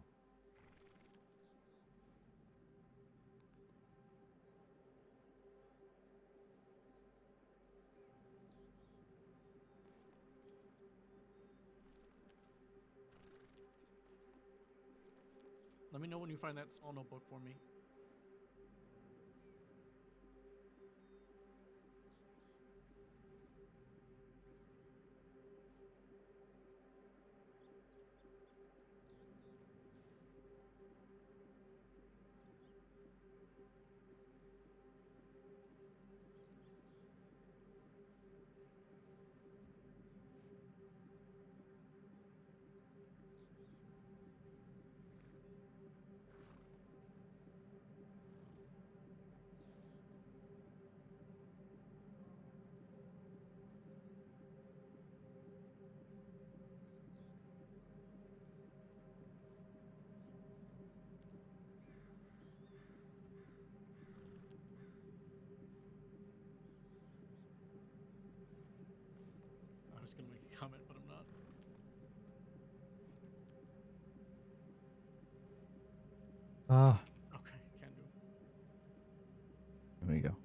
Let me know when you find that small notebook for me. I was gonna make a comment, but I'm not. Ah. Okay, can do. There we go.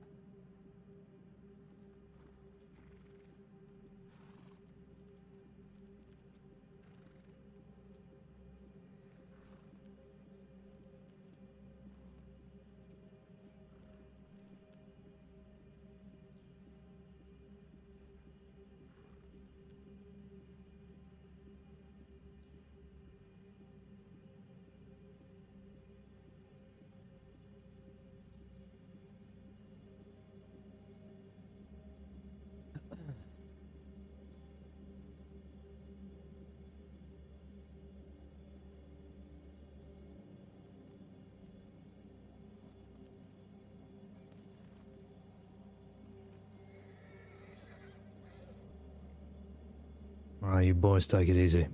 Alright, you boys take it easy.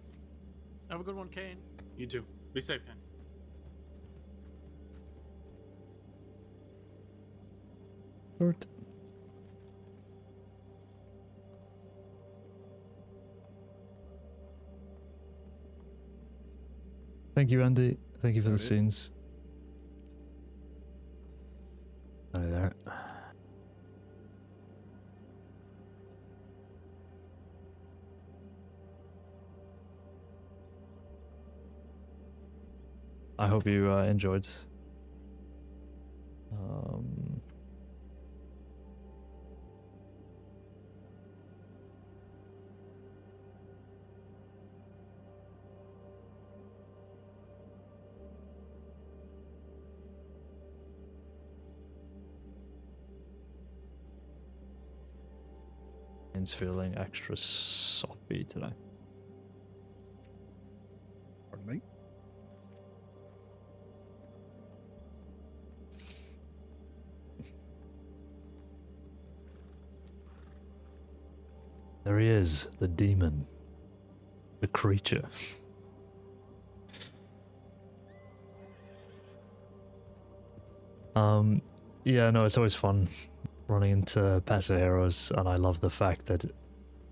Have a good one, Caine. You too. Be safe, Caine. Short. Thank you, Andy. Thank you for the scenes. Hi there. I hope you enjoyed. It's feeling extra soppy today. Pardon me? There he is, the demon. The creature. Yeah, no, it's always fun running into pasajeros, and I love the fact that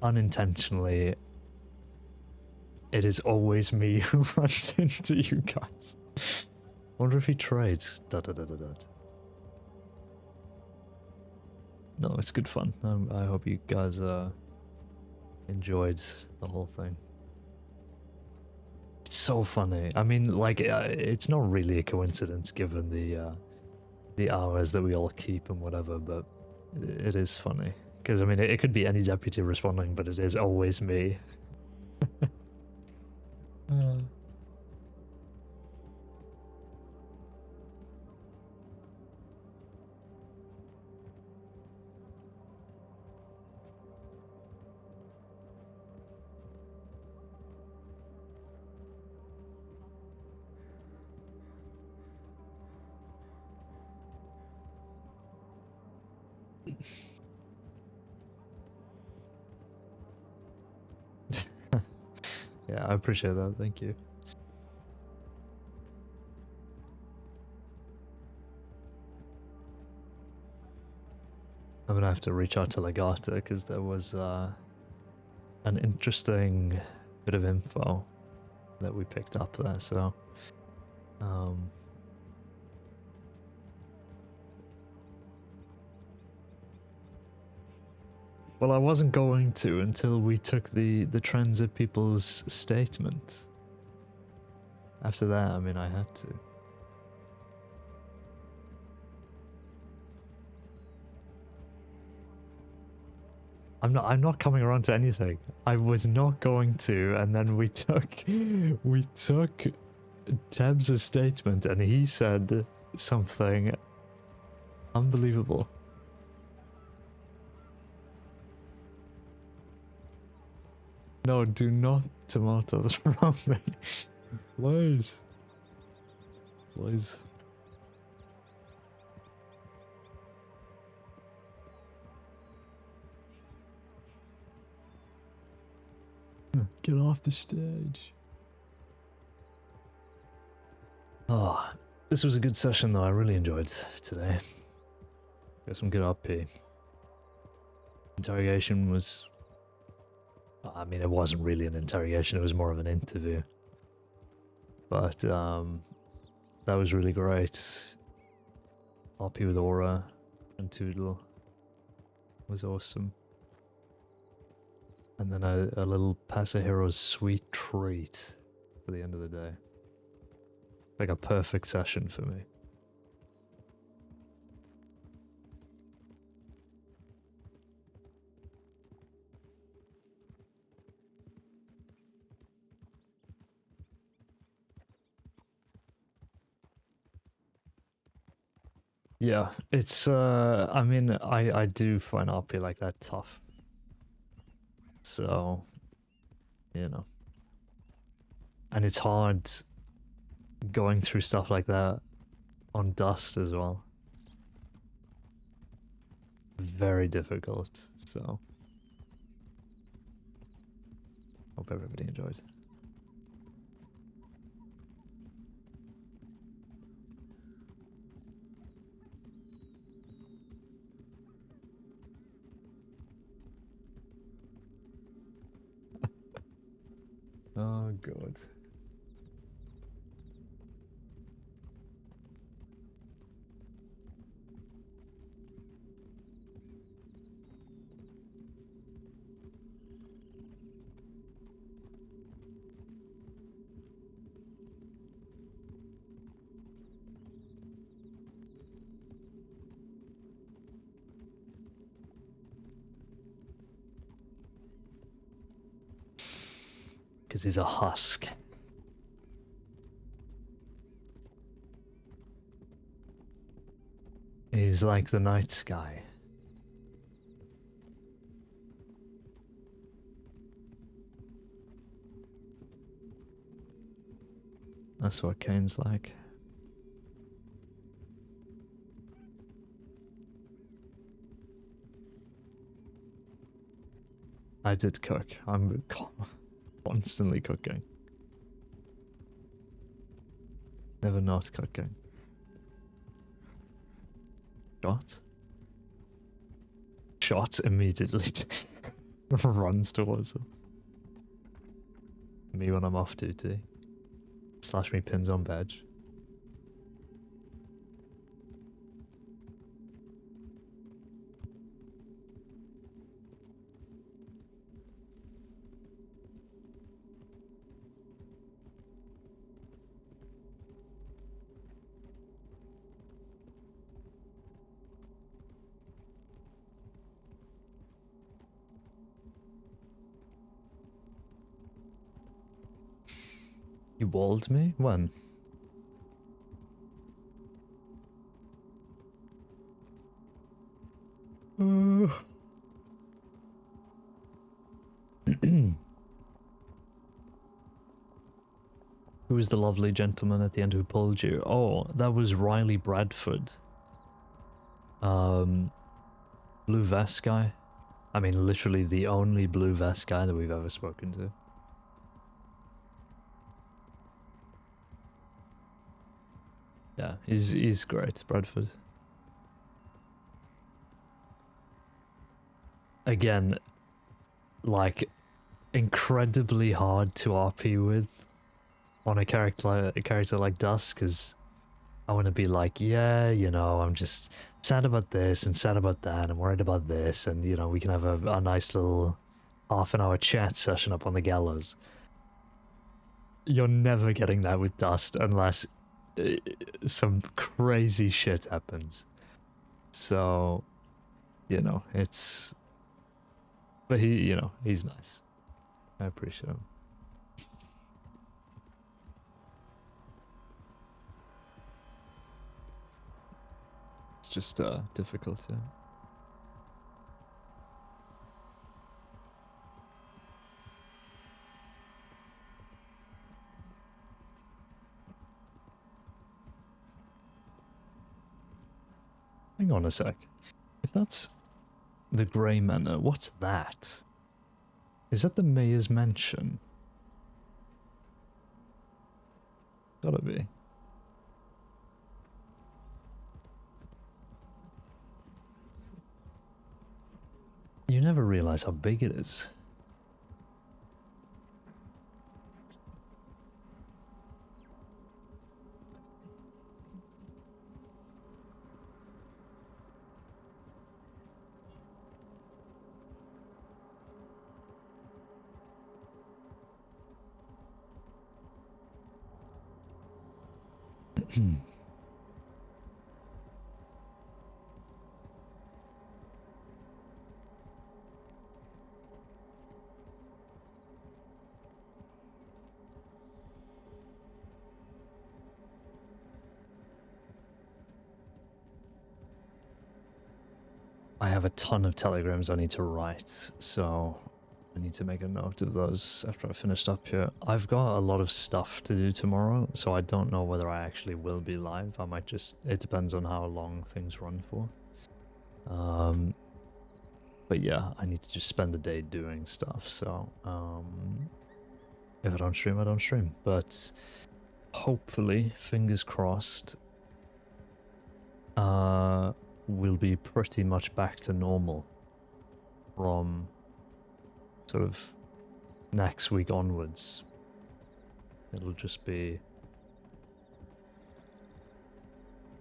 unintentionally it is always me who runs into you guys. Wonder if he trades. Da, da, da, da, da. No, it's good fun. I hope you guys enjoyed the whole thing. It's so funny. I mean, like, it's not really a coincidence given the hours that we all keep and whatever, but it is funny. Because, I mean, it could be any deputy responding, but it is always me. Yeah, I appreciate that. Thank you. I'm gonna have to reach out to Legata because there was an interesting bit of info that we picked up there. So, well, I wasn't going to until we took the transit people's statement. After that, I mean, I had to. I'm not coming around to anything. I was not going to, and then we took Deb's statement, and he said something unbelievable. No, do not tomatoes around me. Please. Please. Get off the stage. Oh, this was a good session though. I really enjoyed today. Got some good RP. Interrogation was... I mean, it wasn't really an interrogation, it was more of an interview. But, that was really great. RP with Aura and Toodle was awesome. And then a little Pasajero's sweet treat for the end of the day. Like a perfect session for me. Yeah, it's, I mean, I do find RP like that tough. So, you know. And it's hard going through stuff like that on dust as well. Very difficult, so. Hope everybody enjoyed. Oh god. Because he's a husk. He's like the night sky. That's what Caine's like. I did cook. I'm constantly cooking. Never not cooking. Shot? Shot immediately runs towards him. Me when I'm off duty. Slash me pins on bed. You walled me? When? Who was the lovely gentleman at the end who pulled you? Oh, that was Riley Bradford. Blue vest guy. I mean, literally the only blue vest guy that we've ever spoken to. Yeah, he's great, Bradford. Again, like, incredibly hard to RP with on a character like Dusk, because I want to be like, yeah, you know, I'm just sad about this and sad about that, I'm worried about this, and, you know, we can have a nice little half-an-hour chat session up on the gallows. You're never getting that with Dust unless some crazy shit happens. So, you know, it's... But he, you know, he's nice. I appreciate him. It's just difficult, yeah. Hang on a sec. If that's the Grey Manor, what's that? Is that the Mayor's Mansion? Gotta be. You never realize how big it is. I have a ton of telegrams I need to write, so I need to make a note of those after I've finished up here. I've got a lot of stuff to do tomorrow, so I don't know whether I actually will be live. I might just... It depends on how long things run for. But yeah, I need to just spend the day doing stuff, so... If I don't stream, I don't stream. But hopefully, fingers crossed, we'll be pretty much back to normal from sort of next week onwards. It'll just be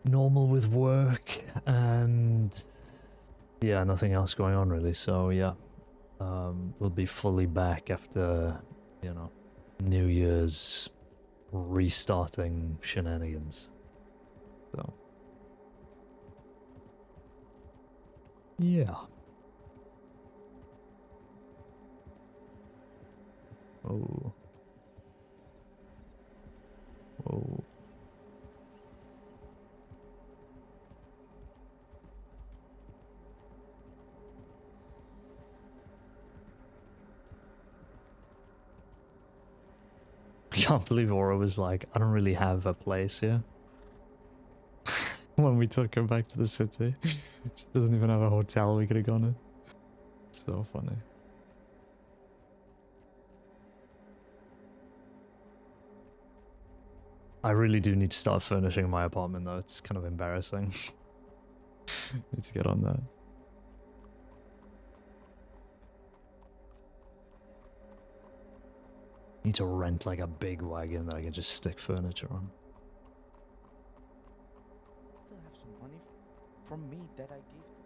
normal with work and yeah, nothing else going on really. So yeah, we'll be fully back after, you know, New Year's restarting shenanigans. So yeah. Oh. Oh. I can't believe Aura was like, I don't really have a place here. When we took her back to the city. She doesn't even have a hotel we could have gone in. So funny. I really do need to start furnishing my apartment though, it's kind of embarrassing. Need to get on that. Need to rent like a big wagon that I can just stick furniture on. Still have some money from me that I gave